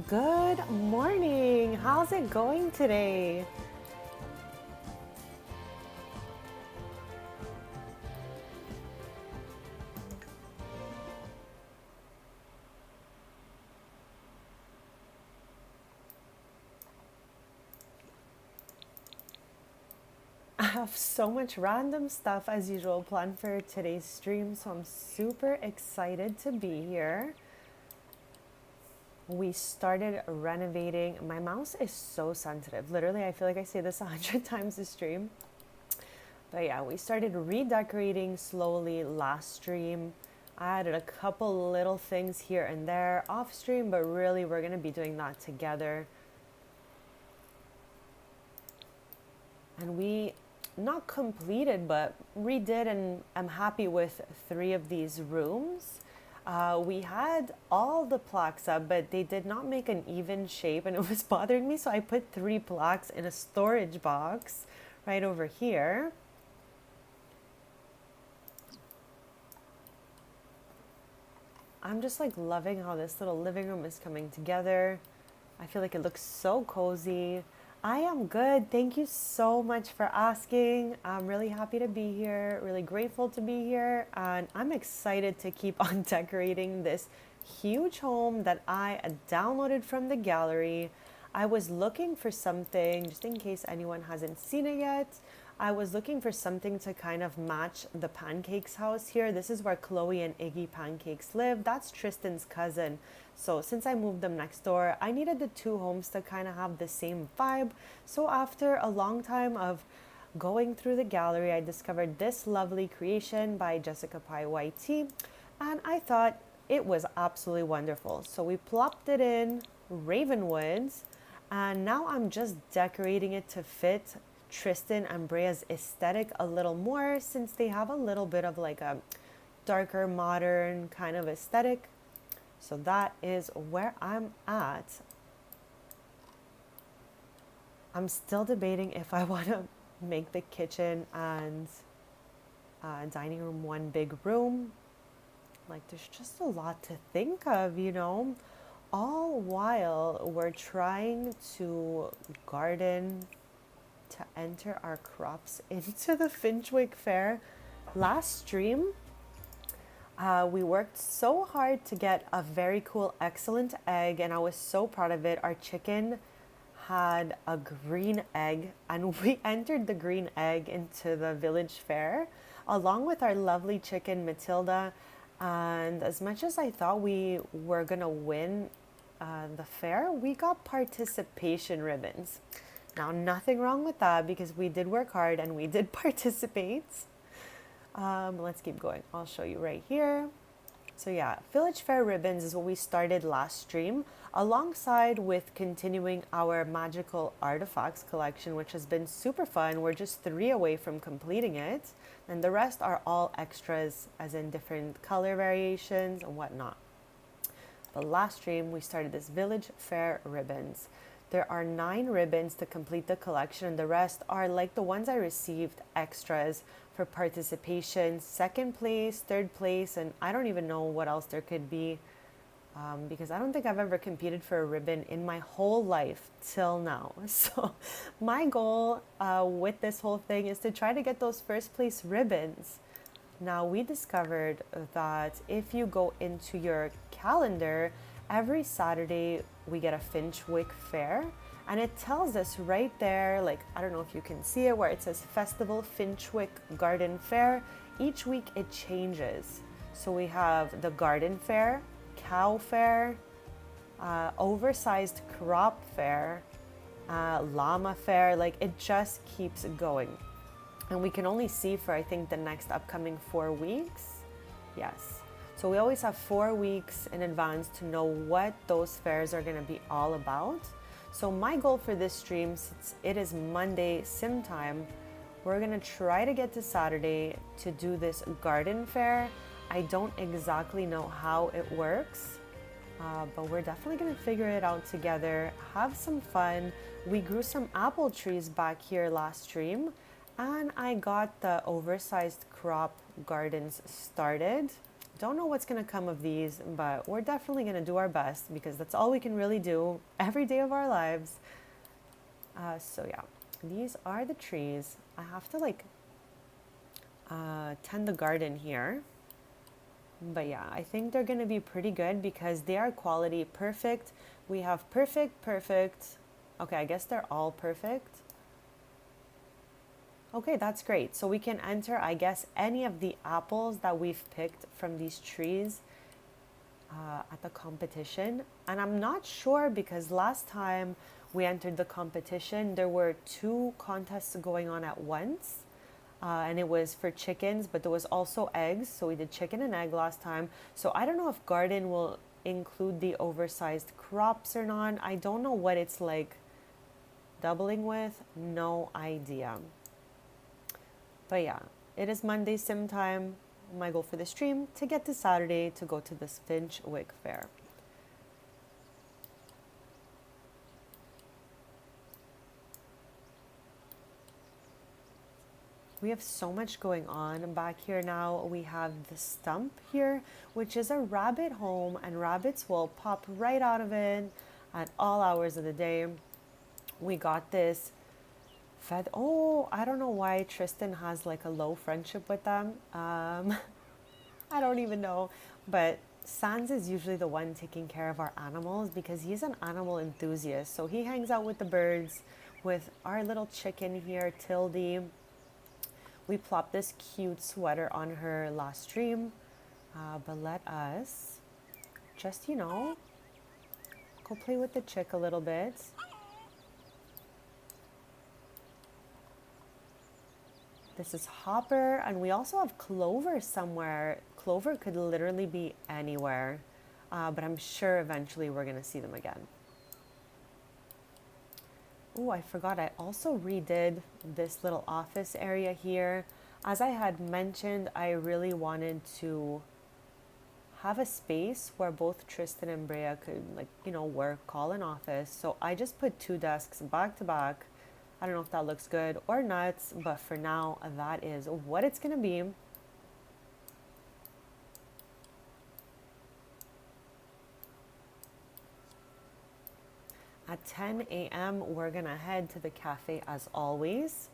Good morning. How's it going today? I have so much random stuff as usual planned for today's stream, so I'm super excited to be here. We started renovating. My mouse is so sensitive. Literally, I feel like I say this 100 times a stream. But yeah, we started redecorating slowly last stream. I added a couple little things here and there off stream, but really we're gonna be doing that together. And we not completed, but redid, and I'm happy with 3 of these rooms. We had all the plaques up, but they did not make an even shape, and it was bothering me. So I put 3 plaques in a storage box right over here. I'm just like loving how this little living room is coming together. I feel like it looks so cozy. I am good. Thank you so much for asking. I'm really happy to be here, really grateful to be here, and I'm excited to keep on decorating this huge home that I downloaded from the gallery. I was looking for something, just in case anyone hasn't seen it yet. I was looking for something to kind of match the Pancakes house here. This is where Chloe and Iggy Pancakes live. That's Tristan's cousin. So since I moved them next door, I needed the 2 homes to kind of have the same vibe. So after a long time of going through the gallery, I discovered this lovely creation by Jessica Pai YT, and I thought it was absolutely wonderful. So we plopped it in Ravenwoods, and now I'm just decorating it to fit Tristan and Brea's aesthetic a little more, since they have a little bit of like a darker modern kind of aesthetic. So that is where I'm at. I'm still debating if I want to make the kitchen and dining room one big room. Like, there's just a lot to think of. All while we're trying to garden to enter our crops into the Finchwick Fair. Last stream, we worked so hard to get a very cool, excellent egg, and I was so proud of it. Our chicken had a green egg, and we entered the green egg into the village fair along with our lovely chicken, Matilda. And as much as I thought we were gonna win the fair, we got participation ribbons. Now, nothing wrong with that because we did work hard and we did participate. Let's keep going. I'll show you right here. So yeah, Village Fair ribbons is what we started last stream, alongside with continuing our magical artifacts collection, which has been super fun. We're just 3 away from completing it, and the rest are all extras, as in different color variations and whatnot. But last stream, we started this Village Fair ribbons. There are 9 ribbons to complete the collection, and the rest are like the ones I received extras for participation, second place, third place, and I don't even know what else there could be, because I don't think I've ever competed for a ribbon in my whole life till now. So my goal with this whole thing is to try to get those first place ribbons. Now, we discovered that if you go into your calendar, every Saturday we get a Finchwick Fair, and it tells us right there, like, I don't know if you can see it, where it says Festival Finchwick Garden Fair. Each week it changes. So we have the Garden Fair, Cow Fair, Oversized Crop Fair, Llama Fair. Like, it just keeps going. And we can only see for, I think, the next upcoming 4 weeks. Yes. So we always have 4 weeks in advance to know what those fairs are going to be all about. So my goal for this stream, since it is Monday sim time, we're going to try to get to Saturday to do this garden fair. I don't exactly know how it works, but we're definitely going to figure it out together, have some fun. We grew some apple trees back here last stream, and I got the oversized crop gardens started. Don't know what's going to come of these, but we're definitely going to do our best because that's all we can really do every day of our lives. So yeah, these are the trees. I have to like tend the garden here. But yeah, I think they're going to be pretty good because they are quality perfect. We have perfect, perfect. Okay, I guess they're all perfect. Okay, that's great. So we can enter, I guess, any of the apples that we've picked from these trees at the competition. And I'm not sure because last time we entered the competition, there were two contests going on at once. And it was for chickens, but there was also eggs. So we did chicken and egg last time. So I don't know if garden will include the oversized crops or not. I don't know what it's like doubling with. No idea. But yeah, it is Monday sim time. My goal for the stream to get to Saturday to go to this Finchwick Fair. We have so much going on back here now. We have the stump here, which is a rabbit home, and rabbits will pop right out of it at all hours of the day. We got this fed. Oh, I don't know why Tristan has like a low friendship with them. I don't even know. But Sans is usually the one taking care of our animals because he's an animal enthusiast. So he hangs out with the birds, with our little chicken here, Tildy. We plopped this cute sweater on her last stream. But let us just, go play with the chick a little bit. This is Hopper, and we also have Clover somewhere. Clover could literally be anywhere, but I'm sure eventually we're going to see them again. Oh, I forgot, I also redid this little office area here. As I had mentioned, I really wanted to have a space where both Tristan and Brea could, work, call an office. So I just put two desks back to back. I don't know if that looks good or not, but for now, that is what it's going to be. At 10 a.m., we're going to head to the cafe as always.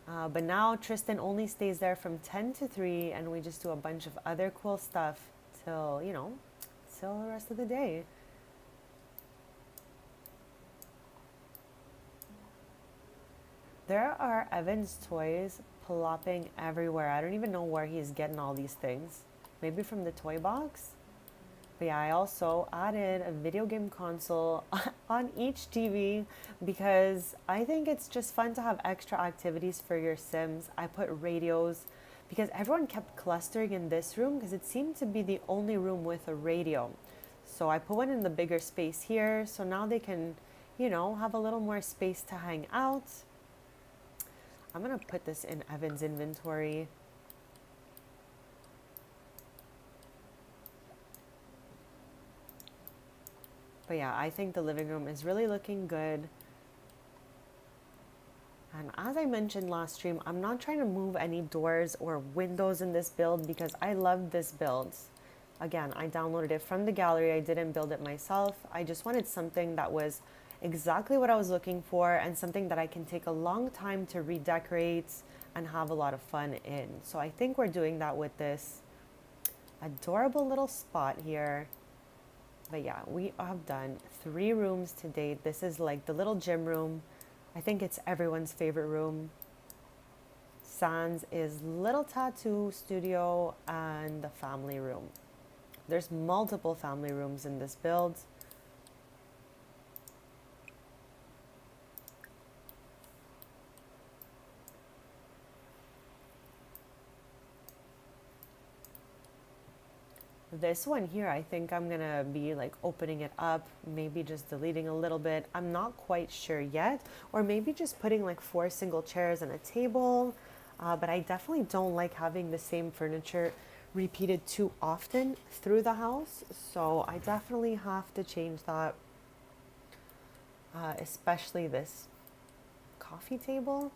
But now Tristan only stays there from 10 to 3, and we just do a bunch of other cool stuff till, till the rest of the day. There are Evan's toys plopping everywhere. I don't even know where he's getting all these things. Maybe from the toy box? But yeah, I also added a video game console on each TV because I think it's just fun to have extra activities for your Sims. I put radios because everyone kept clustering in this room because it seemed to be the only room with a radio. So I put one in the bigger space here so now they can, have a little more space to hang out. I'm going to put this in Evan's inventory. But yeah, I think the living room is really looking good. And as I mentioned last stream, I'm not trying to move any doors or windows in this build because I love this build. Again, I downloaded it from the gallery. I didn't build it myself. I just wanted something that was exactly what I was looking for and something that I can take a long time to redecorate and have a lot of fun in. So I think we're doing that with this adorable little spot here. But yeah, we have done 3 rooms to date. This is like the little gym room. I think it's everyone's favorite room. Sans is little tattoo studio and the family room. There's multiple family rooms in this build. This one here, I think I'm gonna be like opening it up, maybe just deleting a little bit. I'm not quite sure yet, or maybe just putting like 4 single chairs and a table. But I definitely don't like having the same furniture repeated too often through the house. So I definitely have to change that, especially this coffee table.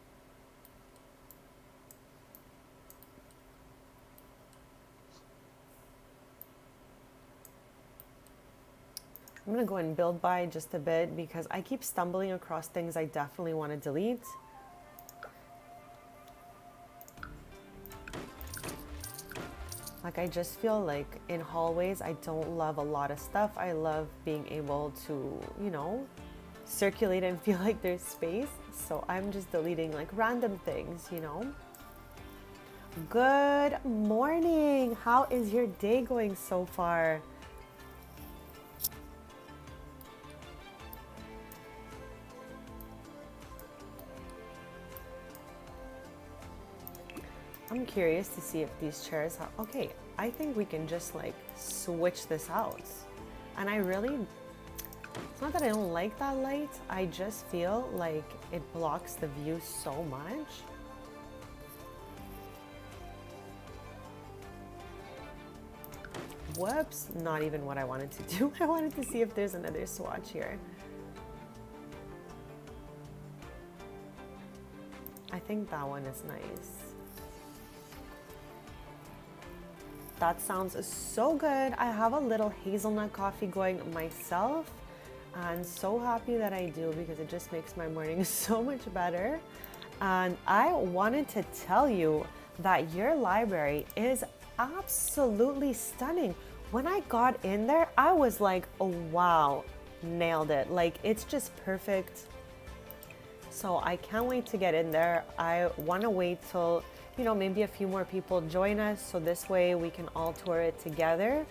I'm gonna go and build by just a bit because I keep stumbling across things I definitely want to delete. Like I just feel like in hallways, I don't love a lot of stuff. I love being able to, you know, circulate and feel like there's space. So I'm just deleting like random things, you know. Good morning. How is your day going so far? I'm curious to see if these chairs have, okay, I think we can just like switch this out. And I really, it's not that I don't like that light, I just feel like it blocks the view so much. Whoops, not even what I wanted to do. I wanted to see if there's another swatch here. I think that one is nice. That sounds so good. I have a little hazelnut coffee going myself, and so happy that I do because it just makes my morning so much better. And I wanted to tell you that your library is absolutely stunning. When I got in there, I was like, oh wow, nailed it. Like it's just perfect. So I can't wait to get in there. I want to wait till, you know, maybe a few more people join us so this way we can all tour it together.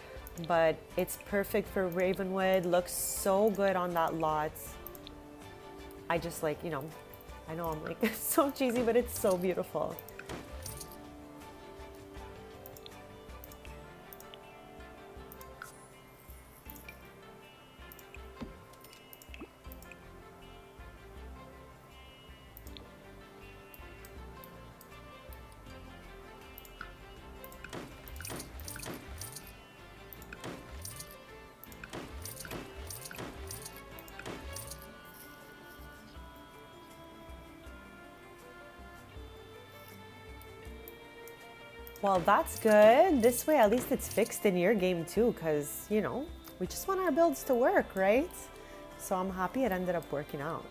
But it's perfect for Ravenwood, looks so good on that lot. I just like, you know, I know I'm like so cheesy, but it's so beautiful. Well, that's good. This way, at least it's fixed in your game too, because, you know, we just want our builds to work, right? So I'm happy it ended up working out.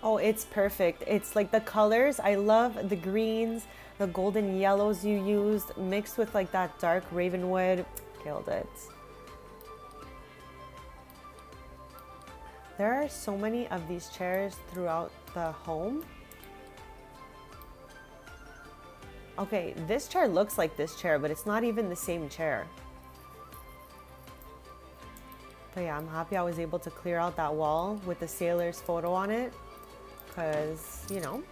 Oh, it's perfect. It's like the colors. I love the greens, the golden yellows you used, mixed with like that dark Ravenwood. Killed it. There are so many of these chairs throughout the home. Okay, this chair looks like this chair, but it's not even the same chair. But yeah, I'm happy I was able to clear out that wall with the sailor's photo on it, because, you know.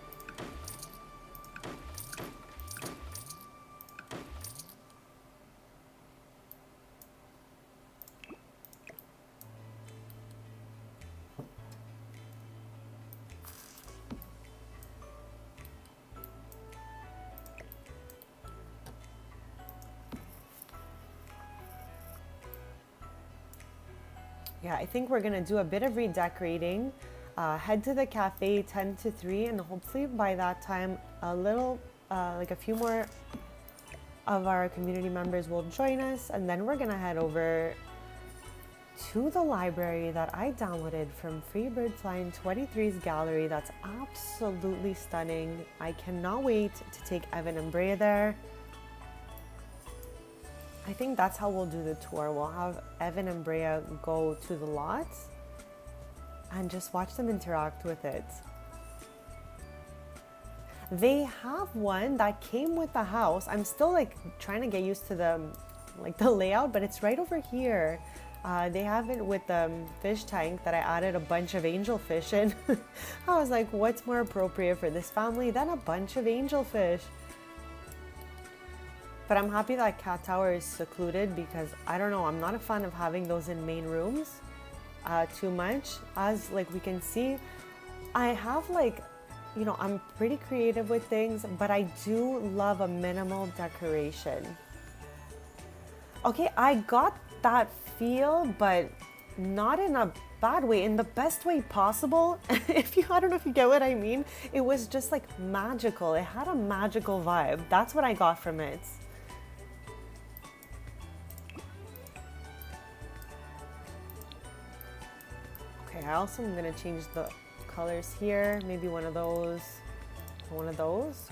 Yeah, I think we're gonna do a bit of redecorating, head to the cafe 10 to 3, and hopefully by that time, a little, like a few more of our community members will join us, and then we're gonna head over to the library that I downloaded from Freebird Flying 23's gallery. That's absolutely stunning. I cannot wait to take Evan and Brea there. I think that's how we'll do the tour. We'll have Evan and Brea go to the lots and just watch them interact with it. They have one that came with the house. I'm still like trying to get used to the layout, but it's right over here. They have it with the fish tank that I added a bunch of angelfish in. I was like, what's more appropriate for this family than a bunch of angelfish? But I'm happy that cat tower is secluded because I don't know, I'm not a fan of having those in main rooms too much. As like we can see, I have like, you know, I'm pretty creative with things, but I do love a minimal decoration. Okay, I got that feel, but not in a bad way, in the best way possible. I don't know if you get what I mean. It was just like magical. It had a magical vibe. That's what I got from it. Okay, I also am gonna change the colors here. Maybe one of those.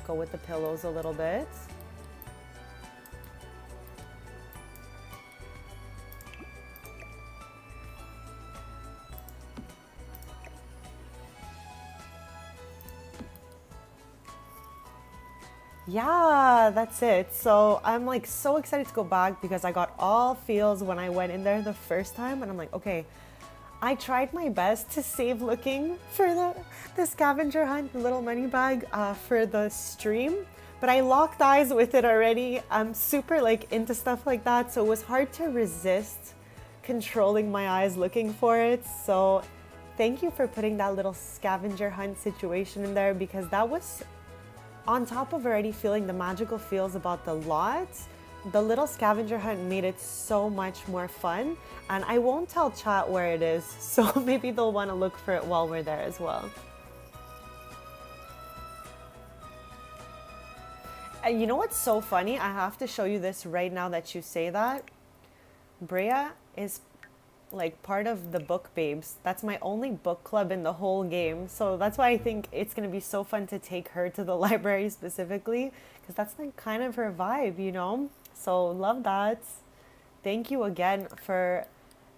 Go with the pillows a little bit. Yeah, that's it. So I'm like so excited to go back because I got all feels when I went in there the first time, and I'm like, okay, I tried my best to save looking for the scavenger hunt, the little money bag for the stream, but I locked eyes with it already. I'm super like into stuff like that, so it was hard to resist controlling my eyes looking for it. So thank you for putting that little scavenger hunt situation in there, because that was on top of already feeling the magical feels about the lot. The little scavenger hunt made it so much more fun, and I won't tell chat where it is, so maybe they'll want to look for it while we're there as well. And you know what's so funny? I have to show you this right now that you say that. Brea is like part of the book babes. That's my only book club in the whole game. So that's why I think it's going to be so fun to take her to the library specifically, because that's like kind of her vibe, you know? So love that. Thank you again for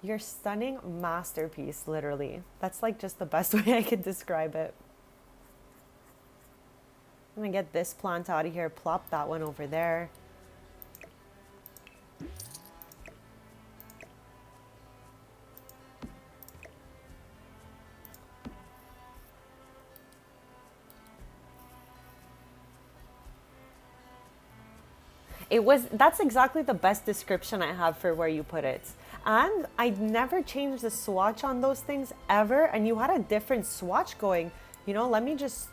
your stunning masterpiece, literally. That's like just the best way I could describe it. I'm gonna get this plant out of here, plop that one over there. That's exactly the best description I have for where you put it. And I never changed the swatch on those things ever, and you had a different swatch going. You know, let me just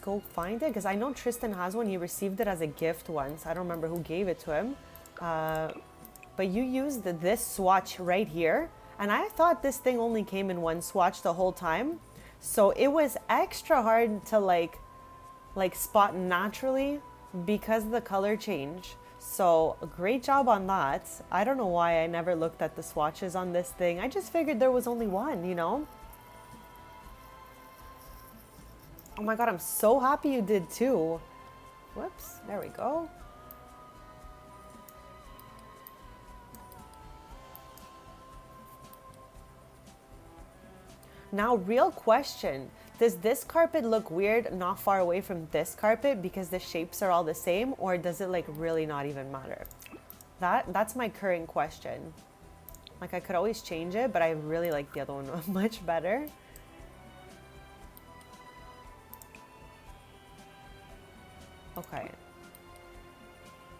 go find it, because I know Tristan has one. He received it as a gift once. I don't remember who gave it to him. But you used this swatch right here, and I thought this thing only came in one swatch the whole time. So it was extra hard to like spot naturally because of the color change. So great job on that. I don't know why I never looked at the swatches on this thing. I just figured there was only one, you know? Oh my God, I'm so happy you did too. Whoops, there we go. Now, real question. Does this carpet look weird not far away from this carpet because the shapes are all the same, or does it like really not even matter? That's my current question. Like, I could always change it, but I really like the other one much better. Okay.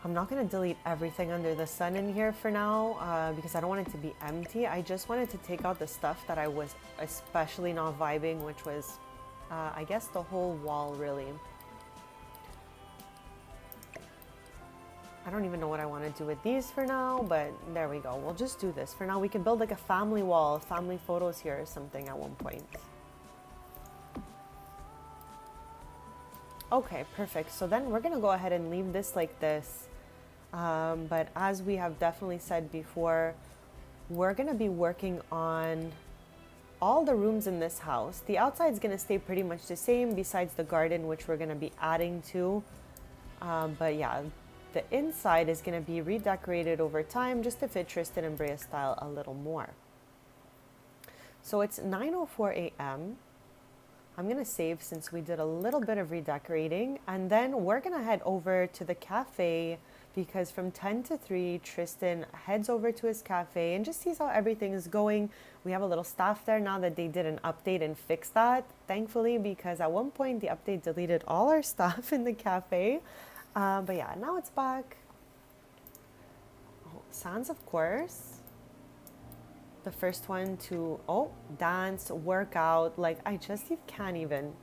I'm not going to delete everything under the sun in here for now because I don't want it to be empty. I just wanted to take out the stuff that I was especially not vibing, which was, I guess, the whole wall, really. I don't even know what I want to do with these for now, but there we go. We'll just do this. For now, we can build like a family wall, family photos here or something at one point. Okay, perfect. So then we're going to go ahead and leave this like this. But as we have definitely said before, we're going to be working on all the rooms in this house. The outside is going to stay pretty much the same besides the garden, which we're going to be adding to. But yeah, the inside is going to be redecorated over time just to fit Tristan and Brea's style a little more. So it's 9:04 a.m. I'm going to save since we did a little bit of redecorating, and then we're going to head over to the cafe because from 10 to 3, Tristan heads over to his cafe and just sees how everything is going. We have a little staff there now that they did an update and fixed that, thankfully, because at one point the update deleted all our stuff in the cafe. But yeah, now it's back. Oh, Sans, of course. The first one to, dance, work out. Like, I just can't even.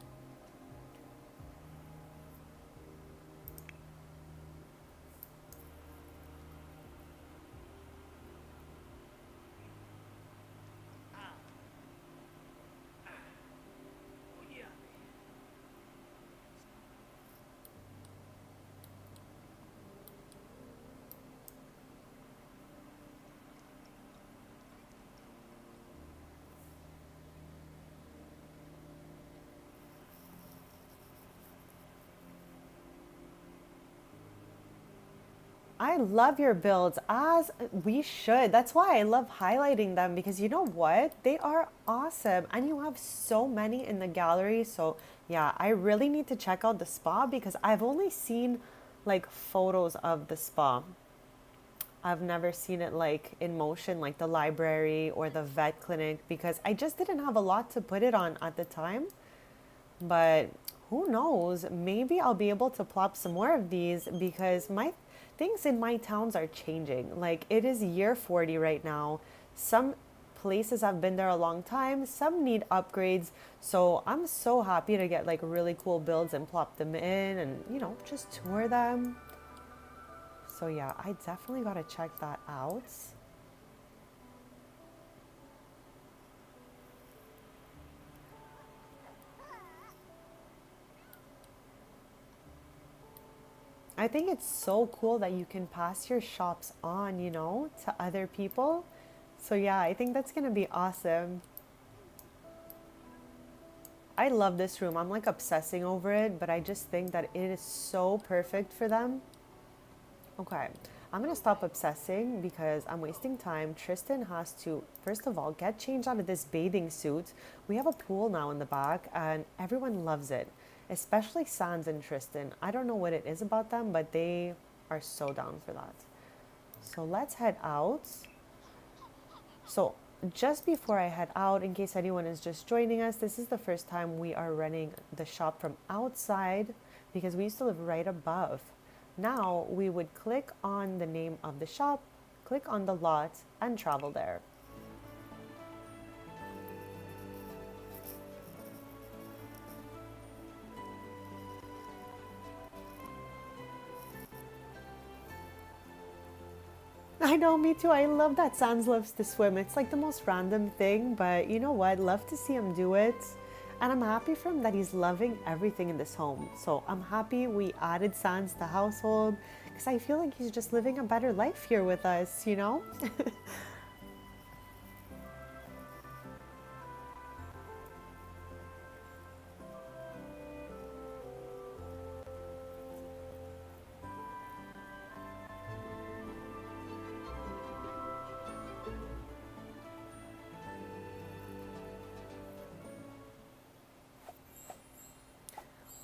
I love your builds, as we should. That's why I love highlighting them because you know what? They are awesome. And you have so many in the gallery. So, yeah, I really need to check out the spa because I've only seen like photos of the spa. I've never seen it like in motion, like the library or the vet clinic, because I just didn't have a lot to put it on at the time. But who knows? Maybe I'll be able to plop some more of these because my things in my towns are changing. Like it is year 40 right now. Some places have been there a long time, some need upgrades. So I'm so happy to get like really cool builds and plop them in and, just tour them. So yeah, I definitely got to check that out. I think it's so cool that you can pass your shops on, to other people. So yeah, I think that's going to be awesome. I love this room. I'm like obsessing over it, but I just think that it is so perfect for them. Okay, I'm gonna stop obsessing because I'm wasting time. Tristan has to, first of all, get changed out of this bathing suit. We have a pool now in the back, and everyone loves it, especially Sans and Tristan. I don't know what it is about them, but they are so down for that. So let's head out. So, just before I head out, in case anyone is just joining us, this is the first time we are running the shop from outside because we used to live right above. Now we would click on the name of the shop, click on the lot, and travel there. I know, me too. I love that Sans loves to swim. It's like the most random thing, but you know what? Love to see him do it. And I'm happy for him that he's loving everything in this home. So I'm happy we added Sans to household because I feel like he's just living a better life here with us?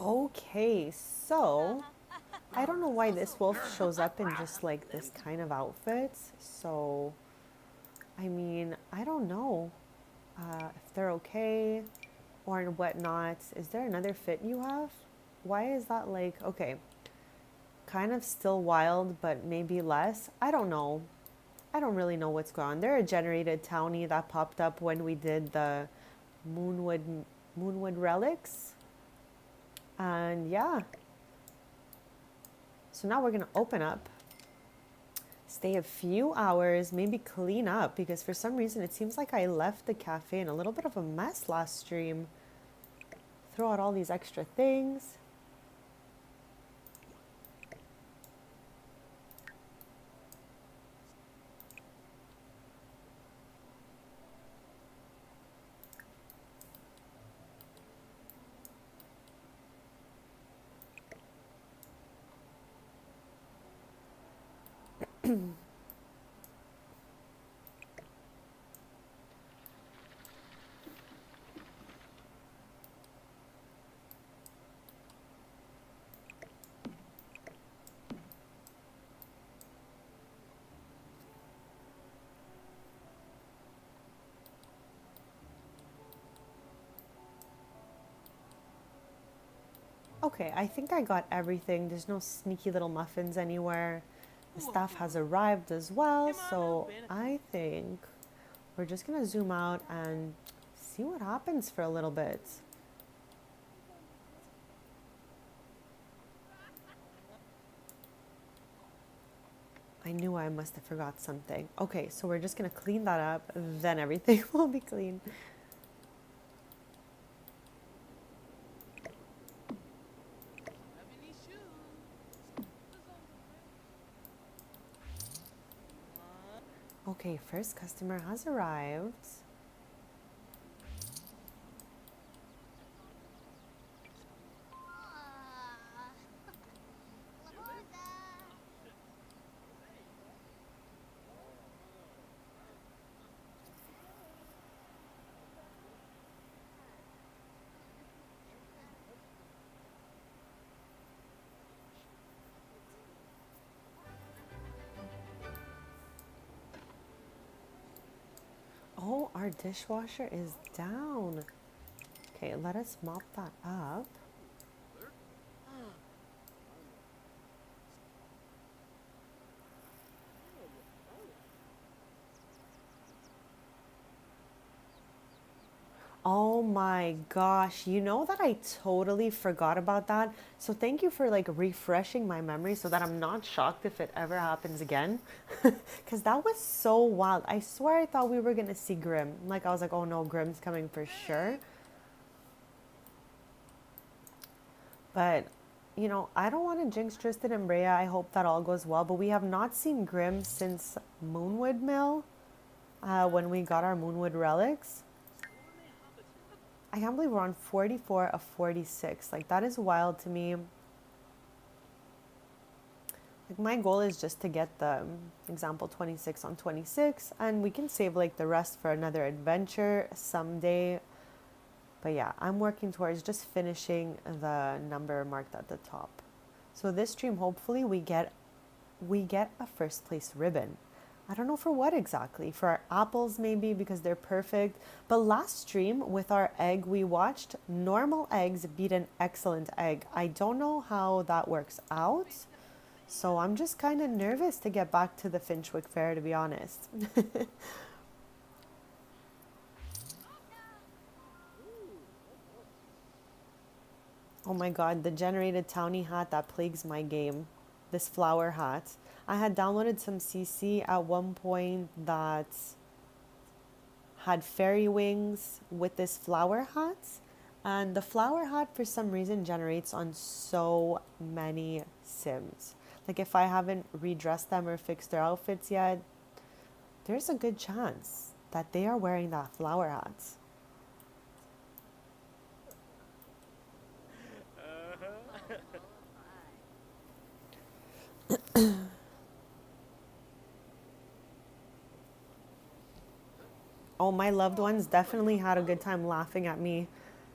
Okay, so I don't know why this wolf shows up in just like this kind of outfit. So, I mean, I don't know if they're okay or whatnot. Is there another fit you have? Why is that like, okay, kind of still wild, but maybe less? I don't know. I don't really know what's going on. They're a generated townie that popped up when we did the Moonwood Moonwood relics. And yeah, so now we're gonna open up, stay a few hours, maybe clean up because for some reason it seems like I left the cafe in a little bit of a mess last stream. Throw out all these extra things. Okay, I think I got everything. There's no sneaky little muffins anywhere. The staff has arrived as well, so I think we're just gonna zoom out and see what happens for a little bit. I knew I must have forgot something. Okay, so we're just gonna clean that up, then everything will be clean. Okay, first customer has arrived. Oh, our dishwasher is down. Okay, let us mop that up. Oh my gosh, you know that I totally forgot about that. So thank you for like refreshing my memory so that I'm not shocked if it ever happens again. Because that was so wild. I swear I thought we were going to see Grim. Like I was like, oh no, Grim's coming for sure. But, you know, I don't want to jinx Tristan and Brea. I hope that all goes well. But we have not seen Grim since Moonwood Mill when we got our Moonwood relics. I can't believe we're on 44 of 46. Like, that is wild to me. Like, my goal is just to get the example 26 on 26, and we can save like the rest for another adventure someday. But yeah, I'm working towards just finishing the number marked at the top. So this stream, hopefully we get a first place ribbon. I don't know for what exactly. For our apples maybe because they're perfect. But last stream with our egg we watched, normal eggs beat an excellent egg. I don't know how that works out. So I'm just kind of nervous to get back to the Finchwick Fair, to be honest. Oh my god, the generated townie hat that plagues my game. This flower hat. I had downloaded some CC at one point that had fairy wings with this flower hat. And the flower hat for some reason generates on so many Sims. Like if I haven't redressed them or fixed their outfits yet, there's a good chance that they are wearing that flower hat. Oh, my loved ones definitely had a good time laughing at me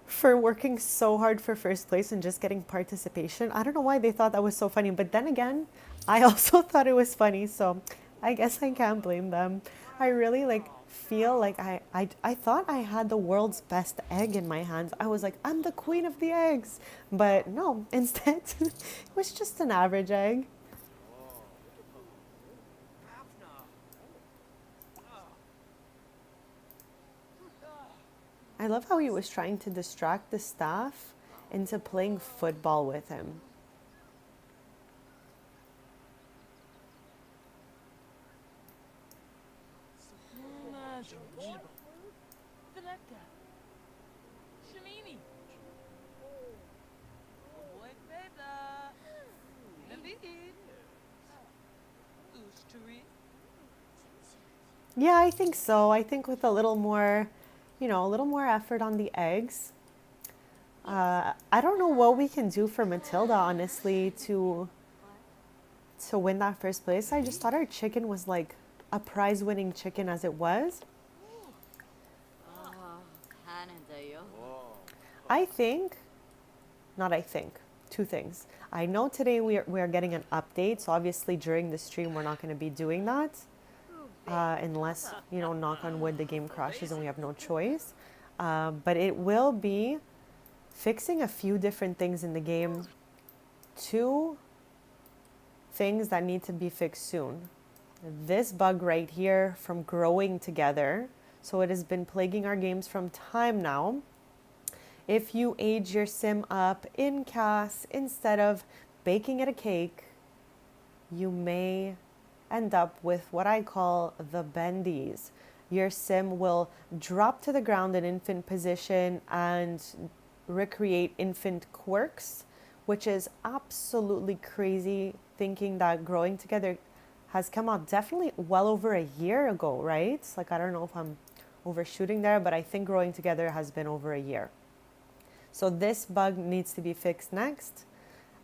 for working so hard for first place and just getting participation. I don't know why they thought that was so funny, but then again, I also thought it was funny, so I guess I can't blame them. I really like feel like I thought I had the world's best egg in my hands. I was like, I'm the queen of the eggs. But no, instead, it was just an average egg. I love how he was trying to distract the staff into playing football with him. Yeah, I think so. I think with a little more, you know, a little more effort on the eggs. I don't know what we can do for Matilda, honestly, to win that first place. I just thought our chicken was like a prize-winning chicken as it was. I think, not I think, two things. I know today we are getting an update, so obviously during the stream we're not going to be doing that. Unless, you know, knock on wood, the game crashes and we have no choice. But it will be fixing a few different things in the game. Two things that need to be fixed soon. This bug right here from growing together. So it has been plaguing our games from time now. If you age your sim up in CAS instead of baking it a cake, you may end up with what I call the bendies. Your sim will drop to the ground in infant position and recreate infant quirks, which is absolutely crazy, thinking that growing together has come out definitely well over a year ago, right? Like, I don't know if I'm overshooting there, but I think growing together has been over a year. So this bug needs to be fixed next.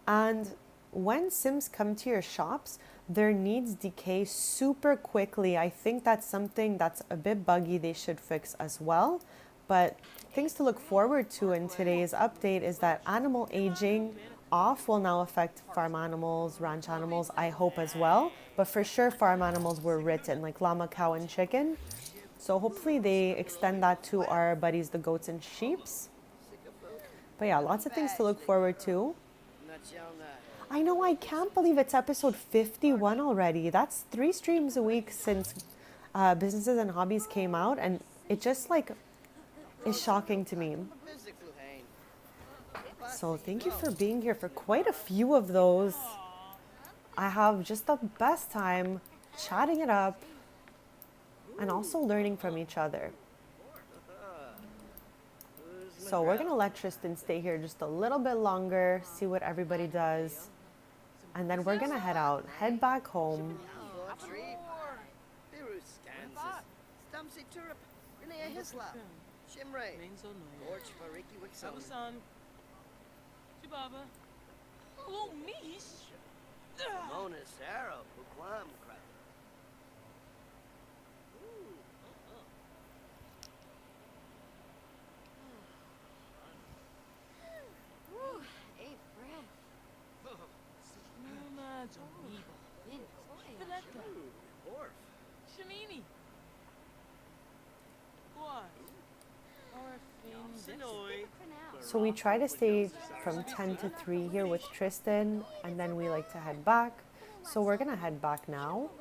And when Sims come to your shops, their needs decay super quickly. I think that's something that's a bit buggy they should fix as well. But things to look forward to in today's update is that animal aging off will now affect farm animals, ranch animals, I hope as well. But for sure farm animals were written, like llama, cow, and chicken. So hopefully they extend that to our buddies, the goats and sheeps. But yeah, lots of things to look forward to. I know, I can't believe it's episode 51 already. That's 3 streams a week since Businesses and Hobbies came out, and it just like is shocking to me. So thank you for being here for quite a few of those. I have just the best time chatting it up and also learning from each other. So we're gonna let Tristan stay here just a little bit longer, see what everybody does, and then we're gonna head back home. So we try to stay from 10 to 3 here with Tristan, and then we like to head back. So we're gonna head back now.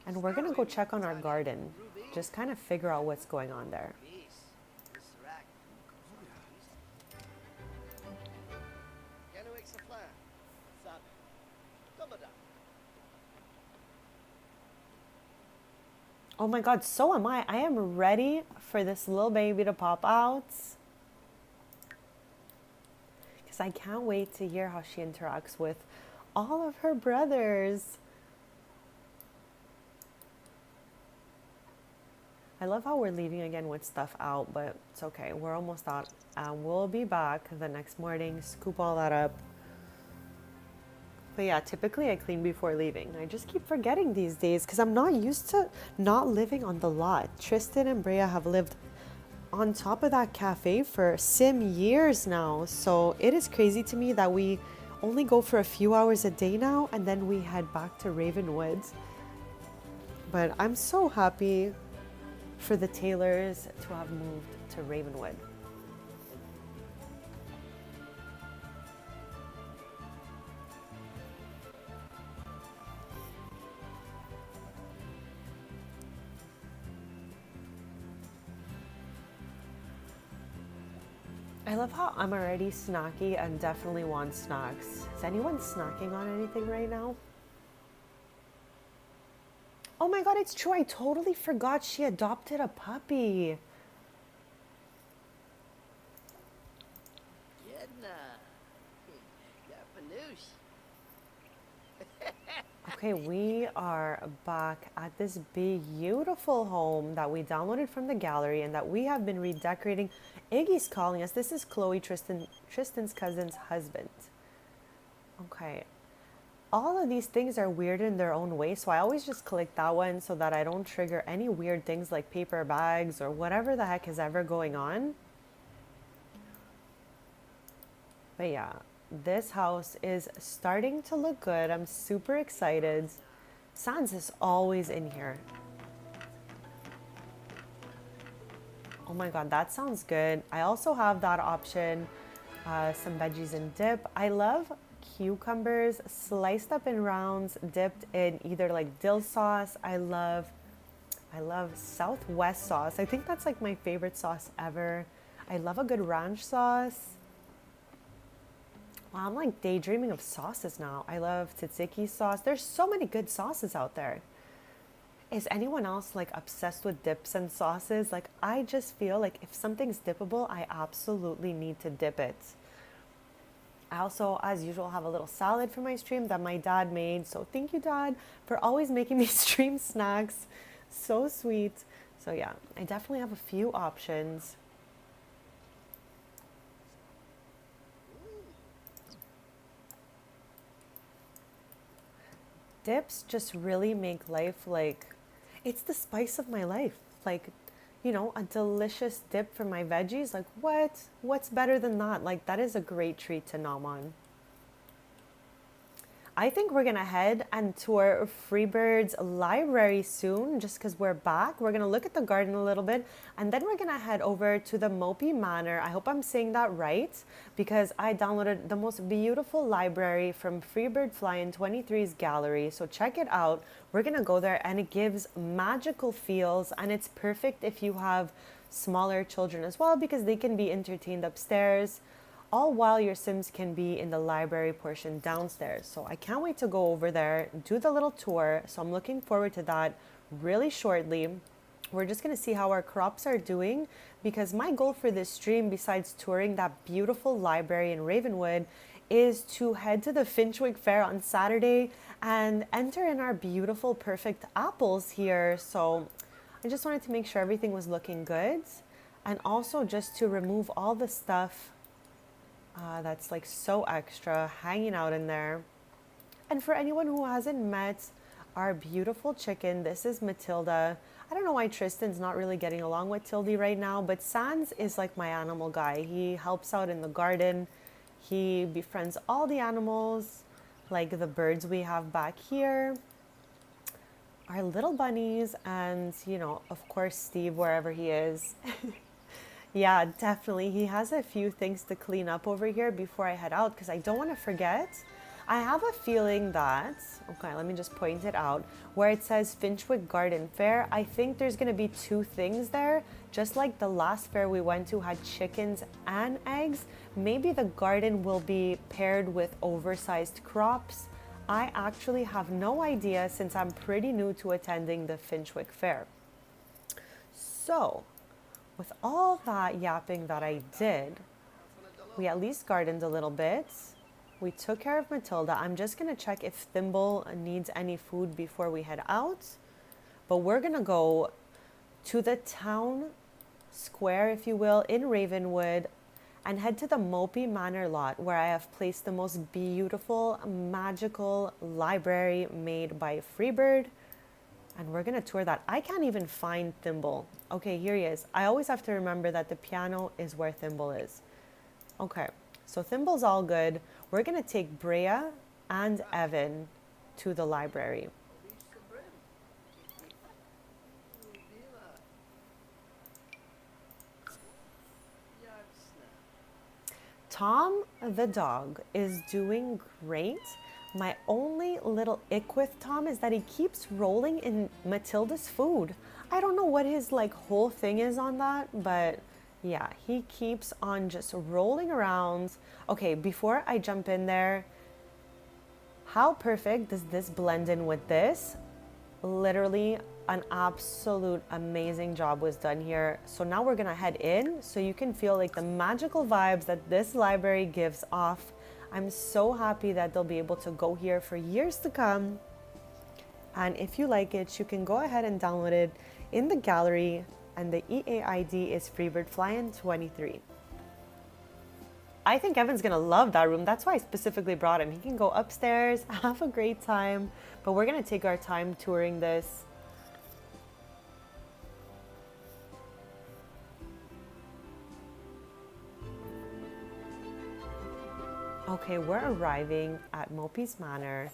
And we're gonna go check on our garden, just kind of figure out what's going on there. Oh my God, so am I. I am ready for this little baby to pop out. Because I can't wait to hear how she interacts with all of her brothers. I love how we're leaving again with stuff out, but it's okay. We're almost out. We'll be back the next morning, scoop all that up. But yeah, typically I clean before leaving. I just keep forgetting these days because I'm not used to not living on the lot. Tristan and Brea have lived on top of that cafe for years now. So it is crazy to me that we only go for a few hours a day now and then we head back to Ravenwood. But I'm so happy for the Taylors to have moved to Ravenwood. I love how I'm already snacky and definitely want snacks. Is anyone snacking on anything right now? Oh my God, it's true. I totally forgot she adopted a puppy. Okay, we are back at this beautiful home that we downloaded from the gallery and that we have been redecorating. Iggy's calling us. This is Chloe, Tristan's cousin's husband. Okay. All of these things are weird in their own way, so I always just click that one so that I don't trigger any weird things like paper bags or whatever the heck is ever going on. But yeah, this house is starting to look good. I'm super excited. Sans is always in here. Oh my God, that sounds good. I also have that option, some veggies and dip. I love cucumbers sliced up in rounds, dipped in either like dill sauce. I love Southwest sauce. I think that's like my favorite sauce ever. I love a good ranch sauce. Wow, I'm like daydreaming of sauces now. I love tzatziki sauce. There's so many good sauces out there. Is anyone else like obsessed with dips and sauces? Like I just feel like if something's dippable, I absolutely need to dip it. I also, as usual, have a little salad for my stream that my dad made. So thank you, Dad, for always making me stream snacks. So sweet. So yeah, I definitely have a few options. Dips just really make life like, it's the spice of my life. Like, you know, a delicious dip for my veggies. Like what? What's better than that? Like that is a great treat to nom on. I think we're gonna head and tour Freebird's library soon, just because we're back. We're gonna look at the garden a little bit, and then we're gonna head over to the Mopi Manor. I hope I'm saying that right, because I downloaded the most beautiful library from Freebird Flying 23's gallery. So check it out. We're gonna go there, and it gives magical feels, and it's perfect if you have smaller children as well, because they can be entertained upstairs all while your Sims can be in the library portion downstairs. So I can't wait to go over there, do the little tour. So I'm looking forward to that really shortly. We're just gonna see how our crops are doing, because my goal for this stream, besides touring that beautiful library in Ravenwood, is to head to the Finchwick Fair on Saturday and enter in our beautiful perfect apples here. So I just wanted to make sure everything was looking good, and also just to remove all the stuff that's like so extra hanging out in there. And for anyone who hasn't met our beautiful chicken, this is Matilda. I don't know why Tristan's not really getting along with Tildy right now, but Sans is like my animal guy. He helps out in the garden. He befriends all the animals, like the birds we have back here, our little bunnies, and, you know, of course, Steve, wherever he is. Yeah, definitely. He has a few things to clean up over here before I head out, because I don't want to forget. I have a feeling that, okay, let me just point it out, where it says Finchwick Garden Fair, I think there's going to be two things there. Just like the last fair we went to had chickens and eggs, maybe the garden will be paired with oversized crops. I actually have no idea, since I'm pretty new to attending the Finchwick Fair. So, with all that yapping that I did, we at least gardened a little bit. We took care of Matilda. I'm just gonna check if Thimble needs any food before we head out. But we're gonna go to the town square, if you will, in Ravenwood, and head to the Mopi Manor lot, where I have placed the most beautiful, magical library made by Freebird. And we're gonna tour that. I can't even find Thimble. Okay, here he is. I always have to remember that the piano is where Thimble is. Okay, so Thimble's all good. We're gonna take Brea and Evan to the library. Tom the dog is doing great. My only little ick with Tom is that he keeps rolling in Matilda's food. I don't know what his like whole thing is on that, but yeah, he keeps on just rolling around. Okay, before I jump in there, how perfect does this blend in with this? Literally an absolute amazing job was done here. So now we're gonna head in so you can feel like the magical vibes that this library gives off. I'm so happy that they'll be able to go here for years to come. And if you like it, you can go ahead and download it in the gallery, and the EAID is FreebirdFlying23. I think Evan's gonna love that room. That's why I specifically brought him. He can go upstairs, have a great time, but we're gonna take our time touring this. Okay, we're arriving at Mopi's Manor.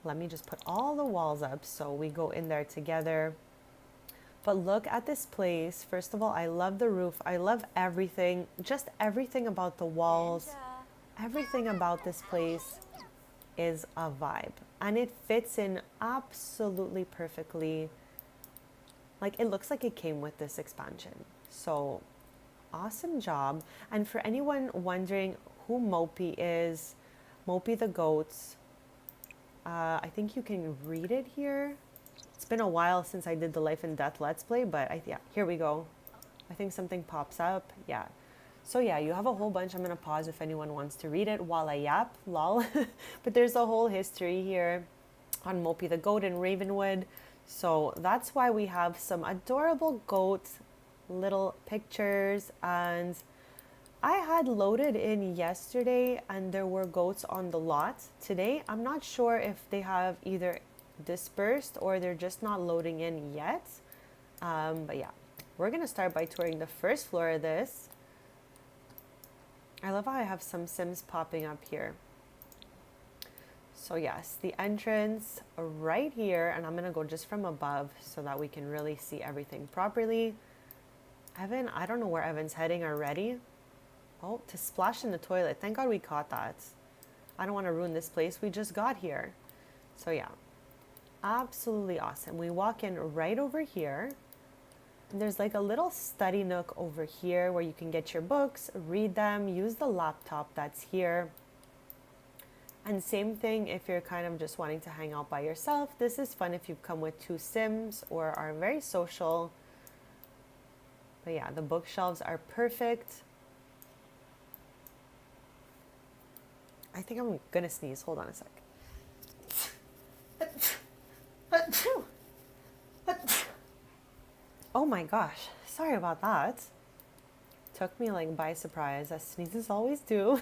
Let me just put all the walls up so we go in there together. But look at this place. First of all, I love the roof. I love everything, just everything about the walls. Everything about this place is a vibe. And it fits in absolutely perfectly. Like, it looks like it came with this expansion. So, awesome job. And for anyone wondering who Mopi is, Mopi the goats, I think you can read it here. It's been a while since I did the Life and Death Let's Play, but yeah, here we go. I think something pops up. Yeah. So yeah, you have a whole bunch. I'm going to pause if anyone wants to read it while I yap, lol. But there's a whole history here on Mopi the goat in Ravenwood. So that's why we have some adorable goat little pictures. And I had loaded in yesterday and there were goats on the lot. Today, I'm not sure if they have either dispersed or they're just not loading in yet. But yeah, we're going to start by touring the first floor of this. I love how I have some Sims popping up here. So yes, the entrance right here, and I'm gonna go just from above so that we can really see everything properly. Evan, I don't know where Evan's heading already. Oh, to splash in the toilet. Thank God we caught that. I don't want to ruin this place. We just got here. So yeah, absolutely awesome. We walk in right over here. And there's like a little study nook over here where you can get your books, read them, use the laptop that's here. And same thing if you're kind of just wanting to hang out by yourself. This is fun if you've come with 2 Sims or are very social. But yeah, the bookshelves are perfect. I think I'm gonna sneeze. Hold on a sec. Oh my gosh. Sorry about that. Took me like by surprise, as sneezes always do.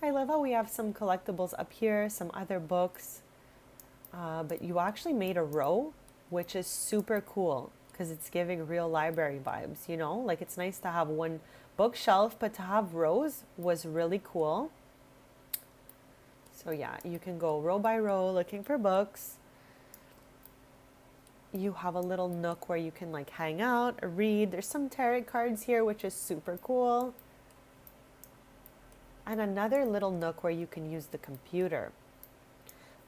I love how we have some collectibles up here, some other books. But you actually made a row, which is super cool because it's giving real library vibes, you know? Like it's nice to have one bookshelf, but to have rows was really cool. So yeah, you can go row by row looking for books. You have a little nook where you can like hang out, read. There's some tarot cards here, which is super cool. And another little nook where you can use the computer.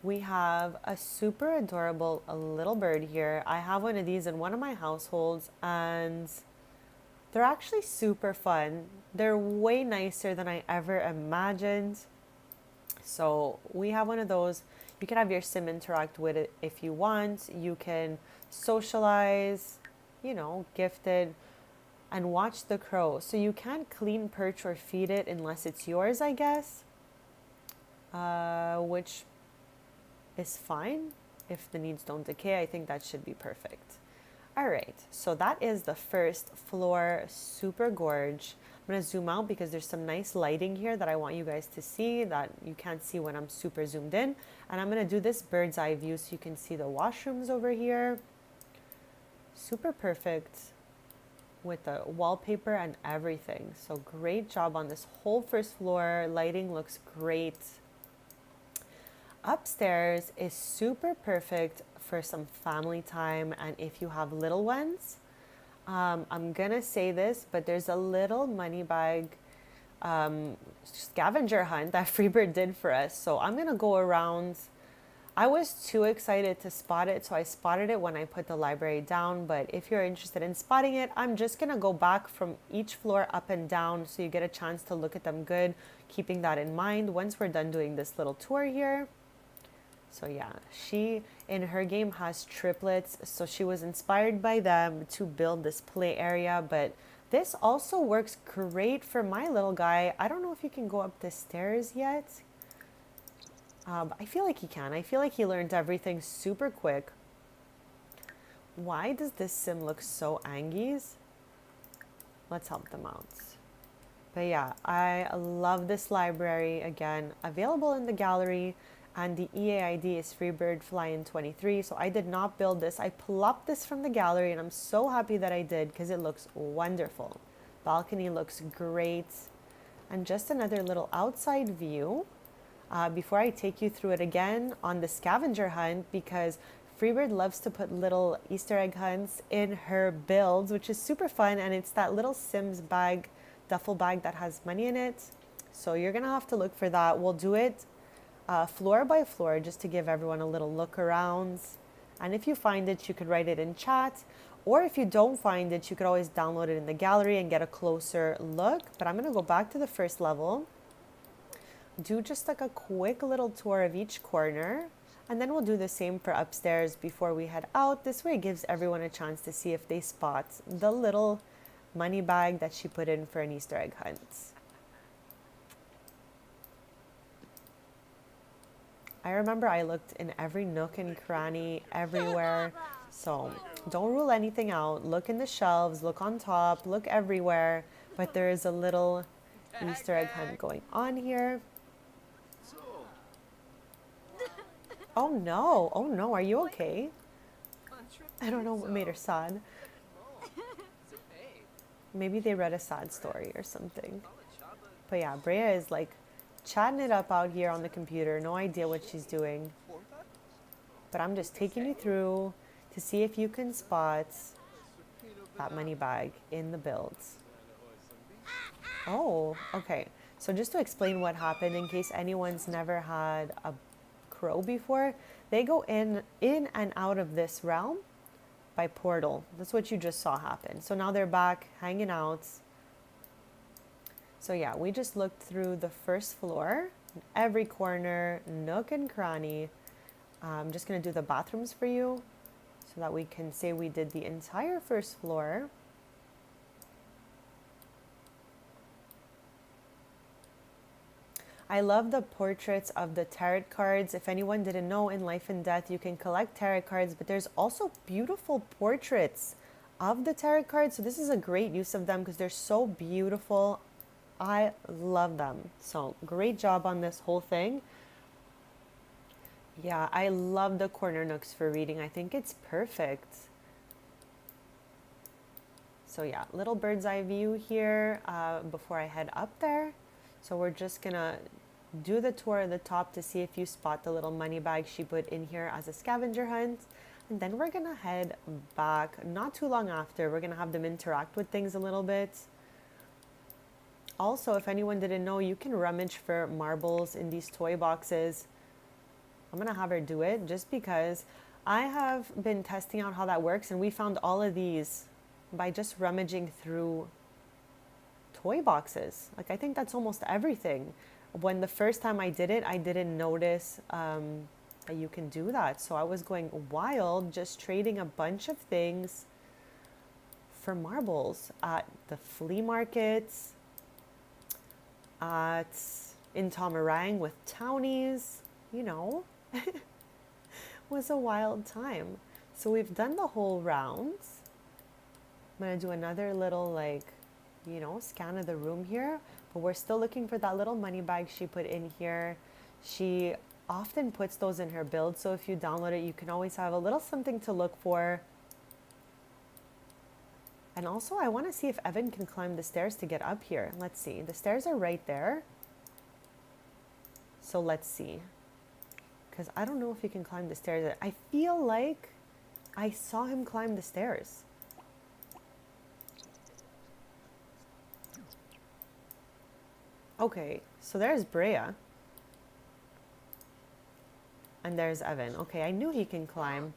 We have a super adorable little bird here. I have one of these in one of my households and they're actually super fun. They're way nicer than I ever imagined. So we have one of those. You can have your sim interact with it if you want. You can socialize, you know, gift it, and watch the crow. So you can't clean, perch, or feed it unless it's yours, I guess. Which is fine. If the needs don't decay, I think that should be perfect. All right, so that is the first floor, super gorge. I'm gonna zoom out because there's some nice lighting here that I want you guys to see that you can't see when I'm super zoomed in. And I'm gonna do this bird's eye view so you can see the washrooms over here. Super perfect with the wallpaper and everything. So great job on this whole first floor. Lighting looks great. Upstairs is super perfect for some family time and if you have little ones. I'm gonna say this, but there's a little money bag scavenger hunt that Freebird did for us. So I'm gonna go around. I was too excited to spot it, so I spotted it when I put the library down. But if you're interested in spotting it, I'm just gonna go back from each floor up and down so you get a chance to look at them good, keeping that in mind once we're done doing this little tour here. So yeah, she in her game has triplets, so she was inspired by them to build this play area. But this also works great for my little guy. I don't know if you can go up the stairs yet. I feel like he can. I feel like he learned everything super quick. Why does this sim look so angies? Let's help them out. But yeah, I love this library. Again, available in the gallery. And the EAID is Freebird Flyin 23. So I did not build this. I plopped this from the gallery and I'm so happy that I did because it looks wonderful. Balcony looks great. And just another little outside view before I take you through it again on the scavenger hunt, because Freebird loves to put little Easter egg hunts in her builds, which is super fun. And it's that little Sims bag, duffel bag that has money in it. So you're gonna have to look for that. We'll do it floor by floor just to give everyone a little look around. And if you find it, you could write it in chat. Or if you don't find it, you could always download it in the gallery and get a closer look. But I'm gonna go back to the first level, do just like a quick little tour of each corner. And then we'll do the same for upstairs before we head out. This way it gives everyone a chance to see if they spot the little money bag that she put in for an Easter egg hunt. I remember I looked in every nook and cranny, everywhere. So don't rule anything out. Look in the shelves, look on top, look everywhere. But there is a little Easter egg hunt going on here. Oh no, are you okay? I don't know what made her sad. Maybe they read a sad story or something. But yeah, Brea is like chatting it up out here on the computer. No idea what she's doing. But I'm just taking you through to see if you can spot that money bag in the builds. Oh, okay. So just to explain what happened in case anyone's never had a crow before, they go in and out of this realm by portal. That's what you just saw happen. So now they're back hanging out. So yeah, we just looked through the first floor, every corner, nook and cranny. I'm just gonna do the bathrooms for you so that we can say we did the entire first floor. I love the portraits of the tarot cards. If anyone didn't know, in Life and Death, you can collect tarot cards, but there's also beautiful portraits of the tarot cards. So this is a great use of them because they're so beautiful. I love them. So great job on this whole thing. Yeah, I love the corner nooks for reading. I think it's perfect. So yeah, little bird's eye view here before I head up there. So we're just gonna do the tour at the top to see if you spot the little money bag she put in here as a scavenger hunt. And then we're gonna head back not too long after. We're gonna have them interact with things a little bit. Also, if anyone didn't know, you can rummage for marbles in these toy boxes. I'm gonna have her do it just because I have been testing out how that works, and we found all of these by just rummaging through toy boxes. Like, I think that's almost everything. When the first time I did it, I didn't notice that you can do that. So I was going wild, just trading a bunch of things for marbles at the flea markets, in Tomarang with townies, you know. Was a wild time. So we've done the whole rounds. I'm gonna do another little, like, you know, scan of the room here, but we're still looking for that little money bag she put in here. She often puts those in her build, so if you download it, you can always have a little something to look for. And also, I want to see if Evan can climb the stairs to get up here. Let's see. The stairs are right there. So let's see. Because I don't know if he can climb the stairs. I feel like I saw him climb the stairs. Okay, so there's Brea. And there's Evan. Okay, I knew he can climb.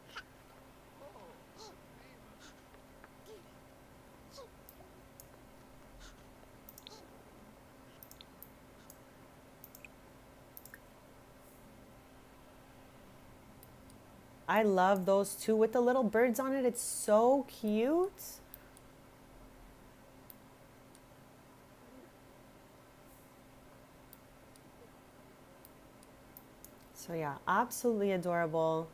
I love those two with the little birds on it. It's so cute. So yeah, absolutely adorable.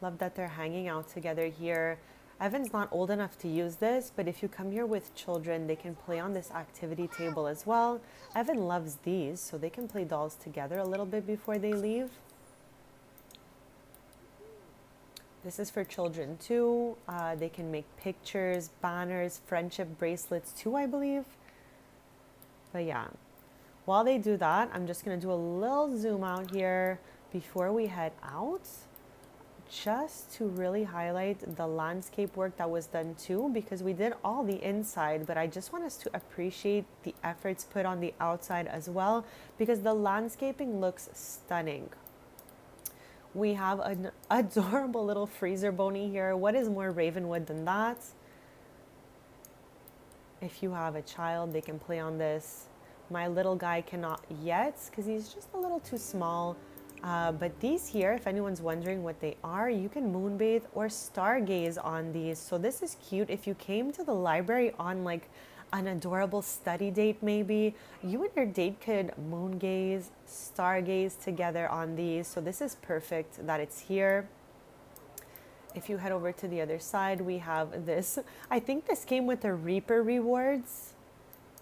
Love that they're hanging out together here. Evan's not old enough to use this, but if you come here with children, they can play on this activity table as well. Evan loves these, so they can play dolls together a little bit before they leave. This is for children too. They can make pictures, banners, friendship bracelets too, I believe. But yeah, while they do that, I'm just gonna do a little zoom out here before we head out, just to really highlight the landscape work that was done too, because we did all the inside, but I just want us to appreciate the efforts put on the outside as well, because the landscaping looks stunning. We have an adorable little freezer bony here. What is more Ravenwood than that? If you have a child, they can play on this. My little guy cannot yet because he's just a little too small. But these here, if anyone's wondering what they are, you can moonbathe or stargaze on these. So this is cute. If you came to the library on like an adorable study date, maybe you and your date could moon gaze, stargaze together on these. So this is perfect that it's here. If you head over to the other side, we have this. I think this came with the Reaper rewards.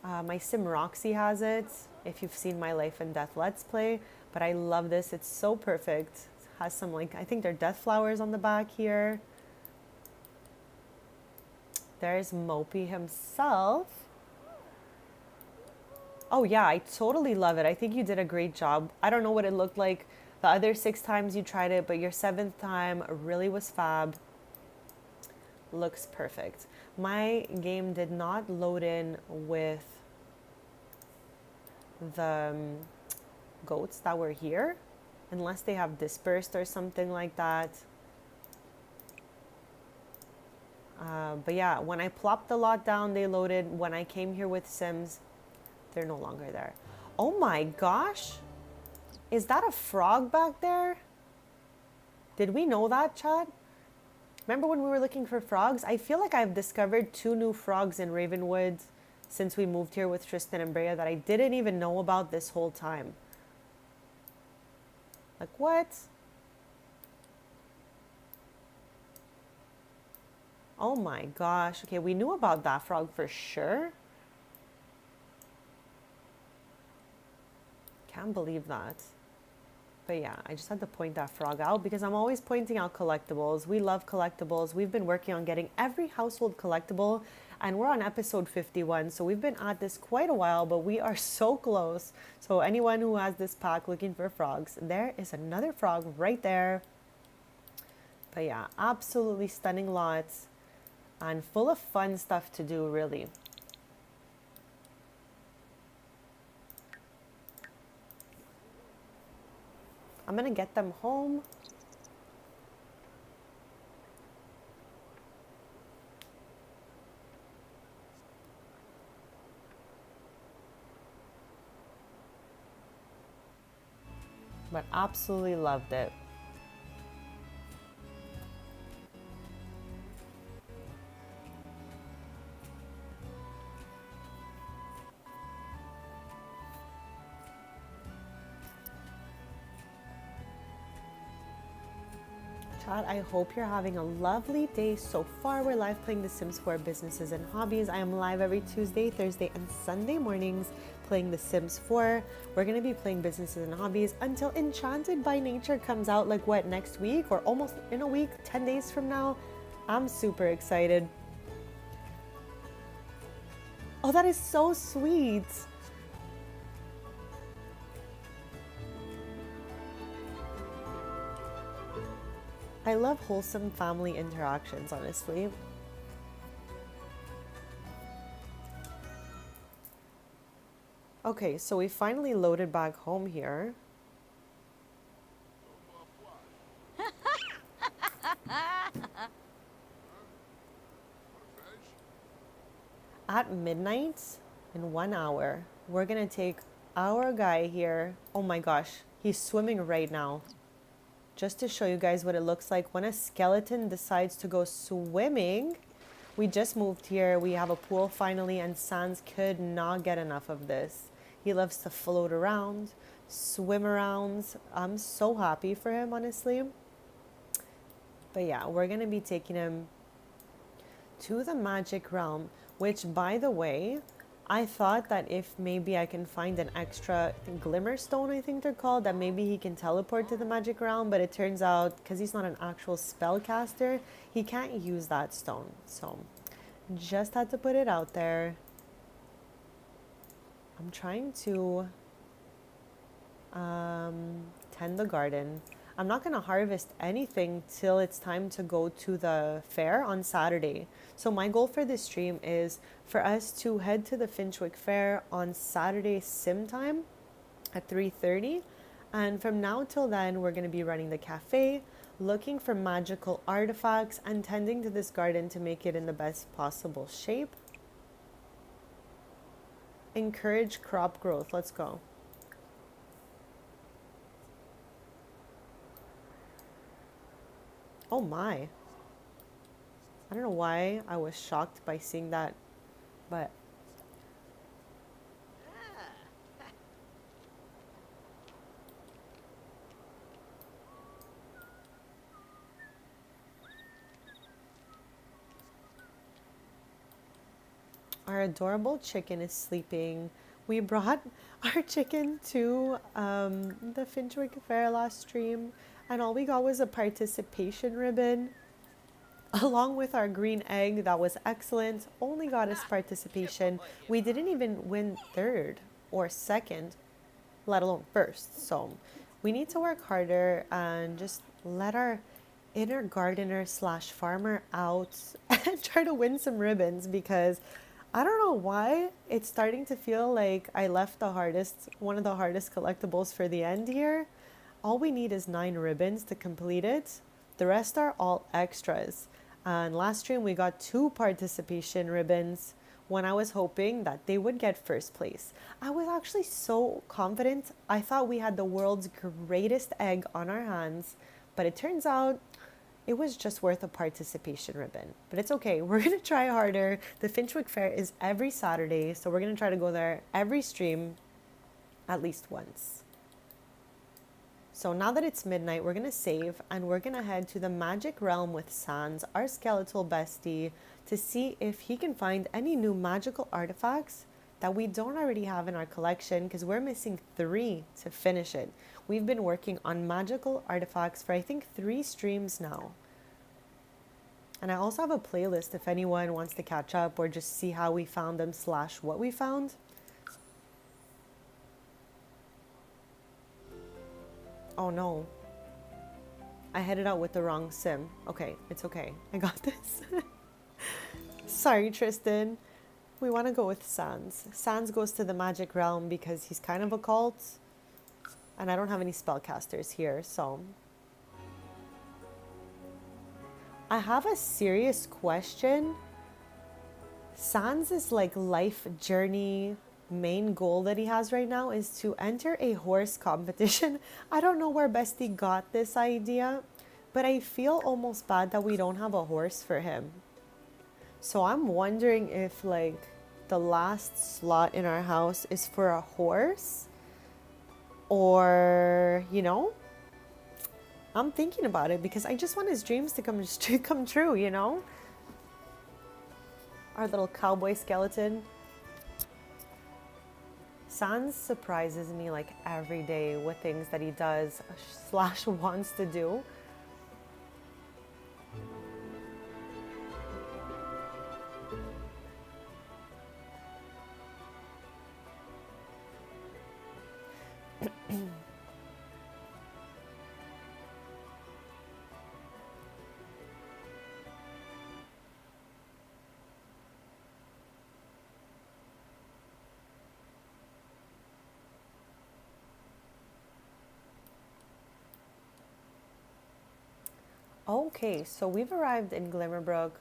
My sim Roxy has it, if you've seen my Life and Death Let's Play. But I love this. It's so perfect. It has some, like, I think they're death flowers on the back here. There's Mopey himself. Oh yeah, I totally love it. I think you did a great job. I don't know what it looked like the other 6 times you tried it, but your seventh time really was fab. Looks perfect. My game did not load in with the goats that were here, unless they have dispersed or something like that. But yeah, when I plopped the lot down, they loaded. When I came here with Sims, they're no longer there. Oh my gosh! Is that a frog back there? Did we know that, Chad? Remember when we were looking for frogs? I feel like I've discovered 2 new frogs in Ravenwood since we moved here with Tristan and Brea that I didn't even know about this whole time. Like, what? Oh my gosh. Okay, we knew about that frog for sure. Can't believe that. But yeah, I just had to point that frog out because I'm always pointing out collectibles. We love collectibles. We've been working on getting every household collectible, and we're on episode 51. So we've been at this quite a while, but we are so close. So anyone who has this pack looking for frogs, there is another frog right there. But yeah, absolutely stunning lots and full of fun stuff to do, really. I'm gonna get them home. But absolutely loved it. Chad, I hope you're having a lovely day so far. We're live playing The Sims 4 Businesses and Hobbies. I am live every Tuesday, Thursday, and Sunday mornings playing The Sims 4. We're going to be playing Businesses and Hobbies until Enchanted by Nature comes out, like what, next week or almost in a week, 10 days from now. I'm super excited. Oh, that is so sweet. I love wholesome family interactions, honestly. Okay, so we finally loaded back home here. At midnight, in 1 hour, we're gonna take our guy here. Oh my gosh, he's swimming right now. Just to show you guys what it looks like when a skeleton decides to go swimming. We just moved here. We have a pool finally, and Sans could not get enough of this. He loves to float around, swim around. I'm so happy for him, honestly. But yeah, we're going to be taking him to the magic realm, which, by the way, I thought that if maybe I can find an extra glimmer stone, I think they're called, that maybe he can teleport to the magic realm, but it turns out because he's not an actual spellcaster, he can't use that stone. So just had to put it out there. I'm trying to tend the garden. I'm not going to harvest anything till it's time to go to the fair on Saturday. So my goal for this stream is for us to head to the Finchwick Fair on Saturday sim time at 3:30. And from now till then, we're going to be running the cafe, looking for magical artifacts, and tending to this garden to make it in the best possible shape. Encourage crop growth. Let's go. Oh my. I don't know why I was shocked by seeing that, but our adorable chicken is sleeping. We brought our chicken to the Finchwick Fair last stream, and all we got was a participation ribbon along with our green egg. That was excellent. Only got us participation. We didn't even win third. or second, let alone first. So we need to work harder and just let our inner gardener slash farmer out and try to win some ribbons, because I don't know why it's starting to feel like I left one of the hardest collectibles for the end here. All we need is 9 ribbons to complete it. The rest are all extras. And last stream we got 2 participation ribbons when I was hoping that they would get first place. I was actually so confident. I thought we had the world's greatest egg on our hands, but it turns out it was just worth a participation ribbon. But it's okay, we're gonna try harder. The Finchwick Fair is every Saturday, so we're gonna try to go there every stream at least once. So now that it's midnight, we're gonna save and we're gonna head to the Magic Realm with Sans, our skeletal bestie, to see if he can find any new magical artifacts that we don't already have in our collection, because we're missing 3 to finish it. We've been working on magical artifacts for I think 3 streams now. And I also have a playlist if anyone wants to catch up or just see how we found them slash what we found. Oh no. I headed out with the wrong sim. Okay, it's okay. I got this. Sorry, Tristan. We want to go with Sans. Sans goes to the Magic Realm because he's kind of a cult. And I don't have any spellcasters here, so. I have a serious question. Sans' like life journey main goal that he has right now is to enter a horse competition. I don't know where Bestie got this idea, but I feel almost bad that we don't have a horse for him. So I'm wondering if like the last slot in our house is for a horse, or, you know, I'm thinking about it because I just want his dreams to come true, you know? Our little cowboy skeleton. Sans surprises me like every day with things that he does slash wants to do. Okay, so we've arrived in Glimmerbrook.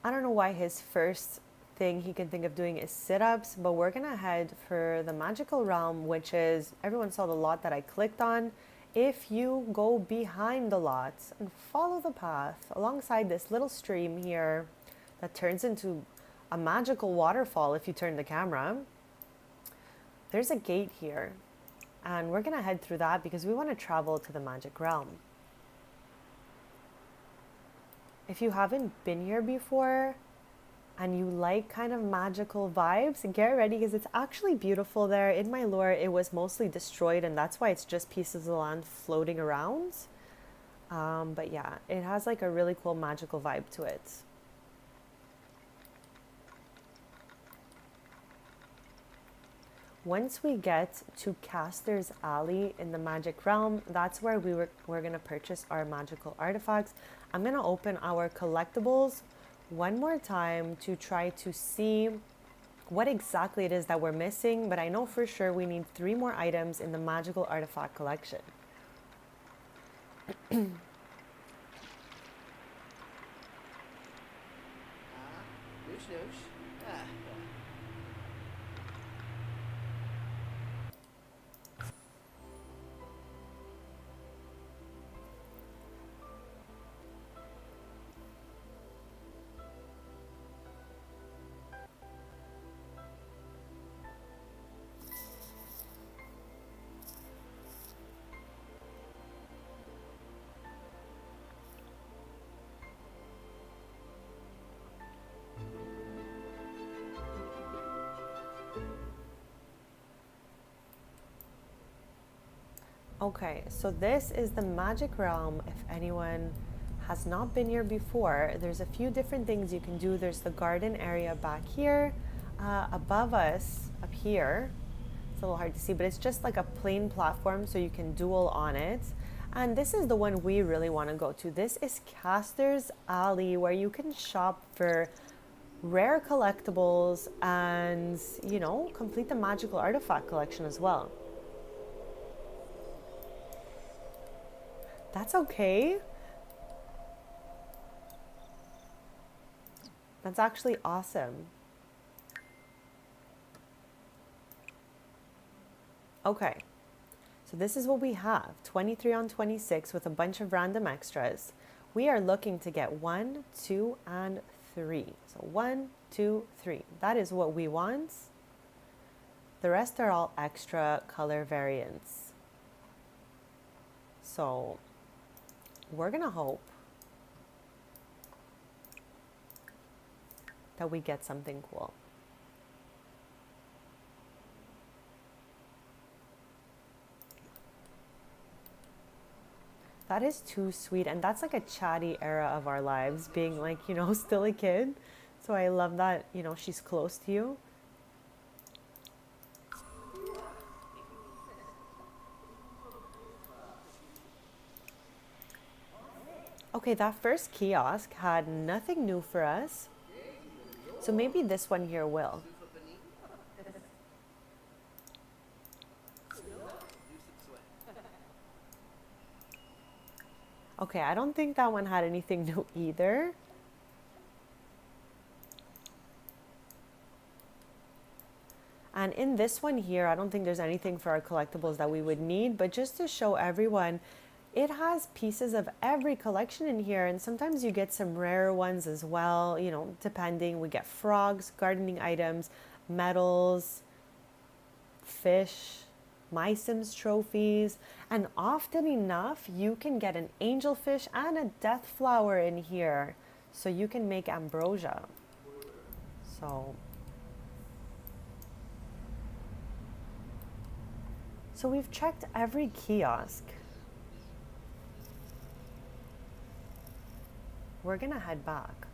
I don't know why his first thing he can think of doing is sit-ups, but we're gonna head for the Magical Realm, which is, everyone saw the lot that I clicked on. If you go behind the lots and follow the path alongside this little stream here that turns into a magical waterfall if you turn the camera, there's a gate here. And we're gonna head through that because we want to travel to the Magic Realm. If you haven't been here before and you like kind of magical vibes, get ready because it's actually beautiful there. In my lore, it was mostly destroyed and that's why it's just pieces of land floating around. But yeah, it has like a really cool magical vibe to it. Once we get to Caster's Alley in the Magic Realm, that's where we're going to purchase our magical artifacts. I'm going to open our collectibles one more time to try to see what exactly it is that we're missing, but I know for sure we need 3 more items in the magical artifact collection. Okay, so this is the Magic Realm. If anyone has not been here before, there's a few different things you can do. There's the garden area back here. Above us, up here. It's a little hard to see, but it's just like a plain platform so you can duel on it. And this is the one we really want to go to. This is Caster's Alley, where you can shop for rare collectibles and, you know, complete the magical artifact collection as well. That's okay. That's actually awesome. Okay, so this is what we have, 23 on 26 with a bunch of random extras. We are looking to get 1, 2, and 3. So 1, 2, 3. That is what we want. The rest are all extra color variants. So we're gonna hope that we get something cool. That is too sweet. And that's like a chatty era of our lives, being like, you know, still a kid. So I love that, you know, she's close to you. Okay, that first kiosk had nothing new for us. So maybe this one here will. Okay, I don't think that one had anything new either. And in this one here, I don't think there's anything for our collectibles that we would need, but just to show everyone, it has pieces of every collection in here, and sometimes you get some rare ones as well, you know, depending. We get frogs, gardening items, medals, fish, My Sims trophies, and often enough, you can get an angelfish and a death flower in here, so you can make ambrosia. So we've checked every kiosk. We're gonna head back.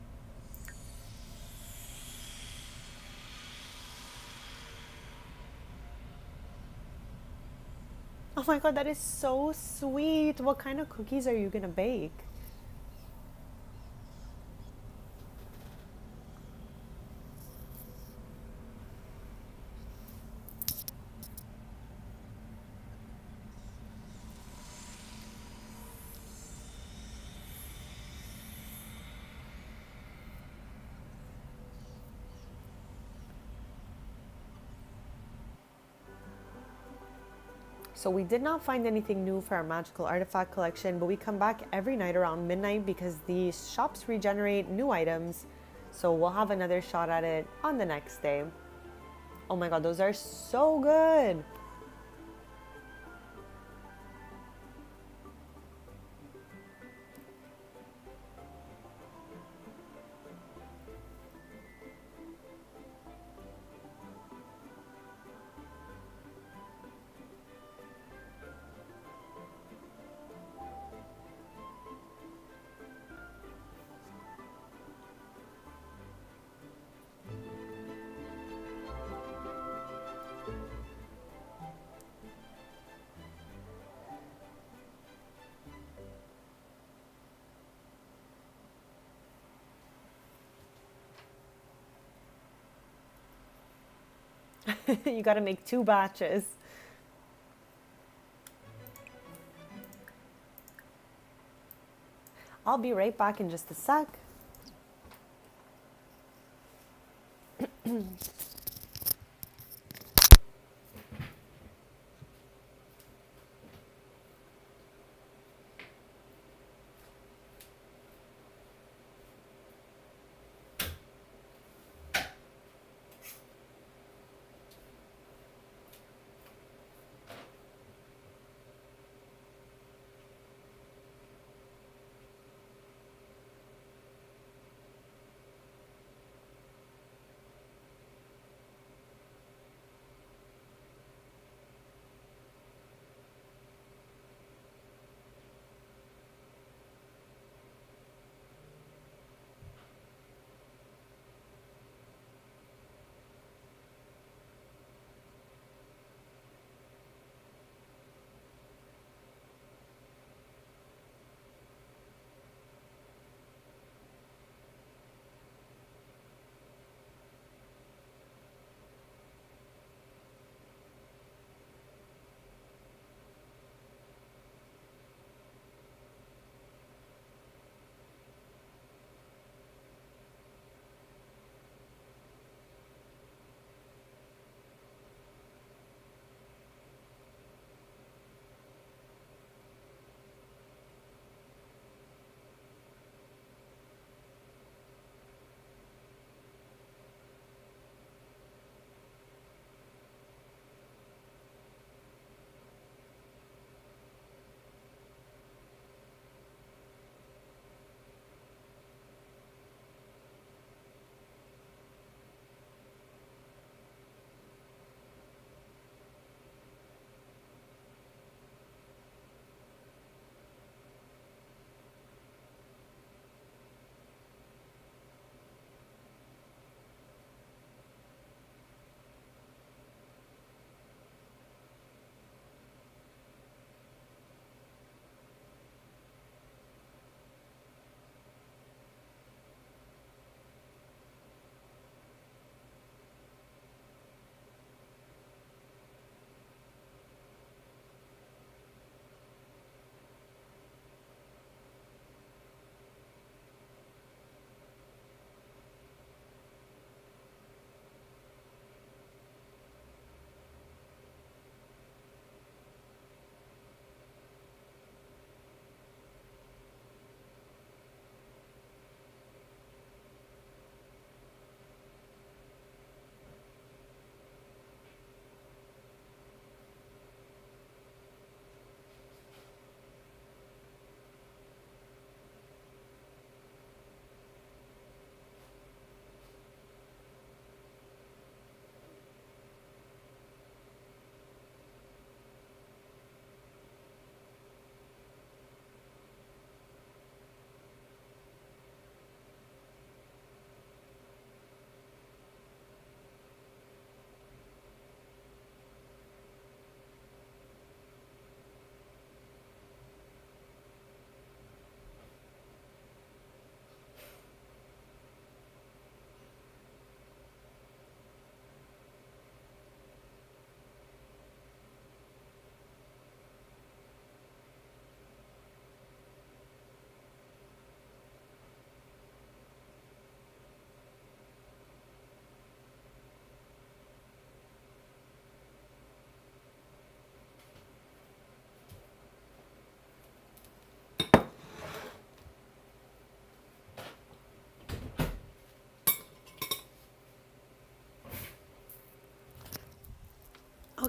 Oh my god, that is so sweet. What kind of cookies are you gonna bake? So we did not find anything new for our magical artifact collection, but we come back every night around midnight because the shops regenerate new items. So we'll have another shot at it on the next day. Oh my god, those are so good. You gotta make 2 batches. I'll be right back in just a sec.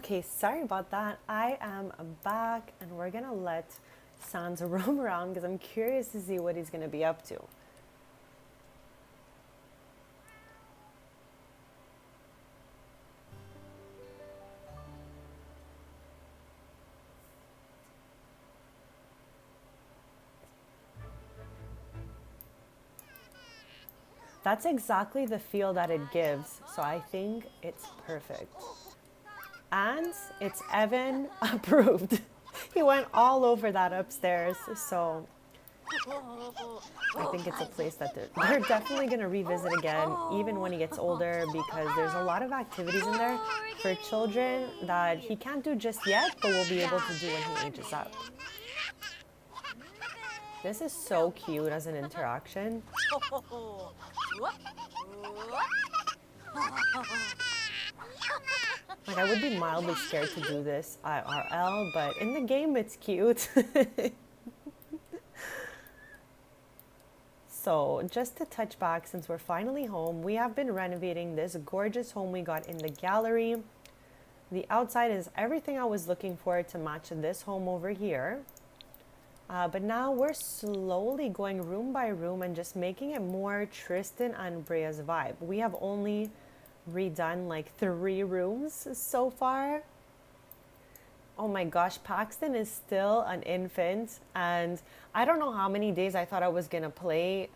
Okay, sorry about that. I am back and we're gonna let Sans roam around because I'm curious to see what he's gonna be up to. That's exactly the feel that it gives, so I think it's perfect. And it's Evan approved. He went all over that upstairs, so I think it's a place that they're definitely going to revisit again, even when he gets older, because there's a lot of activities in there for children that he can't do just yet, but will be able to do when he ages up. This is so cute as an interaction. Like, I would be mildly scared to do this IRL, but in the game it's cute. So just to touch back, since we're finally home, we have been renovating this gorgeous home we got in the gallery. The outside is everything I was looking for to match this home over here. But now we're slowly going room by room and just making it more Tristan and Brea's vibe. We have only redone like 3 rooms so far. Oh my gosh, Paxton is still an infant, and I don't know how many days I thought I was gonna play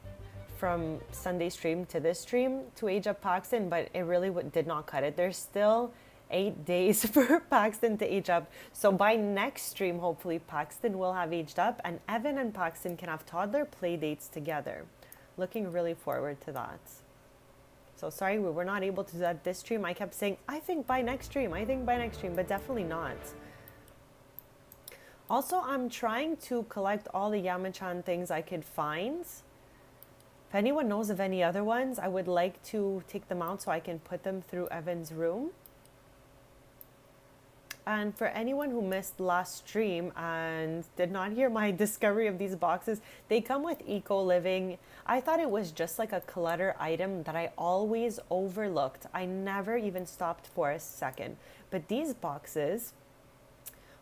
from Sunday stream to this stream to age up Paxton, but it really did not cut it. There's still 8 days for Paxton to age up. So by next stream, hopefully Paxton will have aged up and Evan and Paxton can have toddler play dates together. Looking really forward to that. So sorry we were not able to do that this stream. I kept saying, I think by next stream, but definitely not. Also, I'm trying to collect all the Yamachan things I could find. If anyone knows of any other ones, I would like to take them out so I can put them through Evan's room. And for anyone who missed last stream and did not hear my discovery of these boxes, they come with Eco Living. I thought it was just like a clutter item that I always overlooked. I never even stopped for a second. But these boxes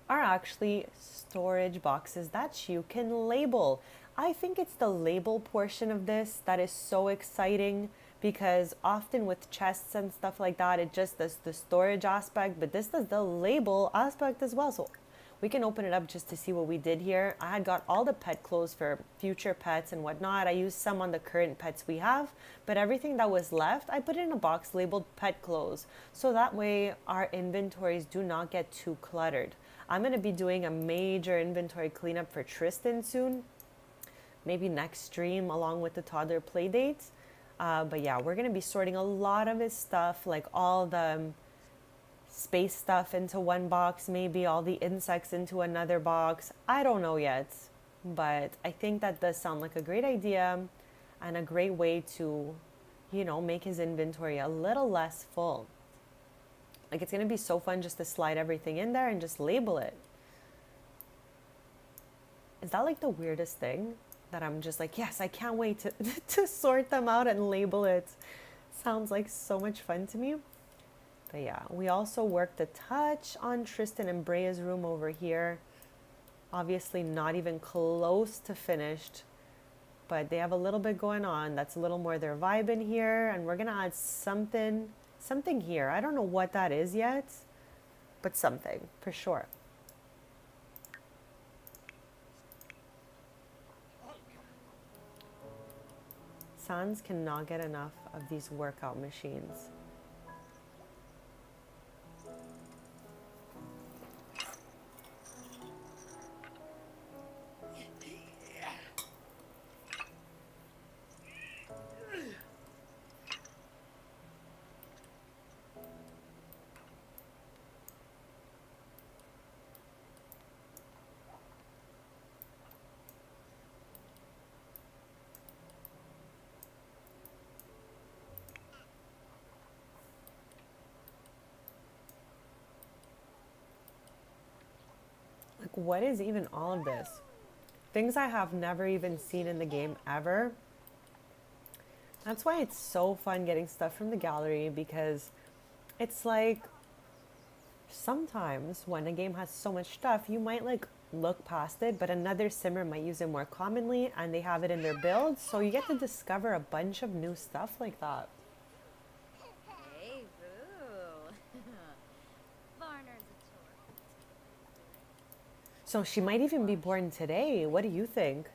are actually storage boxes that you can label. I think it's the label portion of this that is so exciting, because often with chests and stuff like that, it just does the storage aspect, but this does the label aspect as well. So we can open it up just to see what we did here. I had got all the pet clothes for future pets and whatnot. I used some on the current pets we have, but everything that was left, I put in a box labeled pet clothes. So that way our inventories do not get too cluttered. I'm going to be doing a major inventory cleanup for Tristan soon. Maybe next stream along with the toddler play dates. But yeah, we're going to be sorting a lot of his stuff, like all the space stuff into one box, maybe all the insects into another box. I don't know yet, but I think that does sound like a great idea and a great way to, you know, make his inventory a little less full. Like, it's going to be so fun just to slide everything in there and just label it. Is that like the weirdest thing? That I'm just like, yes, I can't wait to, to sort them out and label it. Sounds like so much fun to me. But yeah, we also worked a touch on Tristan and Brea's room over here. Obviously not even close to finished, but they have a little bit going on. That's a little more their vibe in here. And we're going to add something here. I don't know what that is yet, but something for sure. Sans cannot get enough of these workout machines. Like, what is even all of this? Things I have never even seen in the game ever. That's why it's so fun getting stuff from the gallery, because it's like sometimes when a game has so much stuff, you might like look past it, but another simmer might use it more commonly and they have it in their build. So you get to discover a bunch of new stuff like that. Hey, boo. Varner's a tour. So she might even be born today. What do you think?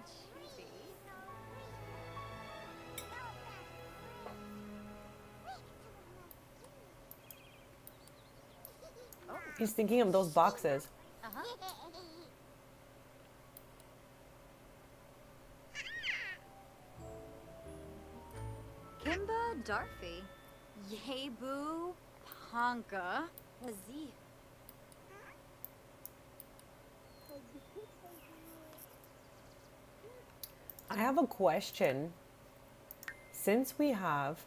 Chibi. Oh, He's thinking of those boxes. uh-huh. Kimba Darfy. Yay, boo. Ponka. Z. I have a question. Since we have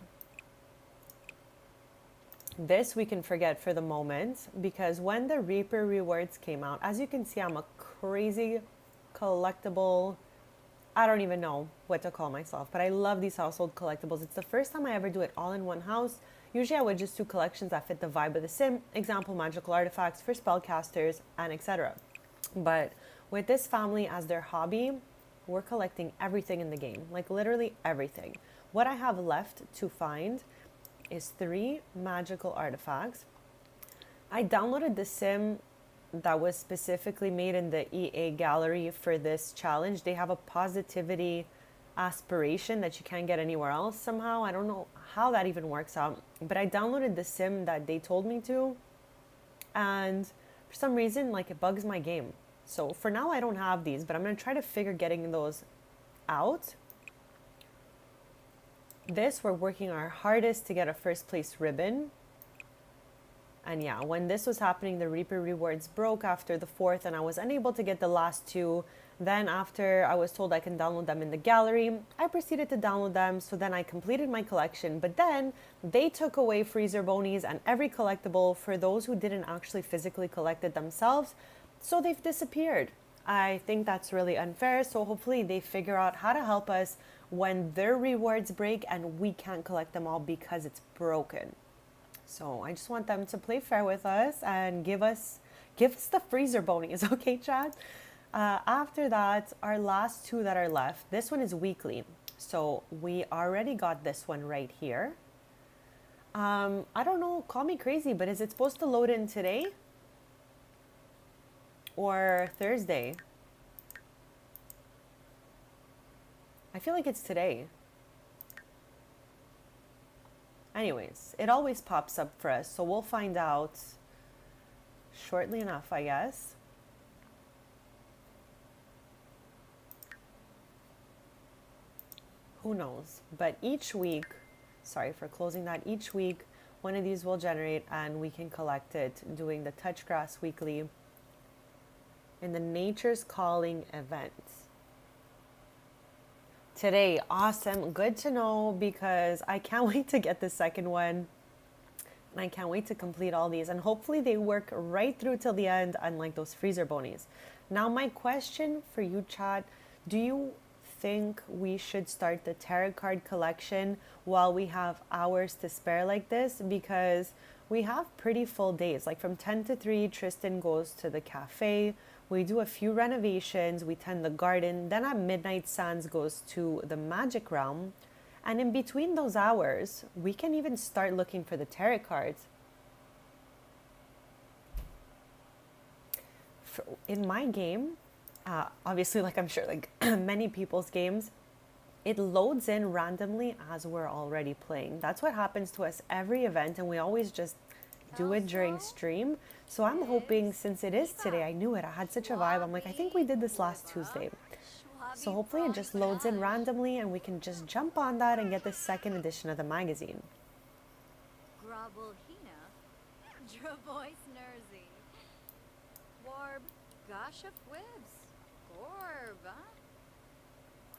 this, we can forget for the moment because when the Reaper rewards came out, as you can see, I'm a crazy collectible. I don't even know what to call myself, but I love these household collectibles. It's the first time I ever do it all in one house. Usually I would just do collections that fit the vibe of the sim, example magical artifacts for spellcasters and etc. But with this family as their hobby, we're collecting everything in the game, like literally everything. What I have left to find is 3 magical artifacts. I downloaded the sim that was specifically made in the EA gallery for this challenge. They have a positivity aspiration that you can't get anywhere else somehow. I don't know how that even works out, but I downloaded the sim that they told me to, and for some reason, like it bugs my game. So for now, I don't have these, but I'm gonna try to figure getting those out. This, we're working our hardest to get a first place ribbon. And yeah, when this was happening, the Reaper rewards broke after the 4th and I was unable to get the last 2. Then after I was told I can download them in the gallery, I proceeded to download them. So then I completed my collection, but then they took away freezer bonies and every collectible for those who didn't actually physically collect it themselves. So they've disappeared. I think that's really unfair. So hopefully they figure out how to help us when their rewards break and we can't collect them all because it's broken. So I just want them to play fair with us and give us the freezer bonies, okay, Chad? After that, our last 2 that are left, this one is weekly. So we already got this one right here. I don't know, call me crazy, but is it supposed to load in today? Or Thursday? I feel like it's today. Anyways, it always pops up for us, so we'll find out shortly enough, I guess. Who knows? But each week, sorry for closing that, each week one of these will generate and we can collect it doing the Touch Grass Weekly in the Nature's Calling event. Today, awesome, good to know because I can't wait to get the second one and I can't wait to complete all these and hopefully they work right through till the end, unlike those freezer bonies. Now my question for you, Chad, do you think we should start the tarot card collection while we have hours to spare like this? Because we have pretty full days, like from 10 to 3 Tristan goes to the cafe, we do a few renovations, we tend the garden, then at midnight Sans goes to the magic realm, and in between those hours we can even start looking for the tarot cards. In my game, obviously, like I'm sure like many people's games, it loads in randomly as we're already playing. That's what happens to us every event and we always just do it during stream. So I'm hoping, since it is today, I knew it, I had such a vibe, I'm like, I think we did this last Tuesday. So hopefully it just loads in randomly and we can just jump on that and get the second edition of the magazine. Grabelhina. Dravois Nerzy. Warb. Gasha Fwibs. Gorb, huh?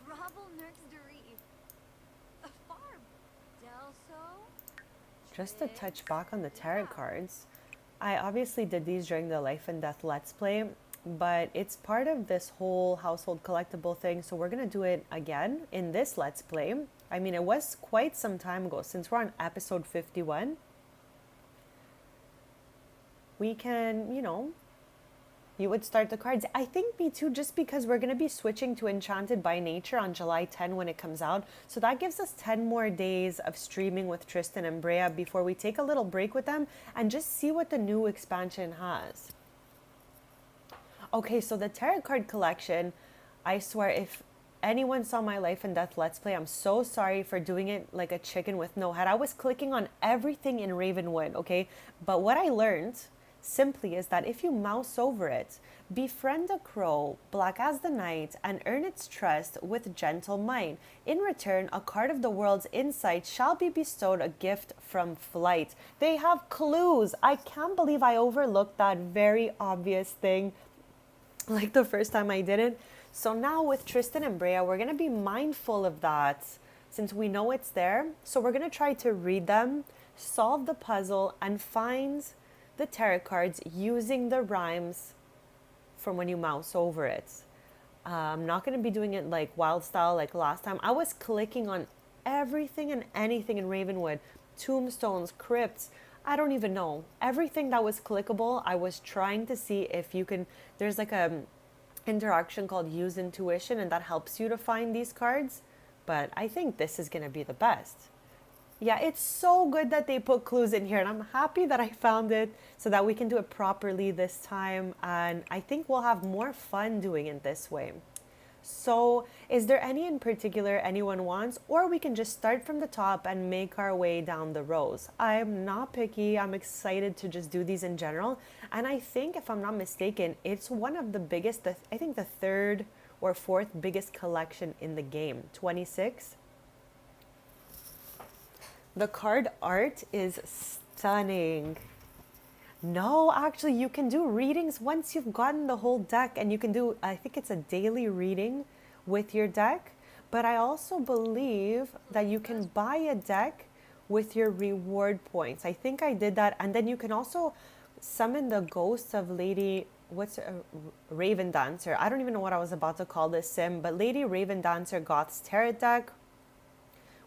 Grabel Nerxderi. Farb. Delso. Just to touch back on the tarot cards, I obviously did these during the Life and Death Let's Play, but it's part of this whole household collectible thing, so we're going to do it again in this Let's Play. I mean, it was quite some time ago, since we're on episode 51. we can, you would start the cards. I think me too, just because we're going to be switching to Enchanted by Nature on July 10 when it comes out. So that gives us 10 more days of streaming with Tristan and Brea before we take a little break with them and just see what the new expansion has. Okay, so the tarot card collection, I swear, if anyone saw my Life and Death Let's Play, I'm so sorry for doing it like a chicken with no head. I was clicking on everything in Ravenwood, okay? But what I learned simply is that if you mouse over it, befriend a crow, black as the night, and earn its trust with gentle might. In return, a card of the world's insight shall be bestowed, a gift from flight. They have clues. I can't believe I overlooked that very obvious thing like the first time I did it. So now with Tristan and Brea, we're going to be mindful of that since we know it's there. So we're going to try to read them, solve the puzzle, and find the tarot cards using the rhymes from when you mouse over it. I'm not going to be doing it like wild style like last time. I was clicking on everything and anything in Ravenwood. Tombstones, crypts, I don't even know. Everything that was clickable, I was trying to see if you can, there's like a interaction called use intuition, and that helps you to find these cards. But I think this is going to be the best. Yeah, it's so good that they put clues in here, and I'm happy that I found it so that we can do it properly this time, and I think we'll have more fun doing it this way. So is there any in particular anyone wants, or we can just start from the top and make our way down the rows? I'm not picky. I'm excited to just do these in general. And I think, if I'm not mistaken, it's one of the biggest, I think the third or fourth biggest collection in the game, 26. The card art is stunning. No, actually, you can do readings once you've gotten the whole deck, and you can do, I think it's a daily reading with your deck. But I also believe that you can buy a deck with your reward points. I think I did that. And then you can also summon the ghost of Lady, Raven Dancer. I don't even know what I was about to call this sim, but Lady Raven Dancer Goth's Tarot deck.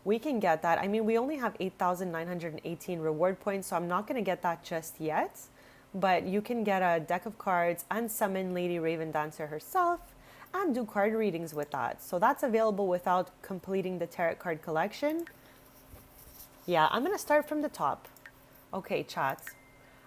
We can get that. I mean, we only have 8,918 reward points, so I'm not going to get that just yet. But you can get a deck of cards and summon Lady Raven Dancer herself and do card readings with that. So that's available without completing the tarot card collection. Yeah, I'm going to start from the top. Okay, chat.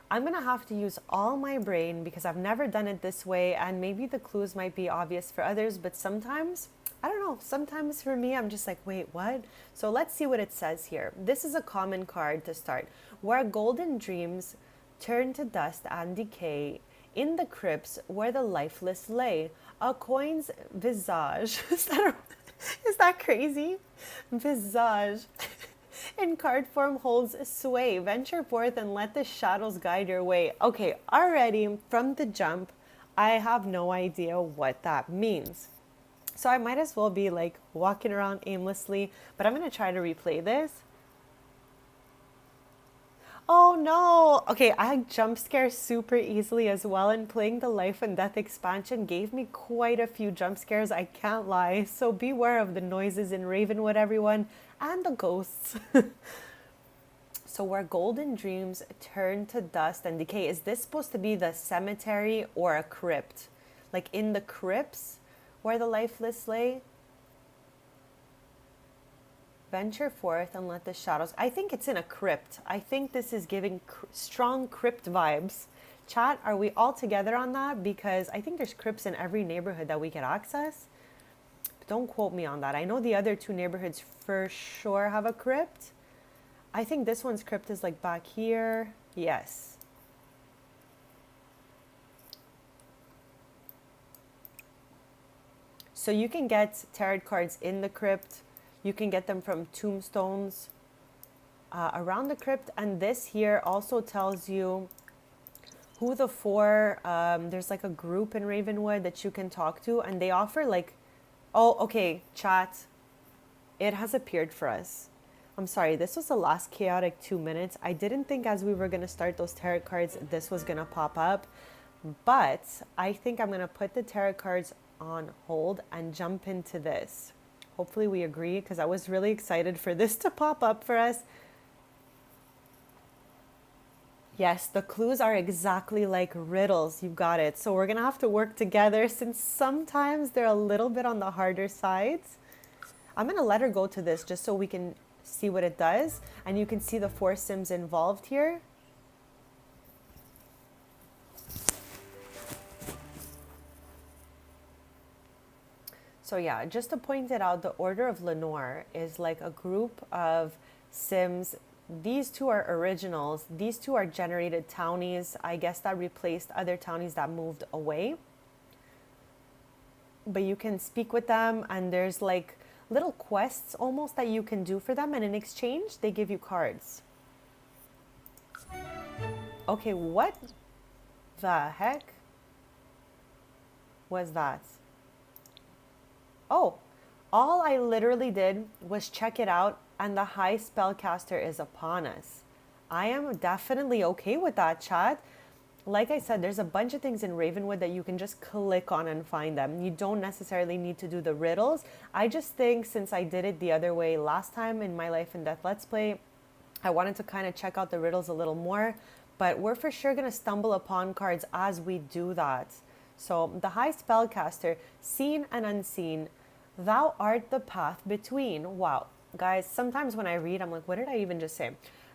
I'm going to have to use all my brain because I've never done it this way, and maybe the clues might be obvious for others, but sometimes, I don't know, sometimes for me, I'm just like, wait, what? So let's see what it says here. This is a common card to start. Where golden dreams turn to dust and decay, in the crypts where the lifeless lay, a coin's visage. Is that crazy? Visage. In card form holds sway. Venture forth and let the shadows guide your way. Okay, already from the jump, I have no idea what that means. So I might as well be like walking around aimlessly, but I'm going to try to replay this. Oh no! Okay, I jump scare super easily as well, and playing the Life and Death expansion gave me quite a few jump scares, I can't lie. So beware of the noises in Ravenwood, everyone, and the ghosts. So where golden dreams turn to dust and decay, is this supposed to be the cemetery or a crypt? Like in the crypts where the lifeless lay? Venture forth and let the shadows... I think it's in a crypt. I think this is giving strong crypt vibes. Chat, are we all together on that? Because I think there's crypts in every neighborhood that we can access. But don't quote me on that. I know the other two neighborhoods for sure have a crypt. I think this one's crypt is like back here. Yes. So you can get tarot cards in the crypt. You can get them from tombstones around the crypt. And this here also tells you who the four, there's like a group in Ravenwood that you can talk to. And they offer like, oh, okay, chat. It has appeared for us. I'm sorry, this was the last chaotic 2 minutes. I didn't think as we were going to start those tarot cards, this was going to pop up. But I think I'm going to put the tarot cards on hold and jump into this. Hopefully we agree, because I was really excited for this to pop up for us. Yes, the clues are exactly like riddles. You got it. So we're going to have to work together since sometimes they're a little bit on the harder sides. I'm going to let her go to this just so we can see what it does. And you can see the 4 Sims involved here. So yeah, just to point it out, the Order of Lenore is like a group of Sims. These 2 are originals. These 2 are generated townies. I guess that replaced other townies that moved away. But you can speak with them, and there's like little quests almost that you can do for them, and in exchange they give you cards. Okay, what the heck was that? Oh, all I literally did was check it out, and the high spellcaster is upon us. I am definitely okay with that, chat. Like I said, there's a bunch of things in Ravenwood that you can just click on and find them. You don't necessarily need to do the riddles. I just think since I did it the other way last time in my Life and Death Let's Play, I wanted to kind of check out the riddles a little more. But we're for sure going to stumble upon cards as we do that. So the high spellcaster, seen and unseen, thou art the path between. Wow. Guys, sometimes when I read, I'm like, what did I even just say?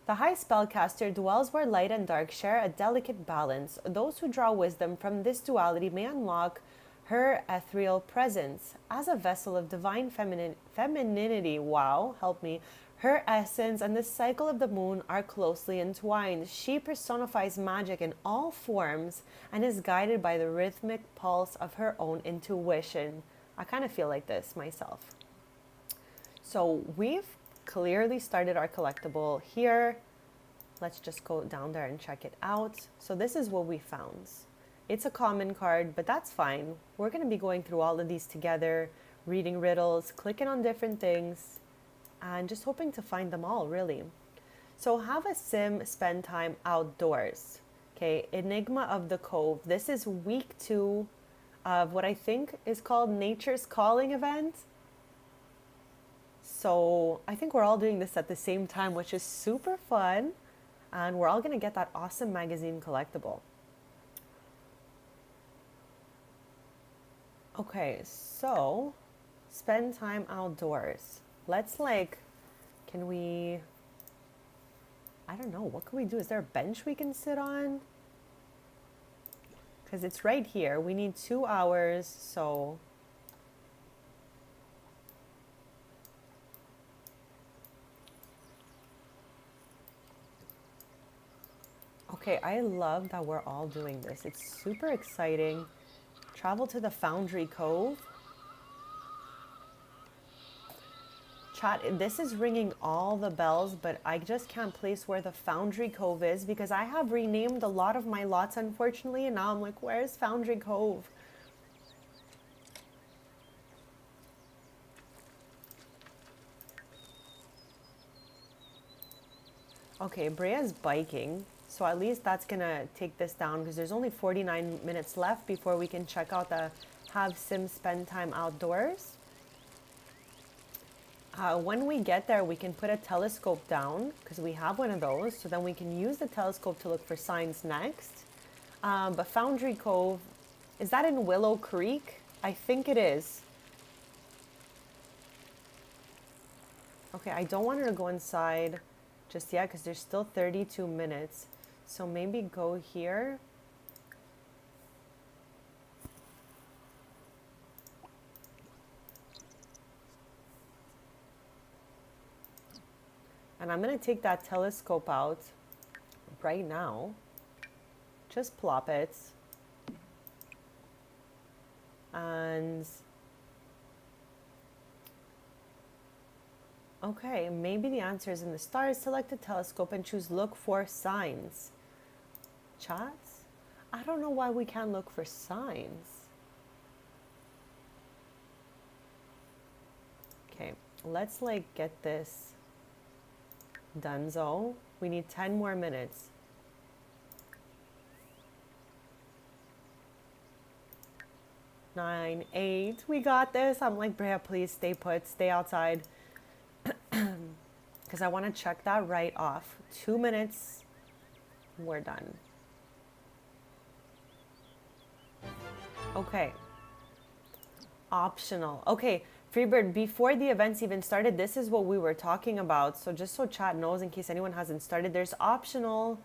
The high spellcaster dwells where light and dark share a delicate balance. Those who draw wisdom from this duality may unlock her ethereal presence. As a vessel of divine femininity, wow, help me, her essence and the cycle of the moon are closely entwined. She personifies magic in all forms and is guided by the rhythmic pulse of her own intuition. I kind of feel like this myself. So we've clearly started our collectible here. Let's just go down there and check it out. So this is what we found. It's a common card, but that's fine. We're going to be going through all of these together, reading riddles, clicking on different things, and just hoping to find them all, really. So have a sim spend time outdoors. Okay, Enigma of the Cove. This is week 2 of what I think is called Nature's Calling event. So I think we're all doing this at the same time, which is super fun. And we're all going to get that awesome magazine collectible. Okay, so spend time outdoors. Let's can we, I don't know, what can we do? Is there a bench we can sit on? Because it's right here. We need 2 hours, so. Okay, I love that we're all doing this. It's super exciting. Travel to the Foundry Cove. Chat, this is ringing all the bells, but I just can't place where the Foundry Cove is because I have renamed a lot of my lots, unfortunately, and now I'm like, where's Foundry Cove? Okay, Brea's biking, so at least that's gonna take this down because there's only 49 minutes left before we can check out the Have Sims Spend Time Outdoors. When we get there, we can put a telescope down because we have one of those, so then we can use the telescope to look for signs next. But Foundry Cove, is that in Willow Creek? I think it is. Okay, I don't want her to go inside just yet because there's still 32 minutes. So maybe go here. And I'm going to take that telescope out right now. Just plop it. And okay, maybe the answer is in the stars. Select the telescope and choose look for signs. Chats? I don't know why we can't look for signs. Okay, let's get this donezo. We need 10 more minutes. 9, 8, we got this. I'm like, Brea, please stay put, stay outside. Because I want to check that right off. 2 minutes. we're done. Okay. Optional. Okay, Freebird, before the events even started, this is what we were talking about. So just so chat knows, in case anyone hasn't started, there's optional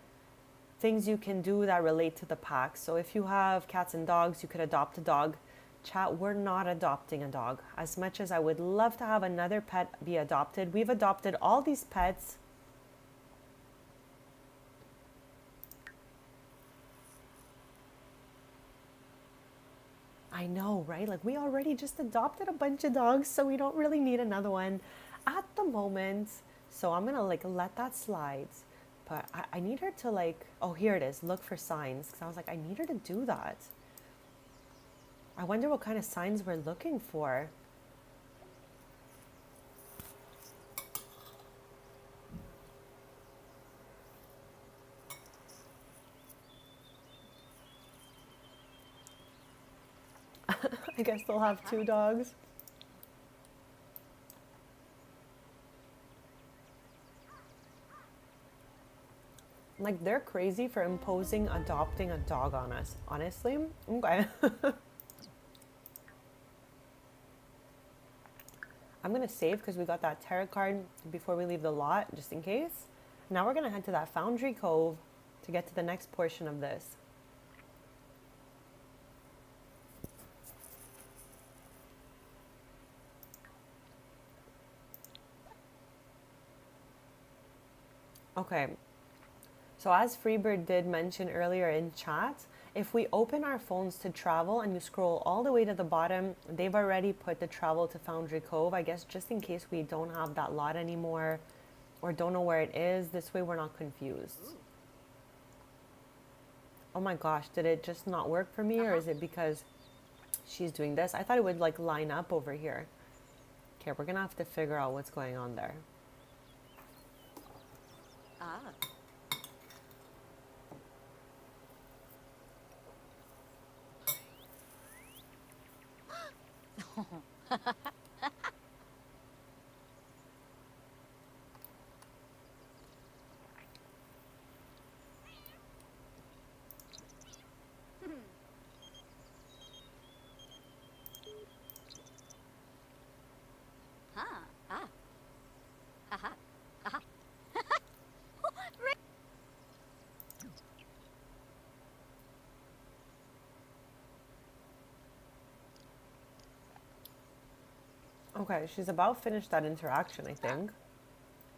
things you can do that relate to the pack. So if you have cats and dogs, you could adopt a dog. Chat, we're not adopting a dog. As much as I would love to have another pet be adopted, we've adopted all these pets. I know, right? Like we already just adopted a bunch of dogs, so we don't really need another one at the moment. So I'm gonna like let that slide. But I need her to like, oh, here it is. Look for signs. Because I was like, I need her to do that. I wonder what kind of signs we're looking for. I guess they'll have two dogs. Like they're crazy for imposing adopting a dog on us. Honestly, okay. I'm gonna save because we got that tarot card before we leave the lot, just in case. Now we're gonna head to that Foundry Cove to get to the next portion of this. Okay, so as Freebird did mention earlier in chat, if we open our phones to travel and you scroll all the way to the bottom, they've already put the travel to Foundry Cove, I guess just in case we don't have that lot anymore or don't know where it is. This way we're not confused. Oh my gosh, did it just not work for me or is it because she's doing this? I thought it would like line up over here. Okay, we're gonna have to figure out what's going on there. Ah. Huh. Ah. Haha. Haha. Okay, she's about finished that interaction, I think.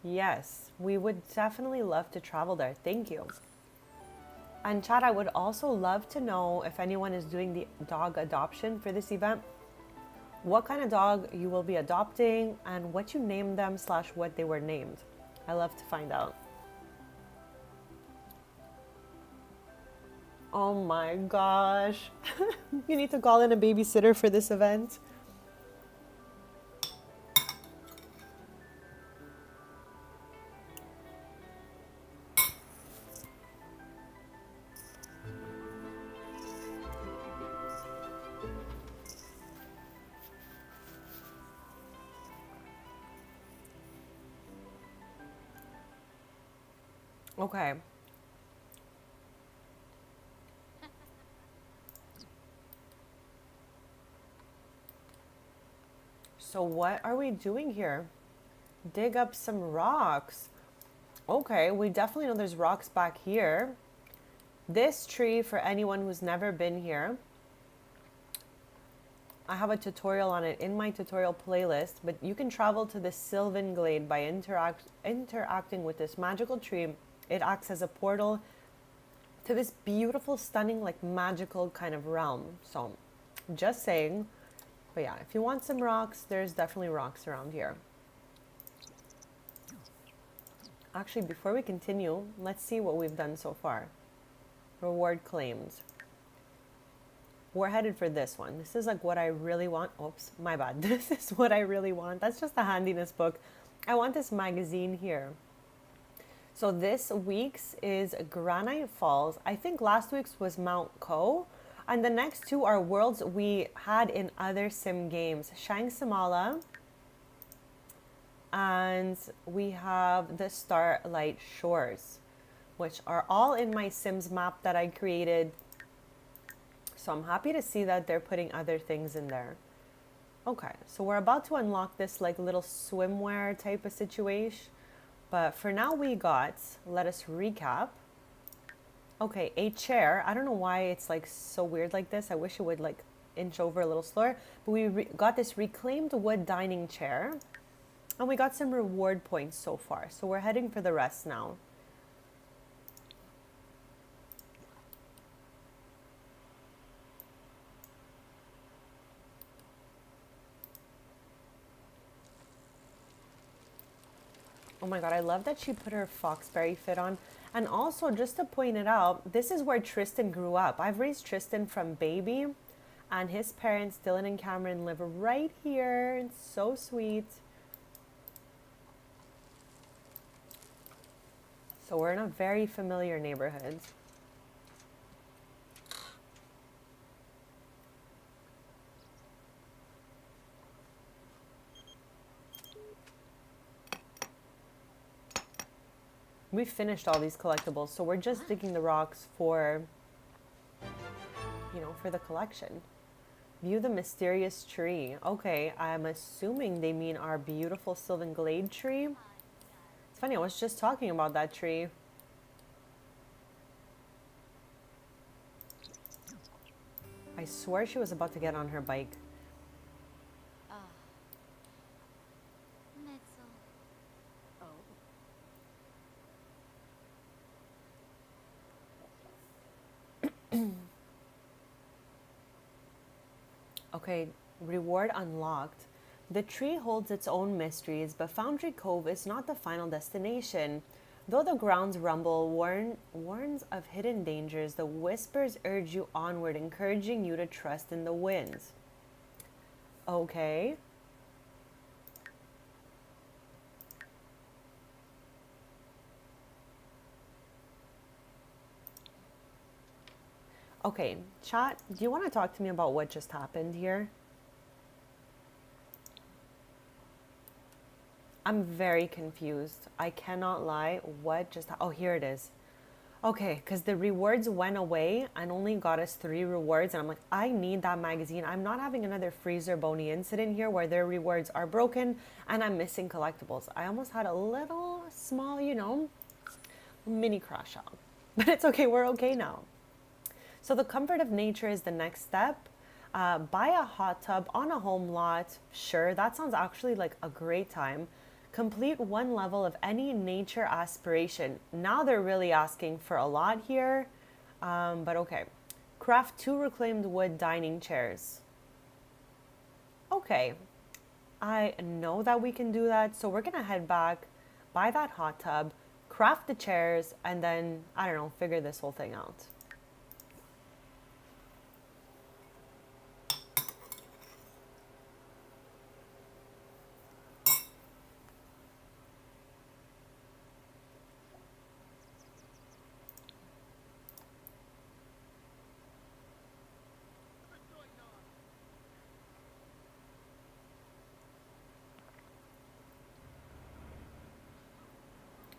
Yes, we would definitely love to travel there. Thank you. And Chad, I would also love to know if anyone is doing the dog adoption for this event, what kind of dog you will be adopting and what you named them / what they were named. I love to find out. Oh my gosh. You need to call in a babysitter for this event. Okay. So what are we doing here? Dig up some rocks. Okay, we definitely know there's rocks back here. This tree, for anyone who's never been here, I have a tutorial on it in my tutorial playlist, but you can travel to the Sylvan Glade by interacting with this magical tree. It acts as a portal to this beautiful, stunning, like magical kind of realm. So, just saying. But yeah, if you want some rocks, there's definitely rocks around here. Actually, before we continue, let's see what we've done so far. Reward claimed. We're headed for this one. This is like what I really want. Oops, my bad. This is what I really want. That's just a handiness book. I want this magazine here. So this week's is Granite Falls. I think last week's was Mount Ko. And the next two are worlds we had in other sim games. Shang Samala. And we have the Starlight Shores. which are all in my Sims map that I created. So I'm happy to see that they're putting other things in there. Okay, so we're about to unlock this like little swimwear type of situation. But for now we got, let us recap. Okay, a chair. I don't know why it's like so weird like this. I wish it would like inch over a little slower. But we got this reclaimed wood dining chair. And we got some reward points so far. So we're heading for the rest now. Oh my god, I love that she put her Foxberry fit on. And also, just to point it out, this is where Tristan grew up. I've raised Tristan from baby, and his parents, Dylan and Cameron, live right here. It's so sweet. So we're in a very familiar neighborhood. We finished all these collectibles, so we're just digging the rocks for, for the collection. View the mysterious tree. Okay, I'm assuming they mean our beautiful Sylvan Glade tree. It's funny, I was just talking about that tree. I swear she was about to get on her bike. Ah. Mitzel. Oh. Okay, reward unlocked. The tree holds its own mysteries, but Foundry Cove is not the final destination. Though the ground's rumble warns of hidden dangers, the whispers urge you onward, encouraging you to trust in the winds. Okay. Okay, chat, do you want to talk to me about what just happened here? I'm very confused. I cannot lie. What just... Oh, here it is. Okay, because the rewards went away and only got us 3 rewards. And I'm like, I need that magazine. I'm not having another Freezer Boney incident here where their rewards are broken and I'm missing collectibles. I almost had a little small, mini crash out. But it's okay. We're okay now. So the comfort of nature is the next step. Buy a hot tub on a home lot. Sure, that sounds actually like a great time. Complete 1 level of any nature aspiration. Now they're really asking for a lot here, but okay. Craft 2 reclaimed wood dining chairs. Okay, I know that we can do that, so we're gonna head back, buy that hot tub, craft the chairs, and then, I don't know, figure this whole thing out.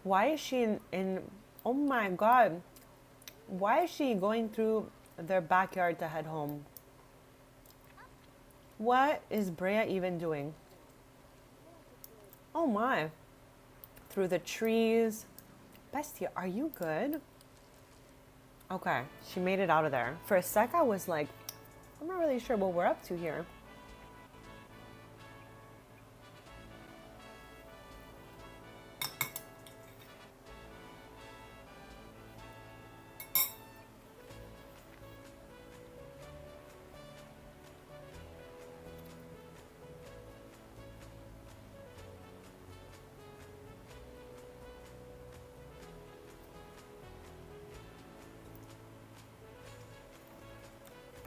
Why is she in oh my god, why is she going through their backyard to head home? What is Brea even doing? Oh my. Through the trees. Bestie, are you good? Okay, she made it out of there. For a sec, I was like, I'm not really sure what we're up to here.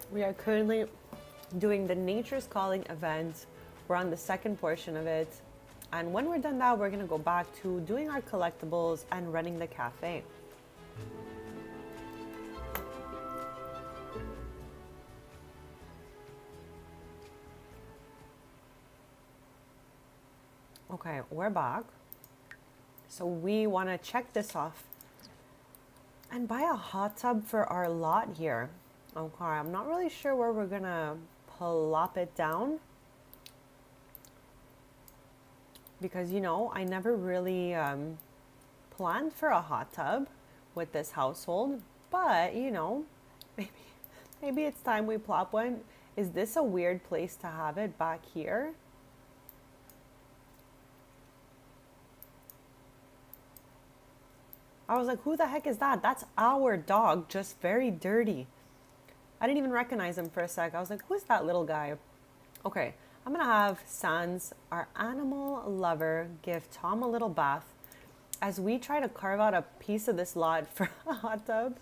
We are currently doing the Nature's Calling event. We're on the second portion of it. And when we're done that, we're going to go back to doing our collectibles and running the cafe. Okay, we're back. So we want to check this off. and buy a hot tub for our lot here. Okay, I'm not really sure where we're gonna plop it down because I never really planned for a hot tub with this household, but maybe maybe it's time we plop one. Is this a weird place to have it back here? I was like, who the heck is that? That's our dog, just very dirty. I didn't even recognize him for a sec. I was like, who's that little guy? Okay, I'm gonna have Sans, our animal lover, give Tom a little bath as we try to carve out a piece of this lot for a hot tub.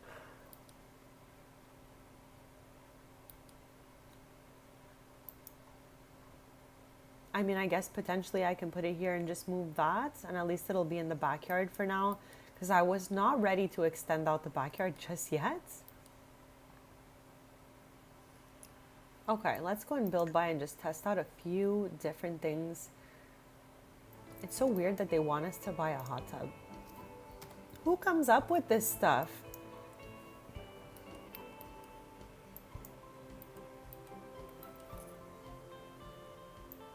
I mean, I guess potentially I can put it here and just move that, and at least it'll be in the backyard for now, because I was not ready to extend out the backyard just yet. Okay, let's go and build by and just test out a few different things. It's so weird that they want us to buy a hot tub. Who comes up with this stuff?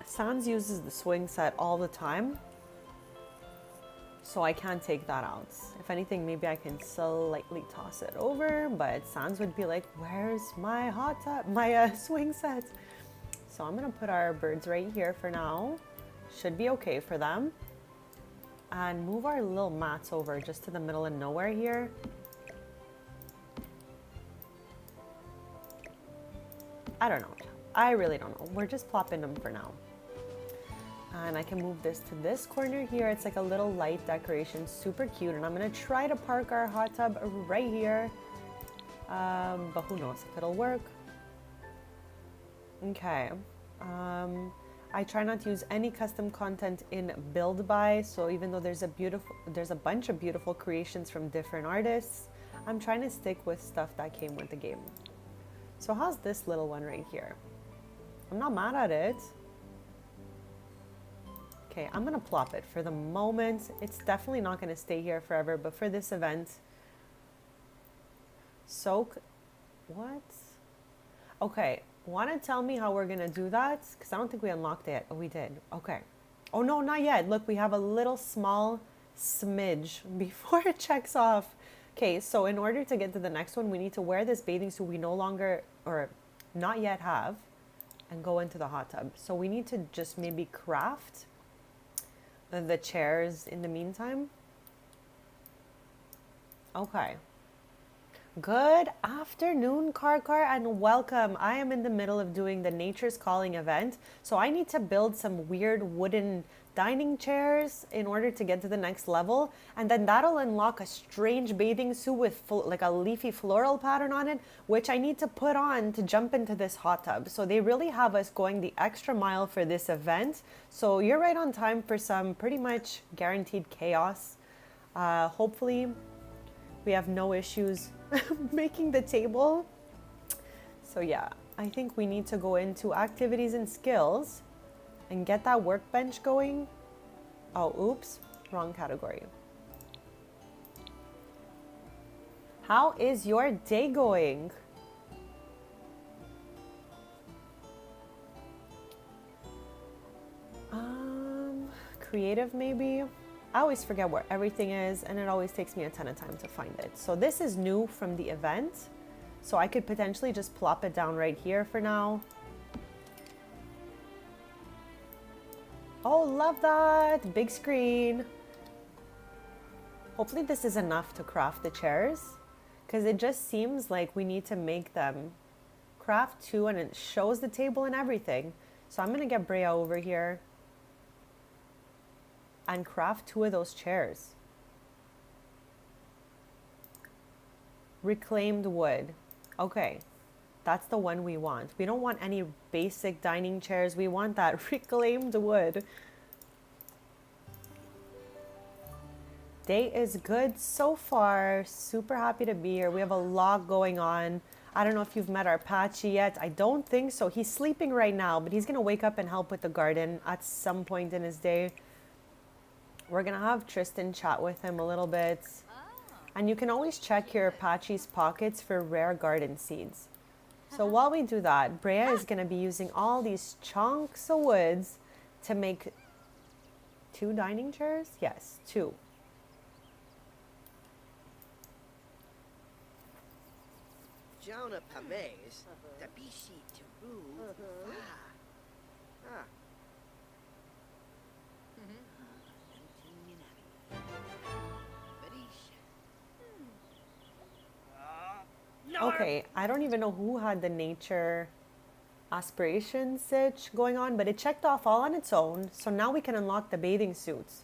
Sans uses the swing set all the time, so I can't take that out. If anything, maybe I can slightly toss it over, but Sans would be like, where's my hot tub, my swing set? So I'm gonna put our birds right here for now. Should be okay for them. And move our little mats over just to the middle of nowhere here. I don't know. I really don't know. We're just plopping them for now. And I can move this to this corner here. It's like a little light decoration, super cute. And I'm gonna try to park our hot tub right here. But who knows if it'll work. Okay. I try not to use any custom content in build by. So even though there's a bunch of beautiful creations from different artists, I'm trying to stick with stuff that came with the game. So how's this little one right here? I'm not mad at it. Okay, I'm gonna plop it for the moment. It's definitely not gonna stay here forever, but for this event, soak, what? Okay, wanna tell me how we're gonna do that? Because I don't think we unlocked it. Oh, we did, okay. Oh no, not yet. Look, we have a little small smidge before it checks off. Okay, so in order to get to the next one, we need to wear this bathing suit we no longer, or not yet have, and go into the hot tub. So we need to just maybe craft the chairs in the meantime. Okay. Good afternoon, Car, and welcome. I am in the middle of doing the Nature's Calling event, so I need to build some weird wooden dining chairs in order to get to the next level, and then that'll unlock a strange bathing suit with like a leafy floral pattern on it, which I need to put on to jump into this hot tub. So they really have us going the extra mile for this event. So you're right on time for some pretty much guaranteed chaos. Hopefully we have no issues making the table. So yeah, I think we need to go into activities and skills and get that workbench going. Oh, oops, wrong category. How is your day going? Creative maybe? I always forget where everything is, and it always takes me a ton of time to find it. So this is new from the event. So I could potentially just plop it down right here for now. Oh, love that! Big screen. Hopefully this is enough to craft the chairs, because it just seems like we need to make them craft two, and it shows the table and everything. So I'm gonna get Brea over here and craft two of those chairs. Reclaimed wood. Okay, that's the one we want. We don't want any basic dining chairs. We want that reclaimed wood. Day is good so far. Super happy to be here. We have a lot going on. I don't know if you've met our Patchy yet. I don't think so. He's sleeping right now, but he's gonna wake up and help with the garden at some point in his day. We're gonna have Tristan chat with him a little bit. And you can always check your Apache's pockets for rare garden seeds. So while we do that, Brea is going to be using all these chunks of woods to make 2 dining chairs. Yes, 2. Jonah Pames, the Bishi Tabu. Ah. Okay, I don't even know who had the nature aspiration sitch going on, but it checked off all on its own. So now we can unlock the bathing suits.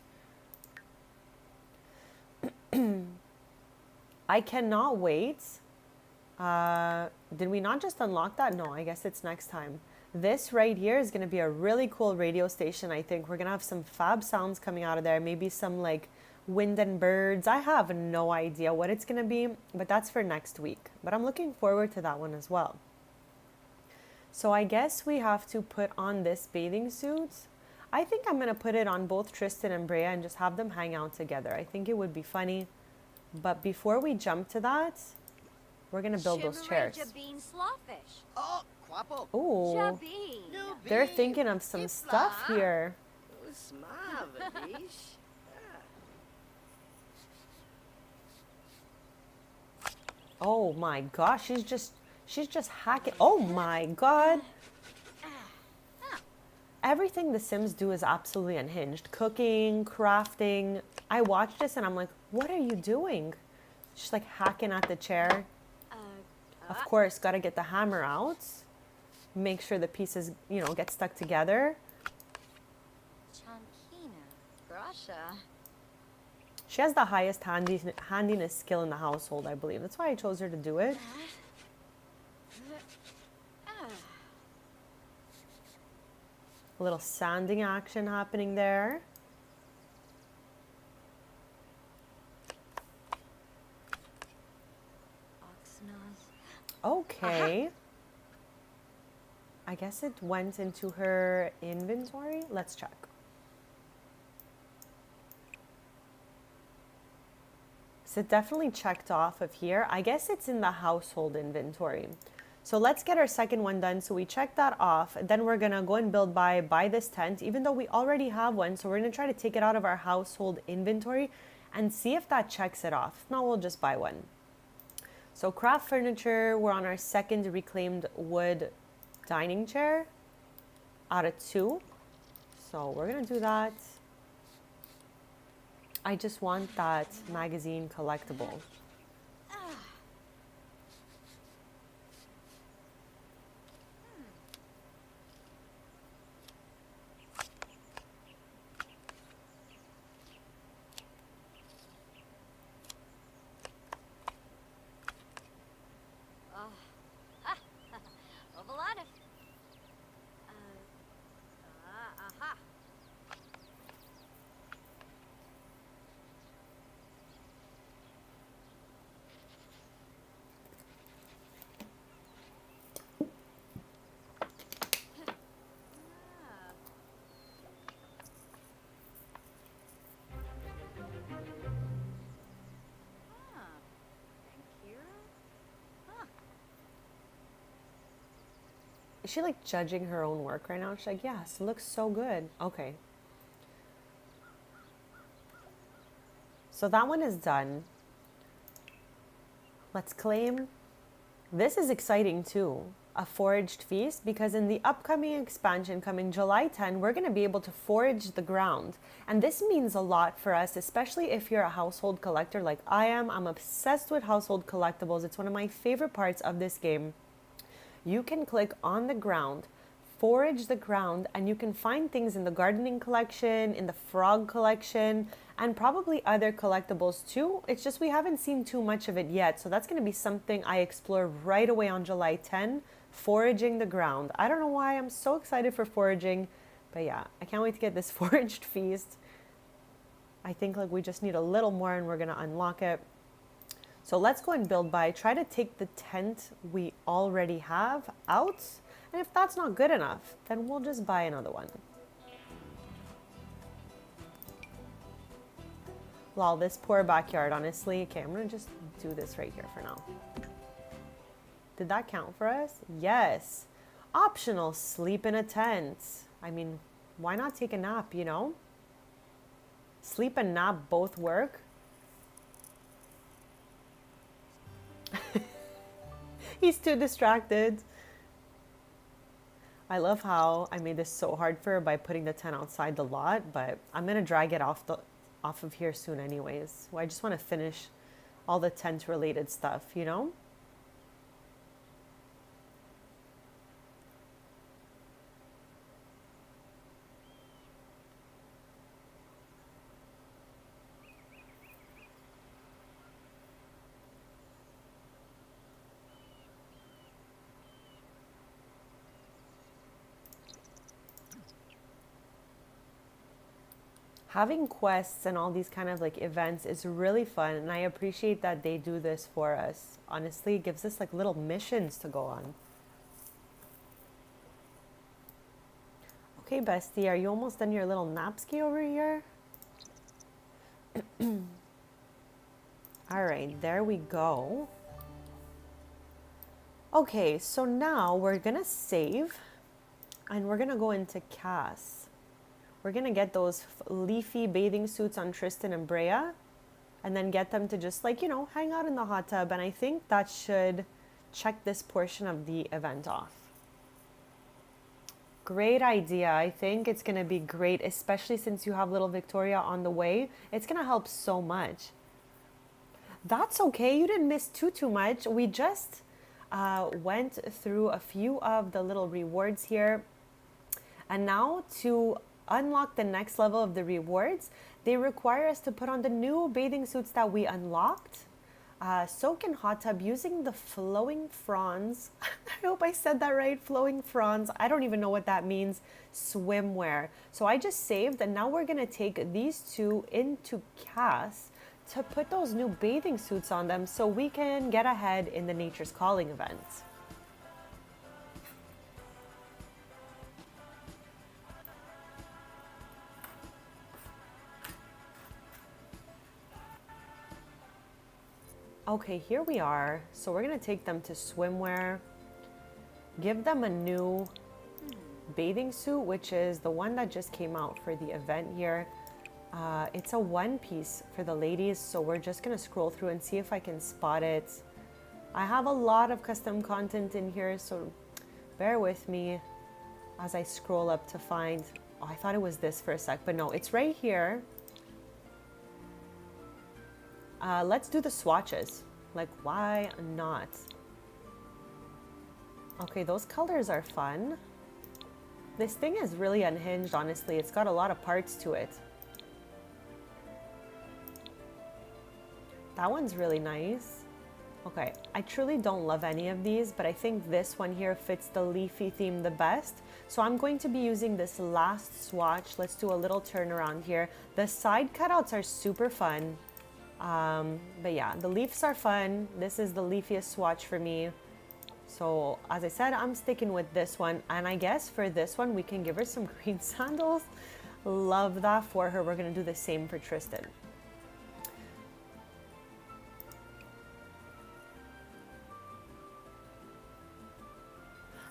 I cannot wait. Did we not just unlock that? No, I guess it's next time. This right here is going to be a really cool radio station, I think. We're going to have some fab sounds coming out of there. Maybe some like wind and birds. I have no idea what it's going to be, but that's for next week. But I'm looking forward to that one as well. So I guess we have to put on this bathing suit. I think I'm going to put it on both Tristan and Brea and just have them hang out together. I think it would be funny. But before we jump to that, we're going to build those chairs. Jabeen Slawfish. Oh, Quapo. Ooh, Jabeen. No they're bean. thinking of some stuff Isla. here. Smavadish. Oh my gosh, she's just hacking. Oh my god. Everything the Sims do is absolutely unhinged. Cooking, crafting. I watched this and I'm like, what are you doing? She's like hacking at the chair. Of course, got to get the hammer out. Make sure the pieces, get stuck together. Chankina. Grasha. She has the highest handiness skill in the household, I believe. That's why I chose her to do it. A little sanding action happening there. Okay. I guess it went into her inventory. Let's check. So it definitely checked off of here. I guess it's in the household inventory. So let's get our second one done. So we check that off. Then we're going to go and buy this tent, even though we already have one. So we're going to try to take it out of our household inventory and see if that checks it off. If not, we'll just buy one. So craft furniture, we're on our second reclaimed wood dining chair out of 2. So we're going to do that. I just want that magazine collectible. Is she like judging her own work right now? She's like, yes, it looks so good. Okay. So that one is done. Let's claim. This is exciting too. A foraged feast, because in the upcoming expansion coming July 10, we're going to be able to forage the ground. And this means a lot for us, especially if you're a household collector like I am. I'm obsessed with household collectibles. It's one of my favorite parts of this game. You can click on the ground, forage the ground, and you can find things in the gardening collection, in the frog collection, and probably other collectibles too. It's just we haven't seen too much of it yet. So that's going to be something I explore right away on July 10, foraging the ground. I don't know why I'm so excited for foraging, but yeah, I can't wait to get this foraged feast. I think like we just need a little more and we're going to unlock it. So let's go and try to take the tent we already have out. And if that's not good enough, then we'll just buy another one. Lol, this poor backyard, honestly. Okay, I'm gonna just do this right here for now. Did that count for us? Yes. Optional, sleep in a tent. I mean, why not take a nap, you know? Sleep and nap both work. He's too distracted. I love how I made this so hard for her by putting the tent outside the lot, but I'm gonna drag it off of here soon anyways. Well, I just want to finish all the tent related stuff, you know? Having quests and all these kind of like events is really fun, and I appreciate that they do this for us. Honestly, it gives us like little missions to go on. Okay, bestie, are you almost done your little napski over here? All right, there we go. Okay, so now we're gonna save and we're gonna go into Cass. We're gonna get those leafy bathing suits on Tristan and Brea and then get them to just like, you know, hang out in the hot tub. And I think that should check this portion of the event off. Great idea. I think it's gonna be great, especially since you have little Victoria on the way. It's gonna help so much. That's okay. You didn't miss too much. We just went through a few of the little rewards here. And now to unlock the next level of the rewards, they require us to put on the new bathing suits that we unlocked. Soak in hot tub using the flowing fronds. I hope I said that right. Flowing fronds. I don't even know what that means. Swimwear. So I just saved, and now we're going to take these two into Cass to put those new bathing suits on them so we can get ahead in the Nature's Calling event. Okay, here we are. So we're gonna take them to swimwear, give them a new bathing suit, which is the one that just came out for the event here. It's a one piece for the ladies, so we're just gonna scroll through and see if I can spot it. I have a lot of custom content in here, so bear with me as I scroll up to find, oh, I thought it was this for a sec, but no, it's right here. Let's do the swatches. Like, why not? Okay, those colors are fun. This thing is really unhinged, honestly. It's got a lot of parts to it. That one's really nice. Okay, I truly don't love any of these, but I think this one here fits the leafy theme the best. So I'm going to be using this last swatch. Let's do a little turnaround here. The side cutouts are super fun. But yeah, the leaves are fun. This is the leafiest swatch for me. So as I said, I'm sticking with this one. And I guess for this one, we can give her some green sandals. Love that for her. We're going to do the same for Tristan.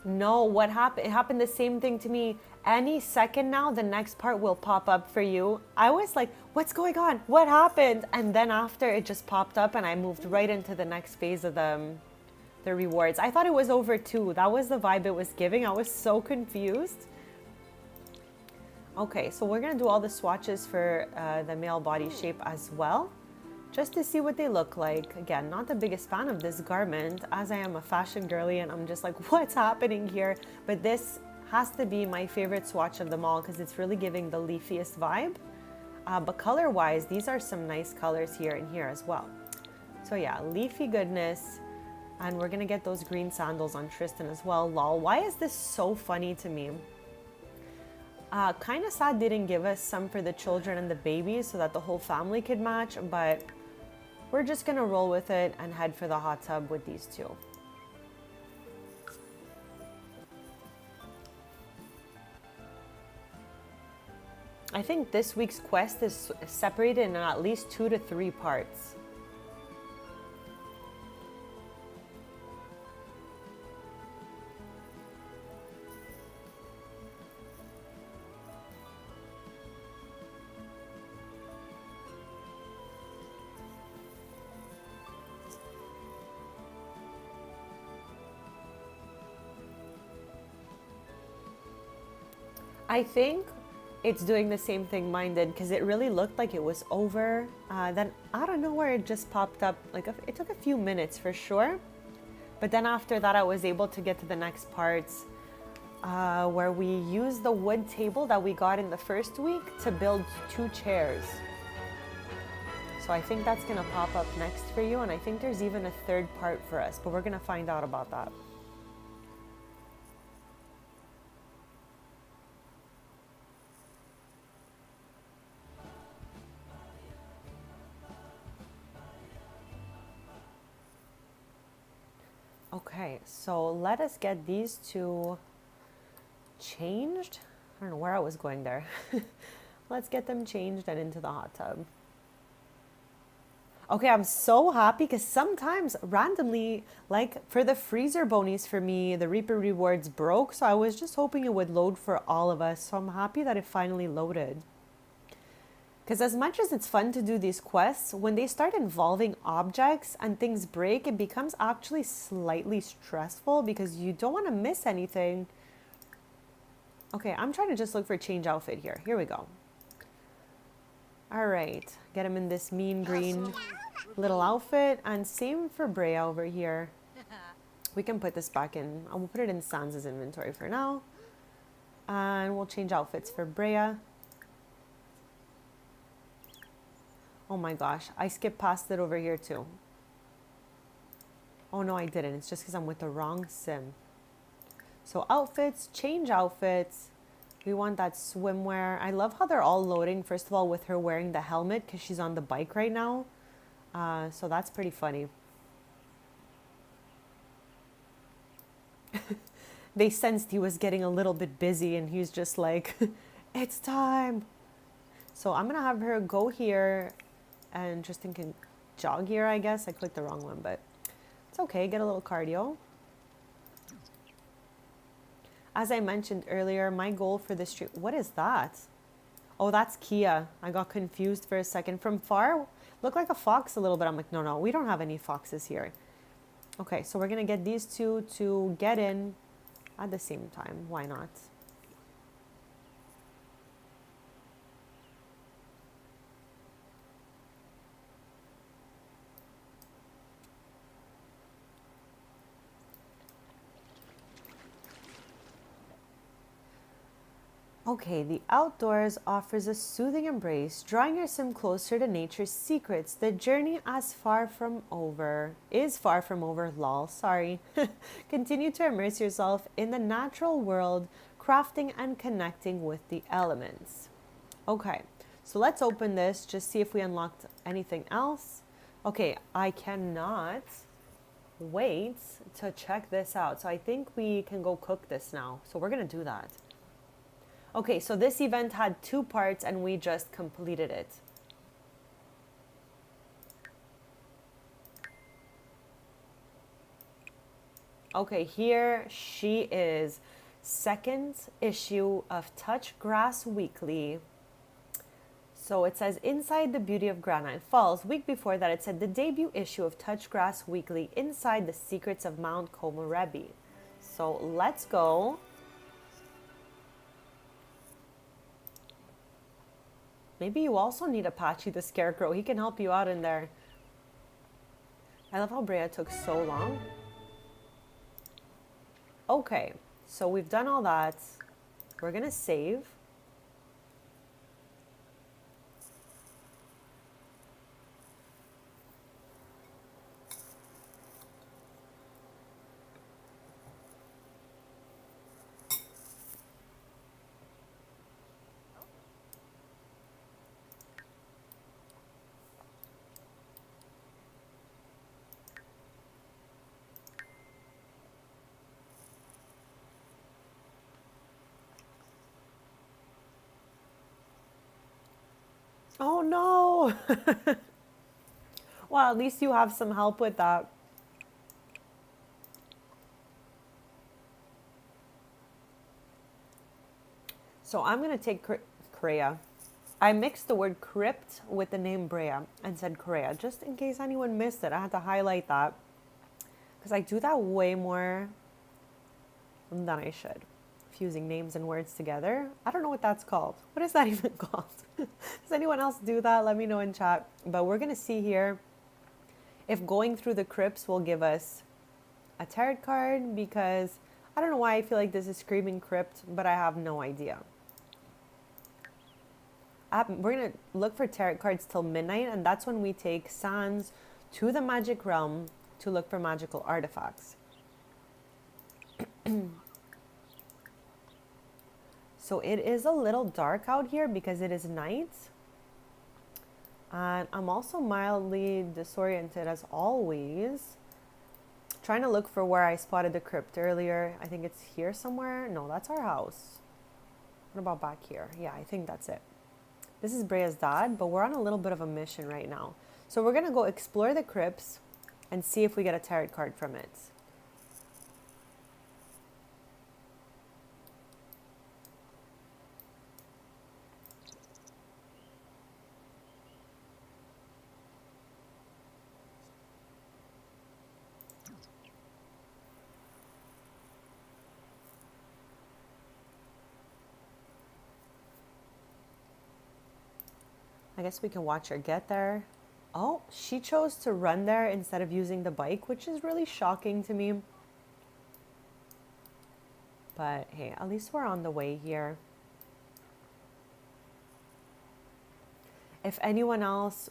No, what happened? It happened the same thing to me. Any second now, the next part will pop up for you. I was like, what's going on? What happened? And then after it just popped up and I moved right into the next phase of the rewards. I thought it was over too. That was the vibe it was giving. I was so confused. Okay, so we're gonna do all the swatches for the male body shape as well, just to see what they look like. Again, not the biggest fan of this garment, as I am a fashion girly and I'm just like, what's happening here? But this has to be my favorite swatch of them all because it's really giving the leafiest vibe. But color-wise, these are some nice colors here and here as well. So yeah, leafy goodness. And we're gonna get those green sandals on Tristan as well. Lol, why is this so funny to me? Kind of sad they didn't give us some for the children and the babies so that the whole family could match, but we're just gonna roll with it and head for the hot tub with these two. I think this week's quest is separated in at least 2 to 3 parts. I think it's doing the same thing mine did because it really looked like it was over. Then out of nowhere, it just popped up. Like it took a few minutes for sure. But then after that, I was able to get to the next parts where we used the wood table that we got in the first week to build 2 chairs. So I think that's going to pop up next for you. And I think there's even a 3rd part for us, but we're going to find out about that. Okay, so let us get these 2 changed. I don't know where I was going there. Let's get them changed and into the hot tub. Okay, I'm so happy because sometimes randomly, like for the freezer bonies for me, the Reaper rewards broke. So I was just hoping it would load for all of us. So I'm happy that it finally loaded. Because as much as it's fun to do these quests, when they start involving objects and things break, it becomes actually slightly stressful because you don't want to miss anything. Okay, I'm trying to just look for change outfit here. Here we go. All right, get him in this mean green little outfit. And same for Brea over here. We can put this back in. I will put it in Sans' inventory for now. And we'll change outfits for Brea. Oh my gosh, I skipped past it over here too. Oh no, I didn't. It's just because I'm with the wrong sim. So outfits, change outfits. We want that swimwear. I love how they're all loading, first of all, with her wearing the helmet because she's on the bike right now. So that's pretty funny. They sensed he was getting a little bit busy and he's just like, it's time. So I'm going to have her go here. And Tristan can jog here, I guess. I clicked the wrong one, but it's okay. Get a little cardio. As I mentioned earlier, my goal for this stream... What is that? Oh, that's Kia. I got confused for a second. From far, looked like a fox a little bit. I'm like, no, we don't have any foxes here. Okay, so we're going to get these 2 to get in at the same time. Why not? Okay, the outdoors offers a soothing embrace, drawing your sim closer to nature's secrets. The journey is far from over, lol, sorry. Continue to immerse yourself in the natural world, crafting and connecting with the elements. Okay, so let's open this, just see if we unlocked anything else. Okay, I cannot wait to check this out. So I think we can go cook this now. So we're gonna do that. Okay, so this event had 2 parts and we just completed it. Okay, here she is. 2nd issue of Touch Grass Weekly. So it says, inside the beauty of Granite Falls. Week before that, it said the debut issue of Touch Grass Weekly, Inside the Secrets of Mount Komorebi. So let's go. Maybe you also need Apache the Scarecrow. He can help you out in there. I love how Brea took so long. Okay, so we've done all that. We're gonna save. Oh no! Well, at least you have some help with that. So I'm gonna take Korea. I mixed the word crypt with the name Brea and said Korea, just in case anyone missed it. I had to highlight that because I do that way more than I should. Fusing names and words together. I don't know what that's called. What is that even called? Does anyone else do that? Let me know in chat. But we're gonna see here if going through the crypts will give us a tarot card, because I don't know why I feel like this is screaming crypt, but I have no idea. We're gonna look for tarot cards till midnight, and that's when we take Sans to the magic realm to look for magical artifacts. So it is a little dark out here because it is night. And I'm also mildly disoriented as always. Trying to look for where I spotted the crypt earlier. I think it's here somewhere. No, that's our house. What about back here? Yeah, I think that's it. This is Brea's dad, but we're on a little bit of a mission right now. So we're going to go explore the crypts and see if we get a tarot card from it. I guess we can watch her get there. Oh, she chose to run there instead of using the bike, which is really shocking to me. But hey, at least we're on the way here. If anyone else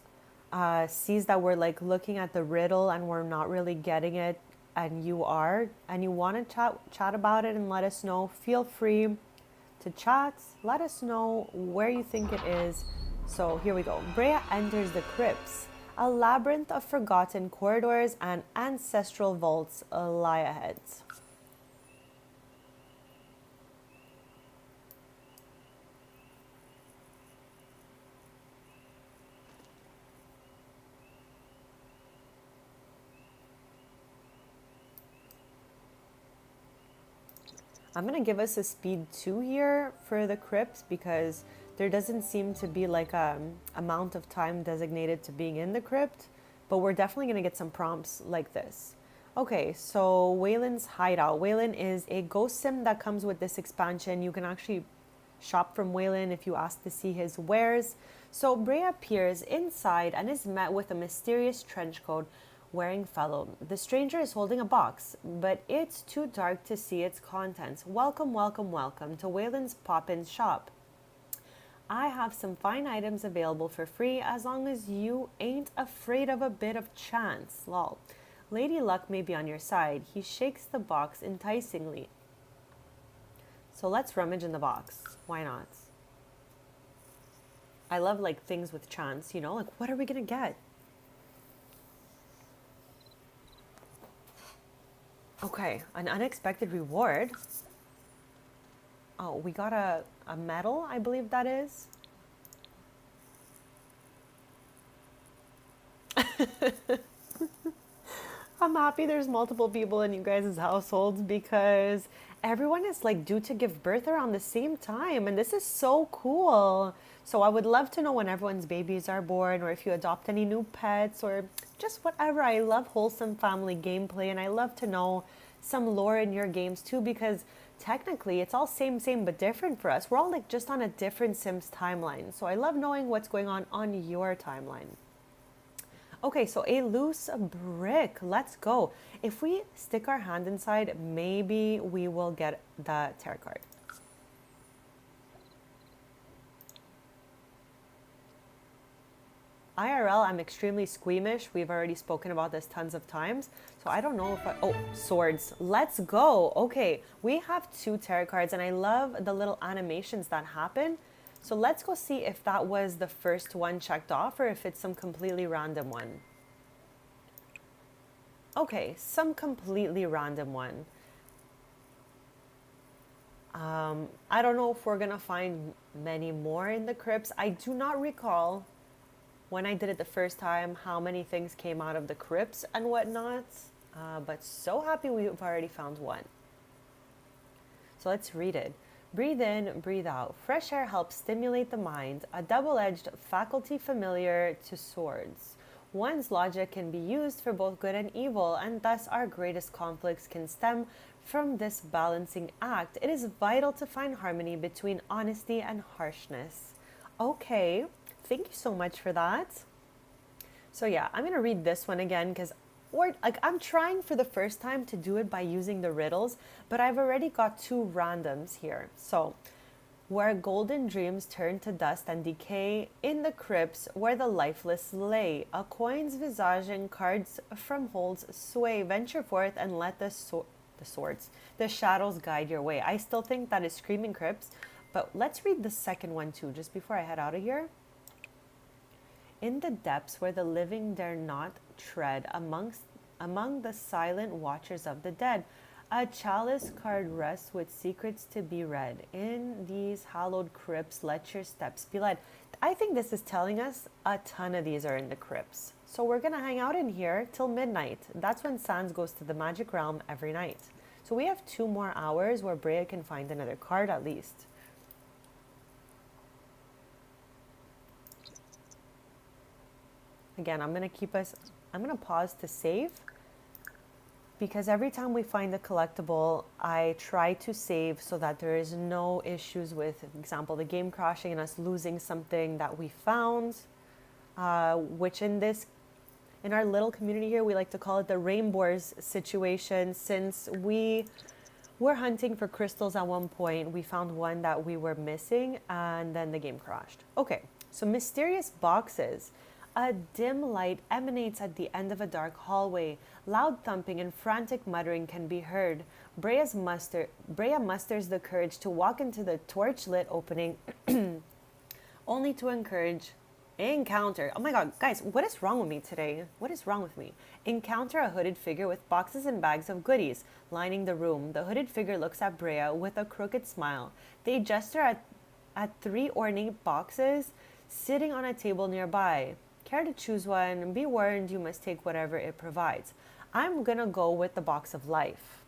sees that we're like looking at the riddle and we're not really getting it, and you are, and you want to chat about it and let us know, feel free to chat. Let us know where you think it is. So here we go. Brea enters the crypts. A labyrinth of forgotten corridors and ancestral vaults lie ahead. I'm gonna give us a speed 2 here for the crypts because there doesn't seem to be like a amount of time designated to being in the crypt, but we're definitely gonna get some prompts like this. Okay, so Waylon's hideout. Waylon is a ghost sim that comes with this expansion. You can actually shop from Waylon if you ask to see his wares. So Brea appears inside and is met with a mysterious trench coat wearing fellow. The stranger is holding a box, but it's too dark to see its contents. Welcome, welcome, welcome to Waylon's Pop-In Shop. I have some fine items available for free as long as you ain't afraid of a bit of chance. Lol. Lady Luck may be on your side. He shakes the box enticingly. So let's rummage in the box. Why not? I love like things with chance, you know? Like, what are we gonna get? Okay, an unexpected reward. Oh, we got a medal, I believe that is. I'm happy there's multiple people in you guys' households because everyone is like due to give birth around the same time, and this is so cool. So I would love to know when everyone's babies are born, or if you adopt any new pets, or just whatever. I love wholesome family gameplay, and I love to know some lore in your games too, because technically it's all same but different for us. We're all like just on a different Sims timeline. So I love knowing what's going on your timeline. Okay, so a loose brick. Let's go. If we stick our hand inside, maybe we will get the tarot card. IRL, I'm extremely squeamish. We've already spoken about this tons of times. So I don't know if I... Oh, swords. Let's go. Okay, we have 2 tarot cards, and I love the little animations that happen. So let's go see if that was the first one checked off or if it's some completely random one. Okay, some completely random one. I don't know if we're gonna find many more in the crypts. I do not recall when I did it the first time, how many things came out of the crypts and whatnot. But so happy we've already found one. So let's read it. Breathe in, breathe out. Fresh air helps stimulate the mind, a double-edged faculty familiar to swords. One's logic can be used for both good and evil, and thus our greatest conflicts can stem from this balancing act. It is vital to find harmony between honesty and harshness. Okay, thank you so much for that. So yeah, I'm gonna read this one again because I'm trying for the first time to do it by using the riddles, but I've already got two randoms here. So, where golden dreams turn to dust and decay, in the crypts where the lifeless lay, a coin's visage and cards from holds sway. Venture forth and let the shadows guide your way. I still think that is Screaming Crypts, but let's read the second one too, just before I head out of here. In the depths where the living dare not tread, among the silent watchers of the dead, a chalice card rests with secrets to be read. In these hallowed crypts, let your steps be led. I think this is telling us a ton of these are in the crypts. So we're going to hang out in here till midnight. That's when Sans goes to the magic realm every night. So we have 2 more hours where Brea can find another card at least. Again, I'm going to pause to save because every time we find a collectible, I try to save so that there is no issues with, for example, the game crashing and us losing something that we found, which in our little community here, we like to call it the rainbows situation. Since we were hunting for crystals at one point, we found one that we were missing and then the game crashed. Okay, so mysterious boxes. A dim light emanates at the end of a dark hallway. Loud thumping and frantic muttering can be heard. Brea musters the courage to walk into the torch-lit opening, only to encounter. Oh my god, guys, what is wrong with me today? What is wrong with me? Encounter a hooded figure with boxes and bags of goodies lining the room. The hooded figure looks at Brea with a crooked smile. They gesture at 3 ornate boxes sitting on a table nearby. Care to choose one? Be warned, you must take whatever it provides. I'm gonna go with the box of life.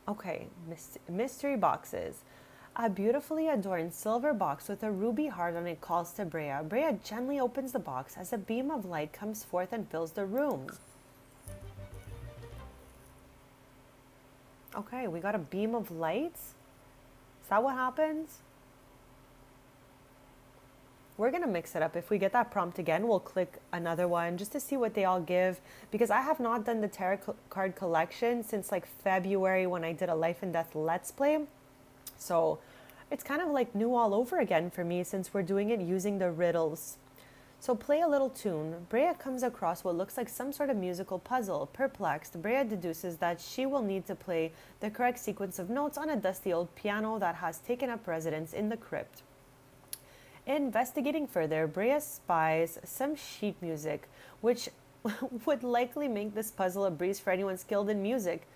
Okay, mystery boxes. A beautifully adorned silver box with a ruby heart on it calls to Brea. Brea gently opens the box as a beam of light comes forth and fills the room. Okay, we got a beam of light. Is that what happens? We're going to mix it up. If we get that prompt again, we'll click another one just to see what they all give. Because I have not done the tarot card collection since like February when I did a Life and Death Let's Play. So it's kind of like new all over again for me since we're doing it using the riddles. So play a little tune. Brea comes across what looks like some sort of musical puzzle. Perplexed, Brea deduces that she will need to play the correct sequence of notes on a dusty old piano that has taken up residence in the crypt. Investigating further, Brea spies some sheet music, which would likely make this puzzle a breeze for anyone skilled in music.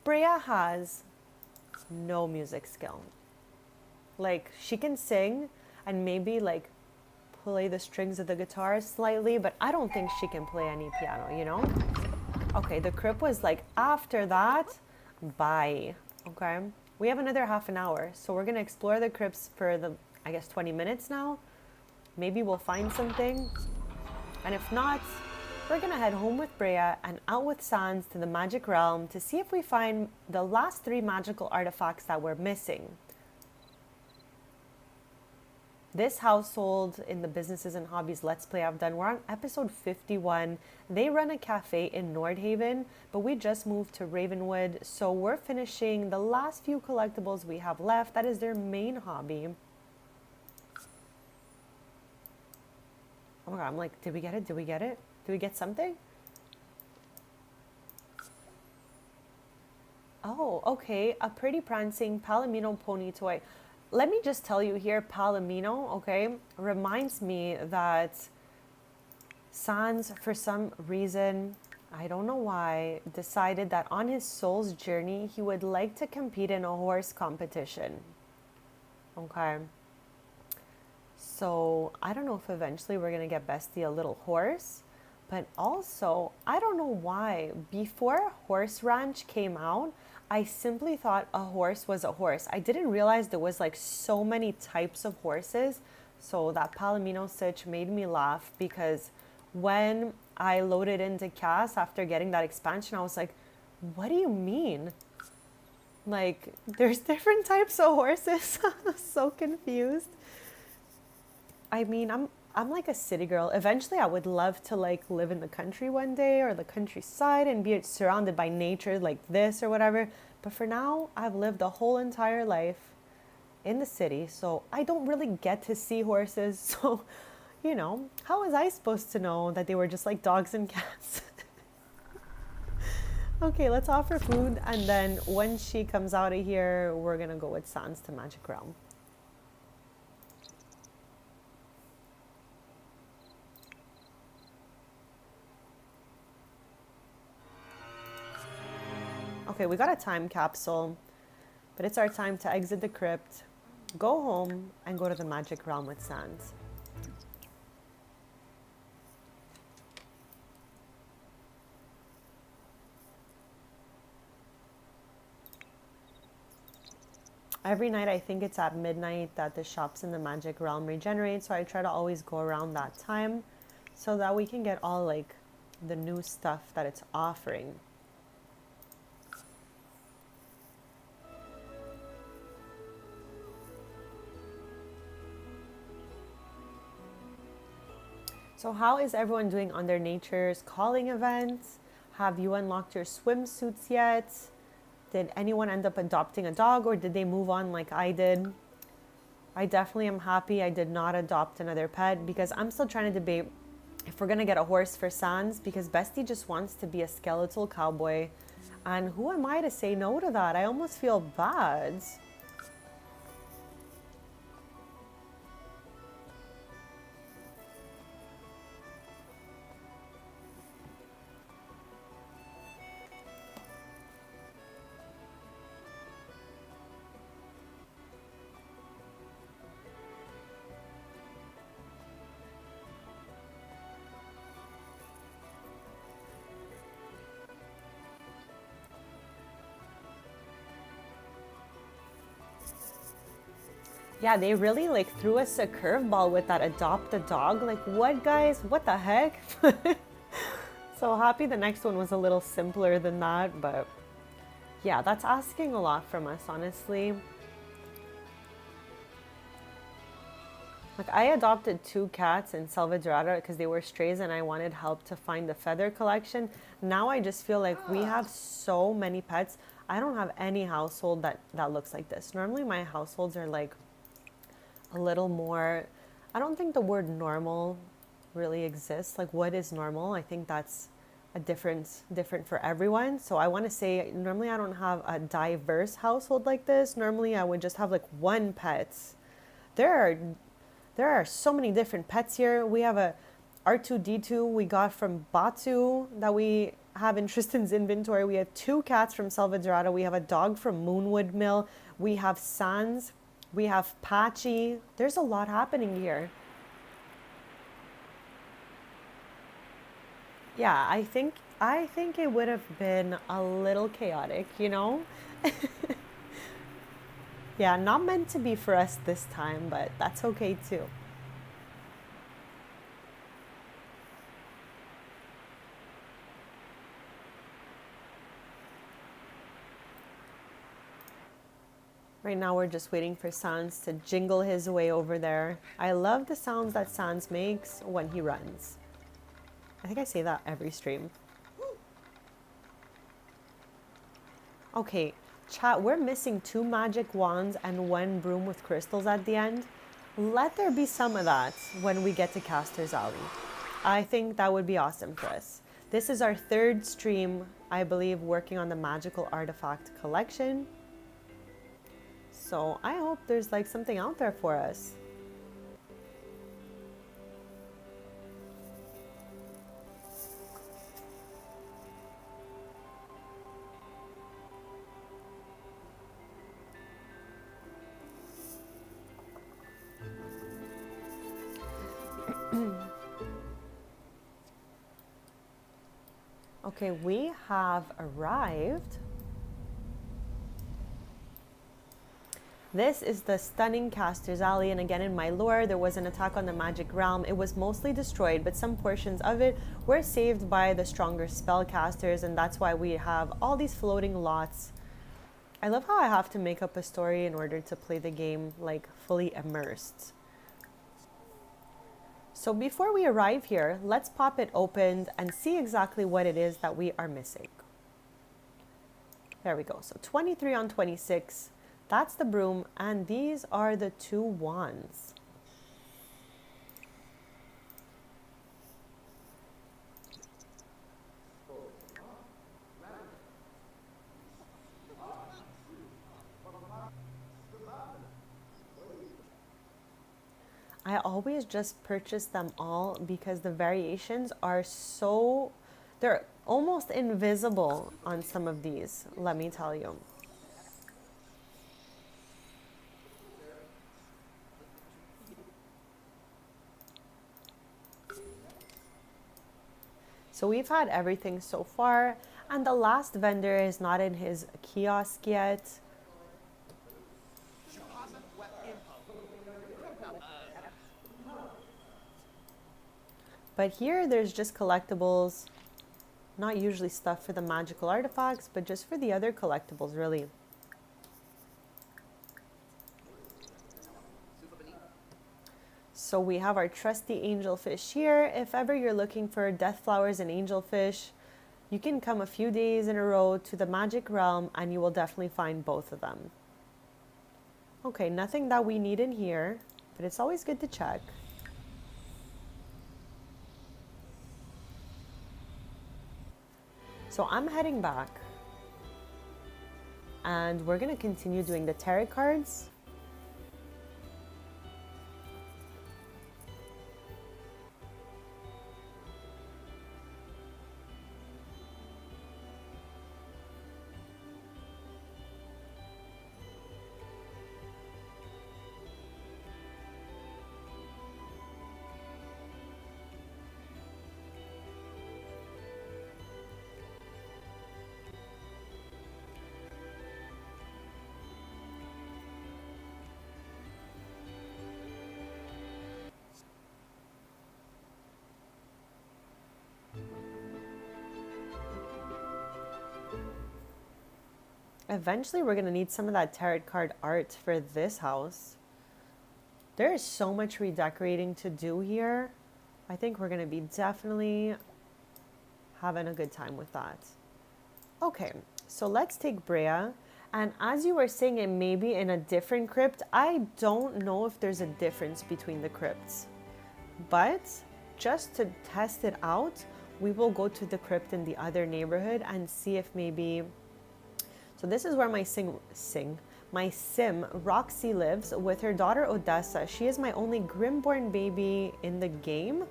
Brea has no music skill. Like, she can sing and maybe like play the strings of the guitar slightly, but I don't think she can play any piano, you know? Okay, the crypt was like, after that, bye. Okay, we have another half an hour, so we're gonna explore the crypts for the, I guess, 20 minutes now. Maybe we'll find something, and if not, we're gonna head home with Brea and out with Sans to the magic realm to see if we find the last 3 magical artifacts that we're missing. This household in the Businesses and Hobbies Let's Play I've done, we're on episode 51. They run a cafe in Nordhaven, but we just moved to Ravenwood, so we're finishing the last few collectibles we have left. That is their main hobby. Oh my god, I'm like, did we get it? Did we get it? Did we get something? Oh, okay, a pretty prancing Palomino pony toy. Let me just tell you here, Palomino, okay, reminds me that Sans, for some reason, I don't know why, decided that on his soul's journey, he would like to compete in a horse competition. Okay. So I don't know if eventually we're going to get Bestie a little horse, but also, I don't know why. Before Horse Ranch came out, I simply thought a horse was a horse. I didn't realize there was like so many types of horses. So that Palomino Sitch made me laugh because when I loaded into Cass after getting that expansion, I was like, what do you mean? Like, there's different types of horses. I was so confused. I mean, I'm like a city girl. Eventually, I would love to like live in the country one day or the countryside and be surrounded by nature like this or whatever. But for now, I've lived a whole entire life in the city, so I don't really get to see horses. So, how was I supposed to know that they were just like dogs and cats? Okay, let's offer food, and then when she comes out of here, we're gonna go with Sans to Magic Realm. Okay, we got a time capsule, but it's our time to exit the crypt, go home, and go to the Magic Realm with Sans. Every night, I think it's at midnight that the shops in the Magic Realm regenerate, so I try to always go around that time so that we can get all like the new stuff that it's offering. So how is everyone doing on their Nature's Calling events? Have you unlocked your swimsuits yet? Did anyone end up adopting a dog, or did they move on like I did? I definitely am happy I did not adopt another pet because I'm still trying to debate if we're going to get a horse for Sans because Bestie just wants to be a skeletal cowboy. And who am I to say no to that? I almost feel bad. Yeah, they really like threw us a curveball with that adopt a dog. Like, what, guys? What the heck? So happy the next one was a little simpler than that, but yeah, that's asking a lot from us, honestly. Like, I adopted 2 cats in Selva Dorada because they were strays and I wanted help to find the feather collection. Now I just feel like we have so many pets. I don't have any household that looks like this. Normally my households are like a little more, I don't think the word normal really exists. Like, what is normal? I think that's a different for everyone. So I want to say normally I don't have a diverse household like this. Normally I would just have like one pet. There are there are so many different pets here. We have a R2D2 we got from Batu that we have in Tristan's inventory. We have 2 cats from Selva Dorada. We have a dog from Moonwood Mill. We have Sans. We have Patchy. There's a lot happening here. Yeah, I think it would have been a little chaotic, you know? Yeah, not meant to be for us this time, but that's okay too. Right now we're just waiting for Sans to jingle his way over there. I love the sounds that Sans makes when he runs. I think I say that every stream. Okay, chat, we're missing 2 magic wands and 1 broom with crystals at the end. Let there be some of that when we get to Caster's Alley. I think that would be awesome for us. This is our 3rd stream, I believe, working on the magical artifact collection. So I hope there's like something out there for us. Okay, we have arrived. This is the stunning Caster's Alley, and again in my lore, there was an attack on the magic realm. It was mostly destroyed, but some portions of it were saved by the stronger spellcasters, and that's why we have all these floating lots. I love how I have to make up a story in order to play the game, like, fully immersed. So before we arrive here, let's pop it open and see exactly what it is that we are missing. There we go. So 23 on 26. That's the broom, and these are the 2 wands. I always just purchase them all because the variations are so, they're almost invisible on some of these, let me tell you. So we've had everything so far, and the last vendor is not in his kiosk yet. But here there's just collectibles, not usually stuff for the magical artifacts, but just for the other collectibles, really. So we have our trusty angelfish here. If ever you're looking for death flowers and angelfish, you can come a few days in a row to the magic realm and you will definitely find both of them. Okay, nothing that we need in here, but it's always good to check. So I'm heading back and we're going to continue doing the tarot cards. Eventually, we're going to need some of that tarot card art for this house. There is so much redecorating to do here. I think we're going to be definitely having a good time with that. Okay, so let's take Brea. And as you were saying, it may be in a different crypt. I don't know if there's a difference between the crypts. But just to test it out, we will go to the crypt in the other neighborhood and see if maybe... So this is where my sim Roxy lives with her daughter Odessa. She is my only Grimborn baby in the game.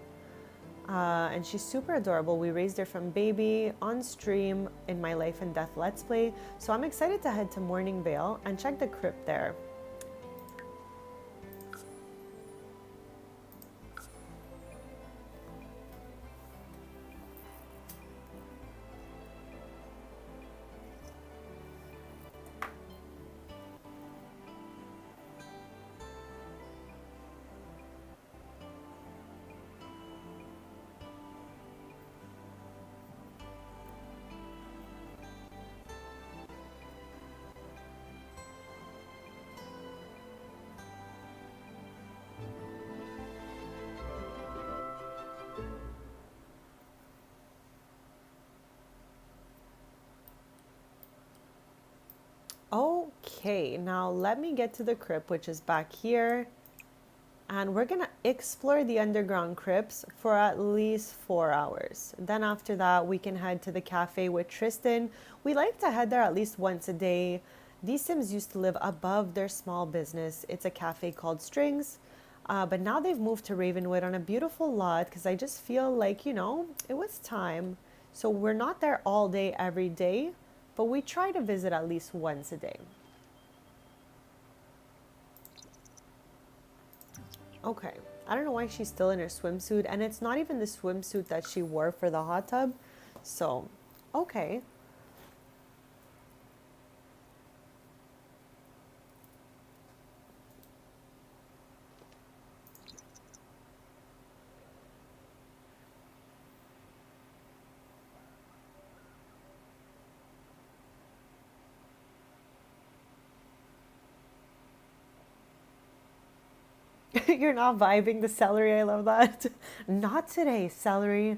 And she's super adorable. We raised her from baby on stream in my Life and Death Let's Play. So I'm excited to head to Morning Vale and check the crypt there. Okay, now let me get to the crypt, which is back here. And we're gonna explore the underground crypts for at least 4 hours. Then after that, we can head to the cafe with Tristan. We like to head there at least once a day. These Sims used to live above their small business. It's a cafe called Strings. But now they've moved to Ravenwood on a beautiful lot because I just feel like, you know, it was time. So we're not there all day, every day, but we try to visit at least once a day. Okay, I don't know why she's still in her swimsuit, and it's not even the swimsuit that she wore for the hot tub. So Okay. You're not vibing the celery. I love that. Not today, celery.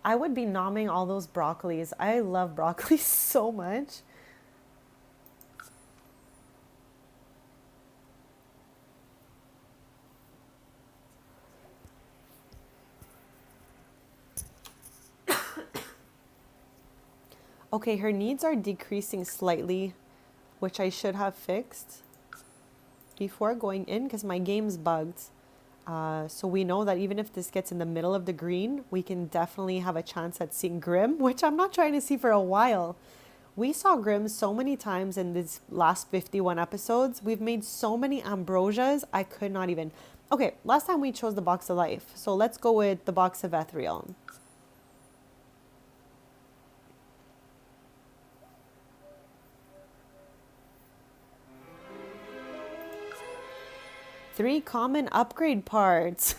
I would be nomming all those broccolis. I love broccoli so much. Okay, her needs are decreasing slightly, which I should have fixed before going in because my game's bugged. So we know that even if this gets in the middle of the green, we can definitely have a chance at seeing Grim, which I'm not trying to see for a while. We saw Grim so many times in these last 51 episodes. We've made so many ambrosias, I could not even. Okay, last time we chose the box of life, so let's go with the box of ethereal. Three common upgrade parts.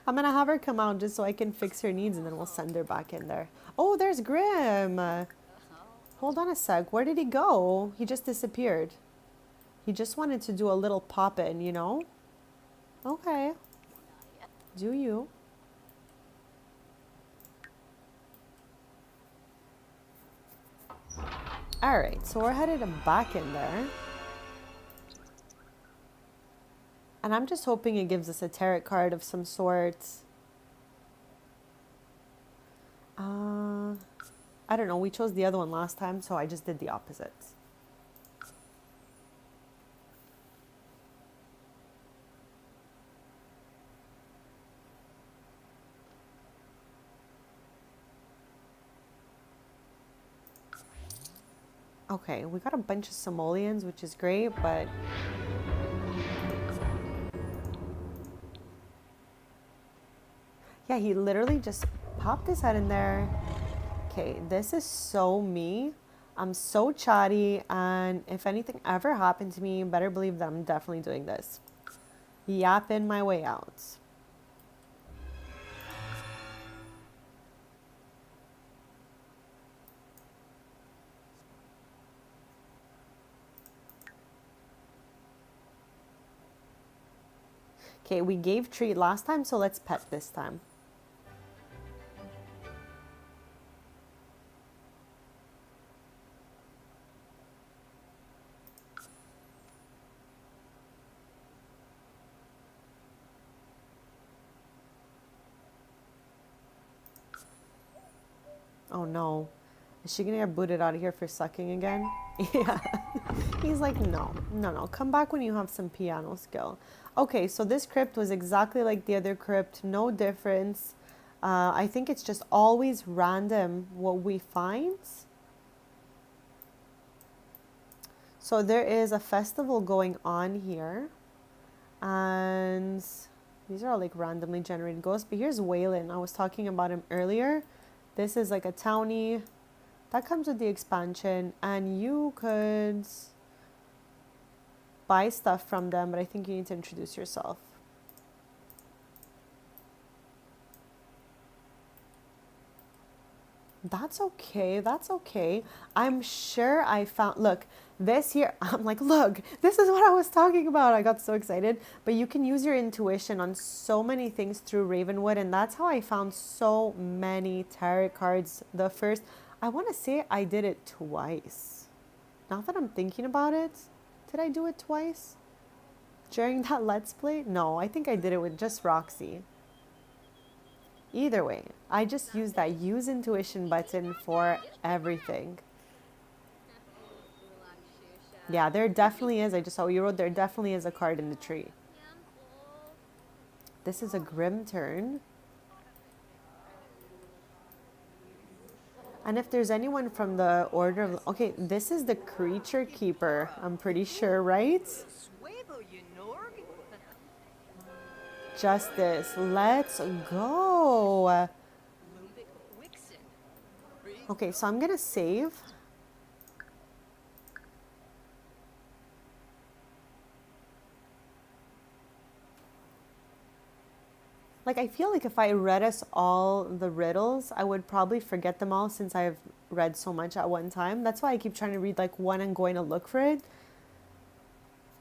I'm gonna have her come out just so I can fix her needs and then we'll send her back in there. Oh, there's Grim. Hold on a sec. Where did he go? He just disappeared. He just wanted to do a little pop in, you know? Okay. Do you? Alright, so we're headed back in there. And I'm just hoping it gives us a tarot card of some sort. I don't know. We chose the other one last time, so I just did the opposite. Okay, we got a bunch of simoleons, which is great, but... Yeah, he literally just popped his head in there. Okay, this is so me. I'm so chatty, and if anything ever happened to me, you better believe that I'm definitely doing this. Yapping my way out. Okay, we gave treat last time, so let's pet this time. Oh no. Is she gonna get booted out of here for sucking again? Yeah. He's like, no, come back when you have some piano skill. Okay, so this crypt was exactly like the other crypt, no difference. I think it's just always random what we find. So there is a festival going on here. And these are all like randomly generated ghosts. But here's Waylon. I was talking about him earlier. This is like a townie. That comes with the expansion. And you could buy stuff from them, but I think you need to introduce yourself. That's okay. That's okay. I'm sure I found... Look, this here... I'm like, look, this is what I was talking about. I got so excited. But you can use your intuition on so many things through Ravenwood. And that's how I found so many tarot cards. The first... I want to say I did it twice. Now that I'm thinking about it, did I do it twice? During that Let's Play? No, I think I did it with just Roxy. Either way, I just use that use intuition button for everything. Yeah, there definitely is. I just saw you wrote there definitely is a card in the tree. This is a Grim turn. And if there's anyone from the order of... Okay, this is the creature keeper. I'm pretty sure, right? Justice. Let's go. Okay, so I'm gonna save. Like, I feel like if I read us all the riddles, I would probably forget them all since I've read so much at one time. That's why I keep trying to read like one and going to look for it.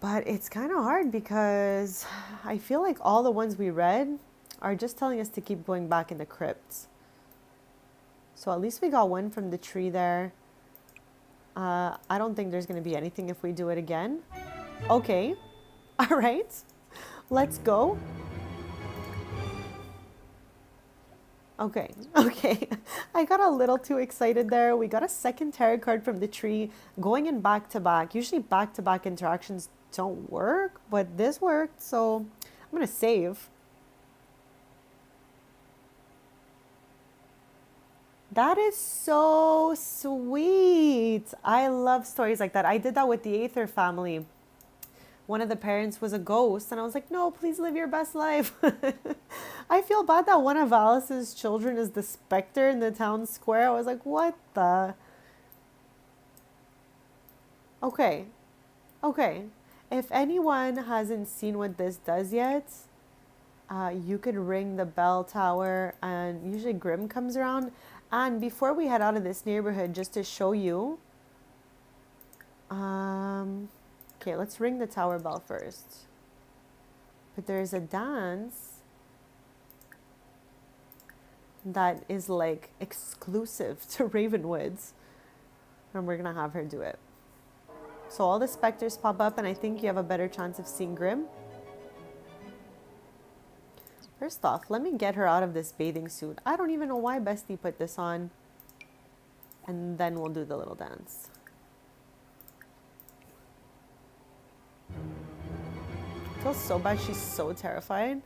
But it's kind of hard because I feel like all the ones we read are just telling us to keep going back in the crypts. So at least we got one from the tree there. I don't think there's going to be anything if we do it again. Okay. All right. Let's go. Okay, okay. I got a little too excited there. We got a second tarot card from the tree going in back to back. Usually back to back interactions don't work, but this worked, so I'm going to save. That is so sweet. I love stories like that. I did that with the Aether family. One of the parents was a ghost, and I was like, no, please live your best life. I feel bad that one of Alice's children is the specter in the town square. I was like, what the? Okay, okay. If anyone hasn't seen what this does yet, you could ring the bell tower, and usually Grim comes around. And before we head out of this neighborhood, just to show you, okay, let's ring the tower bell first. But there's a dance that is like exclusive to Ravenwoods, and we're gonna have her do it. So all the specters pop up, and I think you have a better chance of seeing Grim. First off, let me get her out of this bathing suit. I don't even know why Bestie put this on. And then we'll do the little dance. I feel so bad. She's so terrified.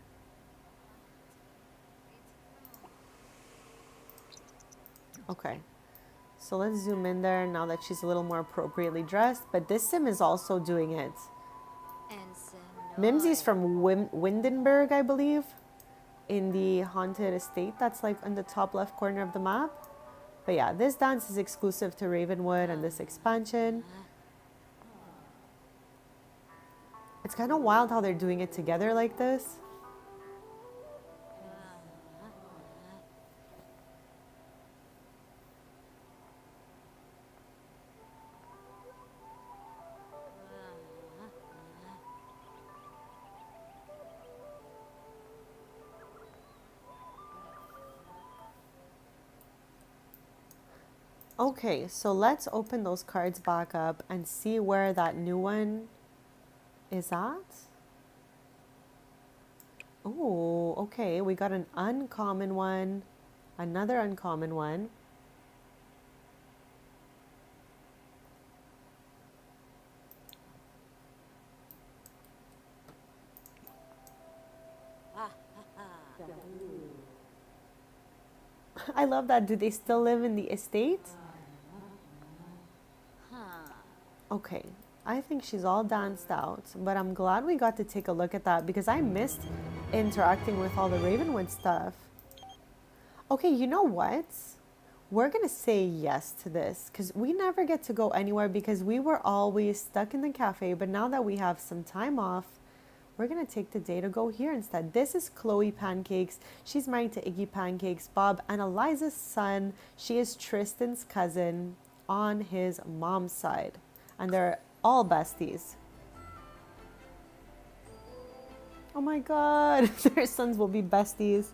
Okay. So let's zoom in there now that she's a little more appropriately dressed. But this sim is also doing it. Mimsy's from Windenburg, I believe. In the haunted estate that's like in the top left corner of the map. But yeah, this dance is exclusive to Ravenwood and this expansion. It's kind of wild how they're doing it together like this. Okay, so let's open those cards back up and see where that new one is at. Oh, okay, we got an uncommon one, another uncommon one. I love that. Do they still live in the estate? Okay, I think she's all danced out, but I'm glad we got to take a look at that because I missed interacting with all the Ravenwood stuff. Okay, you know what? We're gonna say yes to this because we never get to go anywhere because we were always stuck in the cafe, but now that we have some time off, we're gonna take the day to go here instead. This is Chloe Pancakes. She's married to Iggy Pancakes, Bob, and Eliza's son. She is Tristan's cousin on his mom's side. And they're all besties. Oh my god, their sons will be besties.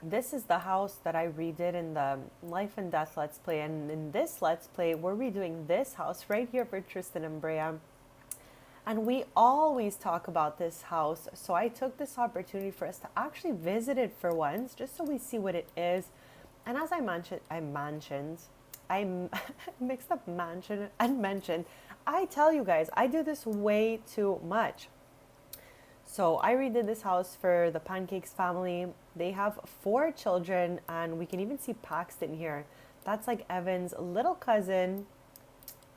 This is the house that I redid in the Life and Death Let's Play. And in this Let's Play, we're redoing this house right here for Tristan and Brea. And we always talk about this house. So I took this opportunity for us to actually visit it for once, just so we see what it is. And as I mixed up mansion and mentioned. I tell you guys, I do this way too much. So I redid this house for the Pancakes family. They have 4 children, and we can even see Paxton here. That's like Evan's little cousin.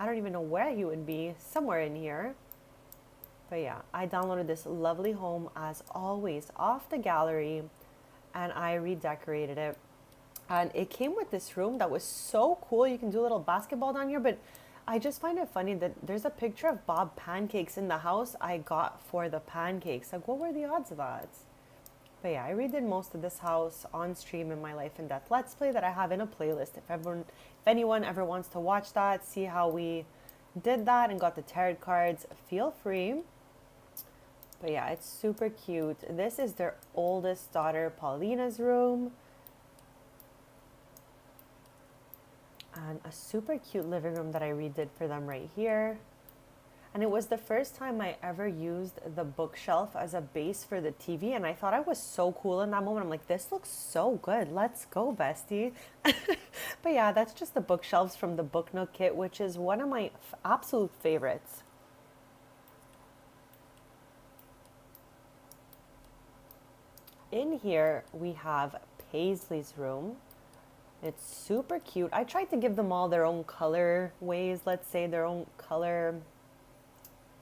I don't even know where he would be, somewhere in here. But yeah, I downloaded this lovely home as always off the gallery, and I redecorated it. And it came with this room that was so cool. You can do a little basketball down here, but I just find it funny that there's a picture of Bob Pancakes in the house I got for the pancakes. Like, what were the odds of that? But yeah, I redid most of this house on stream in my Life and Death Let's Play that I have in a playlist. If anyone ever wants to watch that, see how we did that and got the tarot cards, feel free. But yeah, it's super cute. This is their oldest daughter, Paulina's room. And a super cute living room that I redid for them right here. And it was the first time I ever used the bookshelf as a base for the TV. And I thought I was so cool in that moment. I'm like, this looks so good. Let's go, bestie. But yeah, that's just the bookshelves from the Book Nook kit, which is one of my absolute favorites. In here, we have Paisley's room. It's super cute. I tried to give them all their own color ways, let's say their own color,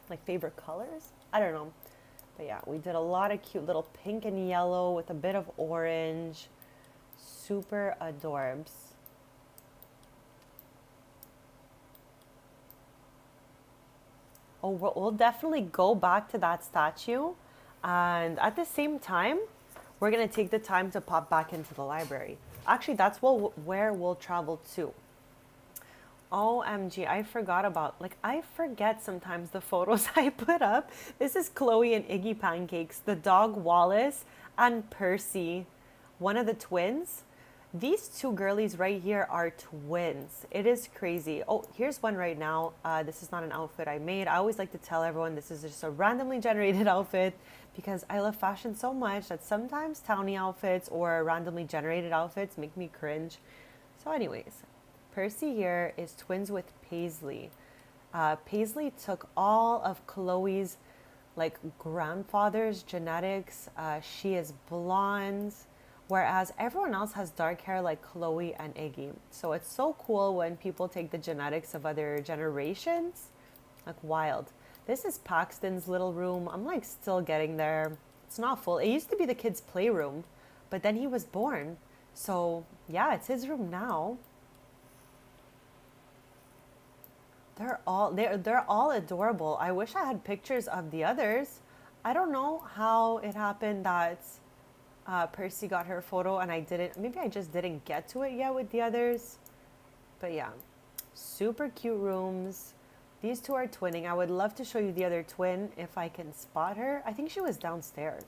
like favorite colors. I don't know. But yeah, we did a lot of cute little pink and yellow with a bit of orange. Super adorbs. Oh, we'll definitely go back to that statue. And at the same time, we're going to take the time to pop back into the library. Actually, that's where we'll travel to. OMG, I forgot about, I forget sometimes the photos I put up. This is Chloe and Iggy Pancakes, the dog Wallace, and Percy, one of the twins. These 2 girlies right here are twins. It is crazy. Oh, here's one right now. This is not an outfit I made. I always like to tell everyone this is just a randomly generated outfit because I love fashion so much that sometimes townie outfits or randomly generated outfits make me cringe. So anyways, Percy here is twins with Paisley. Paisley took all of Chloe's grandfather's genetics. She is blonde, whereas everyone else has dark hair like Chloe and Iggy. So it's so cool when people take the genetics of other generations. Wild. This is Paxton's little room. I'm still getting there. It's not full. It used to be the kids' playroom, but then he was born. So yeah, it's his room now. They're all adorable. I wish I had pictures of the others. I don't know how it happened that Percy got her photo and I didn't. Maybe I just didn't get to it yet with the others. But yeah, super cute rooms. These 2 are twinning. I would love to show you the other twin if I can spot her. I think she was downstairs.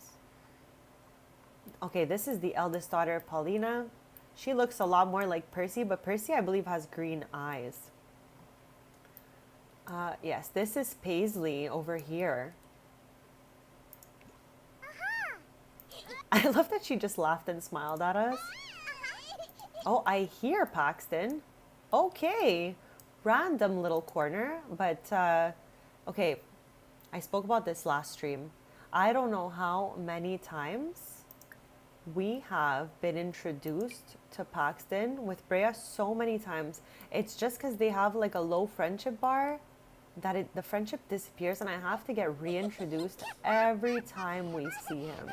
Okay, this is the eldest daughter, Paulina. She looks a lot more like Percy, but Percy, I believe, has green eyes. Yes, this is Paisley over here. I love that she just laughed and smiled at us. Oh, I hear Paxton. Okay. Random little corner, but okay, I spoke about this last stream. I don't know how many times we have been introduced to Paxton with Brea so many times. It's just because they have a low friendship bar that the friendship disappears and I have to get reintroduced every time we see him.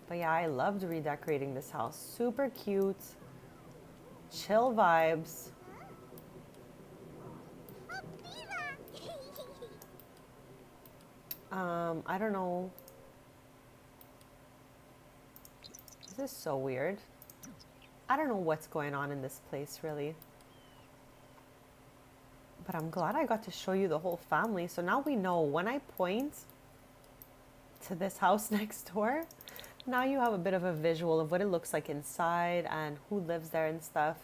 But yeah, I loved redecorating this house. Super cute. Chill vibes. I don't know. This is so weird. I don't know what's going on in this place, really. But I'm glad I got to show you the whole family. So now we know when I point to this house next door. Now you have a bit of a visual of what it looks like inside and who lives there and stuff.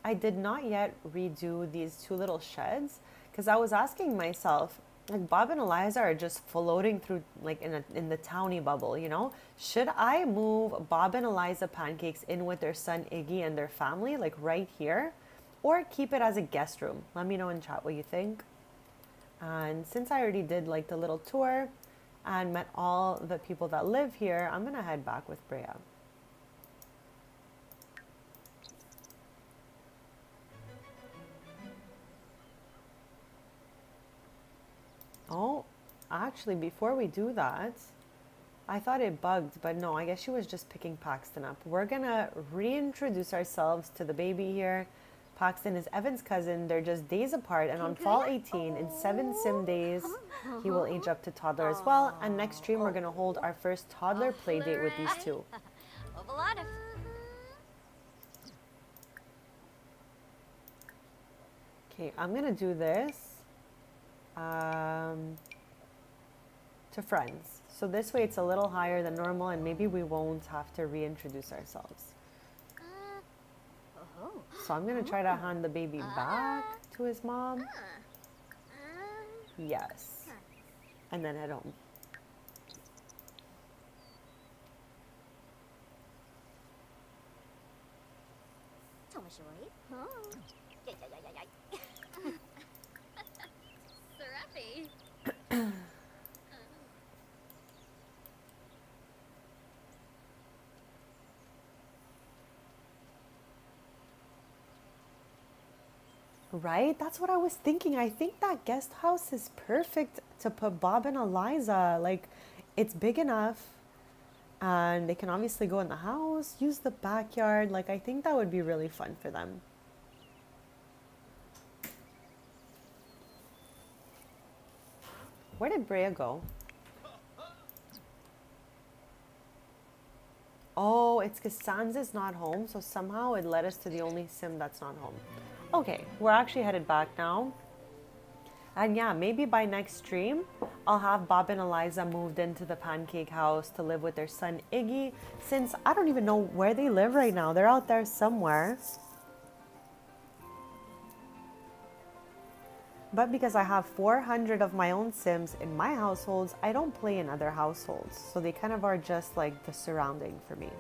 I did not yet redo these two little sheds because I was asking myself, like Bob and Eliza are just floating through like in the towny bubble, you know? Should I move Bob and Eliza Pancakes in with their son Iggy and their family, like right here? Or keep it as a guest room? Let me know in chat what you think. And since I already did like the little tour and met all the people that live here, I'm gonna head back with Brea. Oh, actually, before we do that, I thought it bugged, but no, I guess she was just picking Paxton up. We're gonna reintroduce ourselves to the baby here. Paxton is Evan's cousin. They're just days apart, and on fall 18, in 7 sim days, he will age up to toddler as well. And next stream, we're gonna hold our first toddler play date with these two. Ovalada. Okay, I'm gonna do this to friends. So this way it's a little higher than normal and maybe we won't have to reintroduce ourselves. So I'm gonna try to hand the baby back to his mom. Yes. And then head home. Serapi. Right? That's what I was thinking. I think that guest house is perfect to put Bob and Eliza. Like, it's big enough and they can obviously go in the house, use the backyard. Like, I think that would be really fun for them. Where did Brea go? Oh, it's because Sans is not home, so somehow it led us to the only sim that's not home. Okay, we're actually headed back now. And yeah, maybe by next stream, I'll have Bob and Eliza moved into the pancake house to live with their son Iggy, since I don't even know where they live right now. They're out there somewhere. But because I have 400 of my own Sims in my households, I don't play in other households. So they kind of are just like the surrounding for me.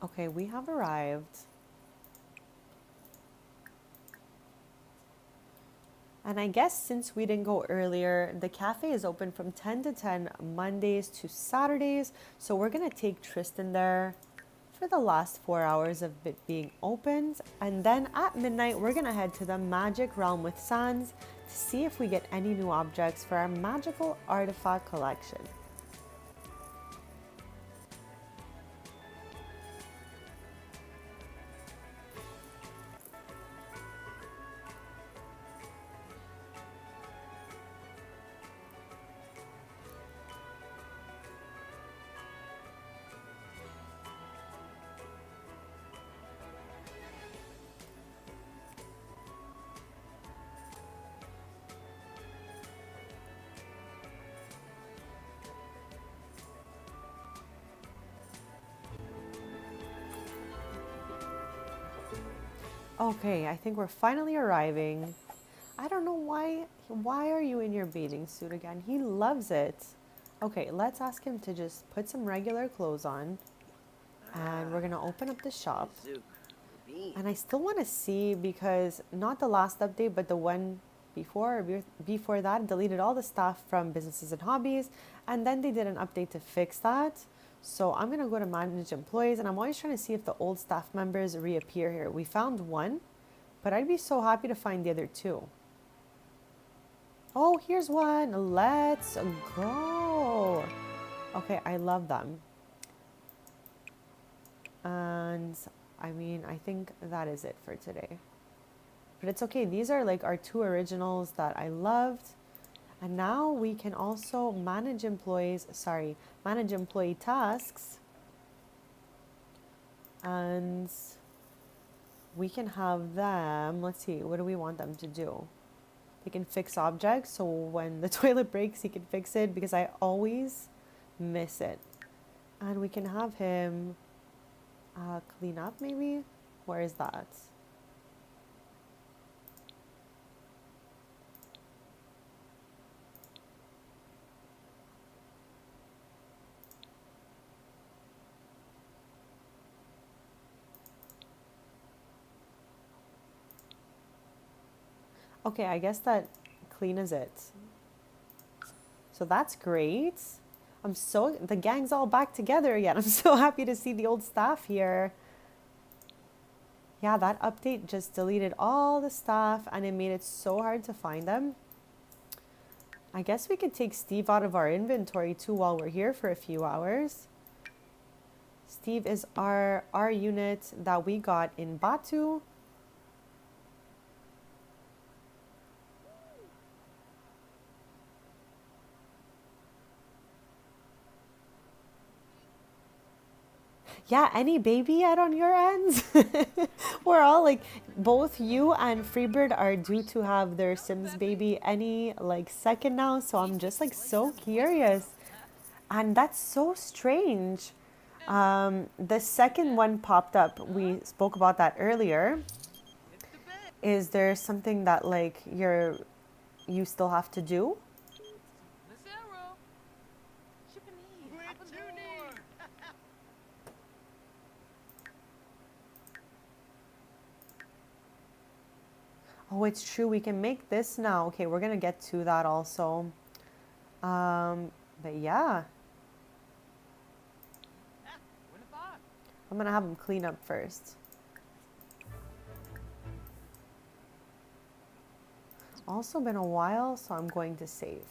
Okay, we have arrived. And I guess since we didn't go earlier, the cafe is open from 10 to 10 Mondays to Saturdays. So we're going to take Tristan there for the last 4 hours of it being opened. And then at midnight, we're going to head to the Magic Realm with Sans to see if we get any new objects for our magical artifact collection. Okay, I think we're finally arriving. I don't know why are you in your bathing suit again? He loves it. Okay, let's ask him to just put some regular clothes on. And we're gonna open up the shop. And I still want to see, because not the last update, but the one before or before that deleted all the stuff from businesses and hobbies. And then they did an update to fix that. So I'm going to go to manage employees, and I'm always trying to see if the old staff members reappear here. We found one, But I'd be so happy to find the other two. Oh, here's one. Let's go. Okay, I love them. And I mean, I think that is it for today. But it's okay. These are like our two originals that I loved. And now we can also manage manage employee tasks. And we can have them, let's see, what do we want them to do? They can fix objects, so when the toilet breaks, he can fix it because I always miss it. And we can have him clean up maybe? Where is that? Okay, I guess that clean is it. So that's great. The gang's all back together again. I'm so happy to see the old staff here. Yeah, that update just deleted all the staff and it made it so hard to find them. I guess we could take Steve out of our inventory too while we're here for a few hours. Steve is our unit that we got in Batu. Yeah, any baby yet on your ends? We're all like, both you and Freebird are due to have their Sims baby any like second now. So I'm just like so curious. And that's so strange. The second one popped up. We spoke about that earlier. Is there something that like you still have to do? Oh, it's true. We can make this now. Okay, we're gonna get to that also. But yeah. I'm gonna have him clean up first. Also been a while, so I'm going to save.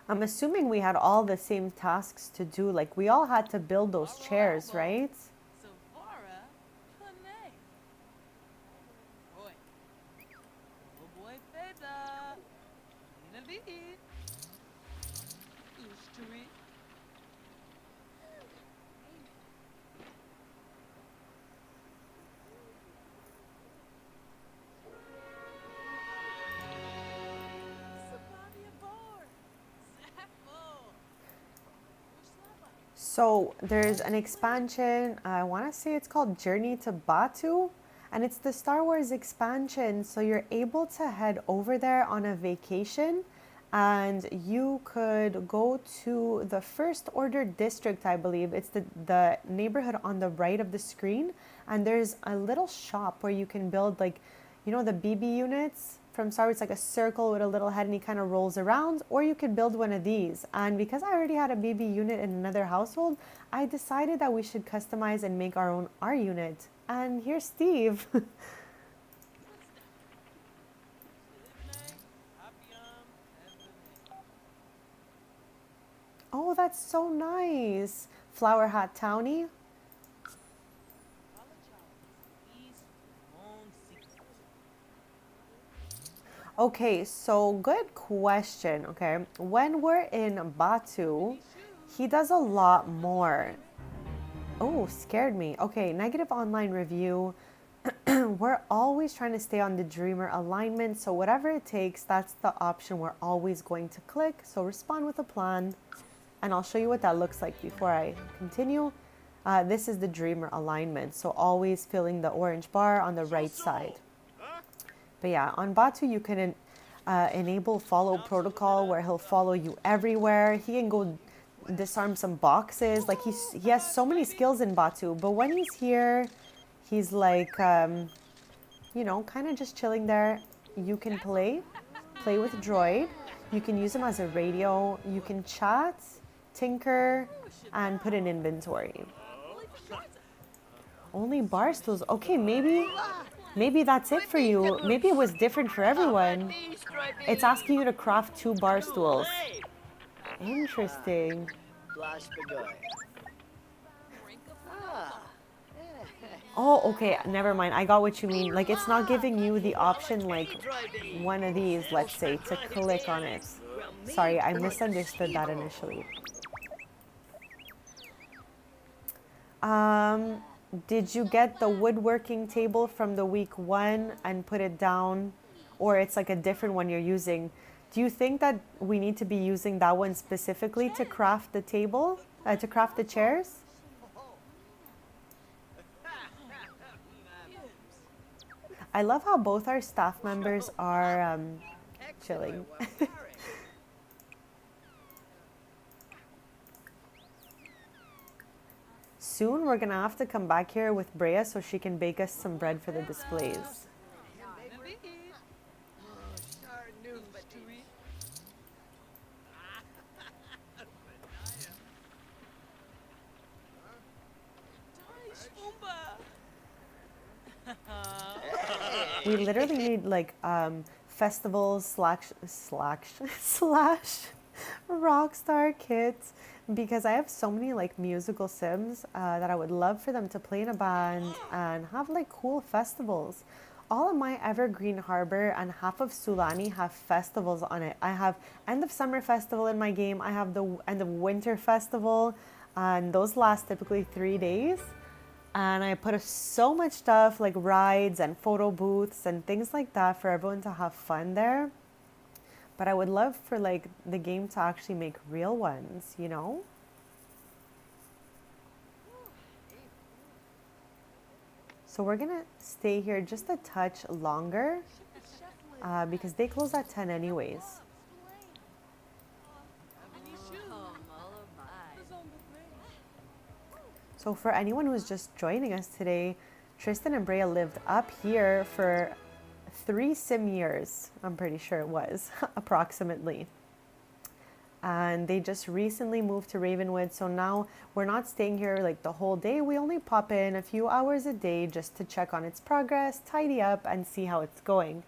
I'm assuming we had all the same tasks to do. Like, we all had to build those chairs, right? So there's an expansion, I want to say it's called Journey to Batu, and it's the Star Wars expansion. So you're able to head over there on a vacation, and you could go to the First Order District, I believe. It's the neighborhood on the right of the screen, and there's a little shop where you can build, like, you know, the BB units from Star Wars, like a circle with a little head and he kind of rolls around, or you could build one of these. And because I already had a BB unit in another household, I decided that we should customize and make our own R unit. And here's Steve. Oh, that's so nice. Flower Hat Townie. Okay, so good question. Okay, when we're in Batu, he does a lot more. Oh, scared me. Okay, negative online review. We're always trying to stay on the dreamer alignment, so whatever it takes, that's the option we're always going to click. So respond with a plan, and I'll show you what that looks like before I continue. This is the dreamer alignment, so always filling the orange bar on the right side. But yeah, on Batu you can enable follow protocol where he'll follow you everywhere. He can go disarm some boxes. Like he has so many skills in Batu, but when he's here, he's like, you know, kind of just chilling there. You can play with Droid. You can use him as a radio. You can chat, tinker, and put in inventory. Only bar stools. Okay, maybe that's it for you. Maybe it was different for everyone. It's asking you to craft 2 bar stools. Interesting. Oh, okay, never mind. I got what you mean. Like, it's not giving you the option, like, one of these, let's say, to click on it. Sorry, I misunderstood that initially. Did you get the woodworking table from the week 1 and put it down? Or it's like a different one you're using? Do you think that we need to be using that one specifically to craft the table? To craft the chairs? I love how both our staff members are chilling. Soon we're gonna have to come back here with Brea so she can bake us some bread for the displays. We literally need like festivals slash rockstar kits because I have so many like musical sims that I would love for them to play in a band and have like cool festivals. All of my Evergreen Harbor and half of Sulani have festivals on it. I have end of summer festival in my game. I have the end of winter festival, and those last typically 3 days. And I put so much stuff like rides and photo booths and things like that for everyone to have fun there. But I would love for like the game to actually make real ones, you know? So we're gonna stay here just a touch longer because they close at 10 anyways. So for anyone who's just joining us today, Tristan and Brea lived up here for 3 sim years, I'm pretty sure it was, approximately. And they just recently moved to Ravenwood, so now we're not staying here like the whole day. We only pop in a few hours a day just to check on its progress, tidy up, and see how it's going.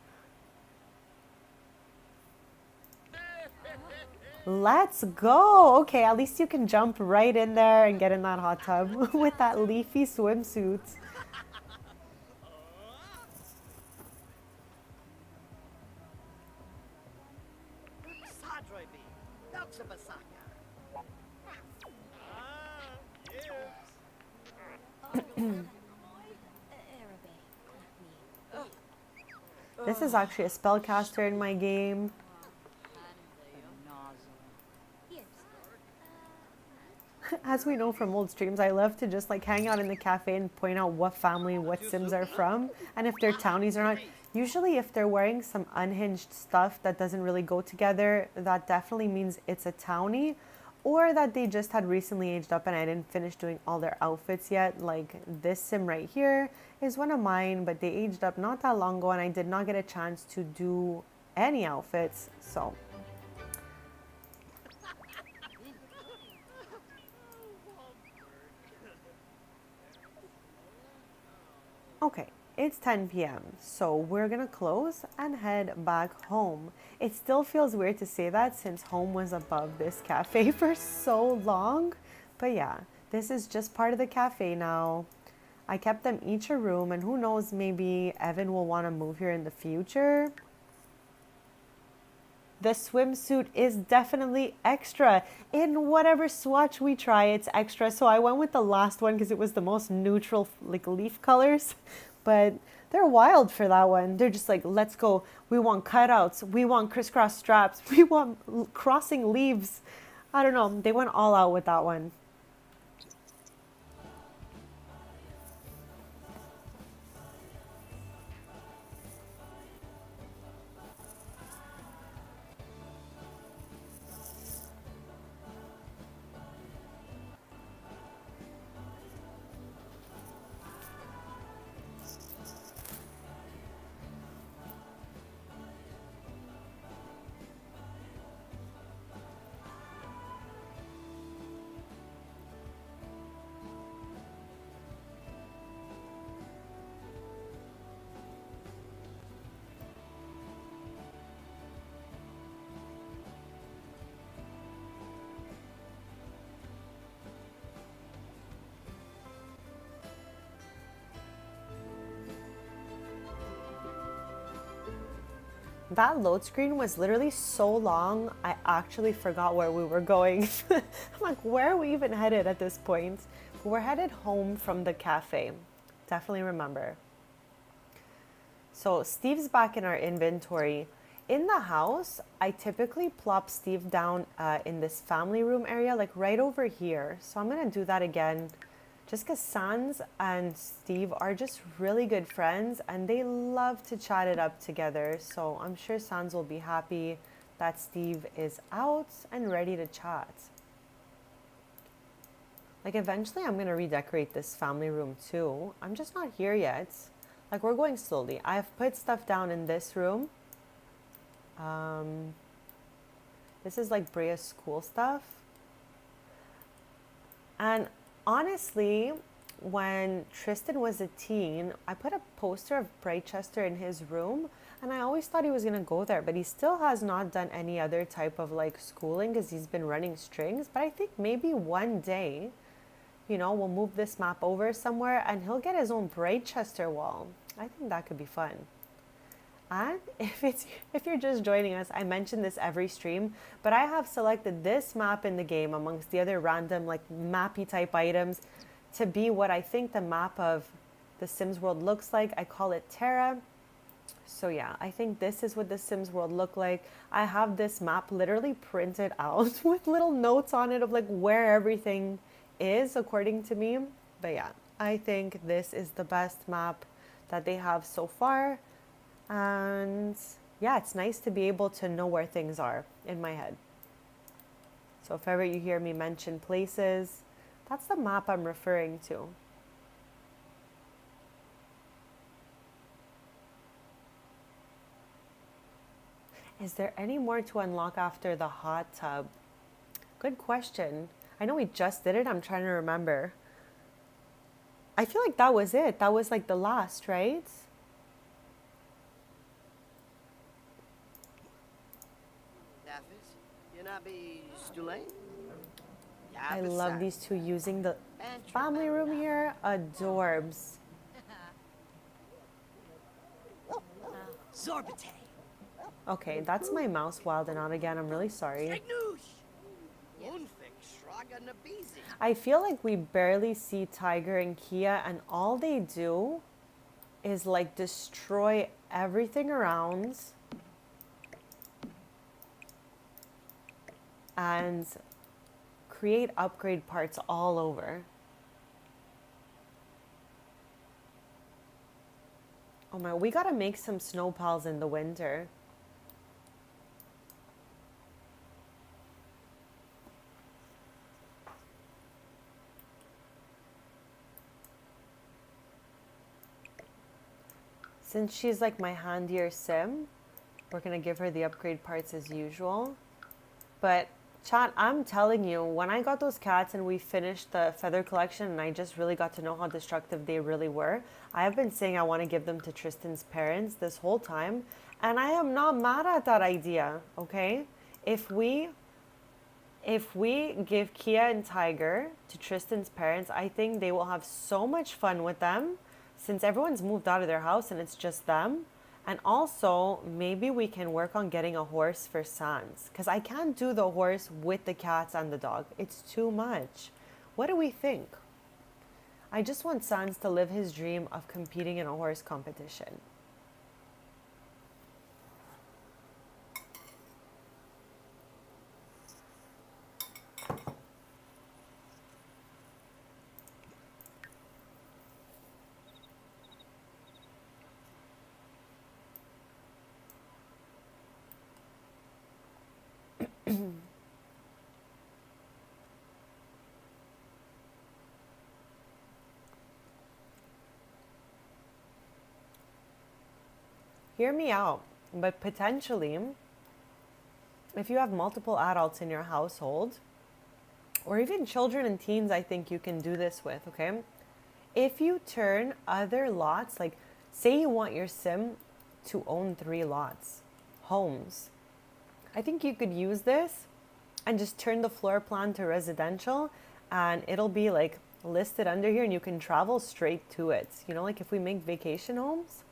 Let's go. Okay, at least you can jump right in there and get in that hot tub with that leafy swimsuit. This is actually a spellcaster in my game. As we know from old streams, I love to just like hang out in the cafe and point out what family what Sims are from and if they're townies or not. Usually if they're wearing some unhinged stuff that doesn't really go together, that definitely means it's a townie, or that they just had recently aged up and I didn't finish doing all their outfits yet. Like this Sim right here is one of mine, but they aged up not that long ago and I did not get a chance to do any outfits, so... Okay, it's 10 p.m. so we're gonna close and head back home. It still feels weird to say that since home was above this cafe for so long, but yeah, this is just part of the cafe now. I kept them each a room, and who knows, maybe Evan will want to move here in the future. The swimsuit is definitely extra. In whatever swatch we try, it's extra. So I went with the last one because it was the most neutral, like leaf colors. But they're wild for that one. They're just like, let's go. We want cutouts. We want crisscross straps. We want crossing leaves. I don't know. They went all out with that one. That load screen was literally so long, I actually forgot where we were going. I'm like, where are we even headed at this point? We're headed home from the cafe. Definitely remember. So Steve's back in our inventory. In the house, I typically plop Steve down in this family room area, like right over here. So I'm gonna do that again, just because Sans and Steve are just really good friends and they love to chat it up together. So I'm sure Sans will be happy that Steve is out and ready to chat. Like eventually I'm gonna redecorate this family room too. I'm just not here yet. Like we're going slowly. I've put stuff down in this room. This is like Brea's school stuff. And honestly, when Tristan was a teen, I put a poster of Brightchester in his room, and I always thought he was gonna go there, but he still has not done any other type of like schooling because he's been running strings. But I think maybe one day, we'll move this map over somewhere and he'll get his own Brightchester wall. I think that could be fun. And if you're just joining us, I mention this every stream, but I have selected this map in the game amongst the other random like mappy type items to be what I think the map of the Sims world looks like. I call it Terra. So yeah, I think this is what the Sims world look like. I have this map literally printed out with little notes on it of like where everything is according to me. But yeah, I think this is the best map that they have so far. And yeah, it's nice to be able to know where things are in my head. So if ever you hear me mention places, that's the map I'm referring to. Is there any more to unlock after the hot tub? Good question. I know we just did it. I'm trying to remember. I feel like that was it. That was like the last, right? I love these two using the family room here. Adorbs. Okay, that's my mouse wilding out again. I'm really sorry. I feel like we barely see Tiger and Kia, and all they do is like destroy everything around and create upgrade parts all over. Oh my, we gotta make some snow pals in the winter. Since she's like my handier sim, we're gonna give her the upgrade parts as usual. But chat, I'm telling you, when I got those cats and we finished the feather collection and I just really got to know how destructive they really were, I have been saying I want to give them to Tristan's parents this whole time, and I am not mad at that idea, okay? If we give Kia and Tiger to Tristan's parents, I think they will have so much fun with them since everyone's moved out of their house and it's just them. And also, maybe we can work on getting a horse for Sans. Because I can't do the horse with the cats and the dog. It's too much. What do we think? I just want Sans to live his dream of competing in a horse competition. Hear me out, but potentially, if you have multiple adults in your household, or even children and teens, I think you can do this with, okay? If you turn other lots, like say you want your sim to own 3 lots, homes, I think you could use this and just turn the floor plan to residential, and it'll be like listed under here and you can travel straight to it. Like if we make vacation homes.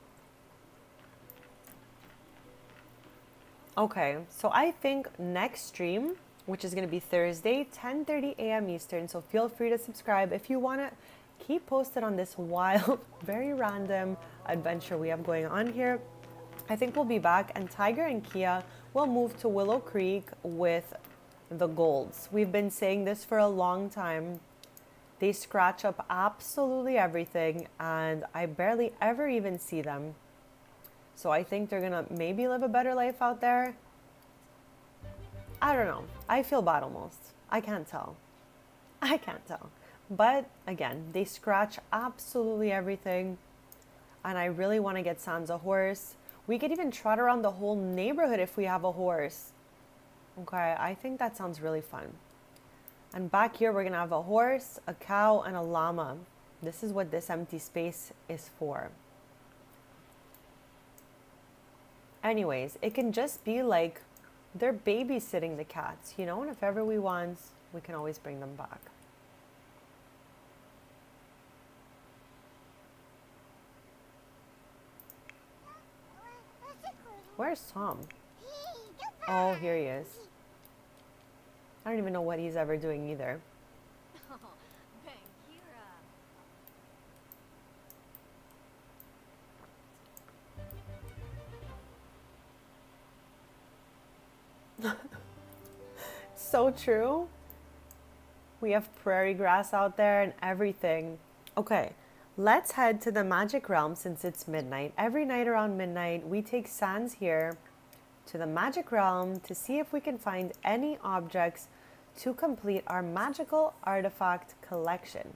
Okay, so I think next stream, which is going to be Thursday, 10:30 a.m. Eastern. So feel free to subscribe if you want to keep posted on this wild, very random adventure we have going on here. I think we'll be back, and Tiger and Kia will move to Willow Creek with the golds. We've been saying this for a long time. They scratch up absolutely everything, and I barely ever even see them. So I think they're gonna maybe live a better life out there. I don't know. I feel bad almost. I can't tell. I can't tell. But again, they scratch absolutely everything. And I really want to get Sans a horse. We could even trot around the whole neighborhood if we have a horse. Okay, I think that sounds really fun. And back here, we're going to have a horse, a cow, and a llama. This is what this empty space is for. Anyways, it can just be like they're babysitting the cats, you know, and if ever we want, we can always bring them back. Where's Tom? Oh, here he is. I don't even know what he's ever doing either. Oh, Bagheera. So true. We have prairie grass out there and everything. Okay, let's head to the magic realm since it's midnight. Every night around midnight, we take Sans here to the magic realm to see if we can find any objects to complete our magical artifact collection.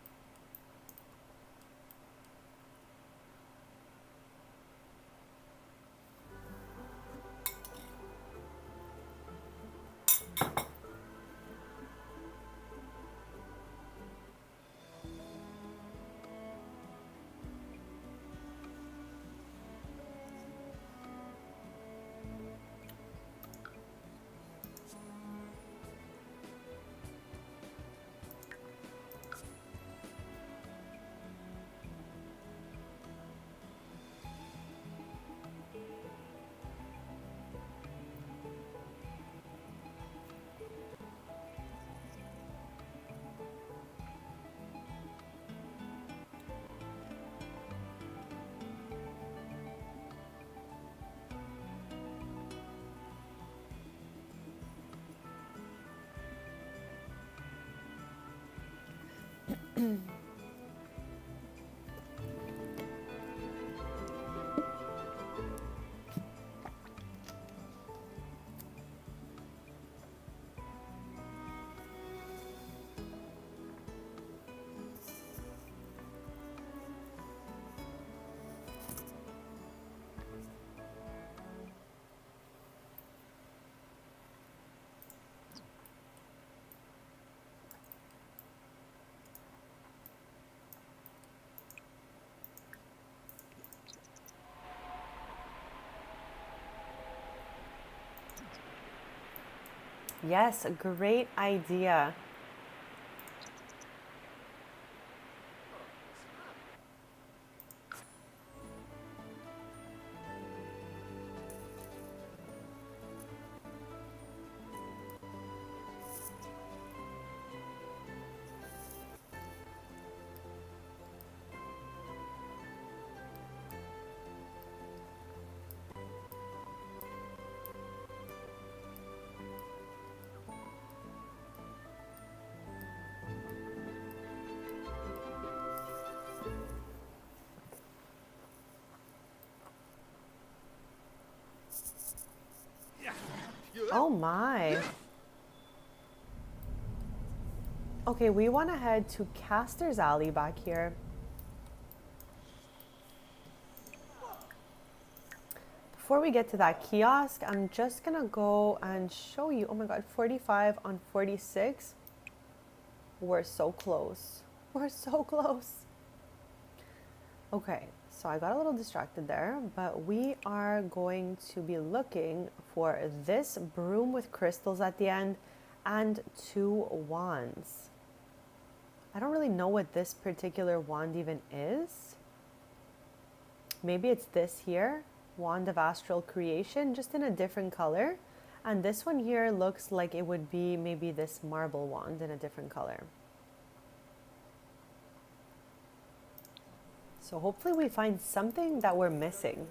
Yes, a great idea. Oh my. Okay, we want to head to Caster's Alley back here. Before we get to that kiosk, I'm just gonna go and show you. Oh my god, 45 on 46. We're so close. We're so close. Okay, so I got a little distracted there, but we are going to be looking for this broom with crystals at the end and 2 wands. I don't really know what this particular wand even is. Maybe it's this here, Wand of Astral Creation, just in a different color. And this one here looks like it would be maybe this marble wand in a different color. So hopefully we find something that we're missing.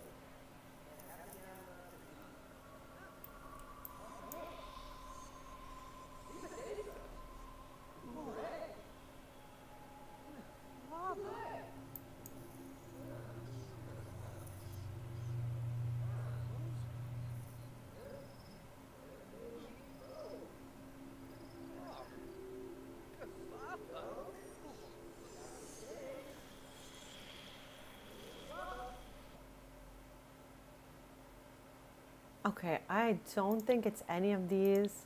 Okay, I don't think it's any of these,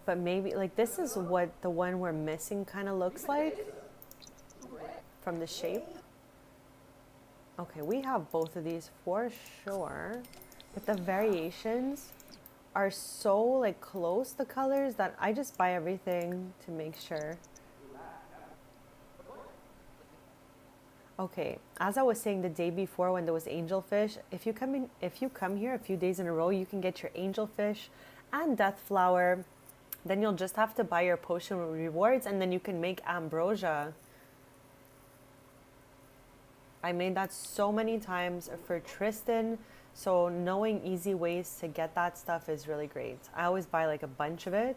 but maybe like this is what the one we're missing kind of looks like from the shape. Okay, we have both of these for sure, but the variations are so like close, the colors, that I just buy everything to make sure. Okay, as I was saying the day before when there was angelfish, if you come here a few days in a row, you can get your angelfish and death flower. Then you'll just have to buy your potion rewards, and then you can make ambrosia. I made that so many times for Tristan, so knowing easy ways to get that stuff is really great. I always buy like a bunch of it.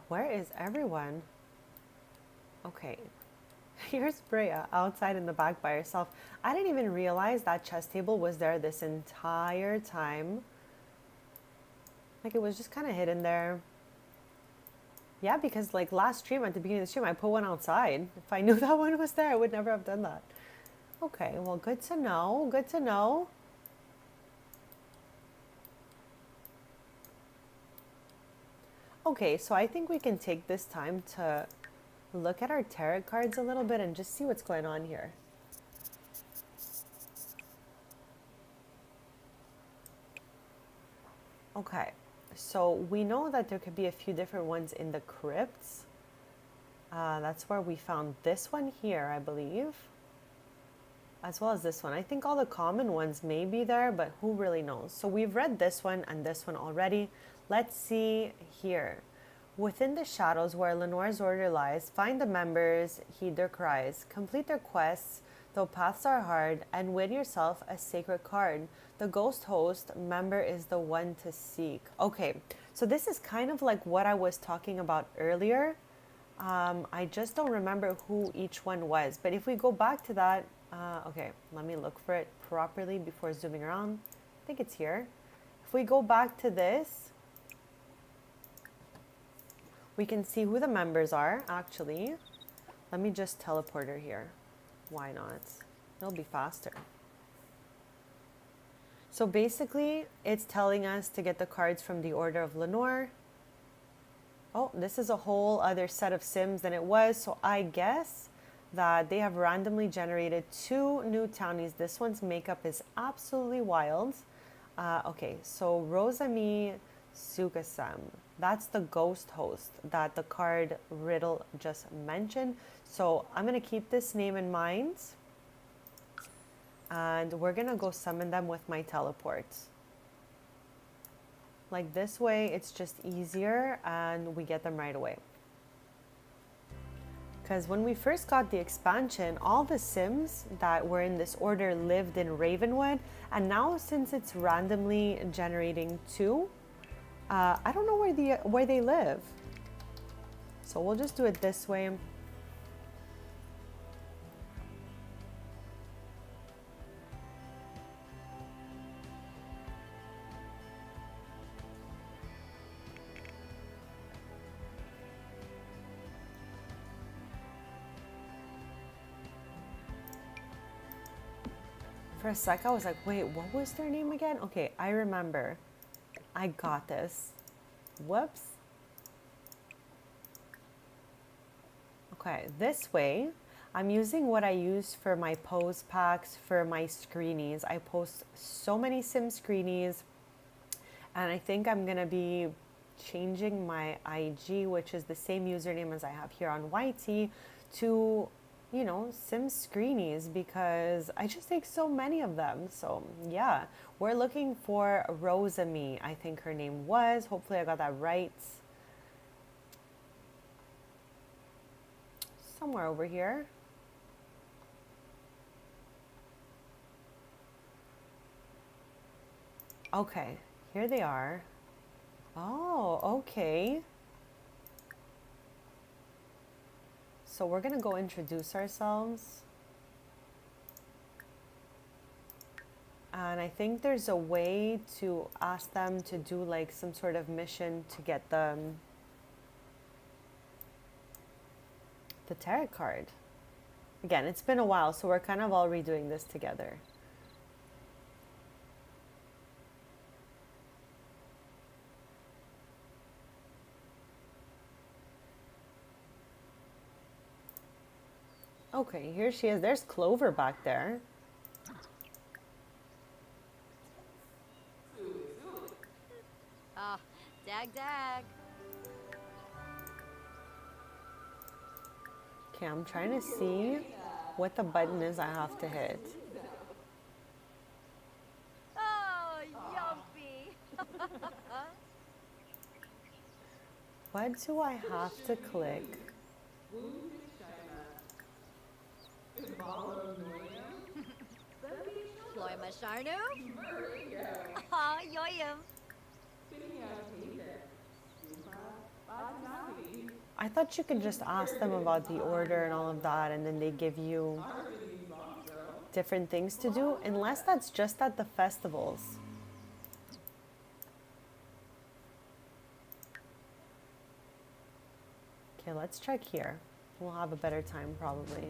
Where is everyone? Okay, here's Brea outside in the back by herself. I didn't even realize that chess table was there this entire time. Like it was just kind of hidden there. Yeah, because like last stream, at the beginning of the stream, I put one outside. If I knew that one was there, I would never have done that. Okay, well, good to know. Good to know. Okay, so I think we can take this time to look at our tarot cards a little bit and just see what's going on here. Okay, so we know that there could be a few different ones in the crypts. That's where we found this one here, I believe, as well as this one. I think all the common ones may be there, but who really knows? So we've read this one and this one already. Let's see here. Within the shadows where Lenore's order lies, find the members, heed their cries, complete their quests, though paths are hard, and win yourself a sacred card. The ghost host member is the one to seek. Okay, so this is kind of like what I was talking about earlier. I just don't remember who each one was, but if we go back to that, okay, let me look for it properly before zooming around. I think it's here. If we go back to this, we can see who the members are, actually. Let me just teleport her here. Why not? It'll be faster. So basically, it's telling us to get the cards from the Order of Lenore. Oh, this is a whole other set of sims than it was. So I guess that they have randomly generated 2 new townies. This one's makeup is absolutely wild. Okay, so Rosami Sugasam. That's the ghost host that the card riddle just mentioned. So I'm going to keep this name in mind. And we're going to go summon them with my teleport. Like this way, it's just easier and we get them right away. Because when we first got the expansion, all the Sims that were in this order lived in Ravenwood. And now since it's randomly generating two, I don't know where they live. So we'll just do it this way. For a sec, I was like, wait, what was their name again? Okay, I remember. I got this. Whoops. Okay, this way, I'm using what I use for my pose packs, for my screenies. I post so many sim screenies, and I think I'm gonna be changing my IG, which is the same username as I have here on YT, to, you know, sim screenies because I just take so many of them. So yeah, we're looking for Rosami, I think her name was. Hopefully I got that right. Somewhere over here. Okay, here they are. Oh, okay. So we're gonna go introduce ourselves. And I think there's a way to ask them to do like some sort of mission to get the tarot card. Again, it's been a while, so we're kind of all redoing this together. Okay, here she is. There's Clover back there. Ah, dag dag. Okay, I'm trying to see what the button is I have to hit. Oh, yumpy. What do I have to click? Ployma Sharnu? Ah, yoyum. I thought you could just ask them about the order and all of that, and then they give you different things to do, unless that's just at the festivals. Okay, let's check here. We'll have a better time probably.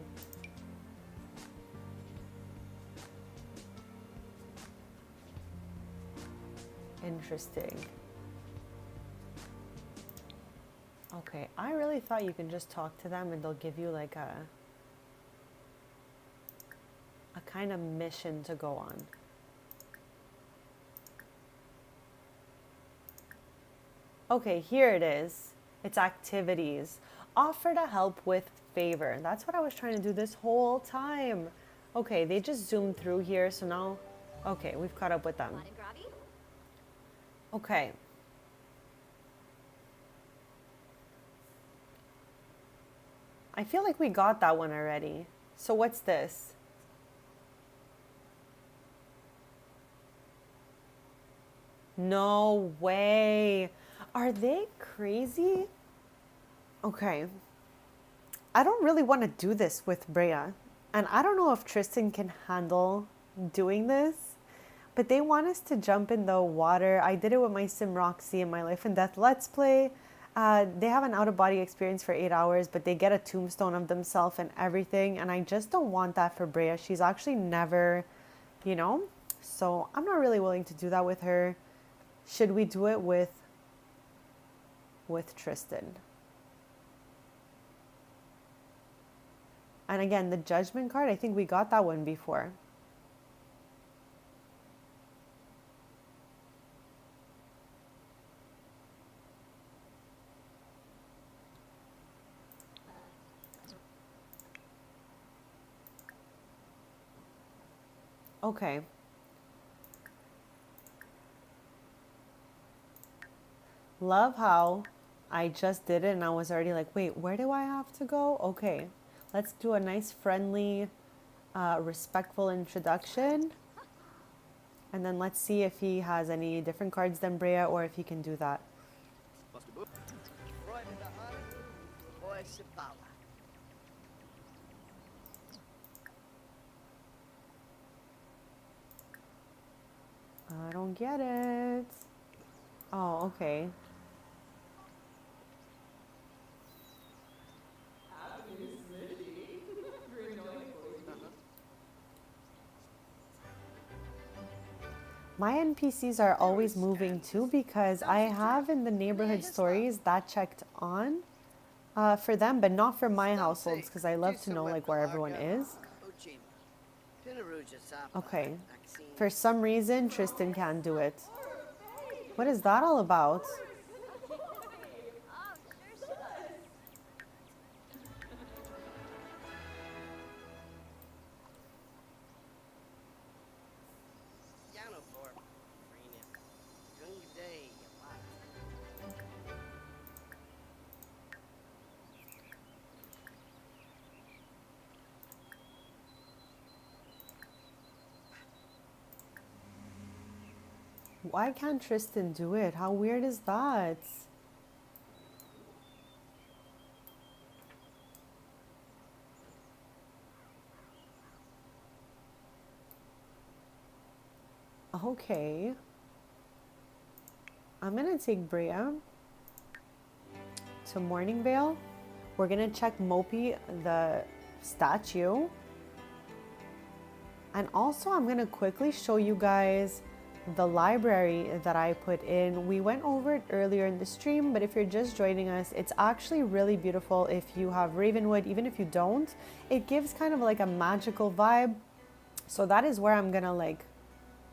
Interesting. Okay, I really thought you can just talk to them and they'll give you like a kind of mission to go on. Okay, here it is. It's activities. Offer to help with favor. That's what I was trying to do this whole time. Okay, they just zoomed through here, so now, okay, we've caught up with them. Okay. I feel like we got that one already. So what's this? No way. Are they crazy? Okay. I don't really want to do this with Brea. And I don't know if Tristan can handle doing this. But they want us to jump in the water. I did it with my Sim Roxy in my Life and Death Let's Play. They have an out-of-body experience for 8 hours, but they get a tombstone of themselves and everything. And I just don't want that for Brea. She's actually never, you know. So I'm not really willing to do that with her. Should we do it with Tristan? And again, the judgment card, I think we got that one before. Okay. Love how I just did it and I was already like, wait, where do I have to go? Okay. Let's do a nice, friendly, respectful introduction. And then let's see if he has any different cards than Brea or if he can do that. Roy Minahana, Boy Sipawa. I don't get it. Oh, okay. My NPCs are always moving too because I have in the neighborhood stories that checked on for them, but not for my households because I love to know like where everyone is. Okay. For some reason, Tristan can't do it. What is that all about? Oh, sure she does. Yano for Freenia. Gung day, Why can't Tristan do it? How weird is that? Okay. I'm gonna take Brea to Morning Vale. We're gonna check Mopey, the statue. And also I'm gonna quickly show you guys the library that I put in. We went over it earlier in the stream, but if you're just joining us, it's actually really beautiful if you have Ravenwood. Even if you don't, it gives kind of like a magical vibe. So that is where I'm gonna like,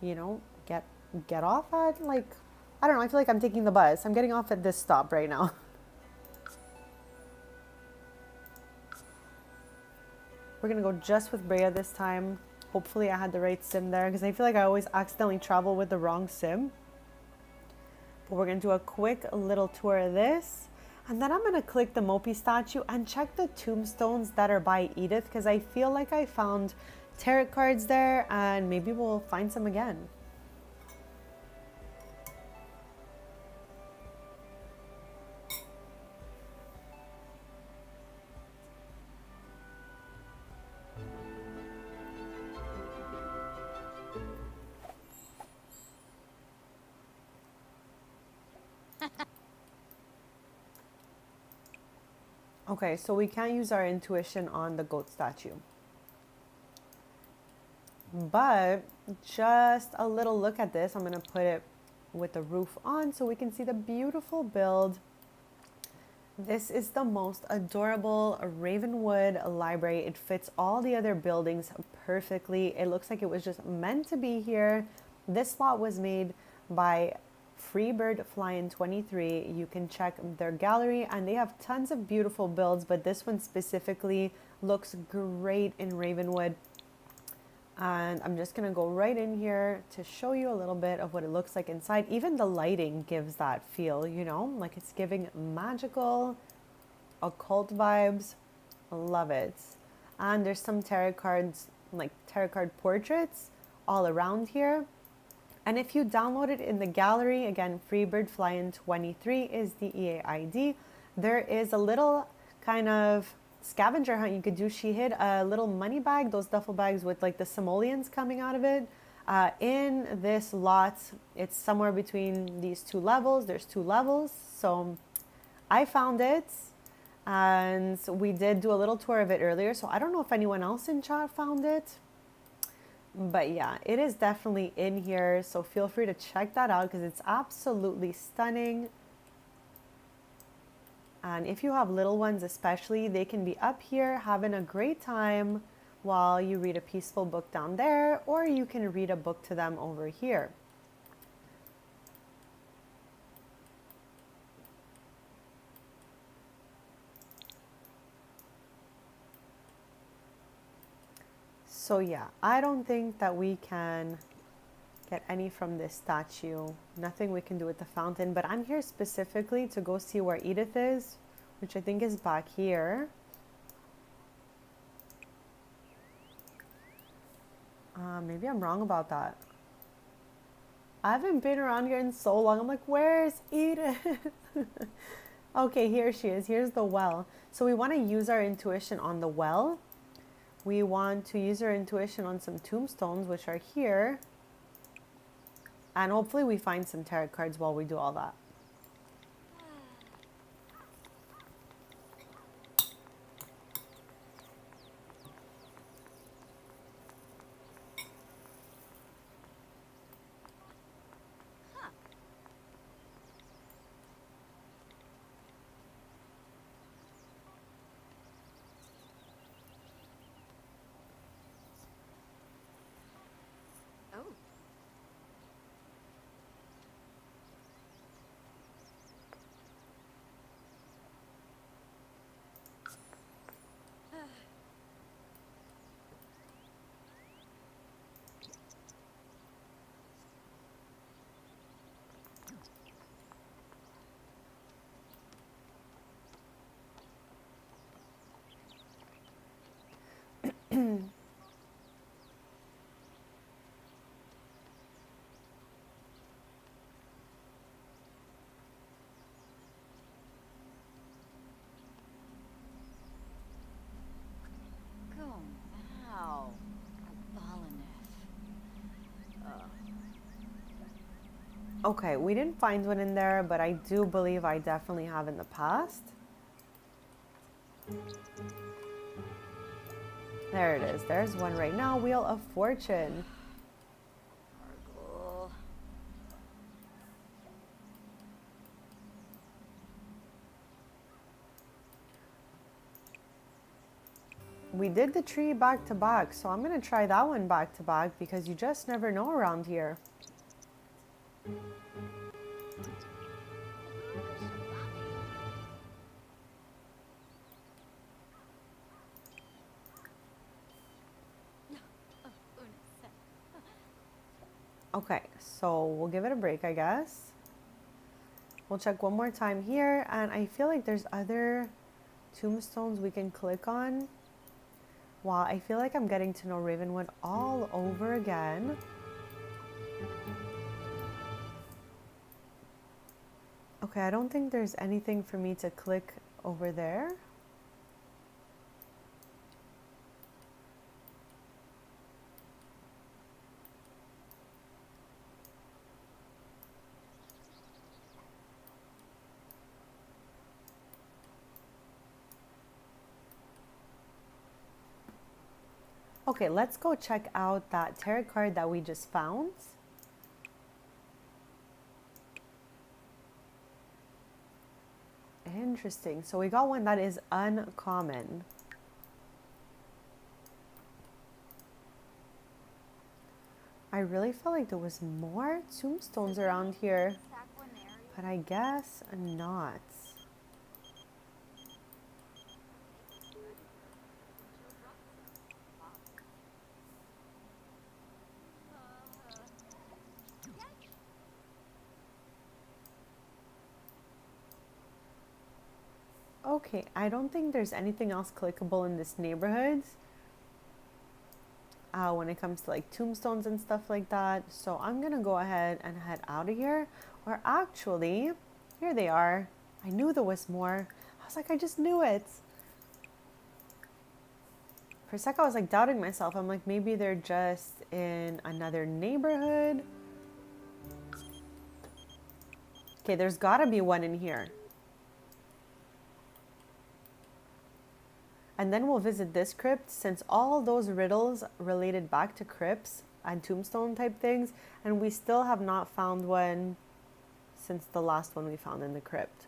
you know, get off at. Like, I don't know, I feel like I'm taking the bus. I'm getting off at this stop right now. We're gonna go just with Brea this time. Hopefully I had the right sim there because I feel like I always accidentally travel with the wrong sim. But we're gonna do a quick little tour of this. And then I'm gonna click the Mopey statue and check the tombstones that are by Edith because I feel like I found tarot cards there and maybe we'll find some again. Okay, so we can't use our intuition on the goat statue. But just a little look at this. I'm gonna put it with the roof on so we can see the beautiful build. This is the most adorable Ravenwood library. It fits all the other buildings perfectly. It looks like it was just meant to be here. This spot was made by Freebird Flyin' 23. You can check their gallery and they have tons of beautiful builds, but this one specifically looks great in Ravenwood. And I'm just gonna go right in here to show you a little bit of what it looks like inside. Even the lighting gives that feel, you know, like it's giving magical, occult vibes. Love it. And there's some tarot cards, like tarot card portraits all around here. And if you download it in the gallery, again, Freebird Flyin' 23 is the EA ID. There is a little kind of scavenger hunt you could do. She hid a little money bag, those duffel bags with like the simoleons coming out of it. In this lot, it's somewhere between these two levels. There's two levels. So I found it and we did do a little tour of it earlier. So I don't know if anyone else in chat found it. But yeah, it is definitely in here. So feel free to check that out because it's absolutely stunning. And if you have little ones especially, they can be up here having a great time while you read a peaceful book down there, or you can read a book to them over here. So yeah, I don't think that we can get any from this statue. Nothing we can do with the fountain, but I'm here specifically to go see where Edith is, which I think is back here. Maybe I'm wrong about that. I haven't been around here in so long. I'm like, where's Edith? Okay, here she is. Here's the well. So we want to use our intuition on the well. We want to use our intuition on some tombstones, which are here. And hopefully we find some tarot cards while we do all that. Oh. Go now. Okay, we didn't find one in there, but I do believe I definitely have in the past. There it is. There's one right now. Wheel of Fortune. Argle. We did the tree back to back, so I'm going to try that one back to back because you just never know around here. Okay, so we'll give it a break, I guess. We'll check one more time here, and I feel like there's other tombstones we can click on. Wow, I feel like I'm getting to know Ravenwood all over again. Okay, I don't think there's anything for me to click over there. Okay, let's go check out that tarot card that we just found. Interesting. So we got one that is uncommon. I really felt like there was more tombstones around here, but I guess not. Okay, I don't think there's anything else clickable in this neighborhood when it comes to like tombstones and stuff like that. So I'm gonna go ahead and head out of here. Or actually, here they are. I knew there was more. I was like, I just knew it. For a sec, I was like doubting myself. I'm like, maybe they're just in another neighborhood. Okay, there's gotta be one in here. And then we'll visit this crypt since all those riddles related back to crypts and tombstone type things. And we still have not found one since the last one we found in the crypt.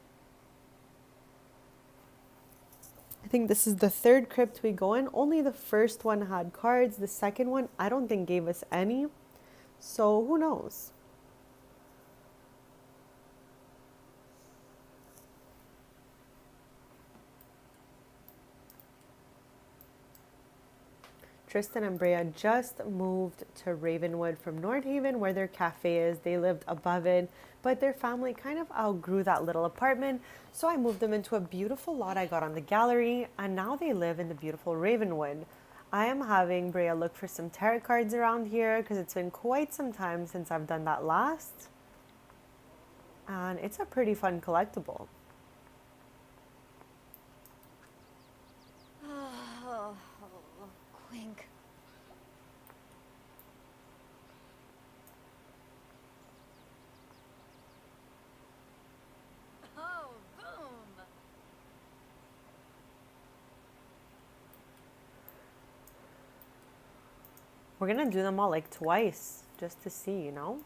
I think this is the third crypt we go in. Only the first one had cards. The second one, I don't think gave us any. So who knows? Tristan and Brea just moved to Ravenwood from Nordhaven, where their cafe is. They lived above it, but their family kind of outgrew that little apartment, so I moved them into a beautiful lot I got on the gallery, and now they live in the beautiful Ravenwood. I am having Brea look for some tarot cards around here because it's been quite some time since I've done that last, and it's a pretty fun collectible. Oh, Quink. Oh, boom. We're gonna do them all like twice just to see, you know?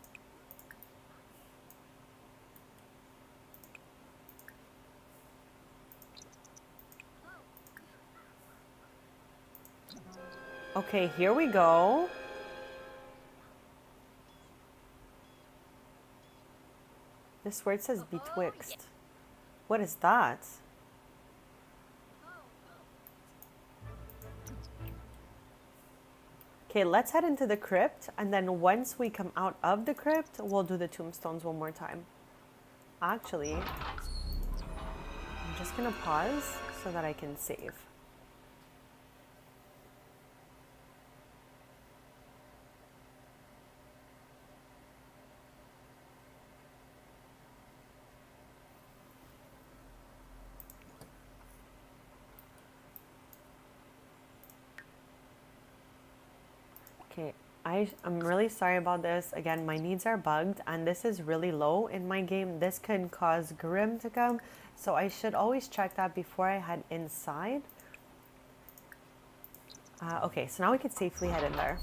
Okay, here we go. This word says betwixt. What is that? Okay, let's head into the crypt, and then once we come out of the crypt, we'll do the tombstones one more time. Actually, I'm just gonna pause so that I can save. Okay, I'm really sorry about this. Again, my needs are bugged and this is really low in my game. This can cause Grim to come, so I should always check that before I head inside. Okay, so now we can safely head in there.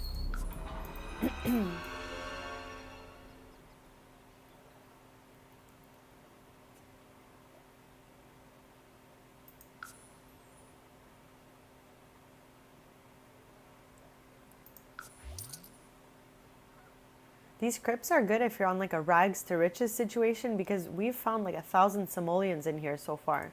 These crypts are good if you're on like a rags to riches situation because we've found like 1,000 simoleons in here so far.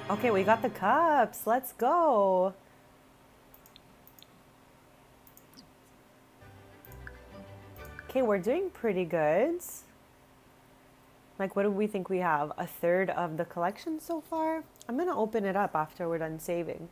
Okay, we got the cups. Let's go. Okay, we're doing pretty good. Like, what do we think we have? A third of the collection so far? I'm gonna open it up after we're done saving.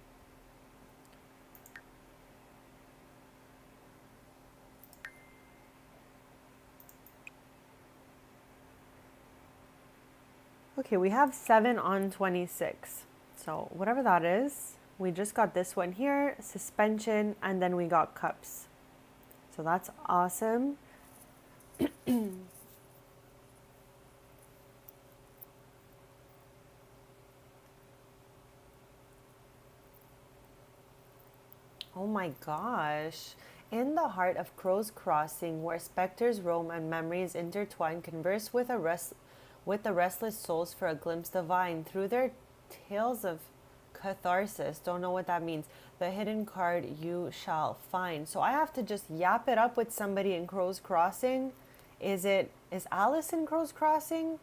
Okay, we have 7 on 26. So whatever that is, we just got this one here, suspension, and then we got cups. So that's awesome. Oh my gosh. In the heart of Crow's Crossing, where specters roam and memories intertwine, converse with the restless souls for a glimpse divine through their tales of catharsis. Don't know what that means. The hidden card you shall find. So I have to just yap it up with somebody in Crow's Crossing. Is Alice in Crow's Crossing?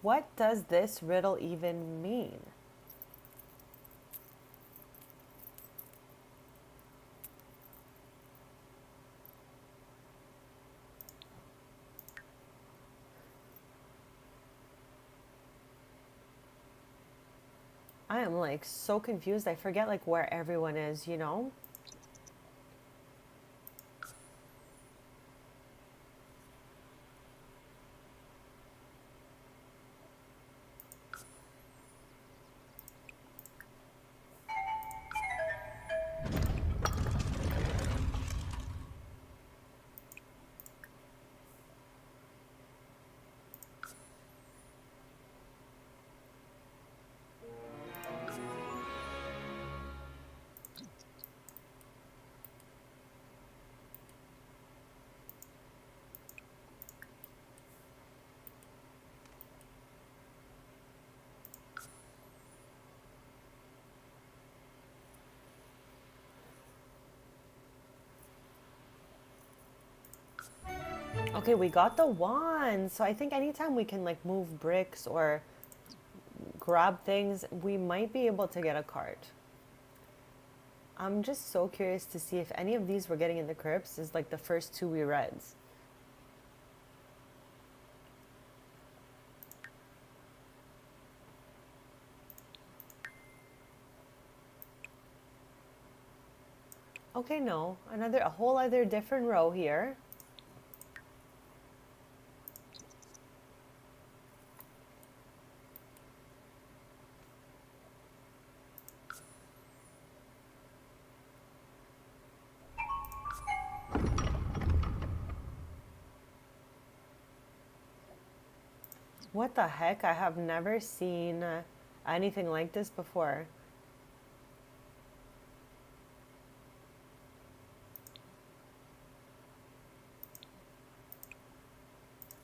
What does this riddle even mean? I am like so confused. I forget like where everyone is, you know? Okay, we got the wand. So I think anytime we can like move bricks or grab things, we might be able to get a cart. I'm just so curious to see if any of these we're getting in the crypts is like the first two we read. Okay, no, a whole other different row here. What the heck? I have never seen anything like this before.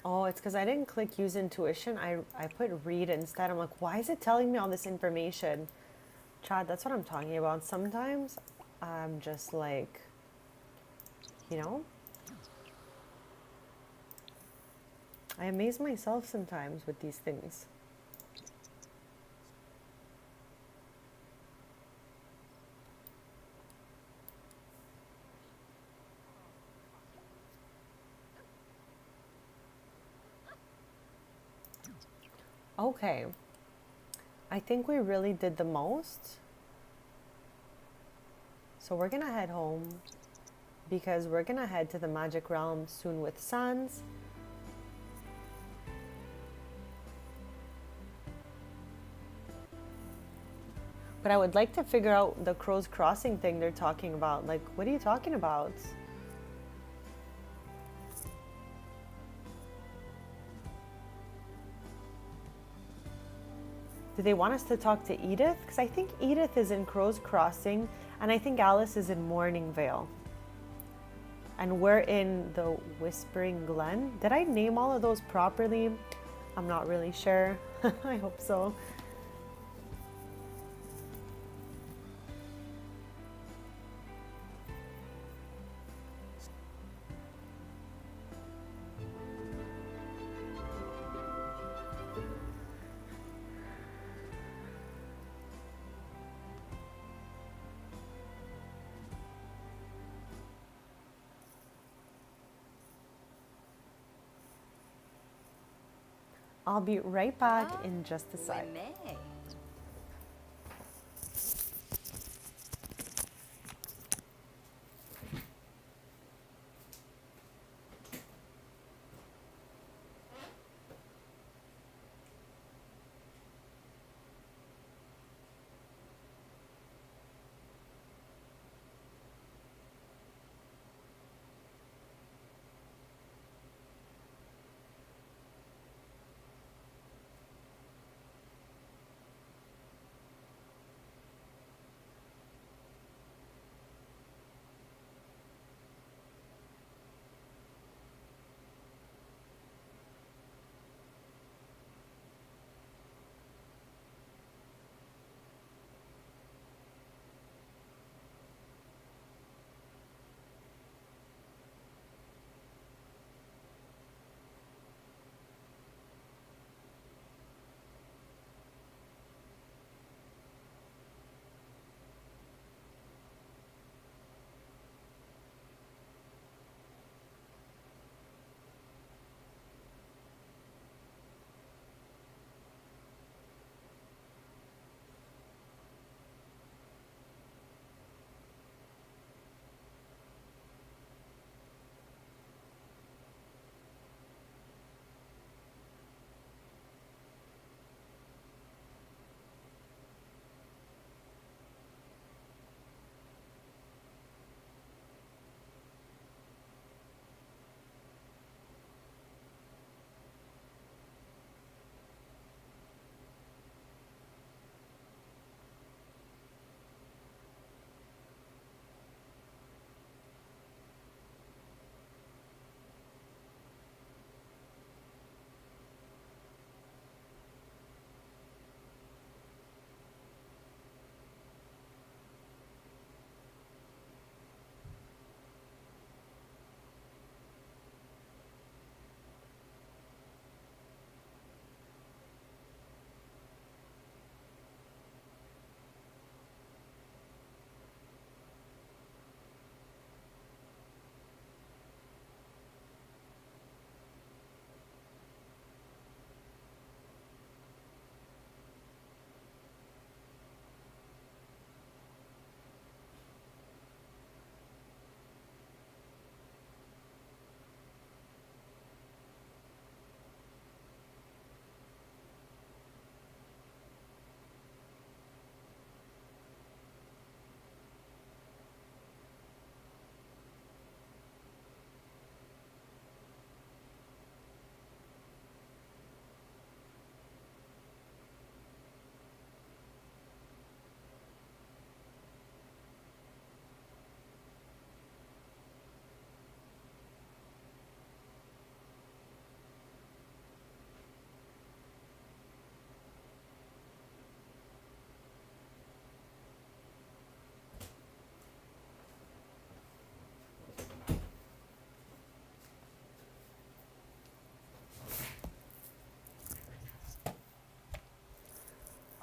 Oh, it's because I didn't click use intuition. I put read instead. I'm like, why is it telling me all this information? Chad, that's what I'm talking about. Sometimes I'm just like, you know, I amaze myself sometimes with these things. Okay, I think we really did the most. So we're gonna head home because we're gonna head to the magic realm soon with Sans. But I would like to figure out the Crow's Crossing thing they're talking about. Like, what are you talking about? Do they want us to talk to Edith? Because I think Edith is in Crow's Crossing, and I think Alice is in Morning Vale. And we're in the Whispering Glen. Did I name all of those properly? I'm not really sure. I hope so. I'll be right back in just a sec.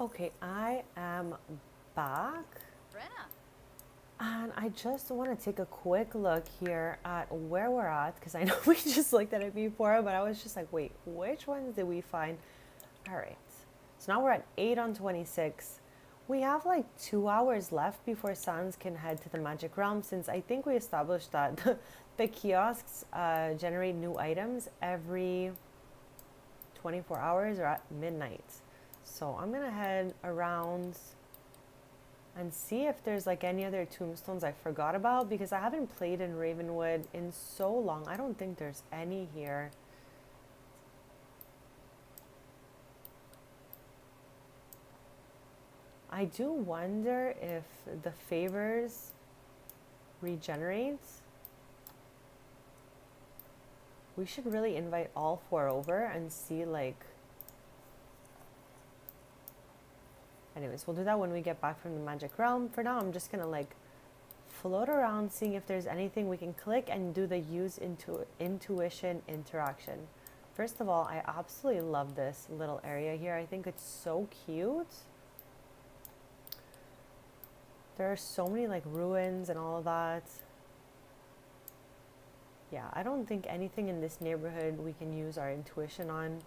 Okay, I am back. Brenna. And I just want to take a quick look here at where we're at because I know we just looked at it before, but I was just like, wait, which ones did we find? All right. So now we're at 8 on 26. We have like 2 hours left before Sans can head to the Magic Realm since I think we established that the kiosks generate new items every 24 hours or at midnight. So I'm going to head around and see if there's like any other tombstones I forgot about because I haven't played in Ravenwood in so long. I don't think there's any here. I do wonder if the favors regenerate. We should really invite all 4 over and see like... Anyways, we'll do that when we get back from the Magic Realm. For now, I'm just gonna like float around seeing if there's anything we can click and do the use intuition interaction. First of all, I absolutely love this little area here. I think it's so cute. There are so many like ruins and all of that. Yeah, I don't think anything in this neighborhood we can use our intuition on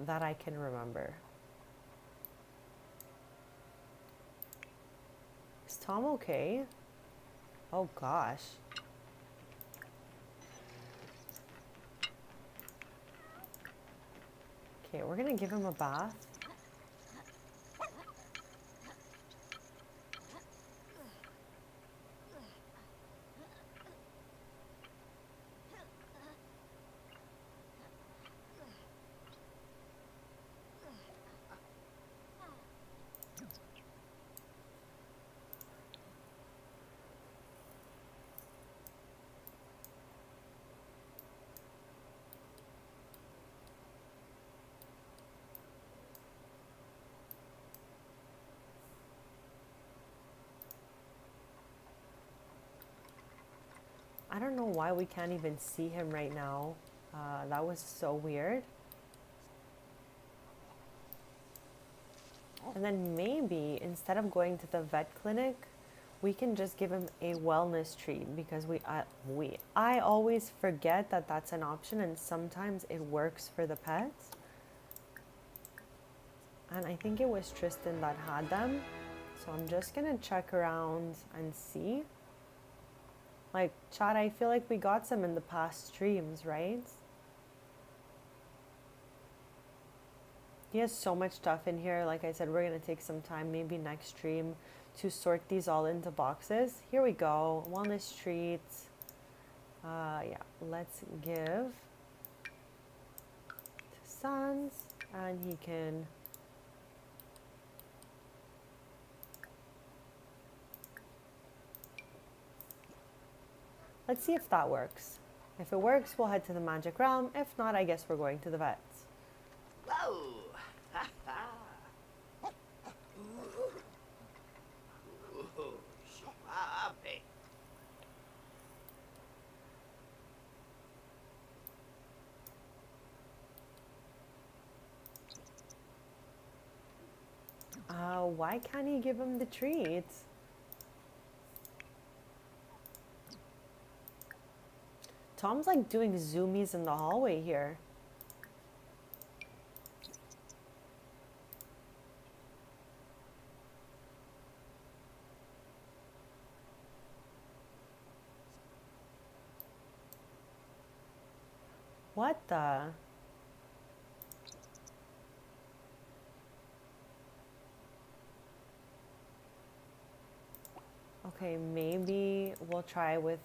that I can remember. Is Tom okay? Oh gosh. Okay, we're gonna give him a bath. I don't know why we can't even see him right now. That was so weird. And then maybe instead of going to the vet clinic, we can just give him a wellness treat because I always forget that that's an option and sometimes it works for the pets. And I think it was Tristan that had them. So I'm just gonna check around and see. Like, Chad, I feel like we got some in the past streams, right? He has so much stuff in here. Like I said, we're going to take some time, maybe next stream, to sort these all into boxes. Here we go. Wellness treats. Yeah, let's give to Sans, and he can... Let's see if that works. If it works, we'll head to the Magic Realm. If not, I guess we're going to the vets. Whoa! Ooh, suave. Why can't he give him the treats? Tom's like doing zoomies in the hallway here. What the? Okay, maybe we'll try with,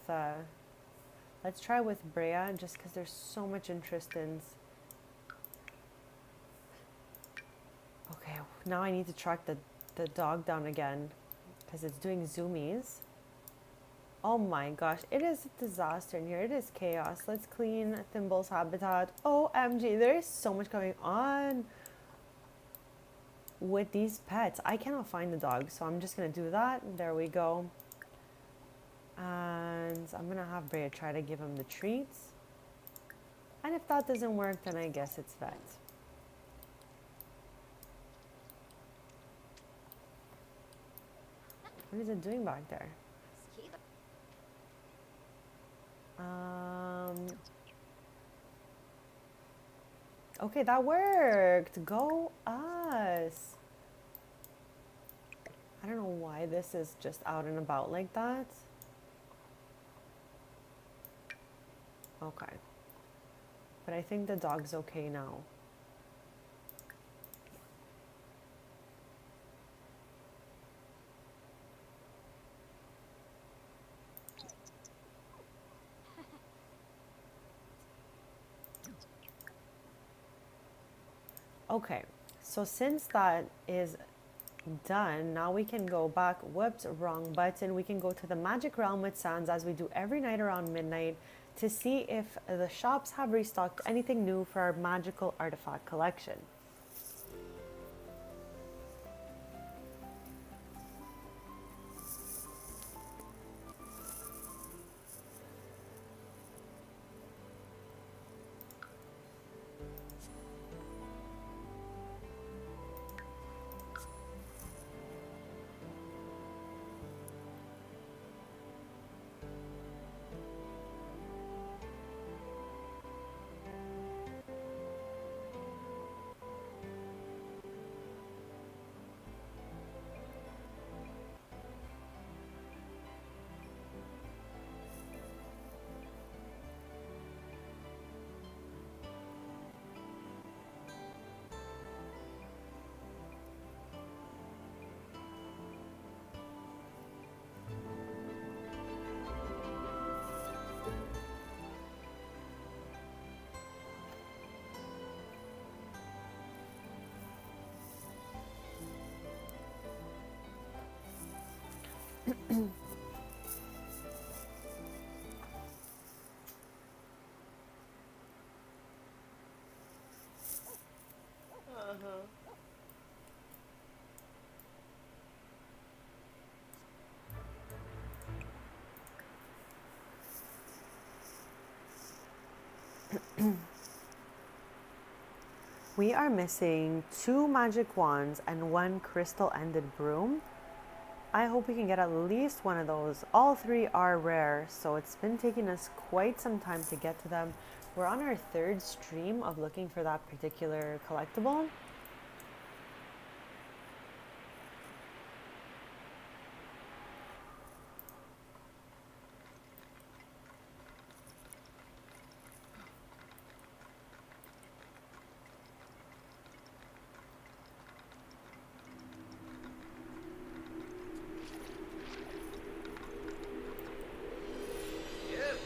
let's try with Brea just because there's so much interest in. Okay, now I need to track the dog down again because it's doing zoomies. Oh my gosh, it is a disaster in here. It is chaos. Let's clean Thimble's habitat. OMG, there is so much going on with these pets. I cannot find the dog, so I'm just going to do that. There we go. And I'm going to have Brea try to give him the treats. And if that doesn't work, then I guess it's vet. What is it doing back there? Keep Okay, that worked. Go us. I don't know why this is just out and about like that. Okay. But I think the dog's okay now. Okay, so since that is done, now we can go back. Whoops, wrong button. We can go to the Magic Realm with Sans as we do every night around midnight to see if the shops have restocked anything new for our magical artifact collection. We are missing 2 magic wands and 1 crystal ended broom. I hope we can get at least one of those. All 3 are rare, so it's been taking us quite some time to get to them. We're on our 3rd stream of looking for that particular collectible. Yep.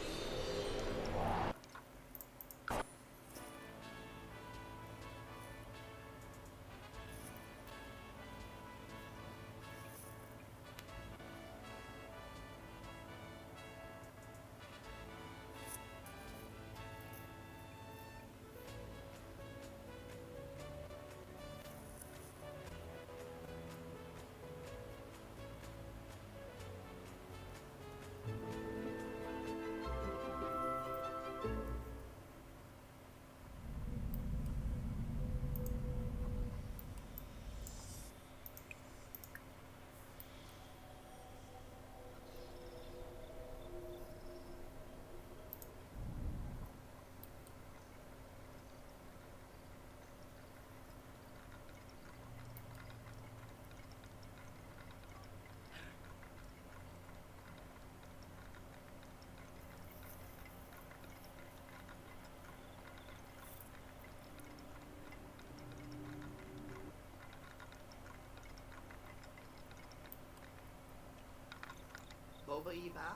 Boba Eva.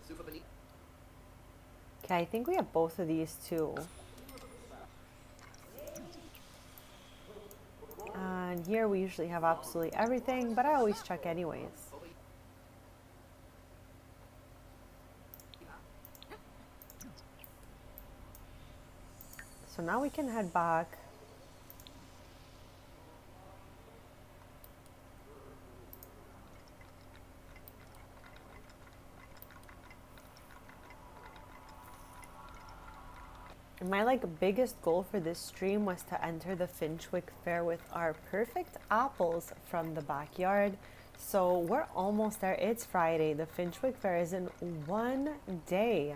Super Bonita. Okay, I think we have both of these too. And here we usually have absolutely everything, but I always check anyways. Boba Eva. So now we can head back. My like biggest goal for this stream was to enter the Finchwick Fair with our perfect apples from the backyard. So we're almost there. It's Friday. The Finchwick Fair is in 1 day.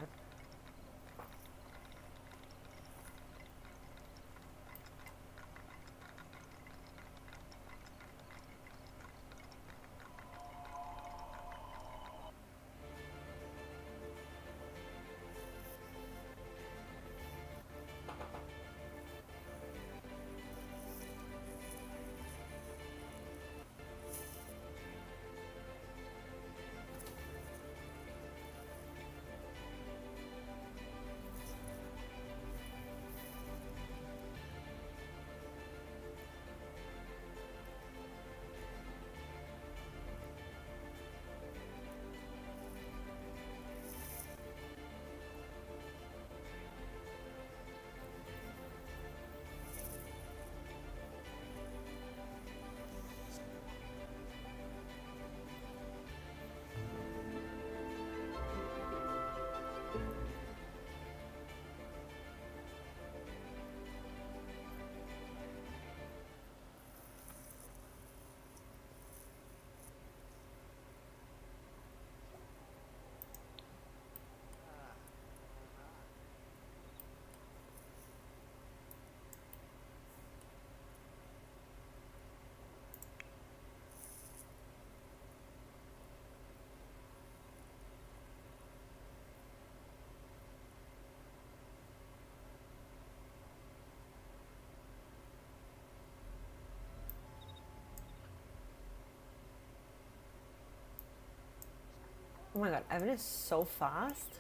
Oh my god, Evan is so fast.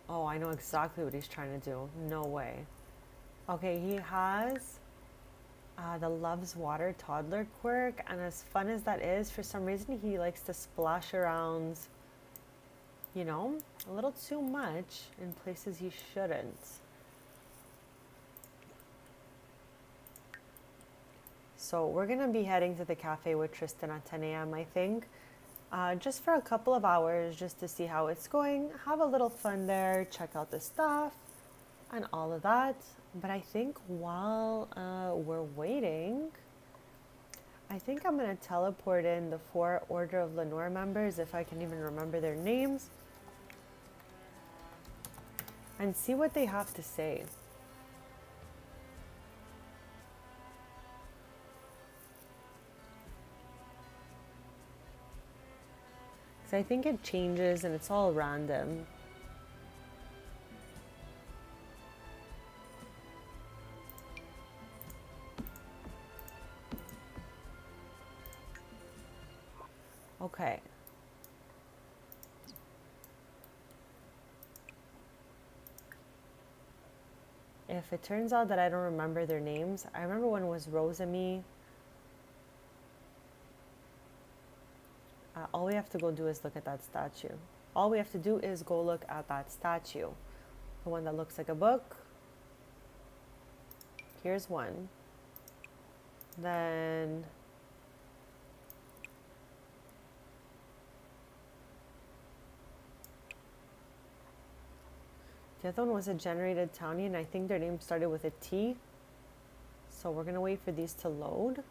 Oh, I know exactly what he's trying to do. No way. Okay, he has the Loves Water toddler quirk, and as fun as that is, for some reason he likes to splash around, you know, a little too much in places he shouldn't. So we're gonna be heading to the cafe with Tristan at 10 a.m. I think, just for a couple of hours, just to see how it's going, have a little fun there, check out the stuff, and all of that. But I think while we're waiting, I think I'm gonna teleport in the 4 Order of Lenore members, if I can even remember their names, and see what they have to say. Because I think it changes and it's all random. Okay. If it turns out that I don't remember their names, I remember when it was Rose and me. All we have to go do is look at that statue. All we have to do is go look at that statue. The one that looks like a book. Here's one. Then the other one was a generated townie, and I think their name started with a T. So we're gonna wait for these to load.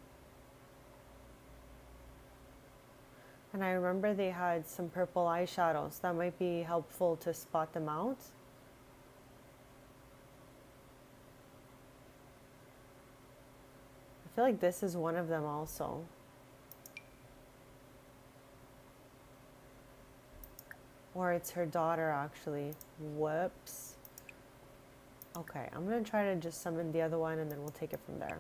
And I remember they had some purple eyeshadows. That might be helpful to spot them out. I feel like this is one of them also. Or it's her daughter, actually. Whoops. Okay, I'm gonna try to just summon the other one and then we'll take it from there.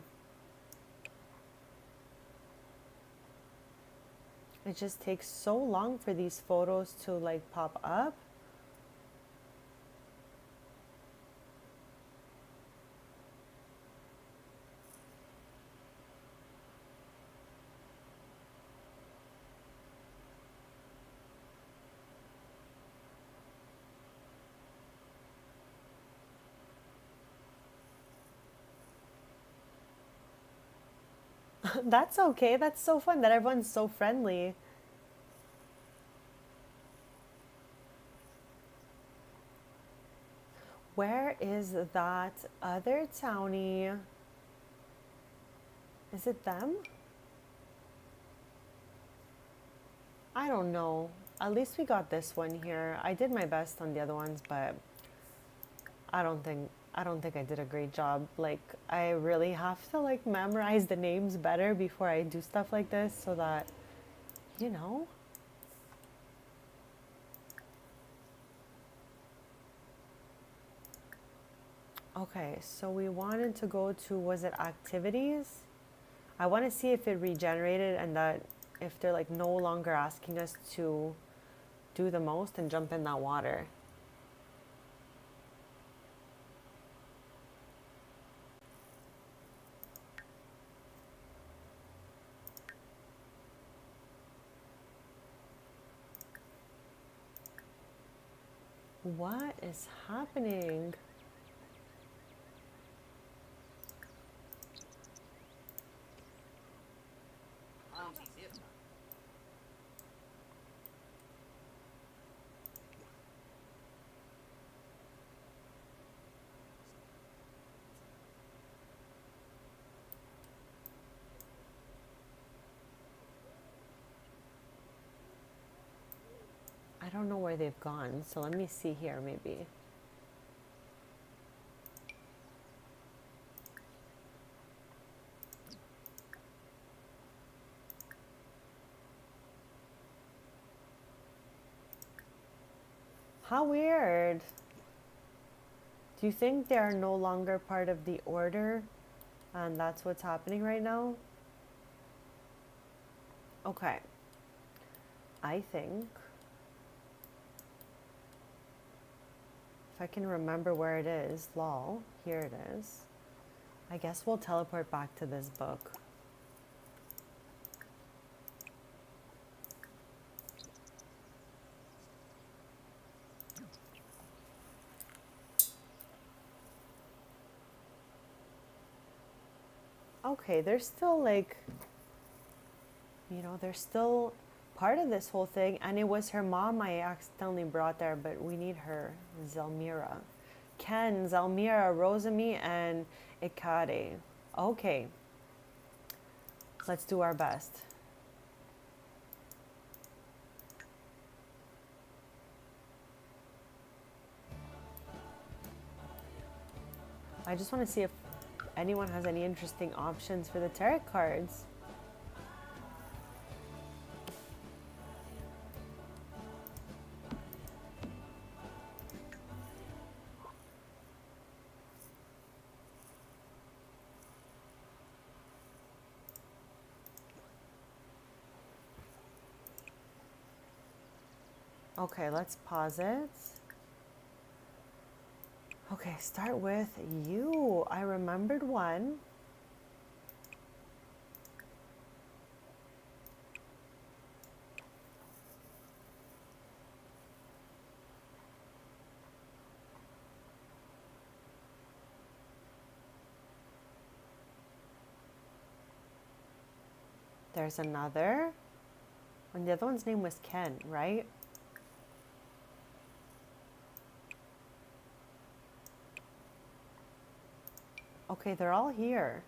It just takes so long for these photos to like pop up. That's okay. That's so fun that everyone's so friendly. Where is that other townie? Is it them? I don't know. At least we got this one here. I did my best on the other ones, but I don't think I did a great job. Like I really have to like memorize the names better before I do stuff like this so that you know. Okay, so we wanted to go to, was it activities? I want to see if it regenerated and that if they're like no longer asking us to do the most and jump in that water. What is happening? Armsy's here. I don't know where they've gone, so let me see here maybe. How weird. Do you think they are no longer part of the order and that's what's happening right now? Okay. I think if I can remember where it is, lol, here it is. I guess we'll teleport back to this book. Okay, they're still like, they're still part of this whole thing. And it was her mom I accidentally brought there, but we need her, Zelmira. Ken, Zelmira, Rosami, and Ikade. Okay, let's do our best. I just want to see if anyone has any interesting options for the tarot cards. Okay, let's pause it. Okay, start with you. I remembered one. There's another. And the other one's name was Ken, right? Okay, they're all here.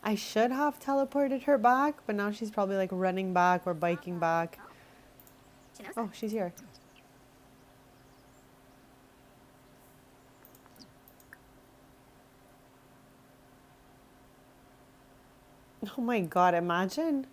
I should have teleported her back, but now she's probably like running back or biking back. She knows Oh, she's here. Oh my god, imagine.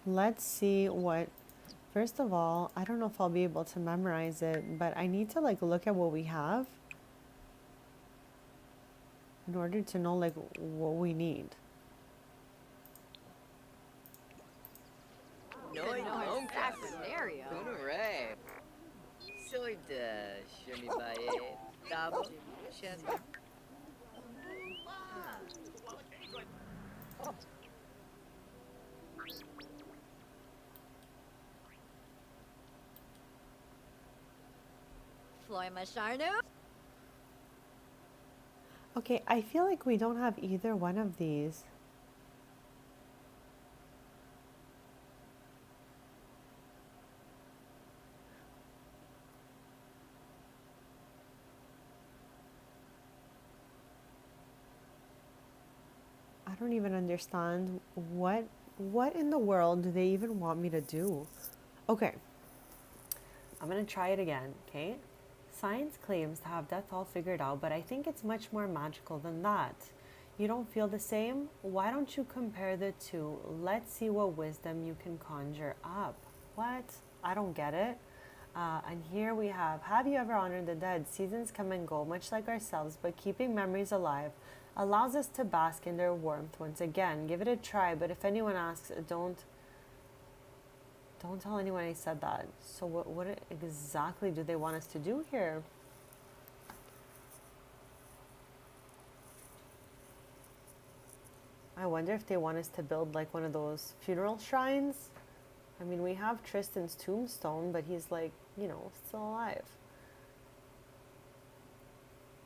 Let's see what. First of all, I don't know if I'll be able to memorize it, but I need to like look at what we have in order to know like what we need. Noi nunca. Exact scenario. Kunure. Soy de shumi baye. Dabo. Shen. Floy Masharnu. Okay, I feel like we don't have either one of these. I don't even understand what in the world do they even want me to do? Okay. I'm going to try it again, okay? Science claims to have death all figured out, but I think it's much more magical than that. You don't feel the same? Why don't you compare the two? Let's see what wisdom you can conjure up. What? I don't get it. And here we have you ever honored the dead? Seasons come and go, much like ourselves, but keeping memories alive allows us to bask in their warmth once again. Give it a try, but if anyone asks, don't tell anyone I said that. So what exactly do they want us to do here? I wonder if they want us to build like one of those funeral shrines. I mean, we have Tristan's tombstone, but he's like, still alive.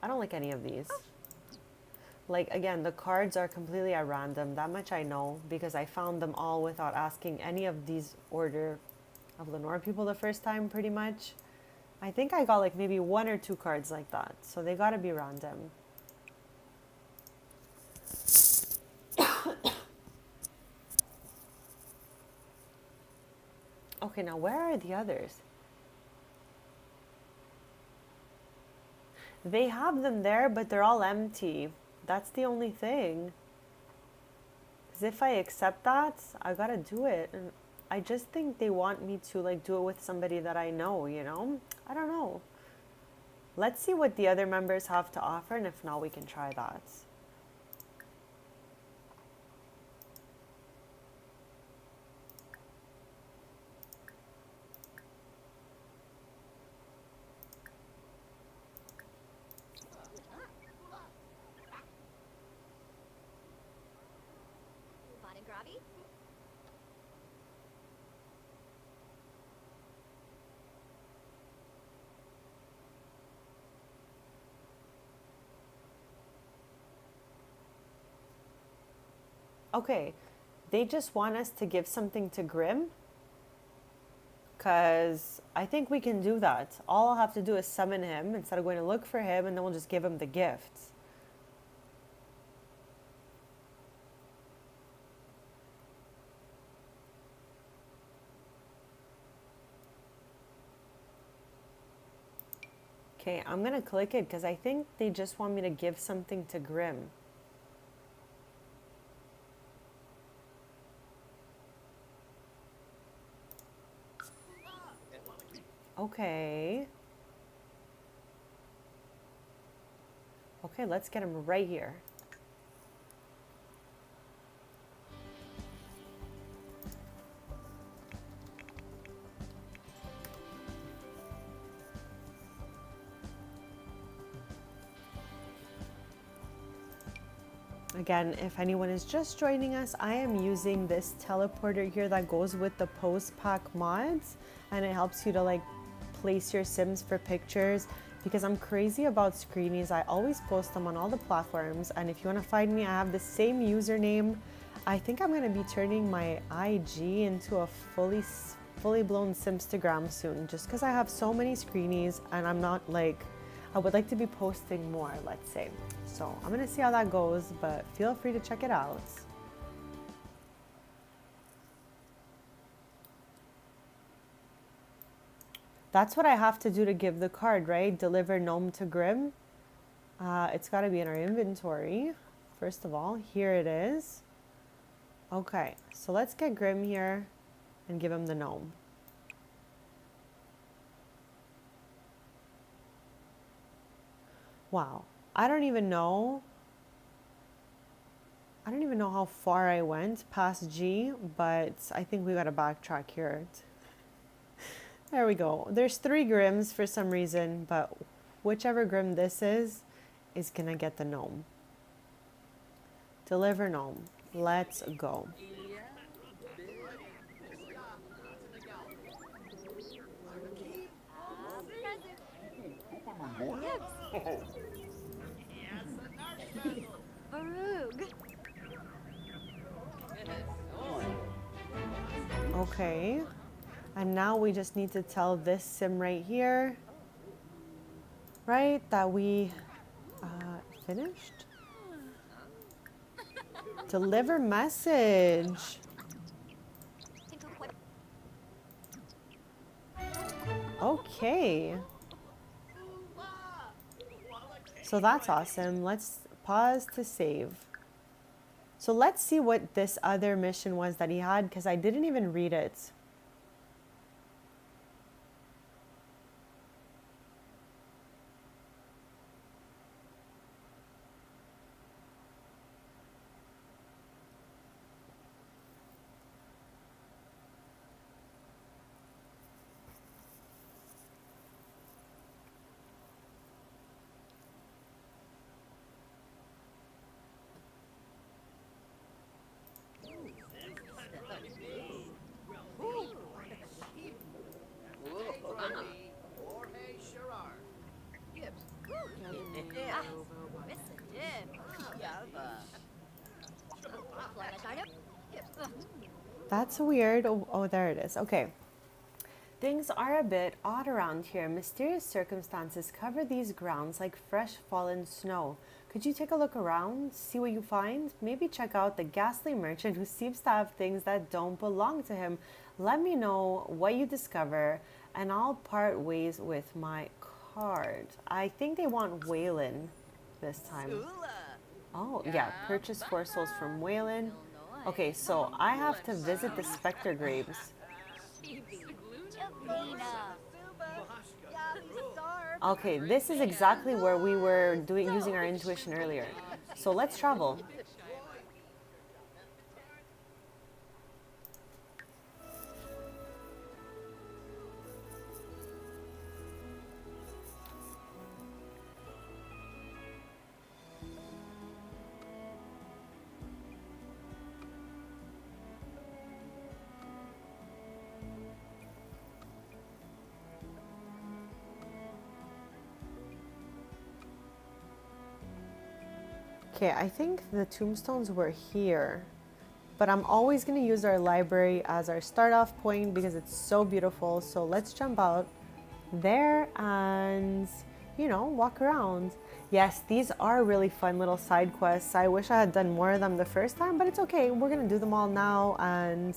I don't like any of these. Like, again, the cards are completely at random. That much I know because I found them all without asking any of these Order of Lenore people the first time, pretty much. I think I got like maybe one or two cards like that. So they gotta be random. Okay, now where are the others? They have them there, but they're all empty. That's the only thing. Because if I accept that, I gotta do it. And I just think they want me to like do it with somebody that I know, I don't know. Let's see what the other members have to offer, and if not, we can try that. Grabby. Okay, they just want us to give something to Grim? Because I think we can do that. All I'll have to do is summon him instead of going to look for him, and then we'll just give him the gifts. Okay, I'm going to click it because I think they just want me to give something to Grim. Okay. Okay, let's get him right here. Again, if anyone is just joining us, I am using this teleporter here that goes with the post pack mods, and it helps you to like place your Sims for pictures because I'm crazy about screenies. I always post them on all the platforms, and if you want to find me, I have the same username. I think I'm going to be turning my IG into a fully blown Simstagram soon, just because I have so many screenies, and I'm not like, I would like to be posting more, let's say. So I'm gonna see how that goes, but feel free to check it out. That's what I have to do to give the card, right? Deliver gnome to Grim. It's got to be in our inventory. First of all, here it is. Okay, so let's get Grim here and give him the gnome. Wow, I don't even know how far I went past G, but I think we got to backtrack here. There we go. There's 3 Grims for some reason, but whichever Grim this is gonna get the gnome. Deliver gnome. Let's go. Varug. Okay. And now we just need to tell this sim right here, right, that we finished. Deliver message. Okay. So that's awesome. Let's pause to save. So let's see what this other mission was that he had, because I didn't even read it. That's weird. Oh, there it is. Okay. Things are a bit odd around here. Mysterious circumstances cover these grounds like fresh fallen snow. Could you take a look around, see what you find? Maybe check out the ghastly merchant who seems to have things that don't belong to him. Let me know what you discover, and I'll part ways with my card. I think they want Waylon this time. Oh, yeah. Purchase 4 souls from Waylon. Okay, so I have to visit the Spectre Graves. Okay, this is exactly where we were using our intuition earlier. So let's travel. Okay, I think the tombstones were here, but I'm always going to use our library as our start off point because it's so beautiful. So let's jump out there and, walk around. Yes, these are really fun little side quests. I wish I had done more of them the first time, but it's okay. We're going to do them all now. And,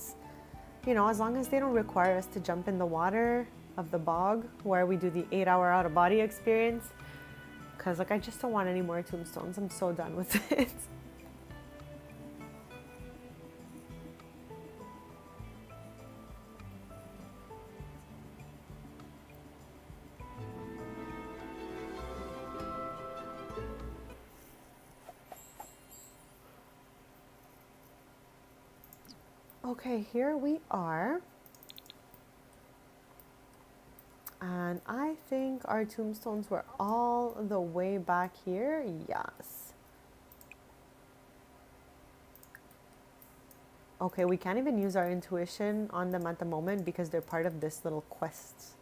as long as they don't require us to jump in the water of the bog where we do the 8-hour out of body experience, because I just don't want any more tombstones. I'm so done with it. Okay, here we are. And I think our tombstones were all the way back here. Yes. Okay, we can't even use our intuition on them at the moment because they're part of this little quest.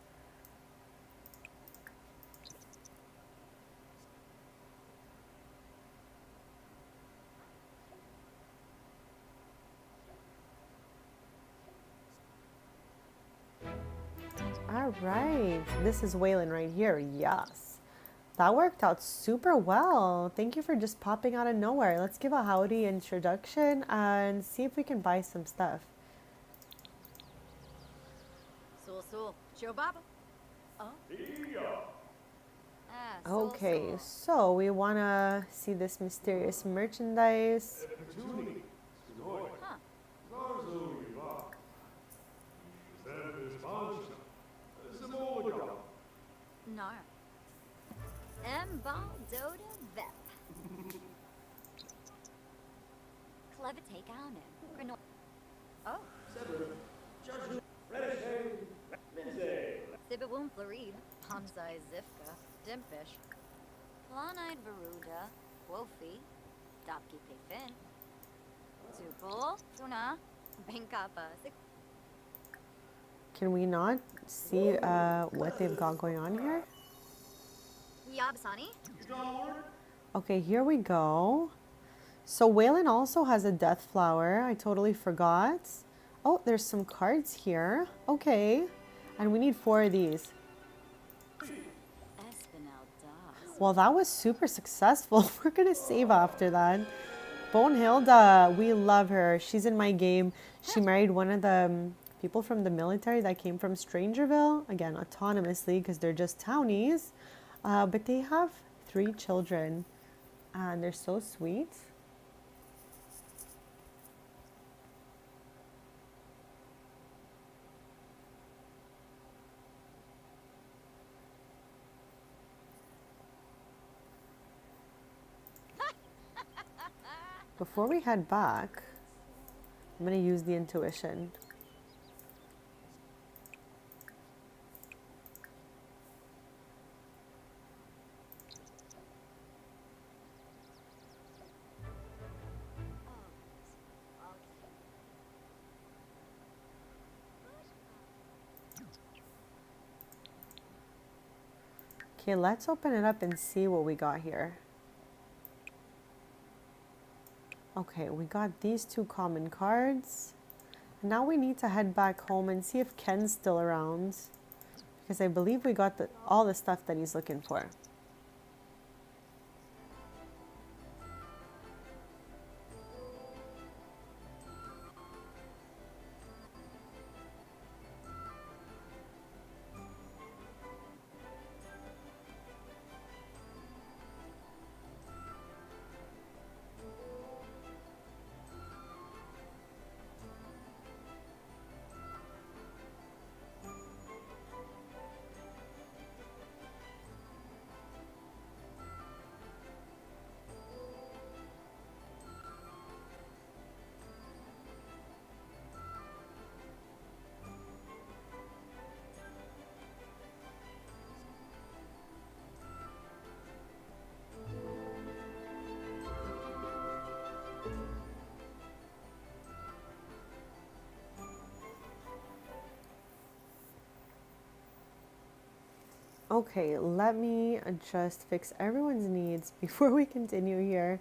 All right, this is Waylon right here. Yes. That worked out super well. Thank you for just popping out of nowhere. Let's give a howdy introduction and see if we can buy some stuff. Sul. Show Baba. Oh. Ah, Okay, Sul. so we want to see this mysterious merchandise. Huh. Nar. Embal Doda Vep. Clever take on it. Oh. Sibawum Florib. Hamzai Zifka. Dimfish. Planide Veruda. Wofi. Dopki Pefin. Tupul. Tuna. Benkapa. Can we not see what they've got going on here? Yabsani. Okay, here we go. So Waylon also has a death flower. I totally forgot. Oh, there's some cards here. Okay. And we need 4 of these. Espinel Das. Well, that was super successful. We're going to save after that. Bonehilda, we love her. She's in my game. She married one of the people from the military that came from Strangerville. Again, autonomously because they're just townies. But they have 3 children. And they're so sweet. Before we head back, I'm going to use the intuition. Okay, let's open it up and see what we got here. Okay, we got these 2 common cards. Now we need to head back home and see if Ken's still around. Because I believe we got all the stuff that he's looking for. Okay, let me just fix everyone's needs before we continue here.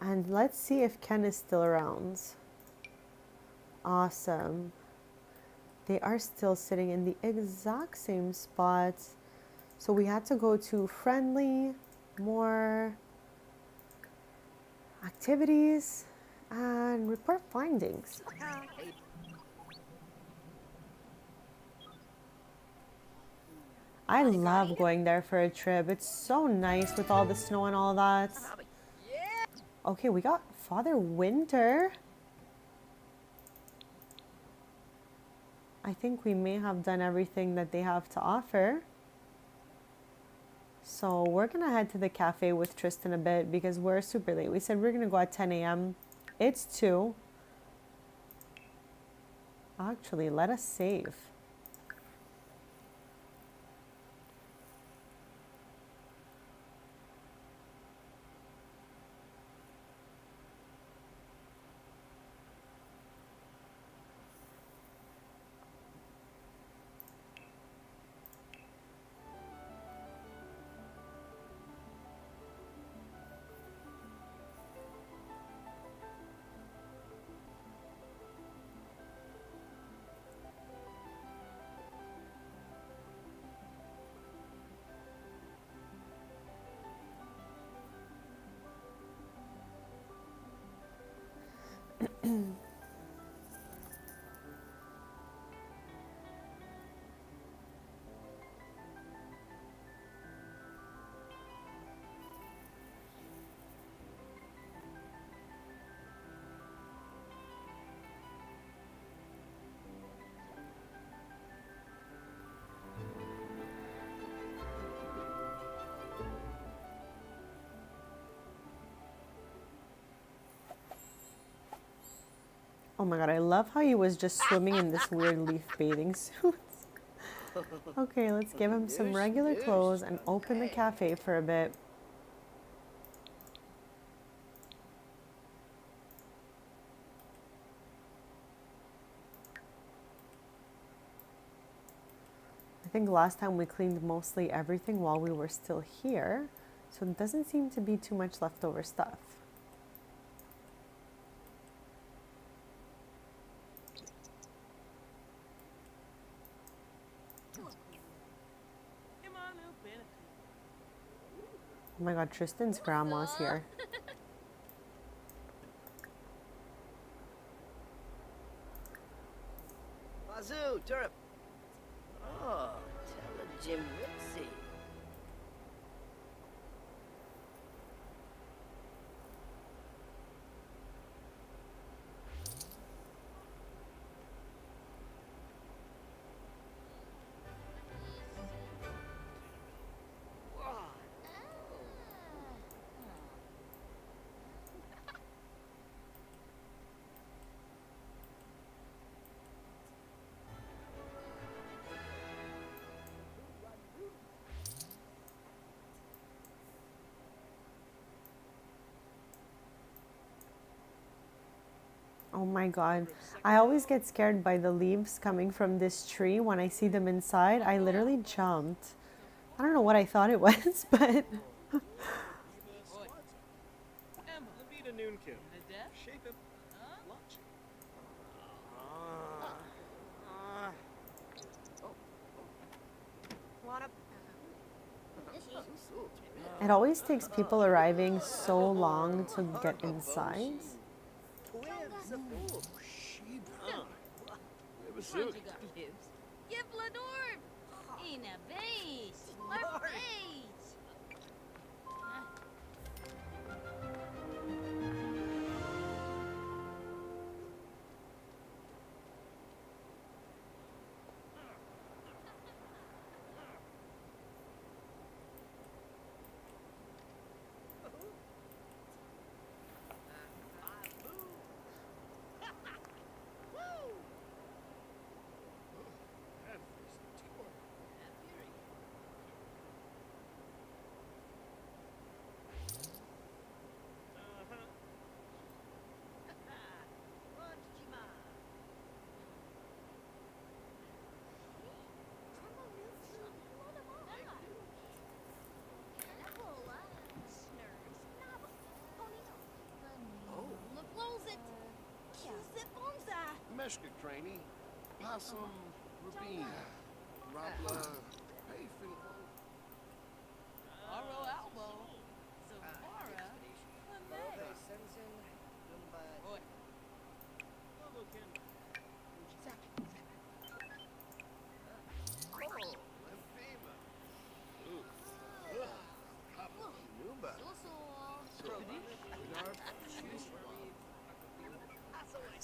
And let's see if Ken is still around. Awesome. They are still sitting in the exact same spot. So we had to go to friendly, more activities, and report findings. I love going there for a trip. It's so nice with all the snow and all that. Okay, we got Father Winter. I think we may have done everything that they have to offer. So we're gonna head to the cafe with Tristan a bit because we're super late. We said we're gonna go at 10 a.m. It's 2. Actually, let us save. Oh my god, I love how he was just swimming in this weird leaf bathing suit. Okay, let's give him some regular clothes and open the cafe for a bit. I think last time we cleaned mostly everything while we were still here, so it doesn't seem to be too much leftover stuff. Oh my god, Tristan's grandma's here. Wazoo, Turip. Oh, tell a Jim Whitsey. Oh my god. I always get scared by the leaves coming from this tree when I see them inside. I literally jumped. I don't know what I thought it was, but it always takes people arriving so long to get inside. Give Lenore! Ina base! Our base! Meshka craney, possum, rubine, rabla, payfin. Aro elbow, Zavara,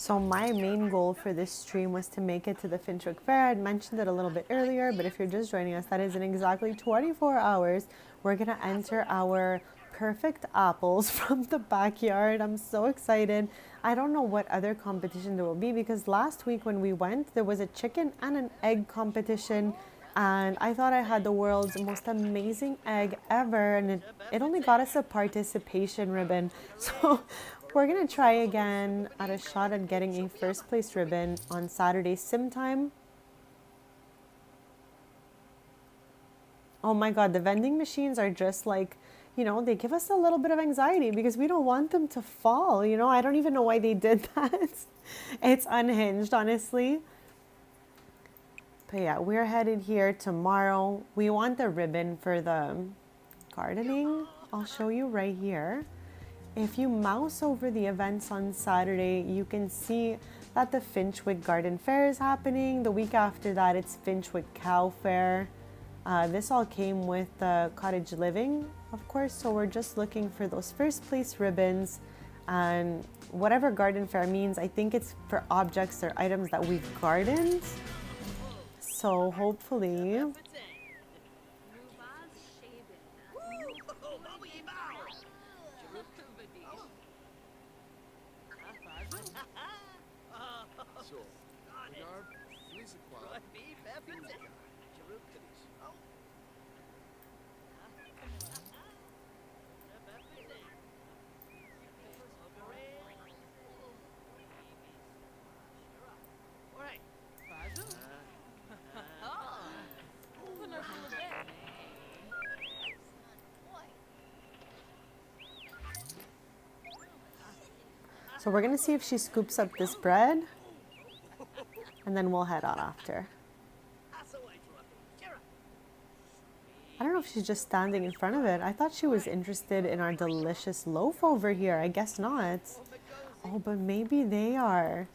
So my main goal for this stream was to make it to the Finchwick Fair. I'd mentioned it a little bit earlier, but if you're just joining us, that is in exactly 24 hours. We're gonna enter our perfect apples from the backyard. I'm so excited. I don't know what other competition there will be because last week when we went, there was a chicken and an egg competition, and I thought I had the world's most amazing egg ever, and it only got us a participation ribbon. So we're gonna try again at a shot at getting a first place ribbon on Saturday sim time. Oh my god, the vending machines are just like, you know, they give us a little bit of anxiety because we don't want them to fall, you know. I don't even know why they did that. It's unhinged, honestly. But yeah, we're headed here tomorrow. We want the ribbon for the gardening. I'll show you right here. If you mouse over the events on Saturday, you can see that the Finchwick Garden Fair is happening. The week after that, it's Finchwick Cow Fair. This all came with the cottage living, of course, so we're just looking for those first place ribbons. And whatever garden fair means, I think it's for objects or items that we've gardened. So hopefully, So, Bernard, Lisa Quad, so we're gonna see if she scoops up this bread, and then we'll head out after. I don't know if she's just standing in front of it. I thought she was interested in our delicious loaf over here. I guess not. Oh, but maybe they are.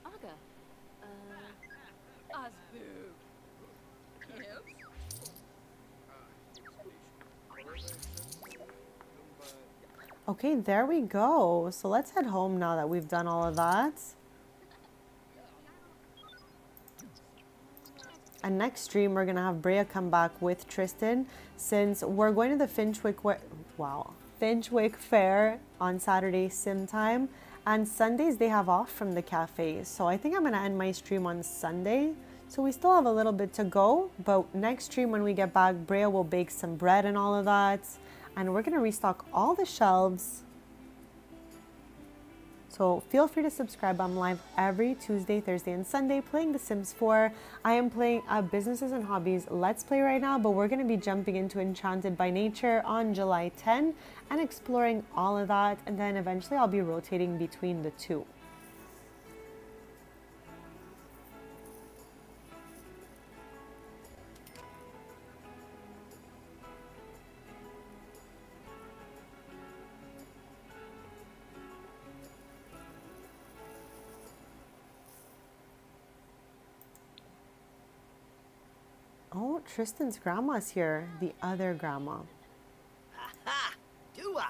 Aga. Osboo. Yep. Okay, there we go. So let's head home now that we've done all of that. And next stream, we're gonna have Brea come back with Tristan, since we're going to the Finchwick Fair on Saturday sim time, and Sundays they have off from the cafe. So I think I'm gonna end my stream on Sunday. So we still have a little bit to go, but next stream when we get back, Brea will bake some bread and all of that, and we're gonna restock all the shelves. So feel free to subscribe. I'm live every Tuesday, Thursday, and Sunday playing The Sims 4. I am playing Businesses and Hobbies Let's Play right now, but we're going to be jumping into Enchanted by Nature on July 10 and exploring all of that. And then eventually I'll be rotating between the two. Oh, Tristan's grandma's here, the other grandma. Ha! Do I?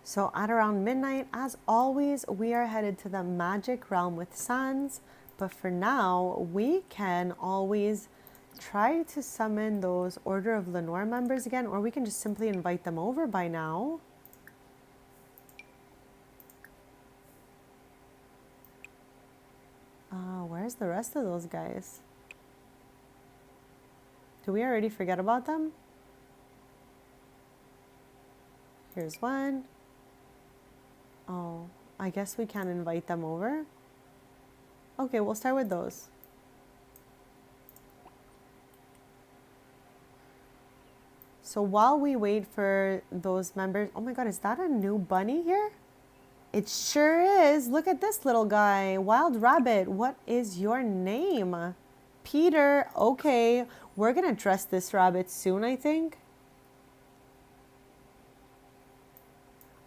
So at around midnight, as always, we are headed to the Magic Realm with Sans. But for now, we can always try to summon those Order of Lenore members again, or we can just simply invite them over by now. Where's the rest of those guys? Do we already forget about them? Here's one. Oh, I guess we can invite them over. Okay, we'll start with those. So while we wait for those members, oh my God, is that a new bunny here? It sure is. Look at this little guy. Wild Rabbit, what is your name? Peter. Okay, we're gonna dress this rabbit soon, I think.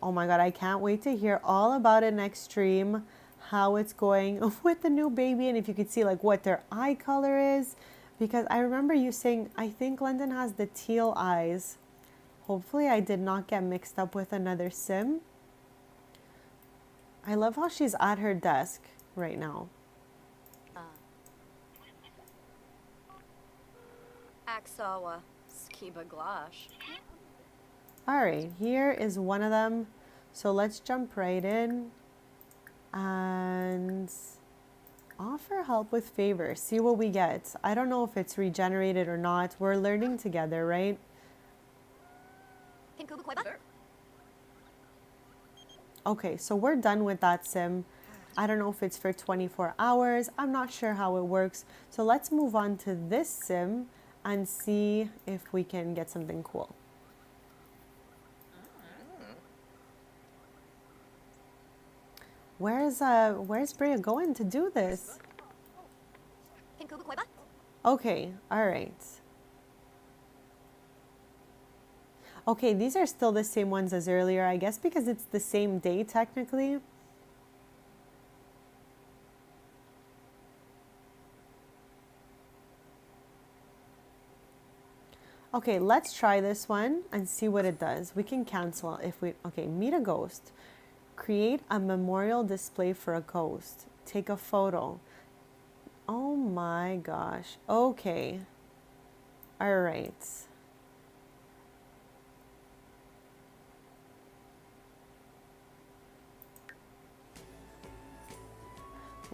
Oh my God, I can't wait to hear all about it next stream, how it's going with the new baby, and if you could see like what their eye color is, because I remember you saying, I think London has the teal eyes. Hopefully I did not get mixed up with another sim. I love how she's at her desk right now. Aksawa, Skiba Glash. All right, here is one of them. So let's jump right in and offer help with favors. See what we get. I don't know if it's regenerated or not. We're learning together, right? Okay, so we're done with that sim. I don't know if it's for 24 hours. I'm not sure how it works. So let's move on to this sim and see if we can get something cool. Where's Brea going to do this? Okay, all right. Okay, these are still the same ones as earlier, I guess, because it's the same day technically. Okay, let's try this one and see what it does. We can cancel if we, okay, meet a ghost. Create a memorial display for a ghost. Take a photo. Oh my gosh. Okay. All right.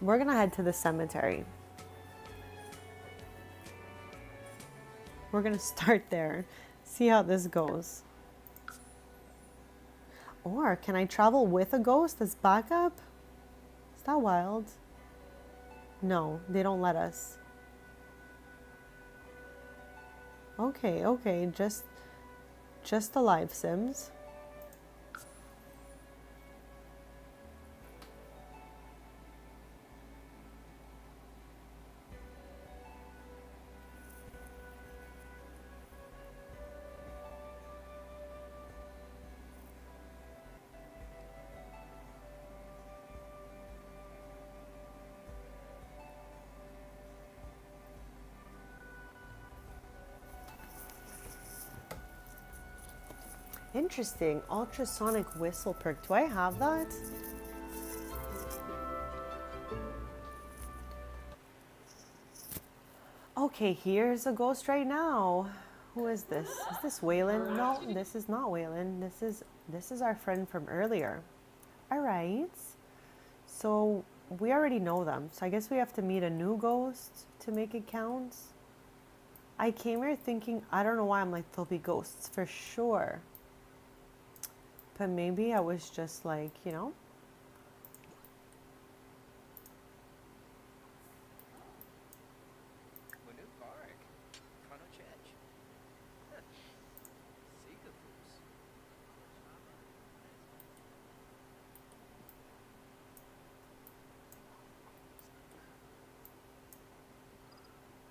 We're gonna head to the cemetery. We're gonna start there. See how this goes. Or can I travel with a ghost as backup? Is that wild? No, they don't let us. Okay, okay, just the live Sims. Interesting. Ultrasonic whistle perk. Do I have that? Okay, here's a ghost right now. Who is this? Is this Waylon? No, this is not Waylon. This is our friend from earlier. All right. So we already know them. So I guess we have to meet a new ghost to make it count. I came here thinking, I don't know why I'm like, there'll be ghosts for sure. But maybe I was just like, you know.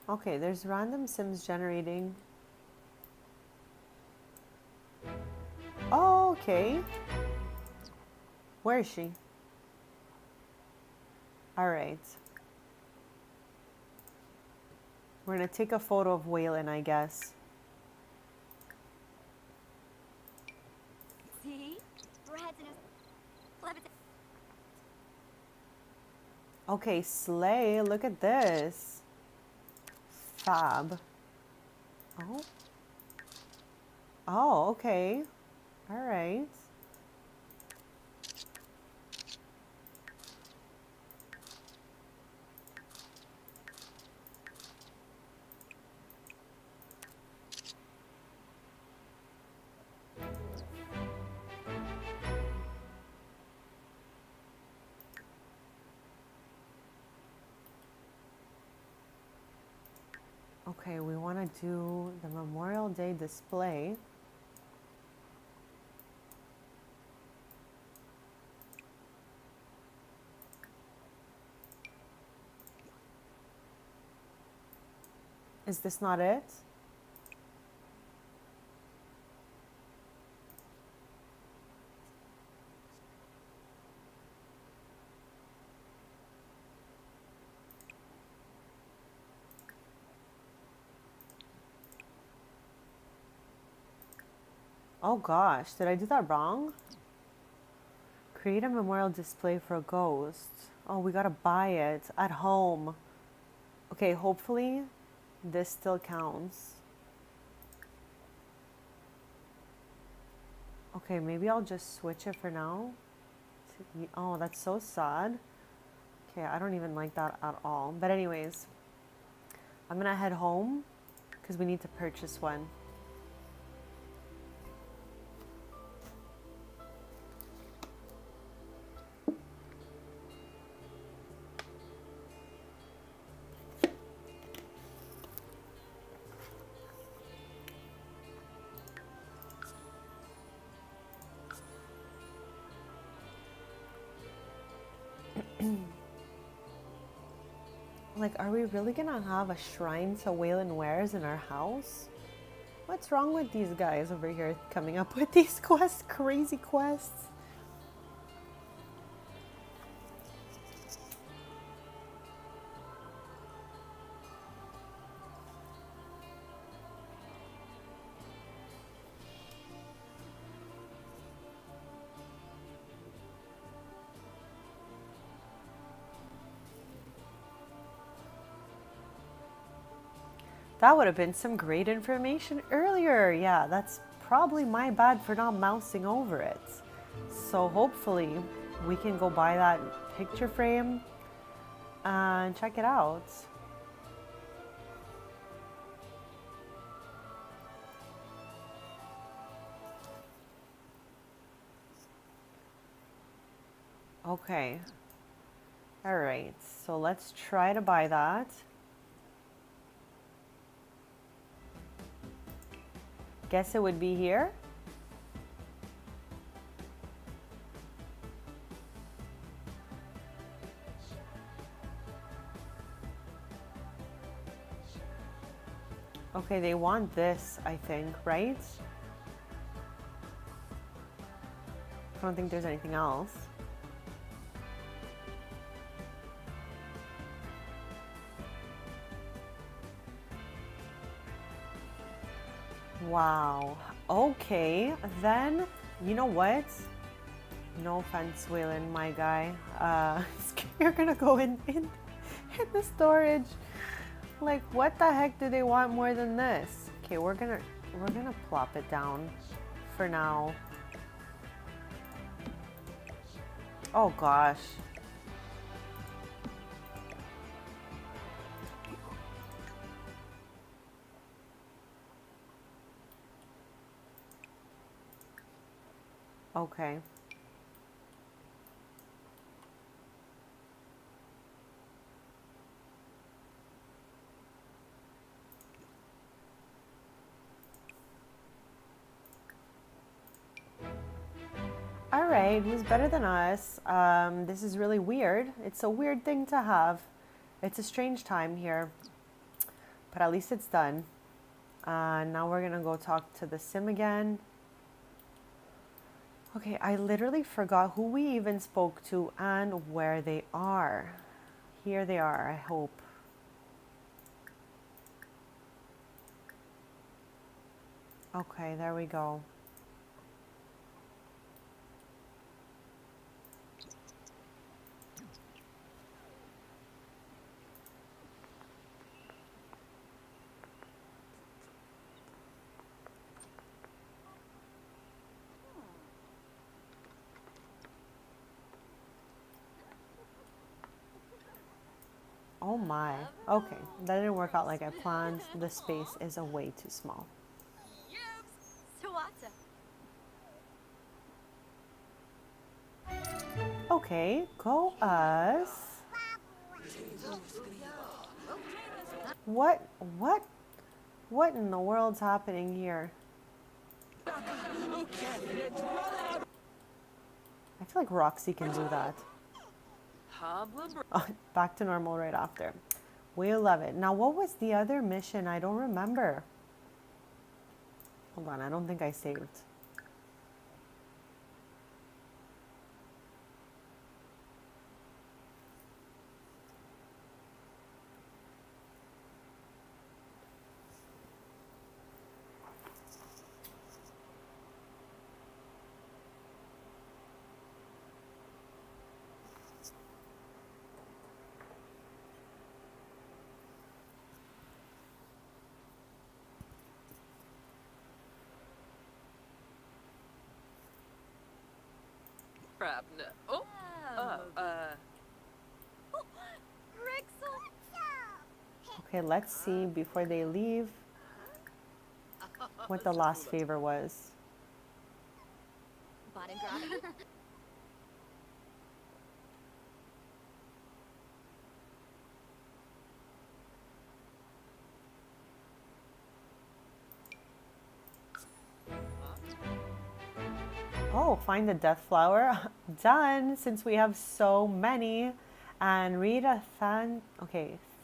Okay, there's random Sims generating. Oh, okay. Where is she? All right. We're gonna take a photo of Waylon, I guess. See? Okay, slay. Look at this. Fab. Oh. Oh, okay. All right. Okay, we want to do the Memorial Day display. Is this not it? Oh gosh, did I do that wrong? Create a memorial display for a ghost. Oh, we gotta buy it at home. Okay, hopefully this still counts. Okay, maybe I'll just switch it for now. Oh, that's so sad. Okay, I don't even like that at all. But anyways, I'm gonna head home because we need to purchase one. Like, are we really gonna have a shrine to Waylon Wares in our house? What's wrong with these guys over here coming up with these quests, crazy quests? That would have been some great information earlier. Yeah, that's probably my bad for not mousing over it. So hopefully we can go buy that picture frame and check it out. Okay. All right, so let's try to buy that. Guess it would be here. Okay, they want this, I think, right? I don't think there's anything else. Wow. Okay, then, you know what? No offense, Waylon, my guy. You're gonna go in the storage. Like, what the heck do they want more than this? Okay, we're gonna plop it down for now. Oh gosh. Okay. All right, who's better than us? This is really weird. It's a weird thing to have. It's a strange time here, but at least it's done. Now we're gonna go talk to the sim again. Okay, I literally forgot who we even spoke to and where they are. Here they are, I hope. Okay, there we go. Oh my. Okay, that didn't work out like I planned. The space is a way too small. Sawata. Okay, go us. What in the world's happening here? I feel like Roxy can do that. Oh, back to normal right after. We love it. Now, what was the other mission? I don't remember. Hold on, I don't think I saved. Oh, Okay, let's see before they leave what the last favor was. Oh, find the death flower. Done, since we have so many. and read a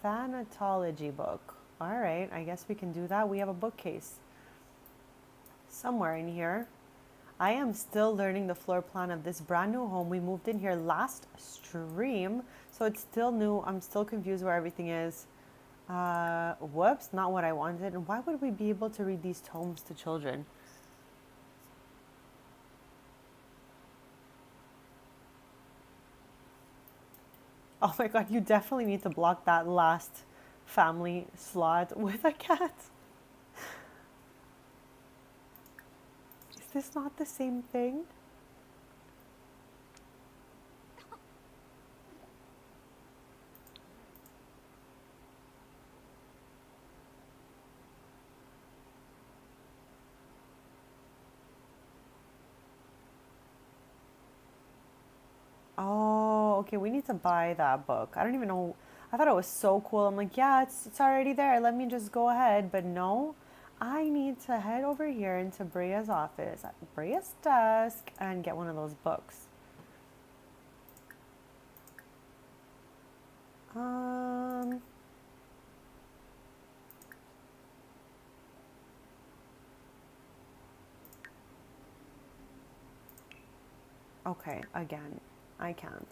thanatology book. All right, I guess we can do that. We have a bookcase somewhere in here. I am still learning the floor plan of this brand new home. We moved in here last stream, so it's still new. I'm still confused where everything is. Whoops, not what I wanted. And why would we be able to read these tomes to children? Oh my god, you definitely need to block that last family slot with a cat. Is this not the same thing? Oh, okay, we need to buy that book. I don't even know. I thought it was so cool. I'm like, yeah, it's already there. Let me just go ahead. But no, I need to head over here into Brea's office, at Brea's desk, and get one of those books. Um, okay, again, I can't.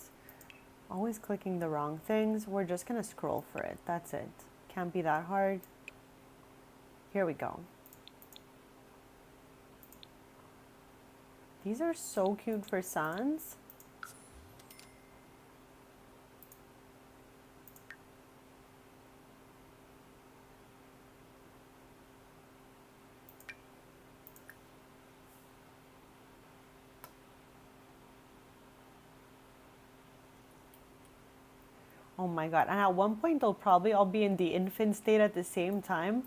Always clicking the wrong things. We're just gonna scroll for it. That's it. Can't be that hard. Here we go. These are so cute for Sans. Oh my god. And at one point they'll probably all be in the infant state at the same time.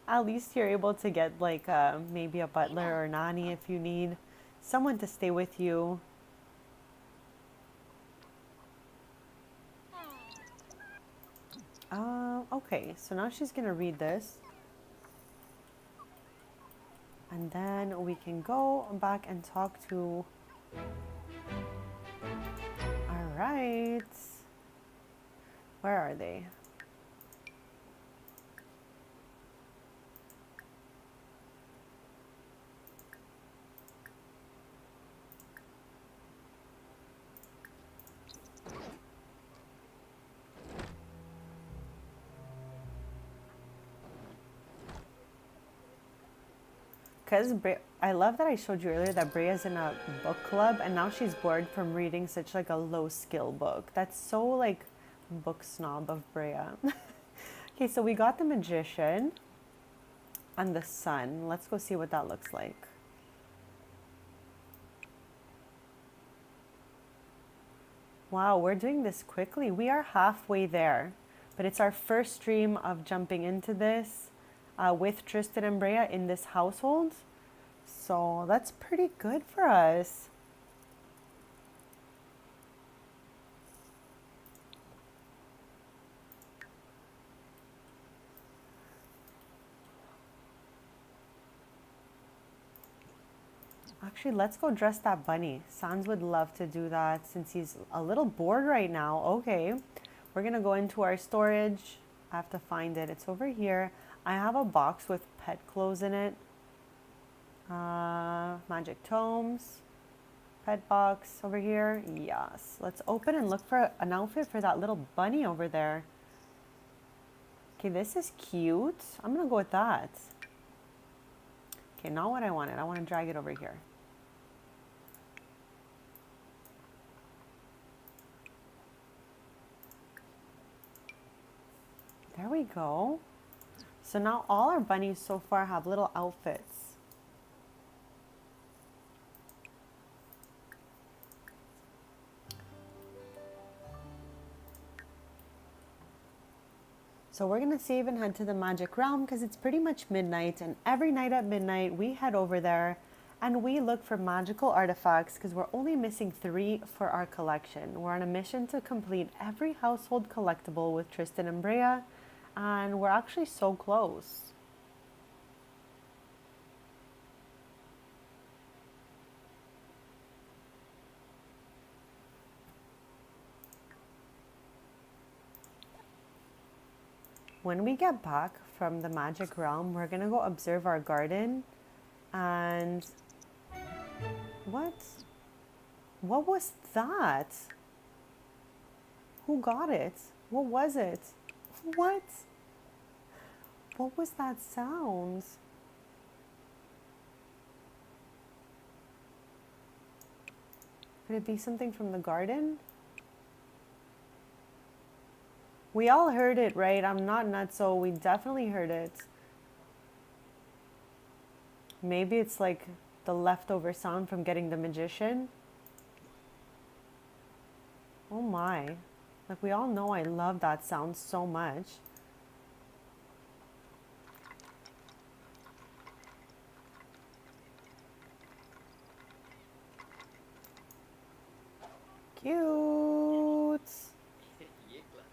At least you're able to get like maybe a butler or nanny if you need someone to stay with you. Okay, so now she's gonna read this. And then we can go back and talk to... All right. Where are they? Because I love that I showed you earlier that Brea's in a book club and now she's bored from reading such like a low skill book. That's so like book snob of Brea. Okay, so we got the Magician and the Sun. Let's go see what that looks like. Wow, we're doing this quickly. We are halfway there, but it's our first stream of jumping into this with Tristan and Brea in this household. So that's pretty good for us. Actually, let's go dress that bunny. Sans would love to do that since he's a little bored right now. Okay, we're gonna go into our storage. I have to find it. It's over here. I have a box with pet clothes in it. Magic tomes. Pet box over here. Yes. Let's open and look for an outfit for that little bunny over there. Okay, this is cute. I'm gonna go with that. Okay, not what I wanted. I want to drag it over here. There we go. So now all our bunnies so far have little outfits. So we're gonna save and head to the Magic Realm because it's pretty much midnight, and every night at midnight we head over there and we look for magical artifacts because we're only missing 3 for our collection. We're on a mission to complete every household collectible with Tristan and Brea, and we're actually so close. when we get back from the magic realm, we're gonna go observe our garden. And what? What was that? Who got it? What was it? What? What was that sound? Could it be something from the garden? We all heard it, right? I'm not nuts, so we definitely heard it. Maybe it's like the leftover sound from getting the magician. Oh my. Like, we all know I love that sound so much. Cute. Yikla.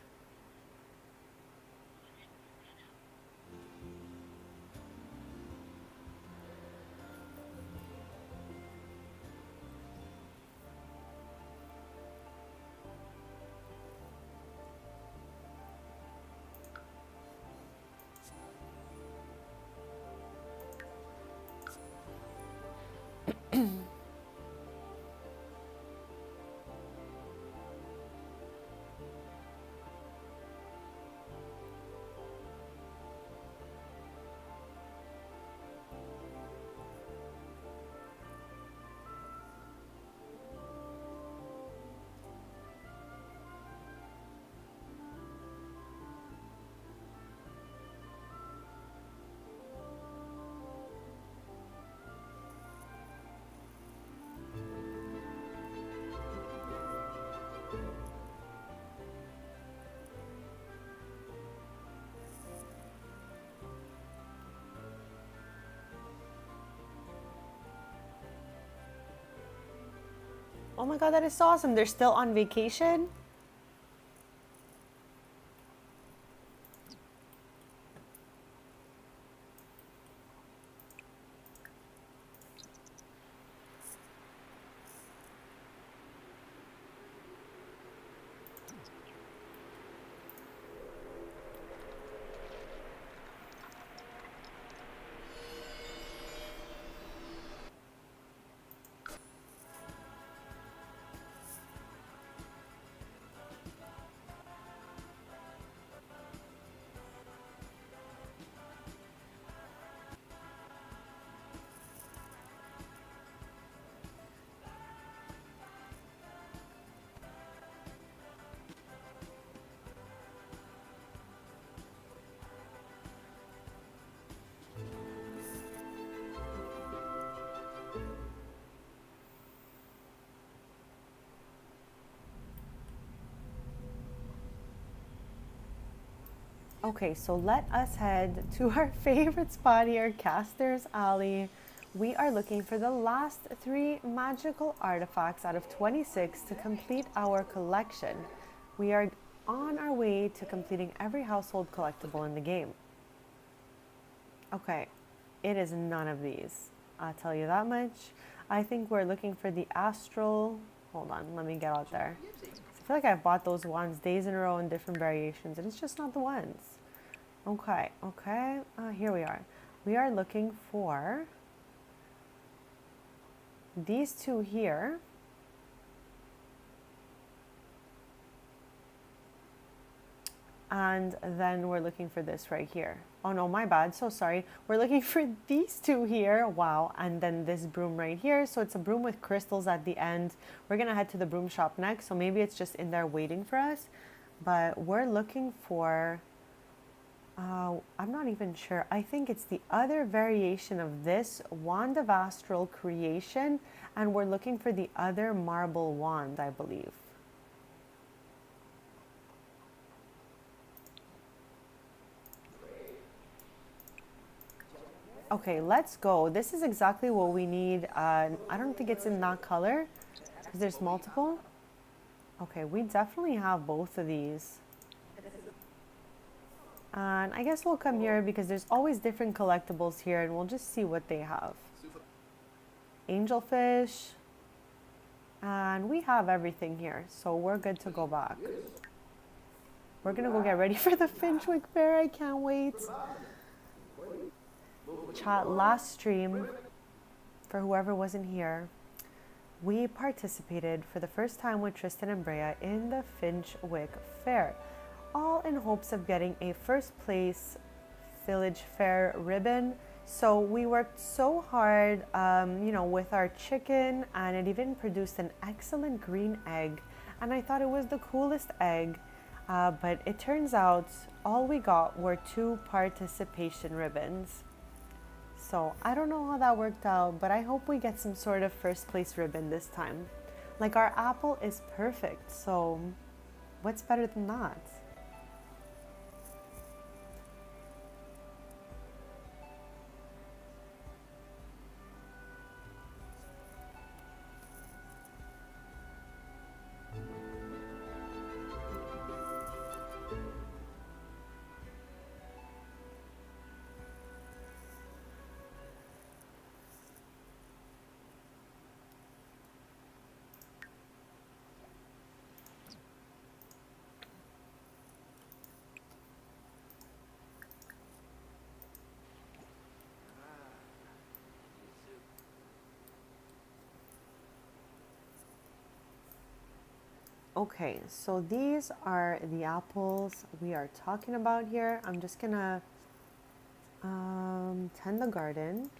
Oh my god, that is so awesome. They're still on vacation? Okay, so let us head to our favorite spot here, Caster's Alley. We are looking for the last 3 magical artifacts out of 26 to complete our collection. We are on our way to completing every household collectible in the game. Okay, it is none of these. I'll tell you that much. I think we're looking for the astral. Hold on, let me get out there. I feel like I've bought those ones days in a row in different variations, and it's just not the ones. Okay, here we are. We are looking for these 2 here. And then we're looking for this right here. Oh no, my bad, so sorry. We're looking for these 2 here, wow, and then this broom right here. So it's a broom with crystals at the end. We're gonna head to the broom shop next, so maybe it's just in there waiting for us. But we're looking for, I'm not even sure. I think it's the other variation of this Wand of Astral Creation, and we're looking for the other marble wand, I believe. Okay, let's go. This is exactly what we need. I don't think it's in that color because there's multiple. Okay, we definitely have both of these. And I guess we'll come here because there's always different collectibles here and we'll just see what they have. Angelfish. And we have everything here, so we're good to go back. we're gonna go get ready for the Finchwick Fair. I can't wait. Chat last stream, for whoever wasn't here, we participated for the first time with Tristan and Brea in the Finchwick Fair, all in hopes of getting a first place village fair ribbon. So we worked so hard, with our chicken, and it even produced an excellent green egg. And I thought it was the coolest egg, but it turns out all we got were 2 participation ribbons. So I don't know how that worked out, but I hope we get some sort of first place ribbon this time. Like, our apple is perfect, so what's better than that? Okay, so these are the apples we are talking about here. I'm just gonna tend the garden.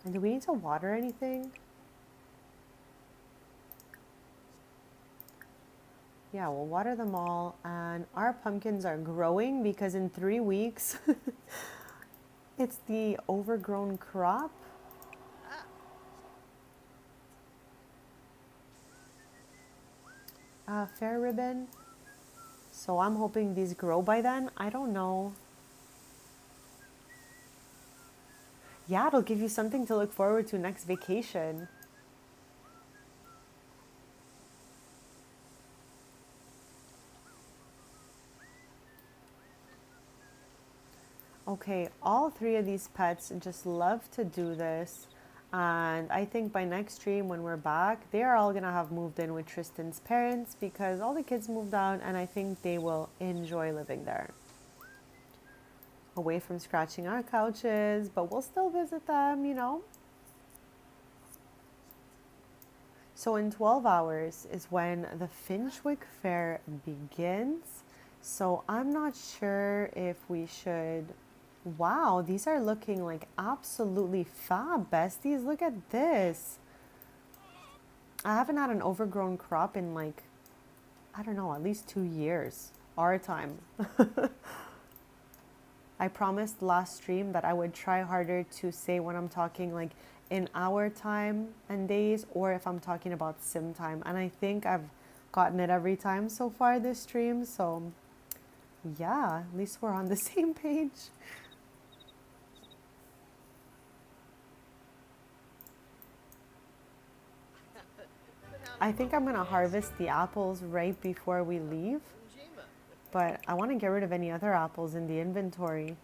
And do we need to water anything? Yeah, we'll water them all. And our pumpkins are growing because in 3 weeks, it's the overgrown crop. Fair ribbon. So I'm hoping these grow by then. I don't know. Yeah, it'll give you something to look forward to next vacation. Okay, all 3 of these pets just love to do this. And I think by next stream when we're back, they are all gonna have moved in with Tristan's parents because all the kids moved out and I think they will enjoy living there. Away from scratching our couches, but we'll still visit them. So in 12 hours is when the Finchwick Fair begins. So I'm not sure if we should... Wow, these are looking like absolutely fab, besties. Look at this. I haven't had an overgrown crop in like, I don't know, at least 2 years. Our time. I promised last stream that I would try harder to say when I'm talking like in our time and days, or if I'm talking about sim time. And I think I've gotten it every time so far this stream. So yeah, at least we're on the same page. I think I'm gonna harvest the apples right before we leave, but I want to get rid of any other apples in the inventory.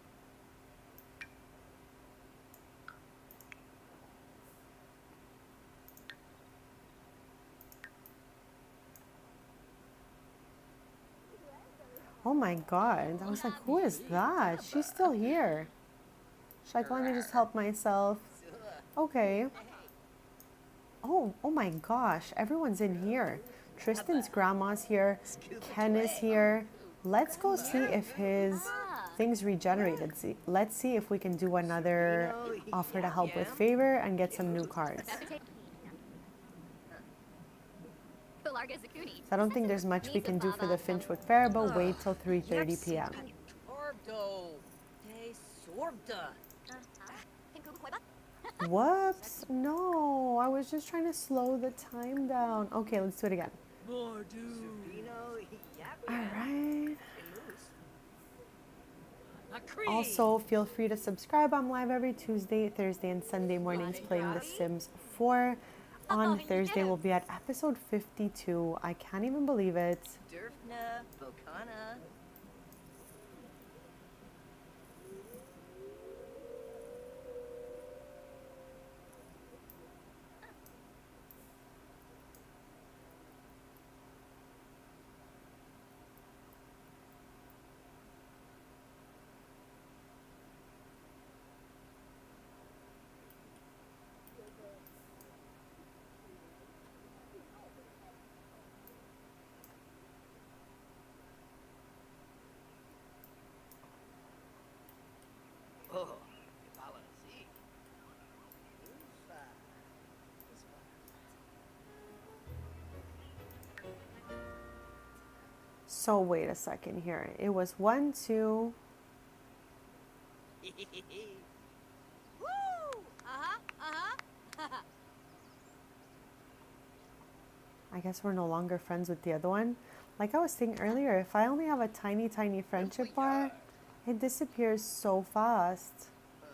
Oh my god, I was like, who is that? She's still here. She's like, let me just help myself. Okay. Oh my gosh, everyone's in here. Tristan's grandma's here. Ken is here. Let's go see if his things regenerated. Let's see if we can do another offer to help with favor and get some new cards. I don't think there's much we can do for the Finchwick Fair, but wait till 3:30 p.m. Whoops, no, I was just trying to slow the time down. Okay, let's do it again. Alright. Also, feel free to subscribe. I'm live every Tuesday, Thursday, and Sunday mornings playing The Sims 4. On Thursday, we'll be at episode 52. I can't even believe it. So wait a second here. It was 1, 2. Woo! Uh-huh, uh-huh. I guess we're no longer friends with the other one. Like I was saying earlier, if I only have a tiny, tiny friendship bar, it disappears so fast. Uh-huh.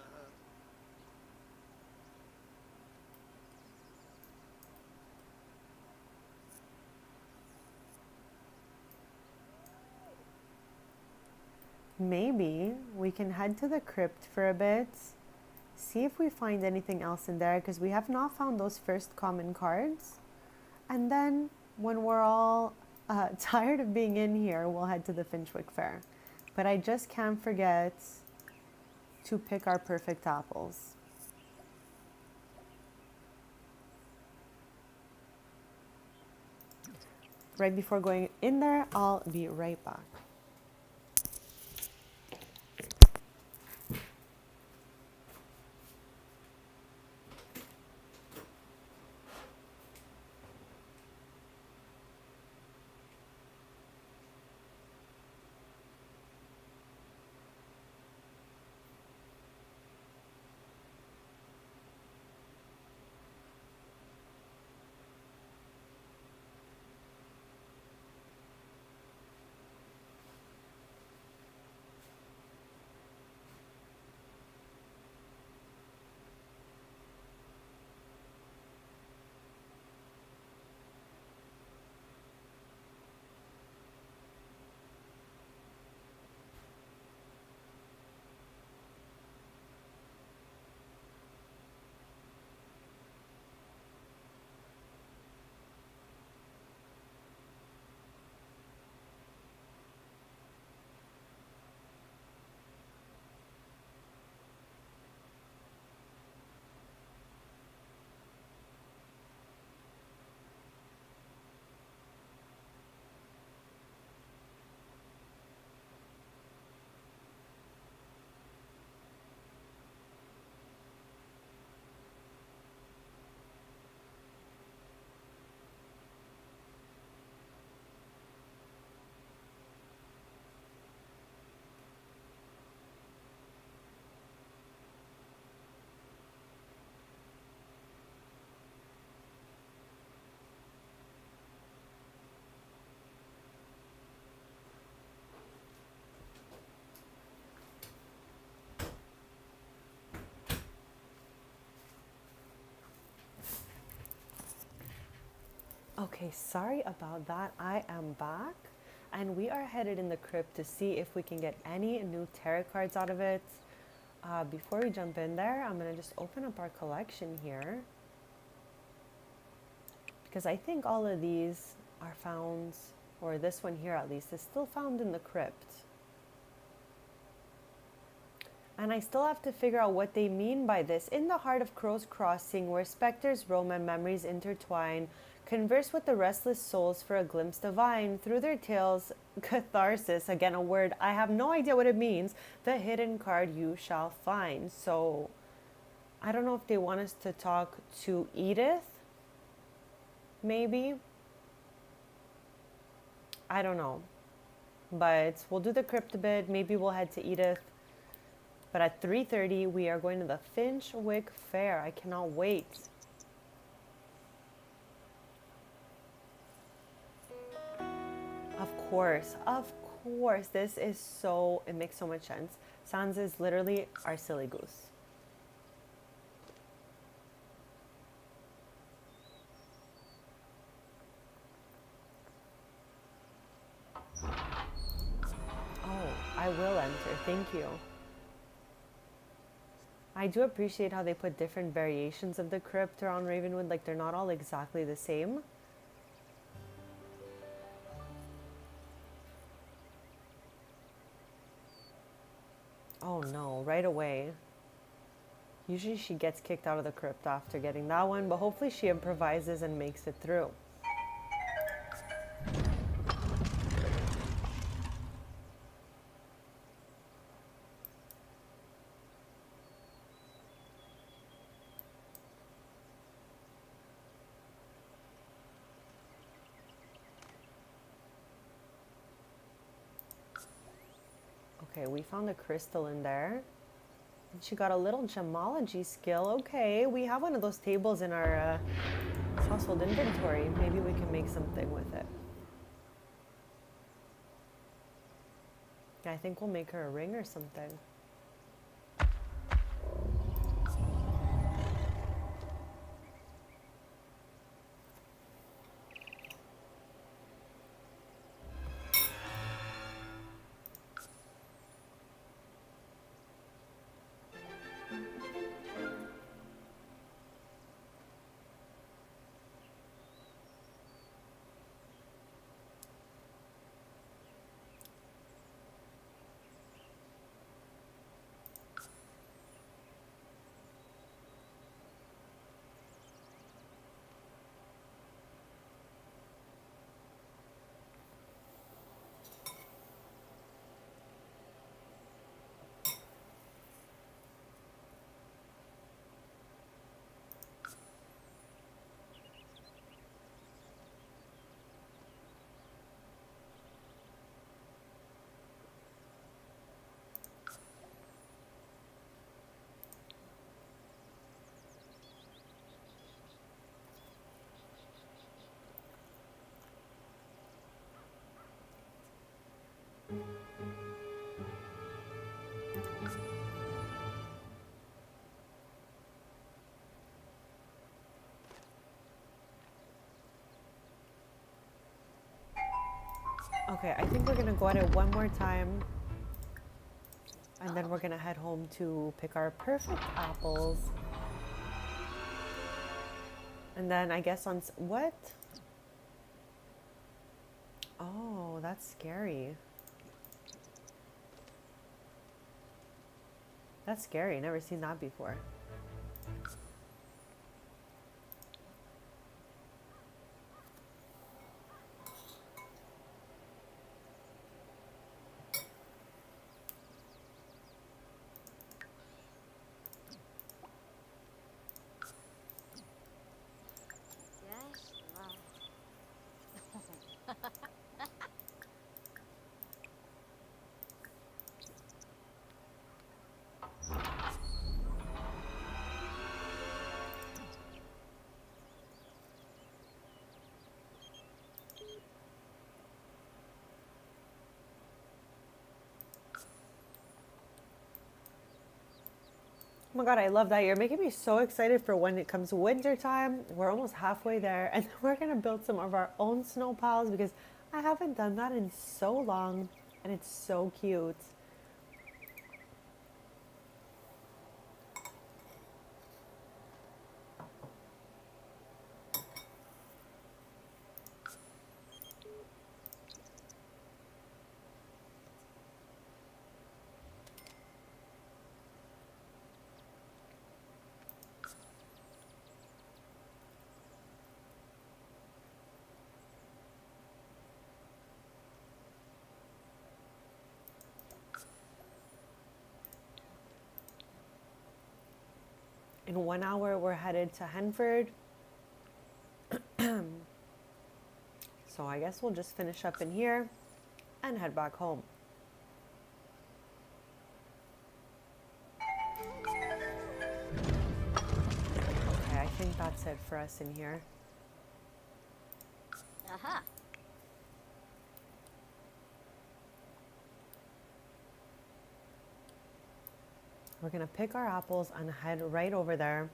Maybe we can head to the crypt for a bit, see if we find anything else in there, because we have not found those first common cards. And then when we're all tired of being in here, we'll head to the Finchwick Fair. But I just can't forget to pick our perfect apples. Right before going in there, I'll be right back. Okay, sorry about that. I am back, and we are headed in the crypt to see if we can get any new tarot cards out of it. Before we jump in there, I'm going to just open up our collection here, because I think all of these are found, or this one here at least, is still found in the crypt. And I still have to figure out what they mean by this. In the heart of Crow's Crossing, where specters roam and memories intertwine, converse with the restless souls for a glimpse divine. Through their tales, catharsis, again a word, I have no idea what it means, the hidden card you shall find. So, I don't know if they want us to talk to Edith, maybe. I don't know. But we'll do the crypt a bit, maybe we'll head to Edith. But at 3:30, we are going to the Finchwick Fair. I cannot wait. Of course. This is so, it makes so much sense. Sans is literally our silly goose. Oh, I will enter. Thank you. I do appreciate how they put different variations of the crypt around Ravenwood. Like, they're not all exactly the same. Oh no, right away. Usually she gets kicked out of the crypt after getting that one, but hopefully she improvises and makes it through. Okay, we found a crystal in there. And she got a little gemology skill. Okay, we have one of those tables in our household inventory. Maybe we can make something with it. Yeah, I think we'll make her a ring or something. Okay, I think we're gonna go at it one more time. And then we're gonna head home to pick our perfect apples. And then I guess on what? Oh, that's scary. That's scary. Never seen that before. Yes, love. Oh my god, I love that. You're making me so excited for when it comes winter time. We're almost halfway there, and we're gonna build some of our own snow piles because I haven't done that in so long, and it's so cute. In 1 hour, we're headed to Henford. So I guess we'll just finish up in here and head back home. Okay, I think that's it for us in here. Aha. We're gonna pick our apples and head right over there.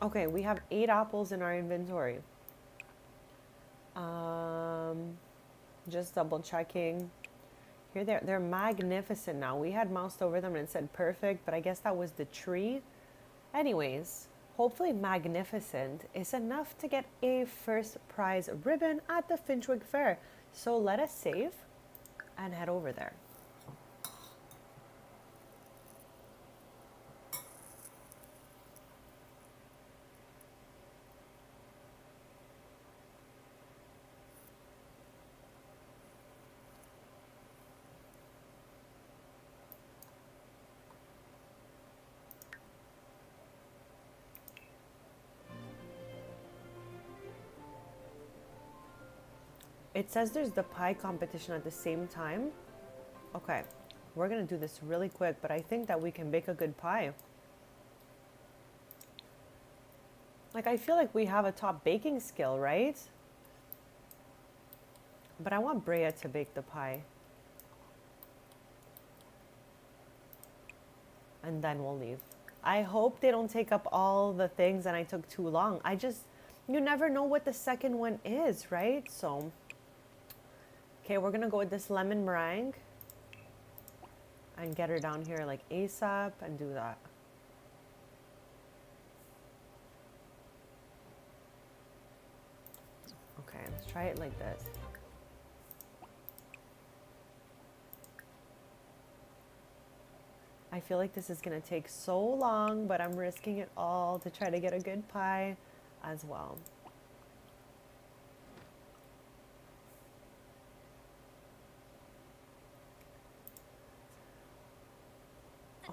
Okay, we have 8 apples in our inventory. Just double checking. Here they're magnificent now. We had moused over them and it said perfect, but I guess that was the tree. Anyways, hopefully magnificent is enough to get a first prize ribbon at the Finchwick Fair. So let us save and head over there. It says there's the pie competition at the same time. Okay, we're gonna do this really quick, but I think that we can bake a good pie. Like, I feel like we have a top baking skill, right? But I want Brea to bake the pie. And then we'll leave. I hope they don't take up all the things and I took too long. You never know what the second one is, right? So, okay, we're gonna go with this lemon meringue and get her down here like ASAP and do that. Okay, let's try it like this. I feel like this is gonna take so long, but I'm risking it all to try to get a good pie as well.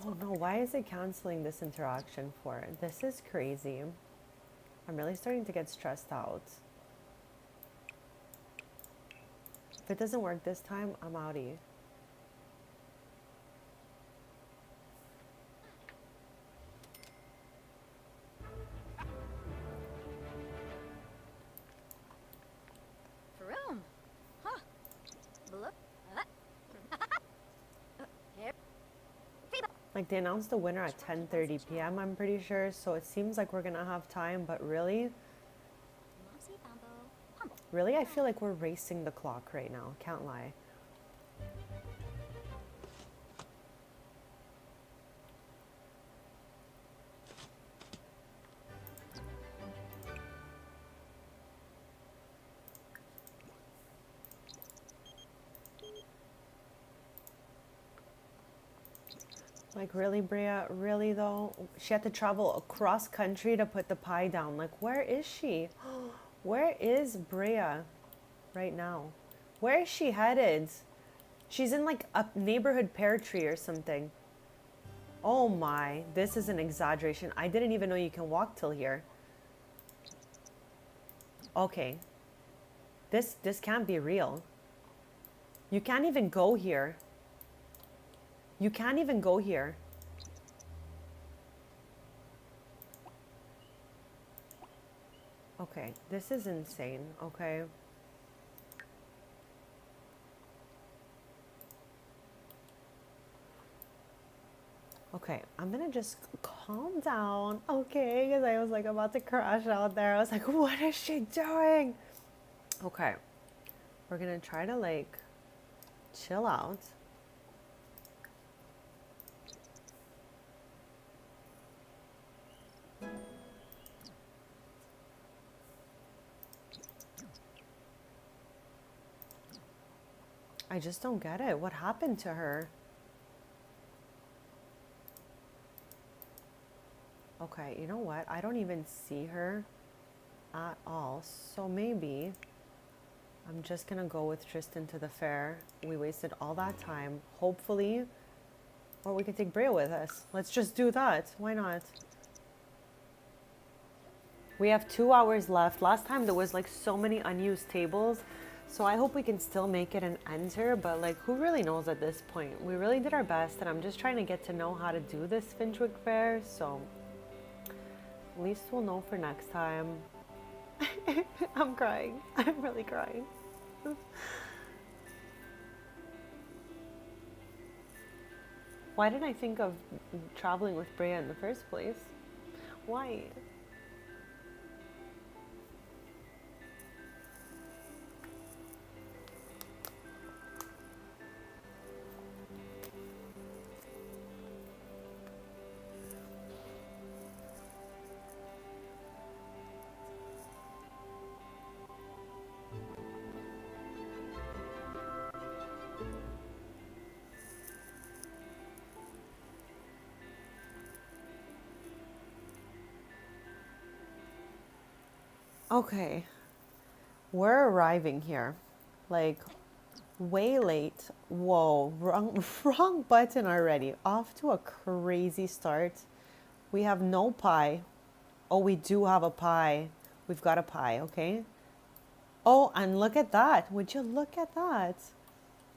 Oh no, why is it canceling this interaction for? This is crazy. I'm really starting to get stressed out. If it doesn't work this time, I'm outie. Vroom. Huh. Bloop. Here. Like they announced the winner at 10:30 p.m. I'm pretty sure, so it seems like we're gonna have time, but really, Mopsy Bumbo. Humble. really I feel like we're racing the clock right now, can't lie. Like really, Brea, really though? She had to travel across country to put the pie down. Like where is she? Where is Brea right now? Where is she headed? She's in like a neighborhood pear tree or something. Oh my, this is an exaggeration. I didn't even know you can walk till here. Okay. This can't be real. You can't even go here. You can't even go here. Okay, this is insane, okay? Okay, I'm gonna just calm down, okay? Because I was like about to crash out there. I was like, what is she doing? Okay, we're gonna try to like chill out. I just don't get it. What happened to her? Okay, you know what? I don't even see her at all. So maybe I'm just gonna go with Tristan to the fair. We wasted all that time. Hopefully, or we can take Brea with us. Let's just do that. Why not? We have 2 hours left. Last time there was like so many unused tables. So I hope we can still make it and enter, but like who really knows at this point? We really did our best and I'm just trying to get to know how to do this Finchwick Fair, so at least we'll know for next time. I'm crying. I'm really crying. Why didn't I think of traveling with Brea in the first place? Why? Okay, we're arriving here, like way late. Whoa, wrong, wrong button already. Off to a crazy start. We have no pie. Oh, we do have a pie. We've got a pie, okay? Oh, and look at that. Would you look at that?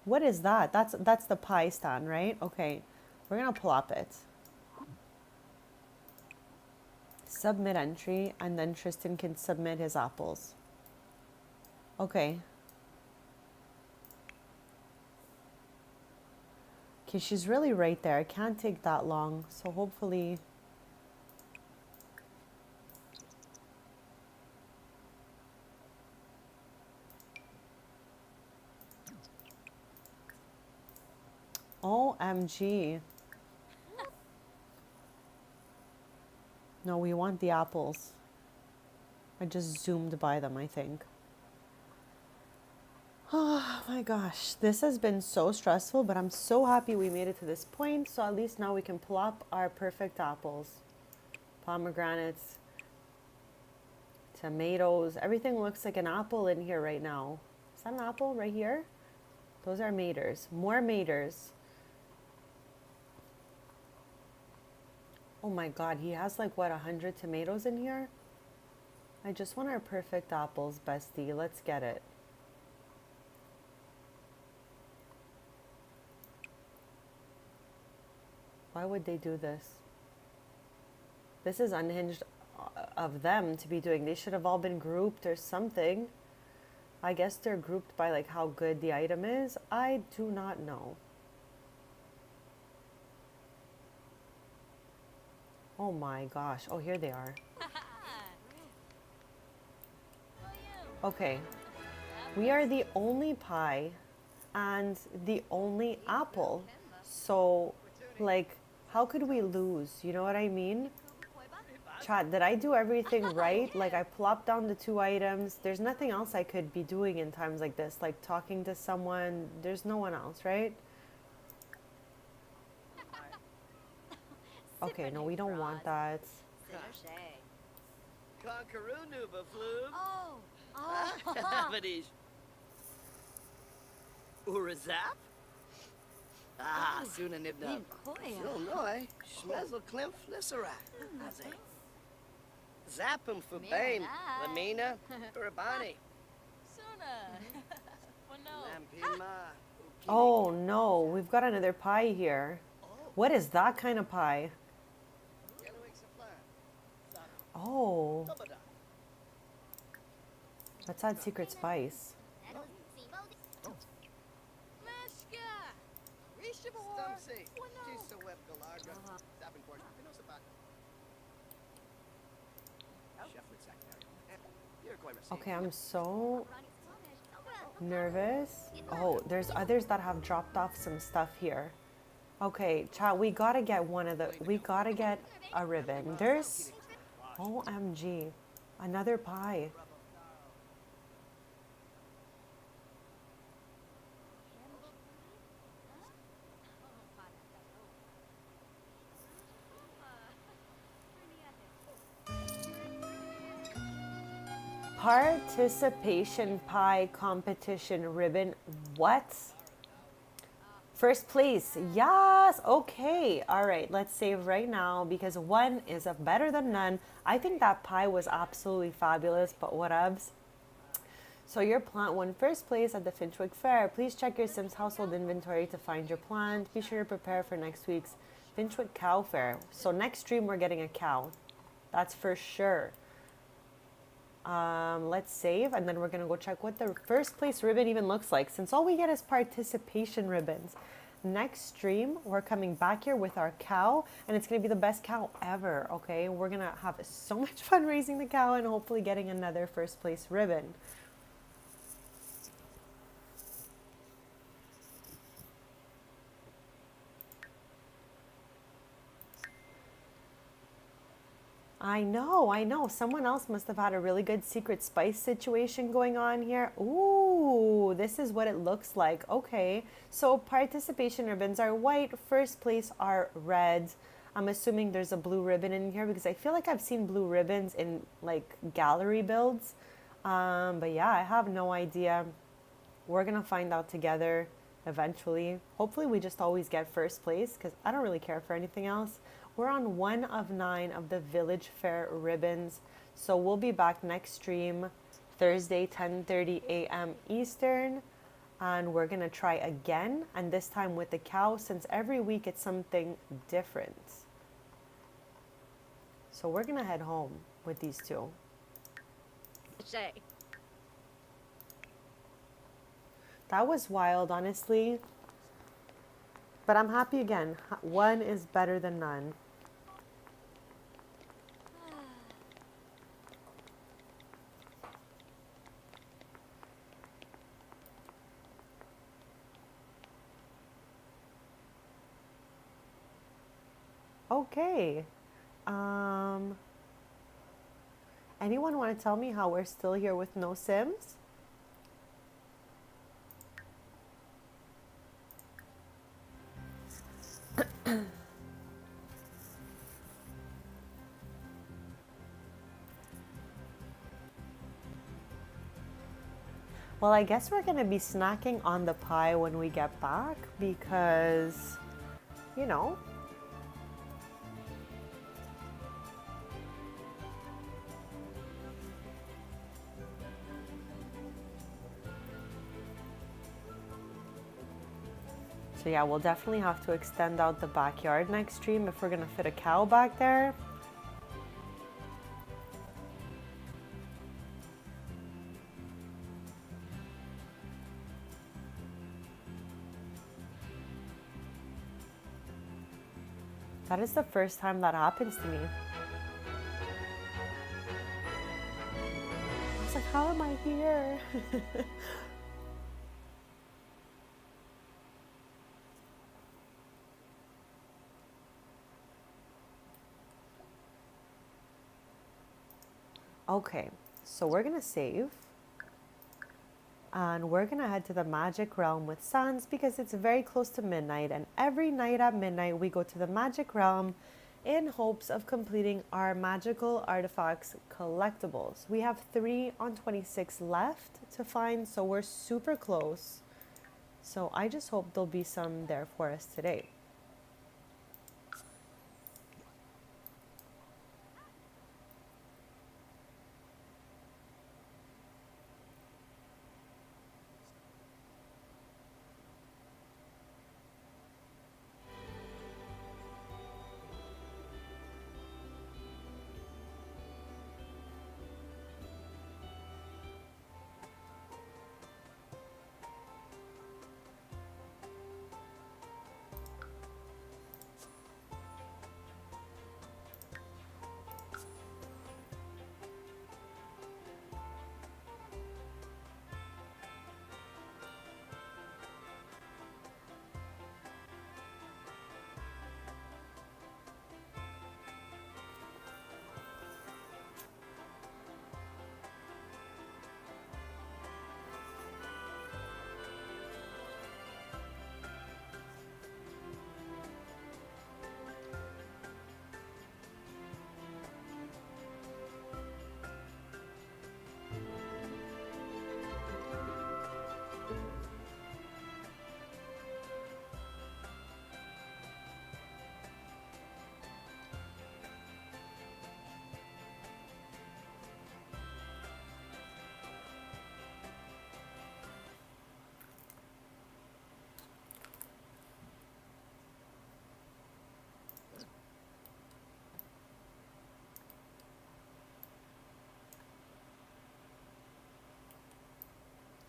What is that? That's the pie stand, right? Okay. We're gonna plop it. Submit entry, and then Tristan can submit his apples. Okay. Okay, she's really right there. It can't take that long. So hopefully... OMG. No, we want the apples. I just zoomed by them, I think. Oh my gosh, this has been so stressful, but I'm so happy we made it to this point. So at least now we can plop our perfect apples. Pomegranates, tomatoes, everything looks like an apple in here right now. Is that an apple right here? Those are maters. More maters. Oh my god, he has like what, 100 tomatoes in here? I just want our perfect apples, bestie. Let's get it. Why would they do this? This is unhinged of them to be doing. They should have all been grouped or something. I guess they're grouped by like how good the item is. I do not know. Oh my gosh. Oh, here they are. Okay. We are the only pie and the only apple. So, like, how could we lose? You know what I mean? Chat, did I do everything right? Like, I plopped down the 2 items. There's nothing else I could be doing in times like this. Like, talking to someone. There's no one else, right? Okay, no, we don't want that. Conqueroo Floob. Oh. Hobbies. Urazap? Suna Nibna. Illinois. Schmezel Klim Flisserat. Zappum for Bane. Lamina. Urabani. Lampima. Oh no, we've got another pie here. What is that kind of pie? Oh, let's add secret spice. Okay, I'm so nervous. Oh, there's others that have dropped off some stuff here. Okay, chat, we gotta get we gotta get a ribbon. There's, OMG, another pie. Participation pie competition ribbon. What? First place. Yes. Okay. All right. Let's save right now because one is better than none. I think that pie was absolutely fabulous, but whatevs. So your plant won first place at the Finchwick Fair. Please check your Sims household inventory to find your plant. Be sure to prepare for next week's Finchwick Cow Fair. So next stream we're getting a cow. That's for sure. Let's save and then we're gonna go check what the first place ribbon even looks like since all we get is participation ribbons. Next stream we're coming back here with our cow and it's gonna be the best cow ever. Okay, we're gonna have so much fun raising the cow and hopefully getting another first place ribbon. I know. Someone else must have had a really good secret spice situation going on here. Ooh, this is what it looks like. Okay, so participation ribbons are white. First place are red. I'm assuming there's a blue ribbon in here because I feel like I've seen blue ribbons in like gallery builds. But yeah, I have no idea. We're gonna find out together eventually. Hopefully we just always get first place because I don't really care for anything else. We're on 1 of 9 of the Village Fair ribbons. So we'll be back next stream Thursday, 10:30 a.m. Eastern. And we're gonna try again, and this time with the cow, since every week it's something different. So we're gonna head home with these two. Say. That was wild, honestly. But I'm happy again. One is better than none. Okay. Anyone want to tell me how we're still here with no Sims? Well, I guess we're going to be snacking on the pie when we get back because, you know. So yeah, we'll definitely have to extend out the backyard next stream if we're going to fit a cow back there. That is the first time that happens to me. I was like, how am I here? Okay, so we're gonna save. And we're gonna head to the magic realm with Sans because it's very close to midnight, and every night at midnight we go to the magic realm in hopes of completing our magical artifacts collectibles. We have 3 on 26 left to find, so we're super close. So I just hope there'll be some there for us today.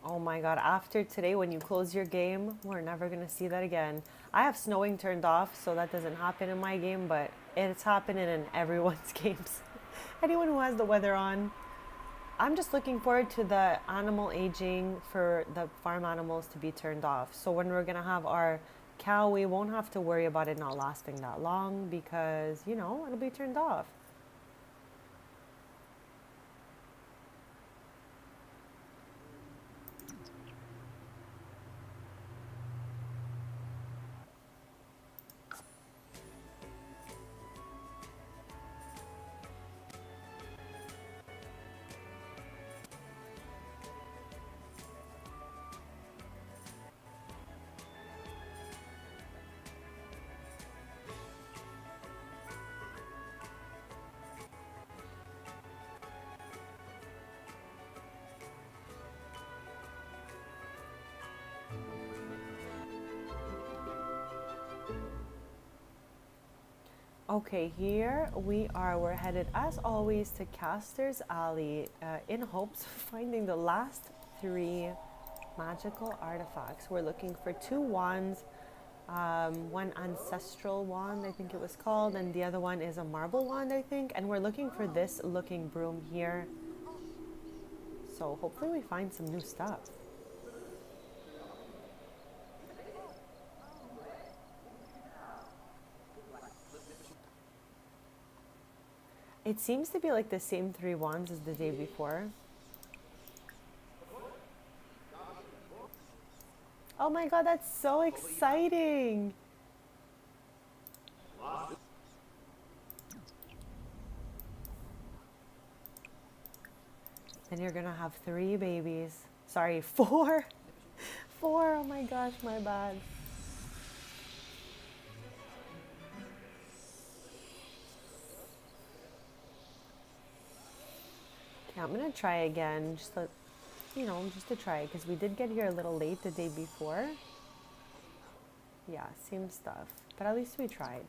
Oh my god, after today when you close your game, we're never gonna see that again. I have snowing turned off, so that doesn't happen in my game, but it's happening in everyone's games. Anyone who has the weather on. I'm just looking forward to the animal aging for the farm animals to be turned off. So when we're gonna have our cow, we won't have to worry about it not lasting that long because, you know, it'll be turned off. Okay, here we are. We're headed, as always, to Caster's Alley in hopes of finding the last 3 magical artifacts. We're looking for 2 wands, one ancestral wand, I think it was called, and the other one is a marble wand, I think. And we're looking for this looking broom here. So hopefully we find some new stuff. It seems to be like the same 3 wands as the day before. Oh my god, that's so exciting! Then you're gonna have 3 babies. Sorry, 4! 4, oh my gosh, my bad. Okay, I'm gonna try again, just to, just to try, because we did get here a little late the day before. Yeah, same stuff, but at least we tried.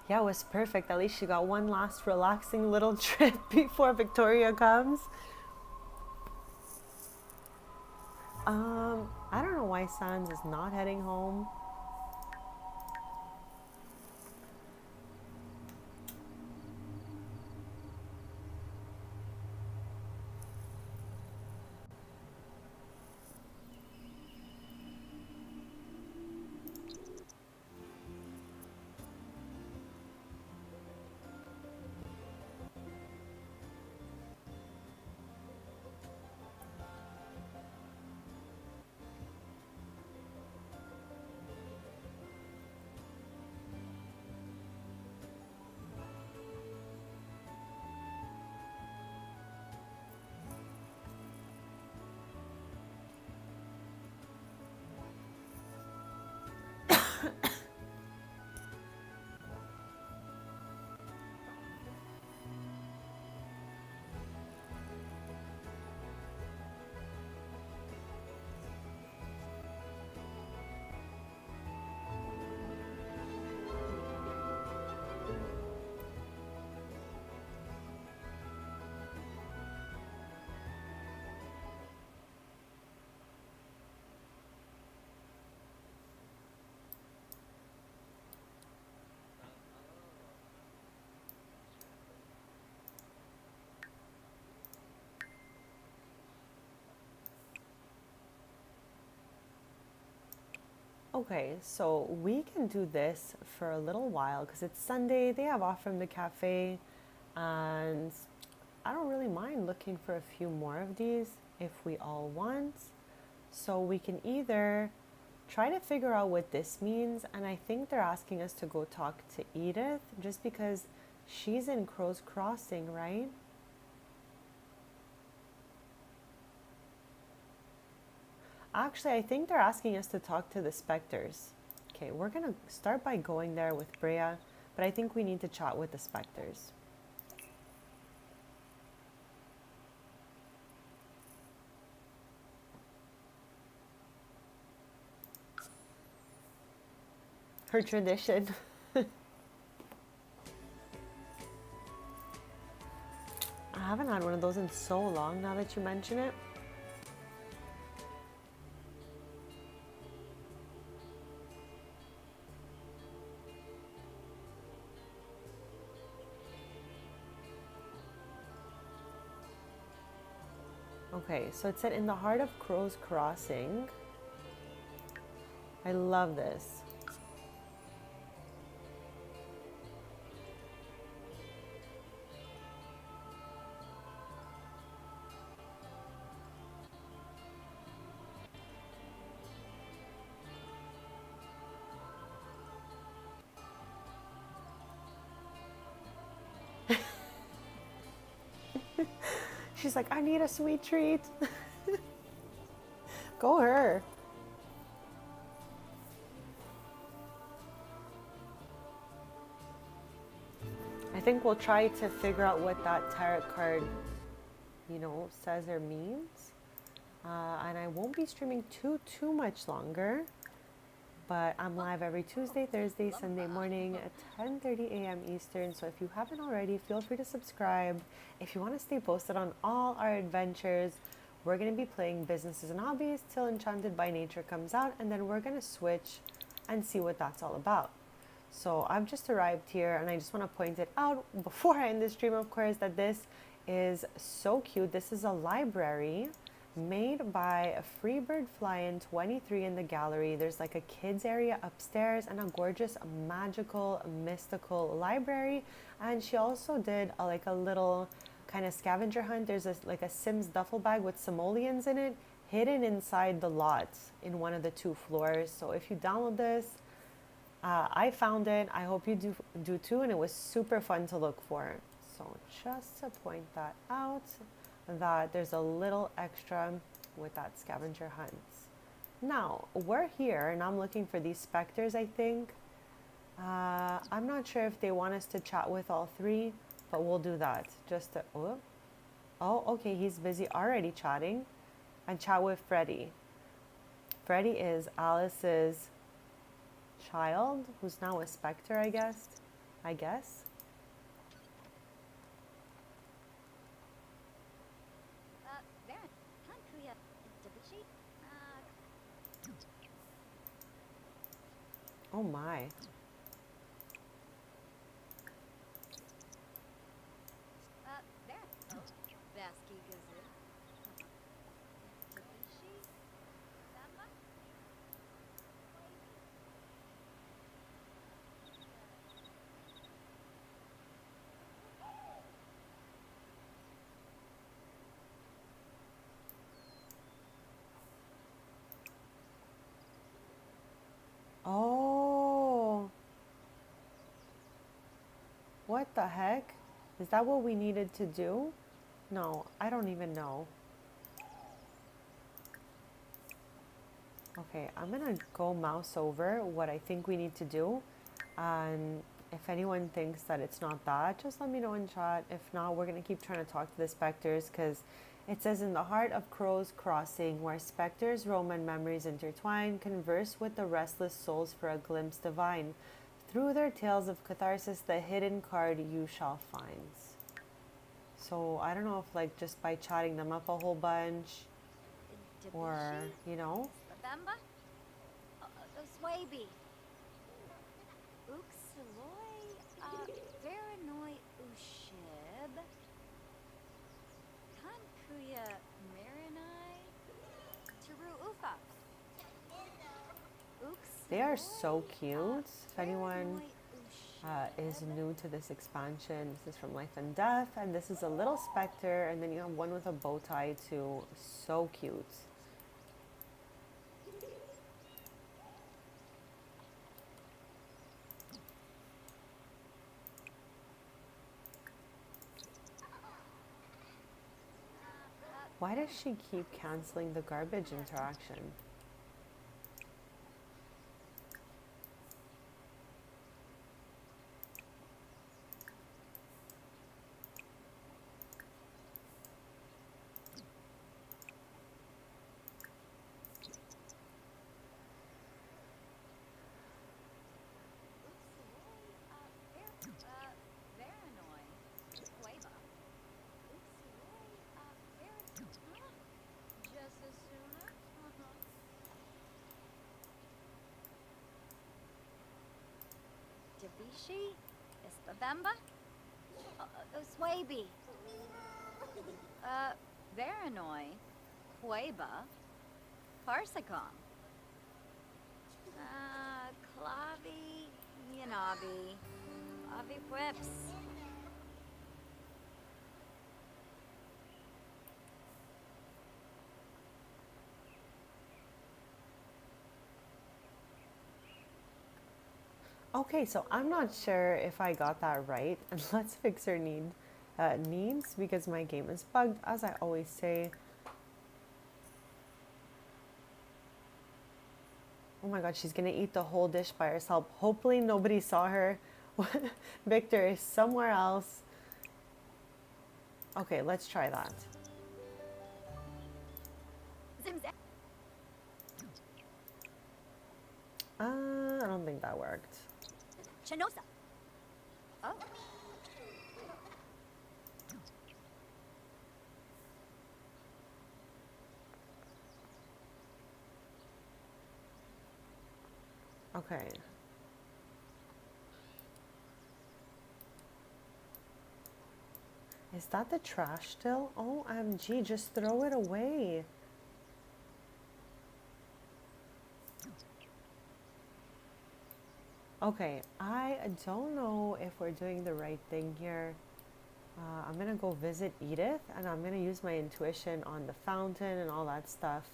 Yeah, it was perfect. At least she got one last relaxing little trip before Victoria comes. I don't know why Sans is not heading home. Okay, so we can do this for a little while because it's Sunday. They have off from the cafe, and I don't really mind looking for a few more of these if we all want. So we can either try to figure out what this means, and I think they're asking us to go talk to Edith just because she's in Crow's Crossing, right? Actually, I think they're asking us to talk to the specters. Okay, we're gonna start by going there with Brea, but I think we need to chat with the specters. Her tradition. I haven't had one of those in so long now that you mention it. Okay, so it said in the heart of Crow's Crossing. I love this. She's like, I need a sweet treat. Go her. I think we'll try to figure out what that tarot card, says or means. And I won't be streaming too much longer. But I'm live every Tuesday, Thursday, Sunday morning at 10:30 a.m. Eastern. So if you haven't already, feel free to subscribe. If you want to stay posted on all our adventures, we're going to be playing Businesses and Hobbies till Enchanted by Nature comes out. And then we're going to switch and see what that's all about. So I've just arrived here and I just want to point it out before I end the stream, of course, that this is so cute. This is a library made by a Freebird Fly-In 23 in the gallery. There's like a kids area upstairs and a gorgeous magical mystical library, and she also did a little kind of scavenger hunt. There's like a Sims duffel bag with simoleons in it hidden inside the lot in one of the 2 floors. So if you download this, I found it. I hope you do too, and it was super fun to look for. So just to point that out, that there's a little extra with that scavenger hunt. Now, we're here and I'm looking for these specters, I think. I'm not sure if they want us to chat with all 3, but we'll do that. Just to, okay, he's busy already chatting. And chat with Freddie. Freddie is Alice's child, who's now a specter, I guess. Oh my. Oh. What the heck? Is that what we needed to do? No, I don't even know. Okay, I'm gonna go mouse over what I think we need to do. And if anyone thinks that it's not that, just let me know in chat. If not, we're gonna keep trying to talk to the specters, because it says, in the heart of Crow's Crossing, where specters roam and memories intertwine, converse with the restless souls for a glimpse divine. Through their tales of catharsis, the hidden card you shall find. So I don't know if just by chatting them up a whole bunch, or they are so cute. If anyone is new to this expansion, this is from Life and Death, and this is a little specter, and then you have one with a bow tie too. So cute. Why does she keep canceling the garbage interaction? Davishi, Espabemba, Swaby, Varanoi, Queba, Parsacom, Clavi, Yanabi, Avi Whips. Okay, so I'm not sure if I got that right, and let's fix her need needs because my game is bugged, as I always say. Oh my god, she's gonna eat the whole dish by herself. Hopefully nobody saw her. Victor is somewhere else. Okay, let's try that. I don't think that worked. Chenosa. Oh. Okay. Is that the trash still? OMG, just throw it away. Okay, I don't know if we're doing the right thing here. I'm gonna go visit Edith and I'm gonna use my intuition on the fountain and all that stuff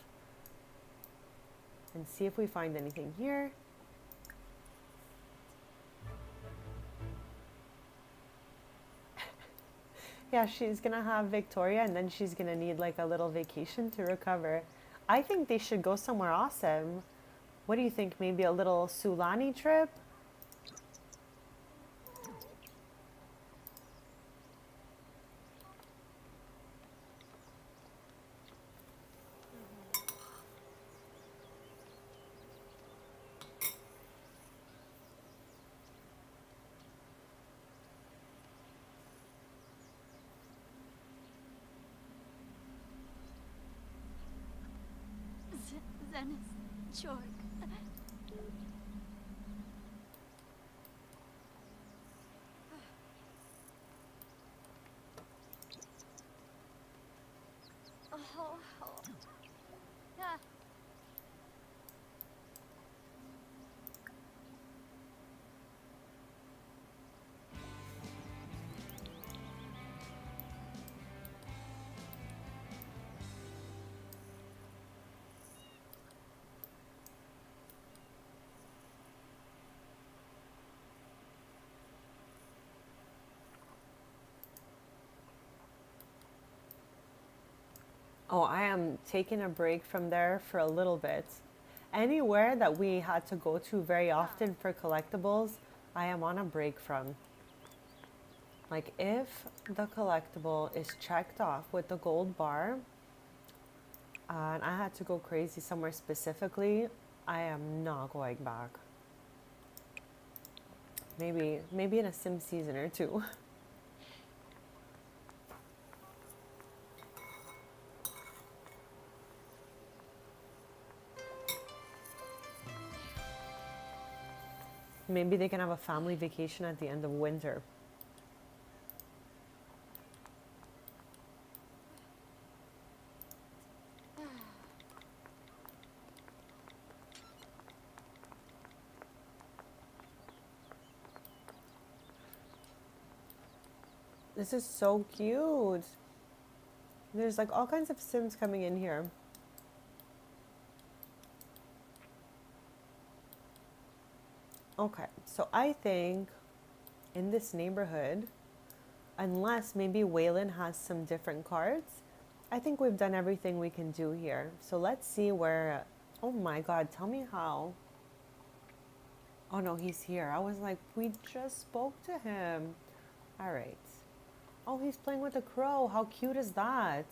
and see if we find anything here. Yeah, she's gonna have Victoria and then she's gonna need like a little vacation to recover. I think they should go somewhere awesome. What do you think? Maybe a little Sulani trip? Zenith. Chork. Oh. Ah. Oh, I am taking a break from there for a little bit. Anywhere that we had to go to very often for collectibles, I am on a break from. Like if the collectible is checked off with the gold bar, and I had to go crazy somewhere specifically, I am not going back. Maybe in a sim season or two. Maybe they can have a family vacation at the end of winter. This is so cute. There's like all kinds of Sims coming in here. Okay, so I think in this neighborhood, unless maybe Waylon has some different cards, I think we've done everything we can do here. So let's see where, oh my God, tell me how. Oh no, he's here. I was like, we just spoke to him. All right. Oh, he's playing with a crow. How cute is that?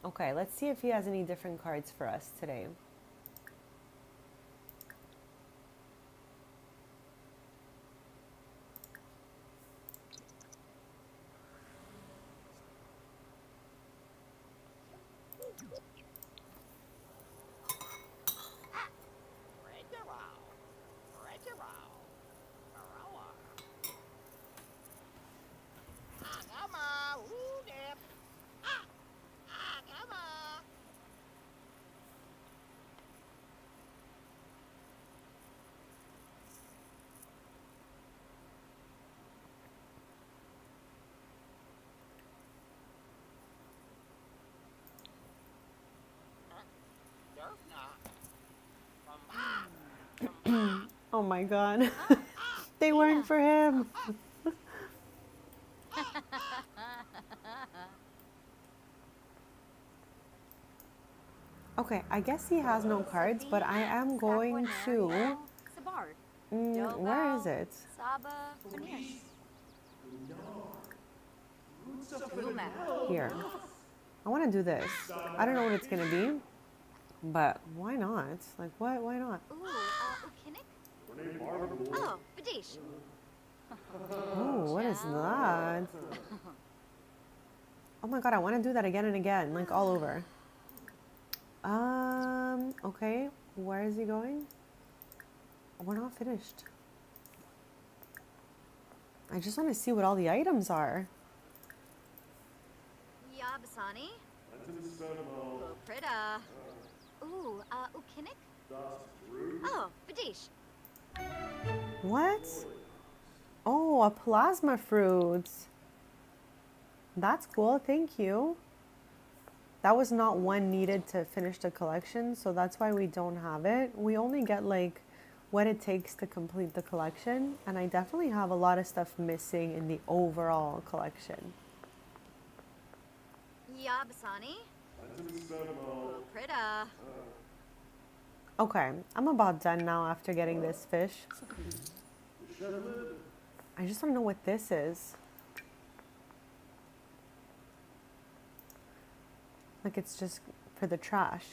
Okay, let's see if he has any different cards for us today. Oh my God. They weren't for him. Okay, I guess he has no cards, but I am going to. Sabar. Where is it? Saba. Veneers. Here. I want to do this. I don't know what it's gonna be, but why not? Like, what? Why not? Ooh, Ukinnik? Oh, Badish. Oh, what is that? Oh my god, I want to do that again and again, like all over. Okay. Where is he going? We're not finished. I just want to see what all the items are. Yabasani. Prida. Ooh, Ukinnik? Oh, Badish. What? Oh, a plasma fruit. That's cool, thank you. That was not one needed to finish the collection, so that's why we don't have it. We only get like what it takes to complete the collection, and I definitely have a lot of stuff missing in the overall collection. Yabasani. Prida. Okay, I'm about done now after getting this fish. I just want to know what this is. Like it's just for the trash.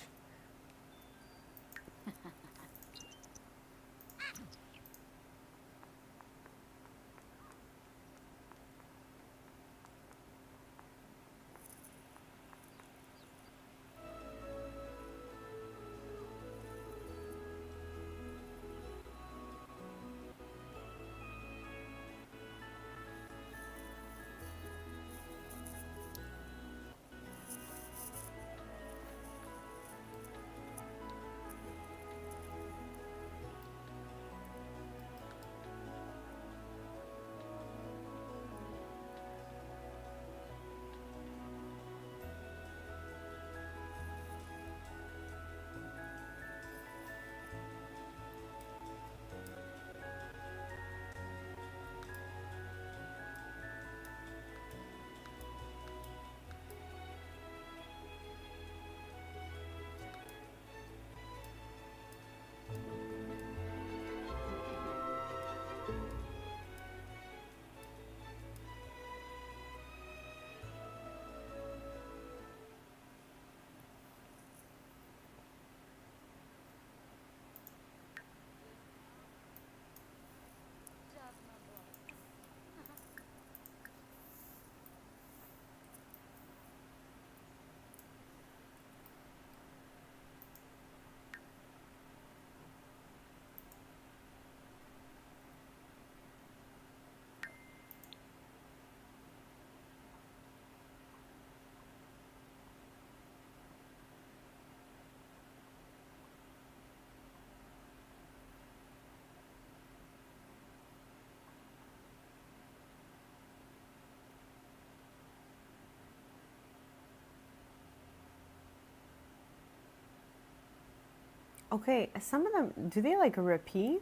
Okay, some of them, do they like repeat?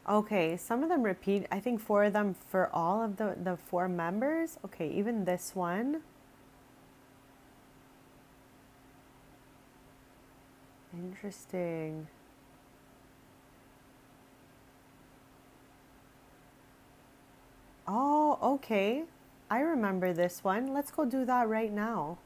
Okay, some of them repeat. I think four of them for all of the four members. Okay, even this one. Interesting. Oh, okay. I remember this one. Let's go do that right now.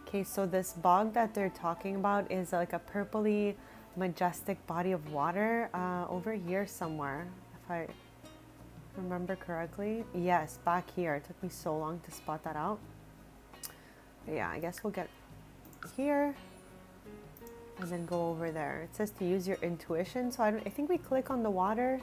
Okay, so this bog that they're talking about is like a purpley, majestic body of water over here somewhere, if I remember correctly. Yes, back here. It took me so long to spot that out. But yeah, I guess we'll get here and then go over there. It says to use your intuition, so I think we click on the water.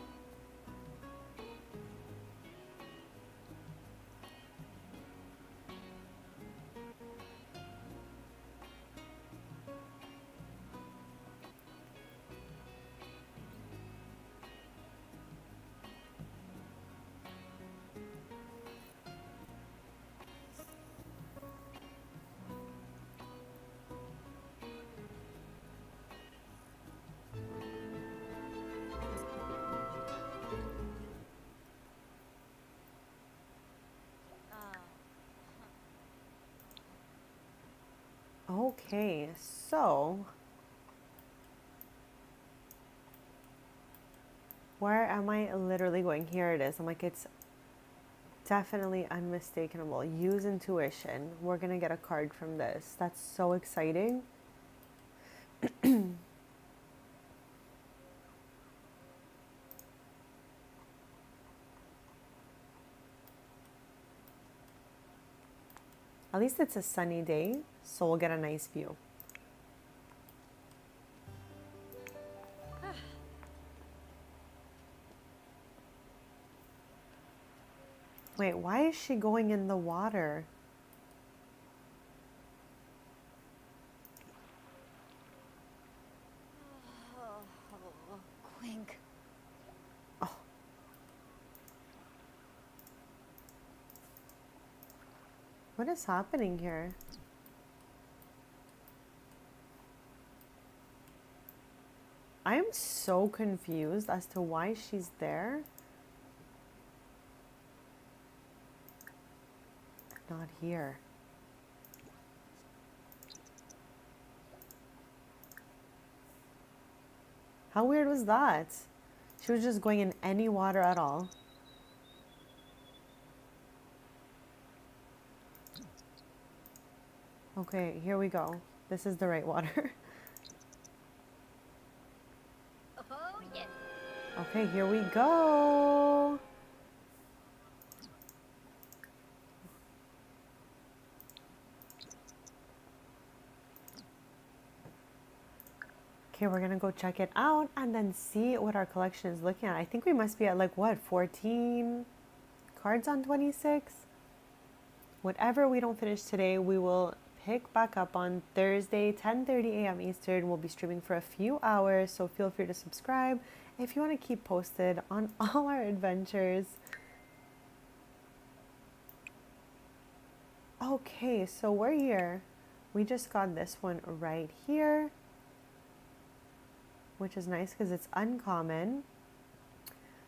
Okay, so where am I literally going? Here it is. I'm like, it's definitely unmistakable. Use intuition. We're gonna get a card from this. That's so exciting. At least it's a sunny day, so we'll get a nice view. Wait, why is she going in the water? Oh, Quink. Oh. What is happening here? I am so confused as to why she's there. Not here. How weird was that? She was just going in any water at all. Okay, here we go. This is the right water. Oh, yes. Okay, here we go. Okay, we're gonna go check it out and then see what our collection is looking at. I think we must be at like what, 14 cards on 26? Whatever we don't finish today, we will pick back up on Thursday, 10:30 a.m. Eastern. We'll be streaming for a few hours, so feel free to subscribe if you want to keep posted on all our adventures. Okay, so we're here. We just got this one right here, which is nice because it's uncommon.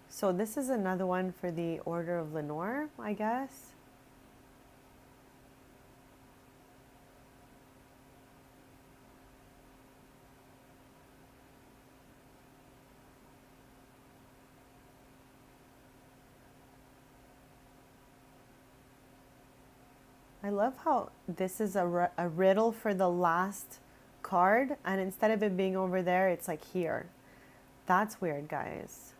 So this is another one for the Order of Lenore, I guess. I love how this is a riddle for the last card, and instead of it being over there, it's like here. That's weird, guys.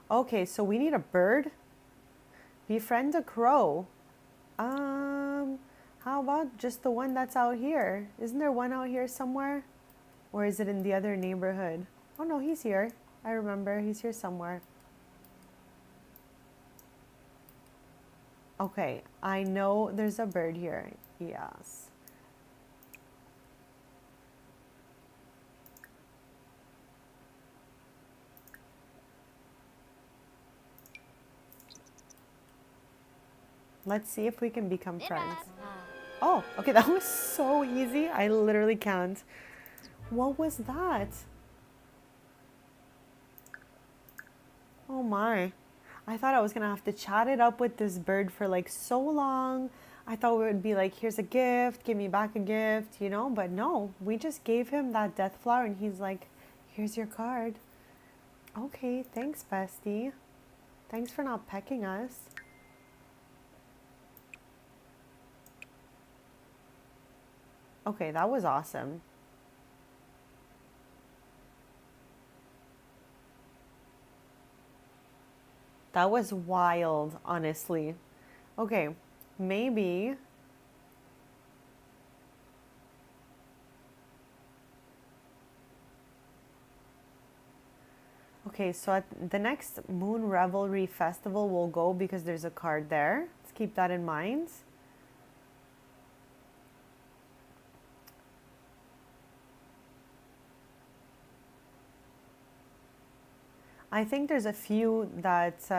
Okay, so we need a bird. Befriend a crow. How about just the one that's out here? Isn't there one out here somewhere? Or is it in the other neighborhood? Oh no, he's here. I remember, he's here somewhere. Okay, I know there's a bird here. Yes. Let's see if we can become friends. Oh, okay, that was so easy. I literally can't. What was that? Oh my. I thought I was gonna have to chat it up with this bird for like so long. I thought it would be like, here's a gift, give me back a gift, you know? But no, we just gave him that death flower and he's like, here's your card. Okay, thanks, bestie. Thanks for not pecking us. Okay, that was awesome. That was wild, honestly. Okay, maybe. Okay, so at the next Moon Revelry Festival we'll go because there's a card there. Let's keep that in mind. I think there's a few that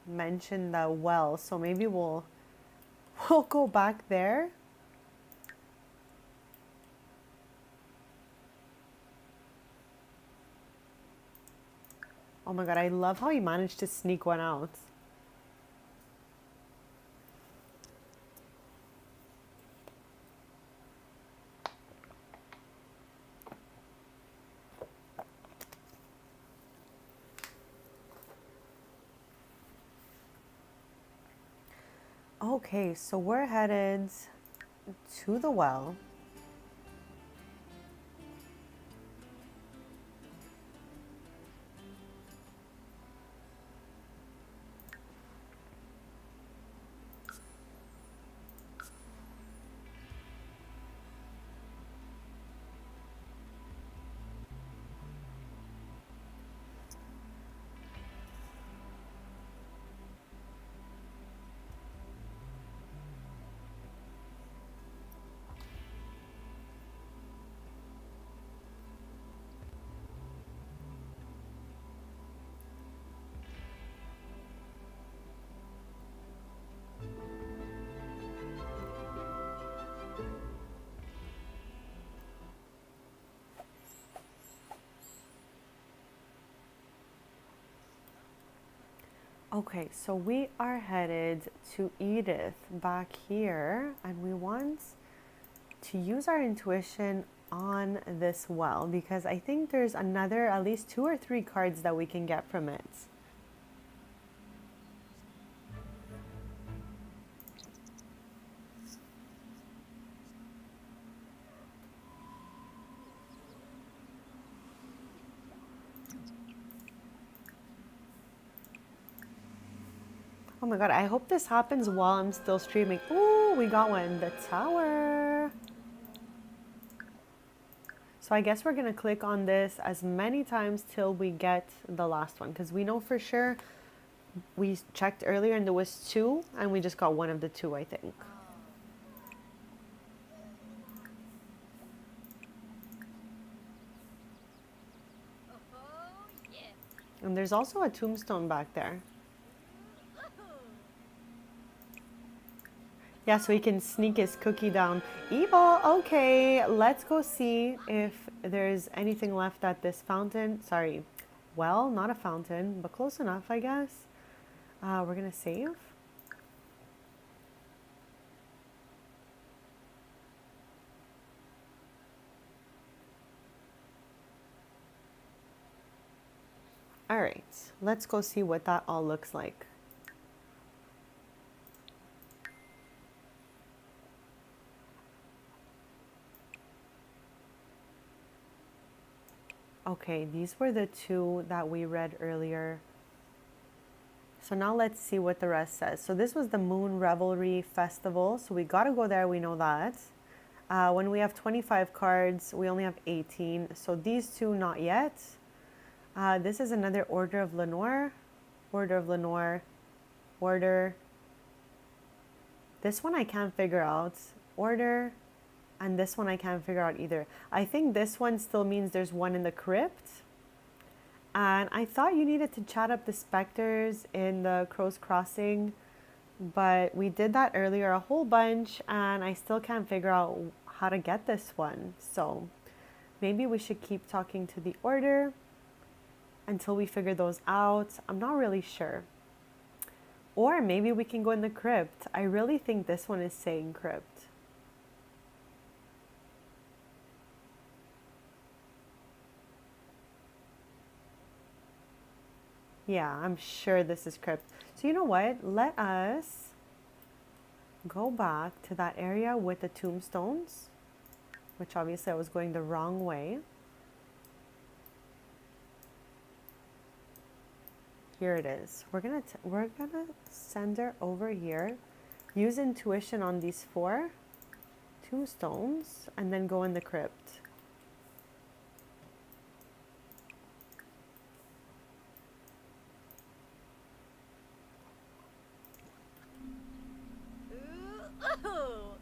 mention the well, so maybe we'll go back there. Oh my god, I love how he managed to sneak one out. Okay, so we're headed to the well. Okay, so we are headed to Edith back here, and we want to use our intuition on this well because I think there's another at least 2 or 3 cards that we can get from it. Oh my god, I hope this happens while I'm still streaming. Ooh, we got one. The tower. So I guess we're going to click on this as many times till we get the last one because we know for sure we checked earlier and there was 2 and we just got one of the 2, I think. Oh, yes. And there's also a tombstone back there. Yeah, so he can sneak his cookie down. Evil, okay, let's go see if there's anything left at this fountain. Sorry, well, not a fountain, but close enough, I guess. We're gonna save. All right, let's go see what that all looks like. Okay, these were the 2 that we read earlier. So now let's see what the rest says. So this was the Moon Revelry Festival. So we got to go there. We know that. When we have 25 cards, we only have 18. So these 2, not yet. This is another Order of Lenore. Order of Lenore. Order. This one I can't figure out. Order. And this one I can't figure out either. I think this one still means there's one in the crypt. And I thought you needed to chat up the specters in the Crow's Crossing. But we did that earlier a whole bunch. And I still can't figure out how to get this one. So maybe we should keep talking to the Order until we figure those out. I'm not really sure. Or maybe we can go in the crypt. I really think this one is saying crypt. Yeah, I'm sure this is crypt. So you know what? Let us go back to that area with the tombstones, which obviously I was going the wrong way. Here it is. We're gonna send her over here. Use intuition on these 4 tombstones and then go in the crypt. Ooh.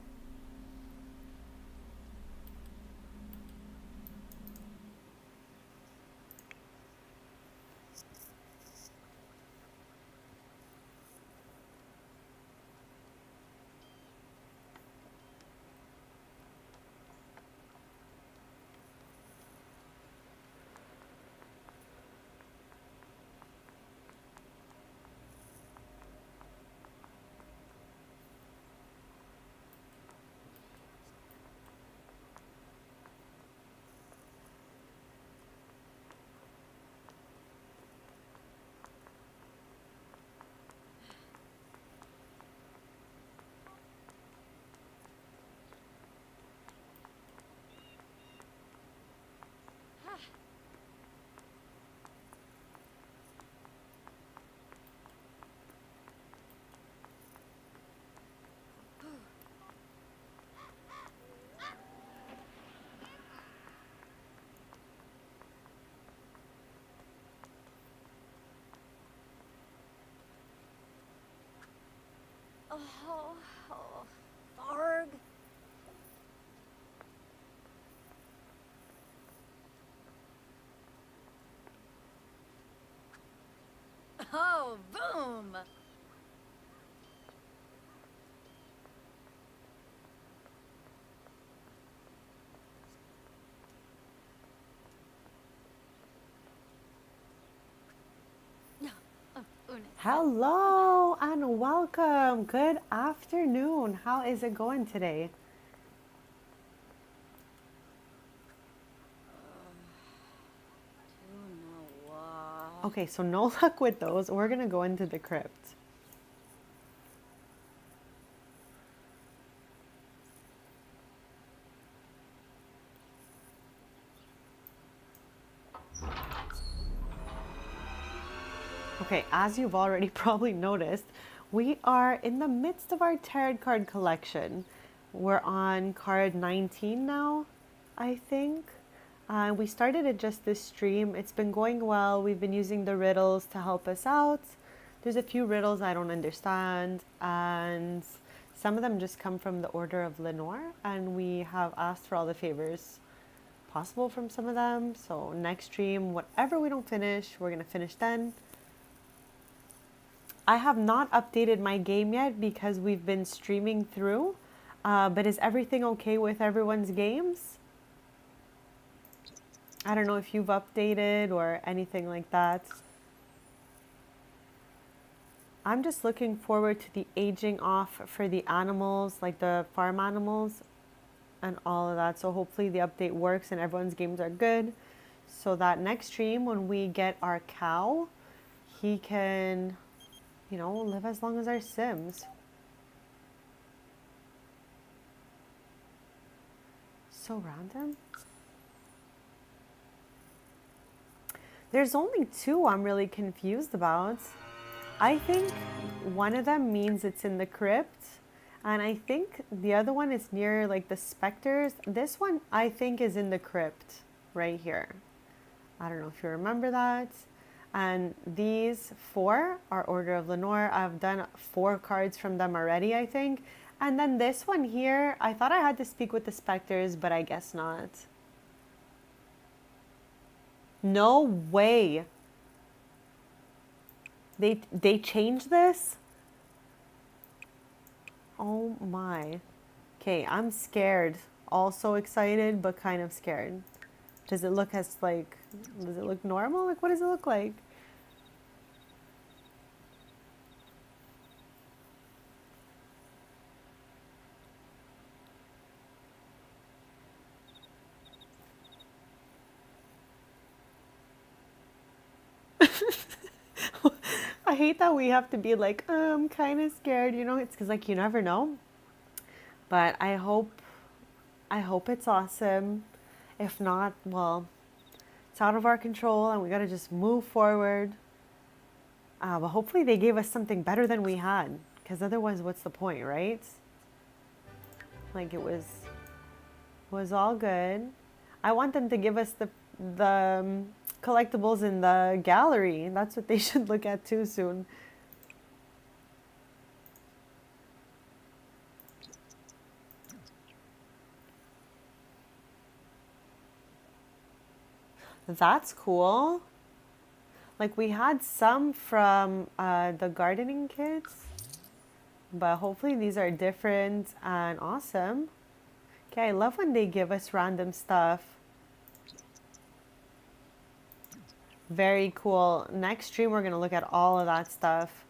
Oh, oh, Tharg. Oh, boom. Unis. Hello and welcome. Good afternoon. How is it going today? Okay, so no luck with those. We're gonna go into the crypt. Okay, as you've already probably noticed, we are in the midst of our tarot card collection. We're on card 19 now, I think. We started it just this stream. It's been going well. We've been using the riddles to help us out. There's a few riddles I don't understand, and some of them just come from the Order of Lenore, and we have asked for all the favors possible from some of them. So next stream, whatever we don't finish, we're gonna finish then. I have not updated my game yet because we've been streaming through, but is everything okay with everyone's games? I don't know if you've updated or anything like that. I'm just looking forward to the aging off for the animals, like the farm animals and all of that. So hopefully the update works and everyone's games are good. So that next stream when we get our cow, he can, you know, live as long as our Sims. So random. There's only two I'm really confused about. I think one of them means it's in the crypt, and I think the other one is near like the specters. This one I think is in the crypt right here. I don't know if you remember that. And these four are Order of Lenore. I've done 4 cards from them already, I think. And then this one here, I thought I had to speak with the specters, but I guess not. No way. They changed this? Oh my. Okay, I'm scared. Also excited, but kind of scared. Does it look does it look normal? Like, what does it look like? I hate that we have to be like, I'm kind of scared, you know? It's because like you never know. But I hope it's awesome. If not, well, it's out of our control and we gotta just move forward. But hopefully they gave us something better than we had, because otherwise, what's the point, right? Like it was all good. I want them to give us the collectibles in the gallery. That's what they should look at too soon. That's cool. Like we had some from the gardening kits, but hopefully these are different and awesome. Okay, I love when they give us random stuff. Very cool. Next stream, we're going to look at all of that stuff.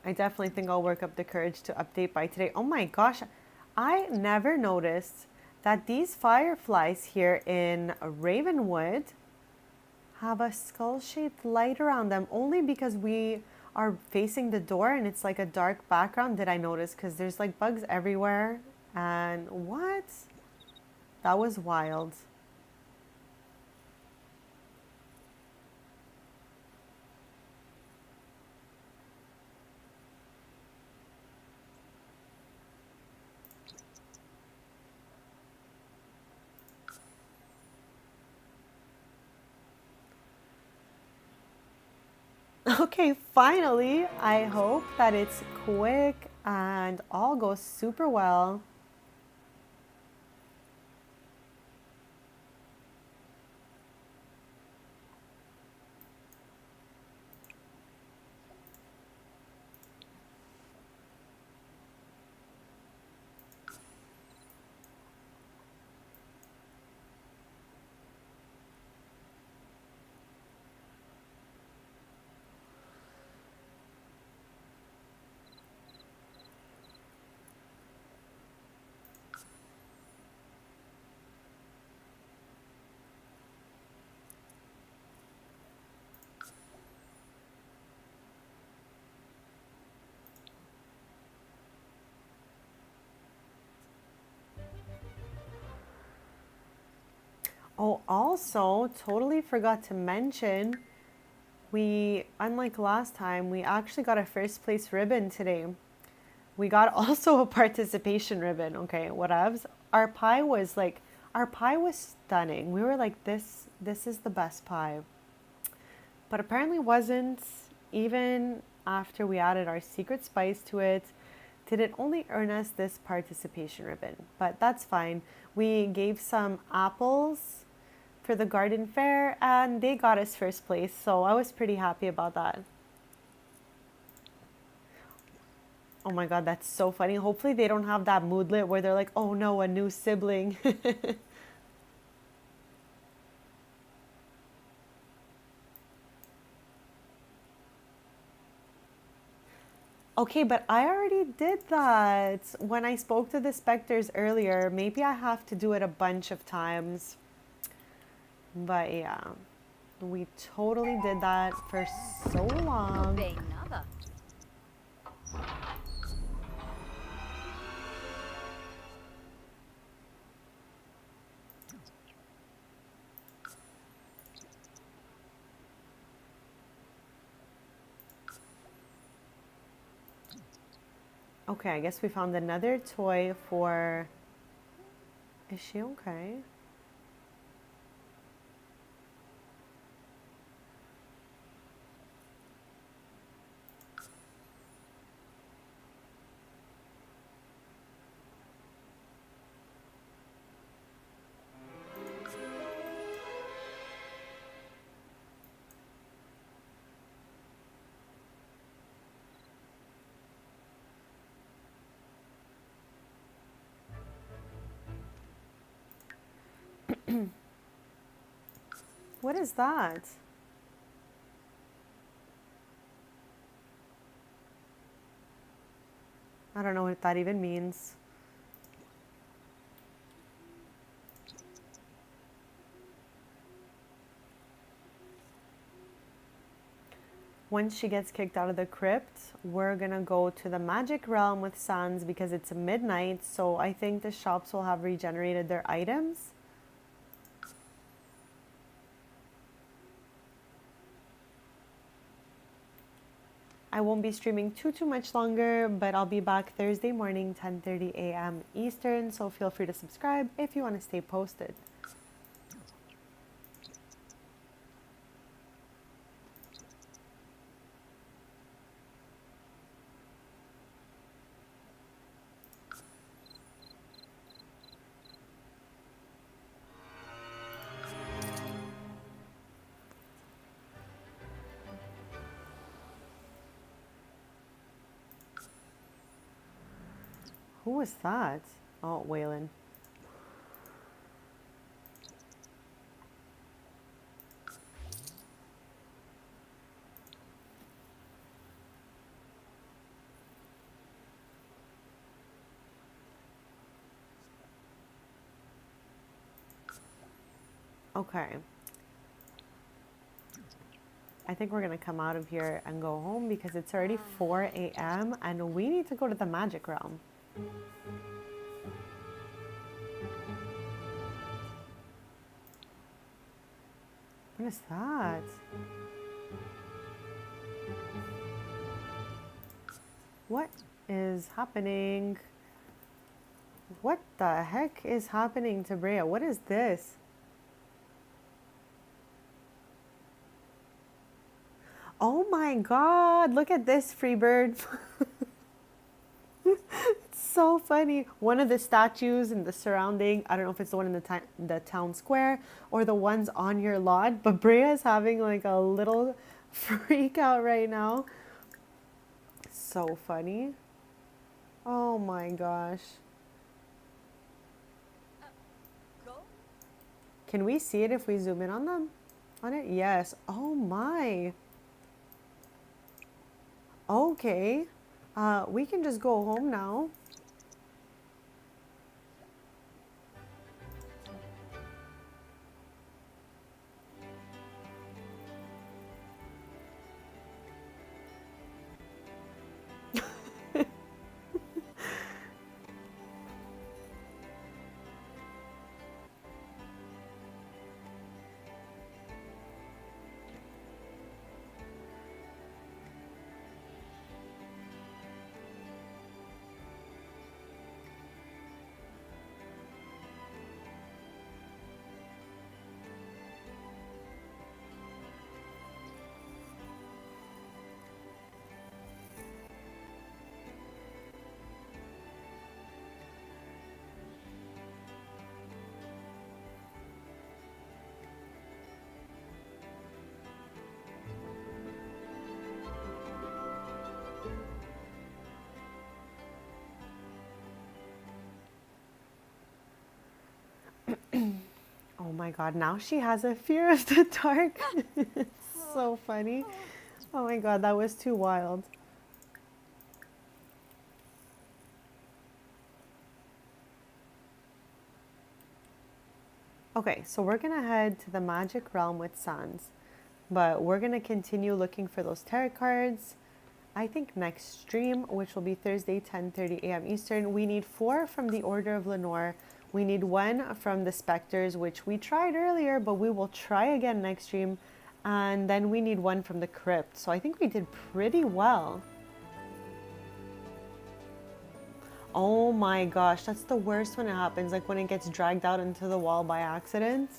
I definitely think I'll work up the courage to update by today. Oh my gosh, I never noticed that these fireflies here in Ravenwood have a skull-shaped light around them, only because we are facing the door and it's like a dark background. Did I notice? Because there's like bugs everywhere. And what? That was wild. Okay, finally, I hope that it's quick and all goes super well. Oh, also, totally forgot to mention, unlike last time, we actually got a first place ribbon today. We got also a participation ribbon. Okay, whatevs. Our pie was stunning. We were like, this is the best pie. But apparently wasn't, even after we added our secret spice to it, did it only earn us this participation ribbon. But that's fine. We gave some apples for the garden fair and they got us first place. So I was pretty happy about that. Oh my god, that's so funny. Hopefully they don't have that moodlet where they're like, oh no, a new sibling. Okay, but I already did that when I spoke to the specters earlier. Maybe I have to do it a bunch of times. But yeah, we totally did that for so long. Bem nada. Okay, I guess we found another toy for. Is she okay? What is that? I don't know what that even means. Once she gets kicked out of the crypt, we're gonna go to the magic realm with Sans because it's midnight, so I think the shops will have regenerated their items. I won't be streaming too much longer, but I'll be back Thursday morning, 10:30 a.m. Eastern, so feel free to subscribe if you want to stay posted. Who was that? Oh, Waylon. Okay. I think we're gonna come out of here and go home because it's already 4 a.m. and we need to go to the magic realm. What is that? What is happening? What the heck is happening to Brea? What is this? Oh my God, look at this, Freebird. It's so funny. One of the statues in the surrounding, I don't know if it's the one in the town square or the ones on your lot, but Brea is having like a little freak out right now. So funny. Oh my gosh. Go? Can we see it if we zoom in on them? On it? Yes. Oh my. Okay. We can just go home now. Oh my God, now she has a fear of the dark. It's so funny. Oh my God, that was too wild. Okay, so we're gonna head to the magic realm with Sans, but we're gonna continue looking for those tarot cards. I think next stream, which will be Thursday, 10:30 a.m. Eastern, we need 4 from the Order of Lenore. We need 1 from the Spectres, which we tried earlier, but we will try again next stream. And then we need 1 from the Crypt. So I think we did pretty well. Oh my gosh, that's the worst when it happens, like when it gets dragged out into the wall by accident.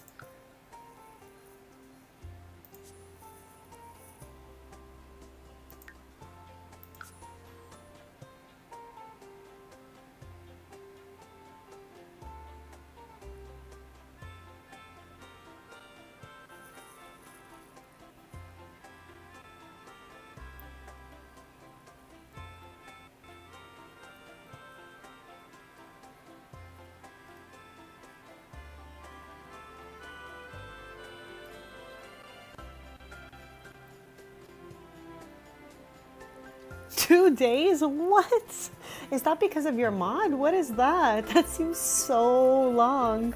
2 days? What? Is that because of your mod? What is that? That seems so long.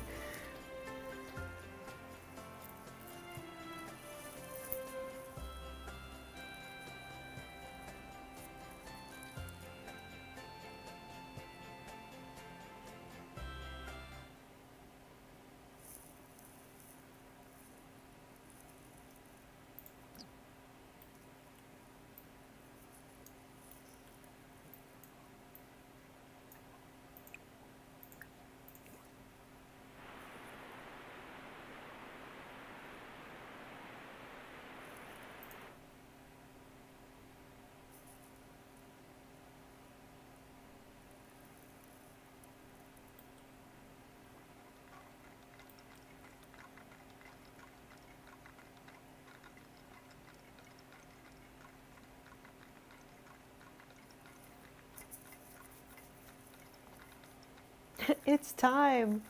It's time.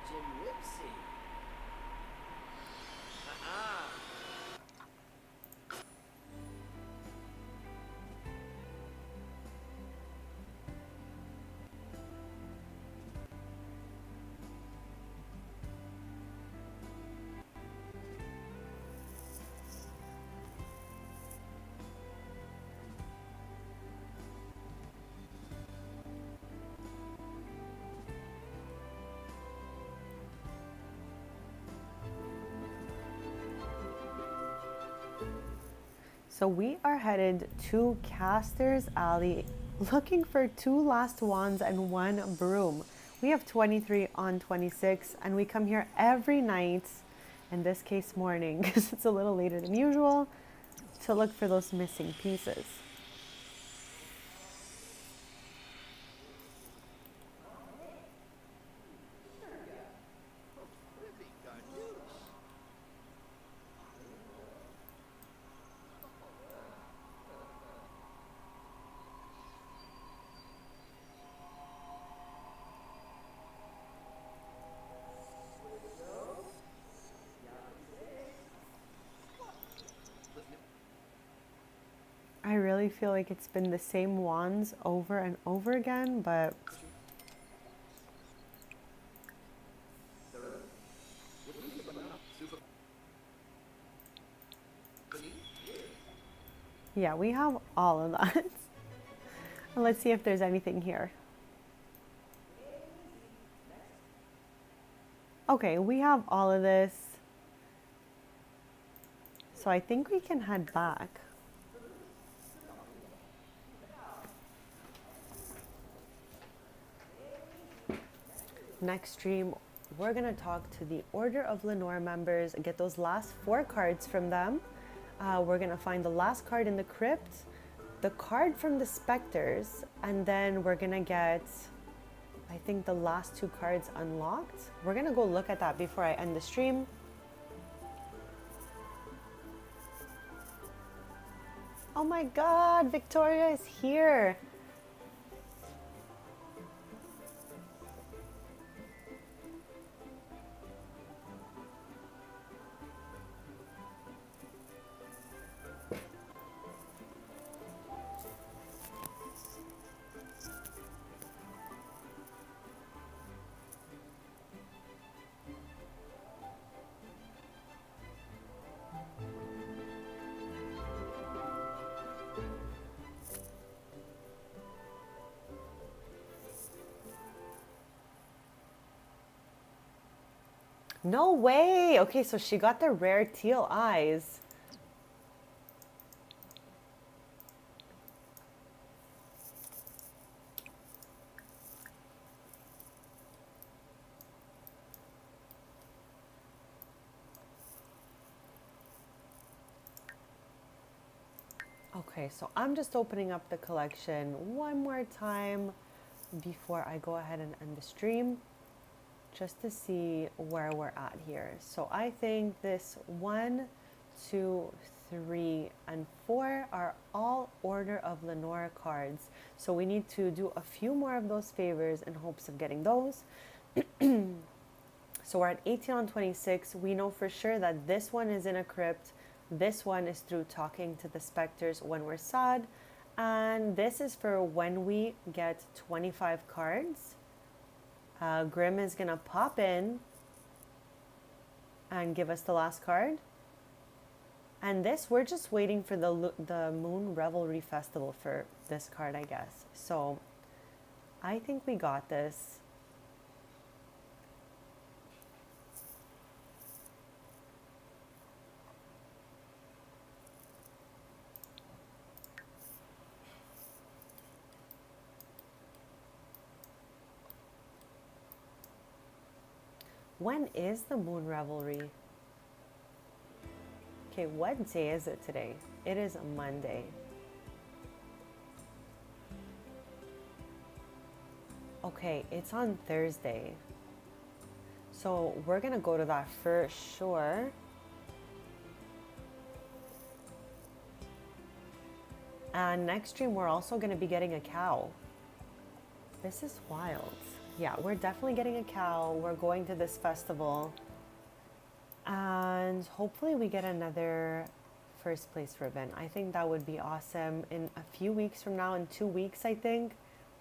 Jim Whipsy. Ah. So we are headed to Caster's Alley looking for 2 last wands and 1 broom. We have 23 on 26 and we come here every night, in this case morning because it's a little later than usual, to look for those missing pieces. Really good news. I really feel like it's been the same wands over and over again, but yeah, we have all of that. Let's see if there's anything here. Okay, we have all of this. So I think we can head back. Next stream, we're going to talk to the Order of Lenore members, get those last 4 cards from them. We're going to find the last card in the crypt, the card from the specters, and then we're going to get, I think, the last 2 cards unlocked. We're going to go look at that before I end the stream. Oh my god, Victoria is here. No way. Okay, so she got the rare teal eyes. Okay, so I'm just opening up the collection one more time before I go ahead and end the stream, just to see where we're at here. So I think this 1, 2, 3, and 4 are all Order of Lenore cards. So we need to do a few more of those favors in hopes of getting those. So we're at 18 on 26. We know for sure that this one is in a crypt. This one is through talking to the specters when we're sad. And this is for when we get 25 cards. Grim is going to pop in and give us the last card. And this, we're just waiting for the Moon Revelry Festival for this card, I guess. So I think we got this. When is the Moon Revelry? Okay, what day is it today? It is Monday. Okay, it's on Thursday. So we're gonna go to that for sure. And next stream, we're also gonna be getting a cow. This is wild. Yeah, we're definitely getting a cow. We're going to this festival. And hopefully we get another first place ribbon. I think that would be awesome. In a few weeks from now, in 2 weeks, I think,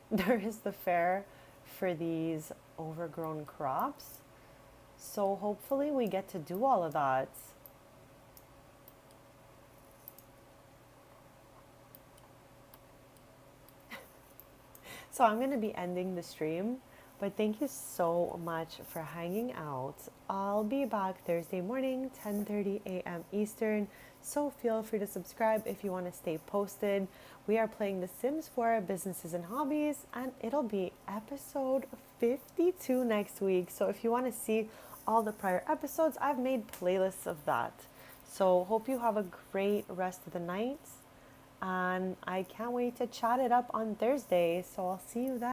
there is the fair for these overgrown crops. So hopefully we get to do all of that. So I'm going to be ending the stream. But thank you so much for hanging out. I'll be back Thursday morning, 10:30 a.m. Eastern, So feel free to subscribe if you want to stay posted. We are playing The Sims 4 Businesses and Hobbies, and it'll be episode 52 next week. So if you want to see all the prior episodes, I've made playlists of that. So hope you have a great rest of the night, and I can't wait to chat it up on Thursday. So I'll see you then.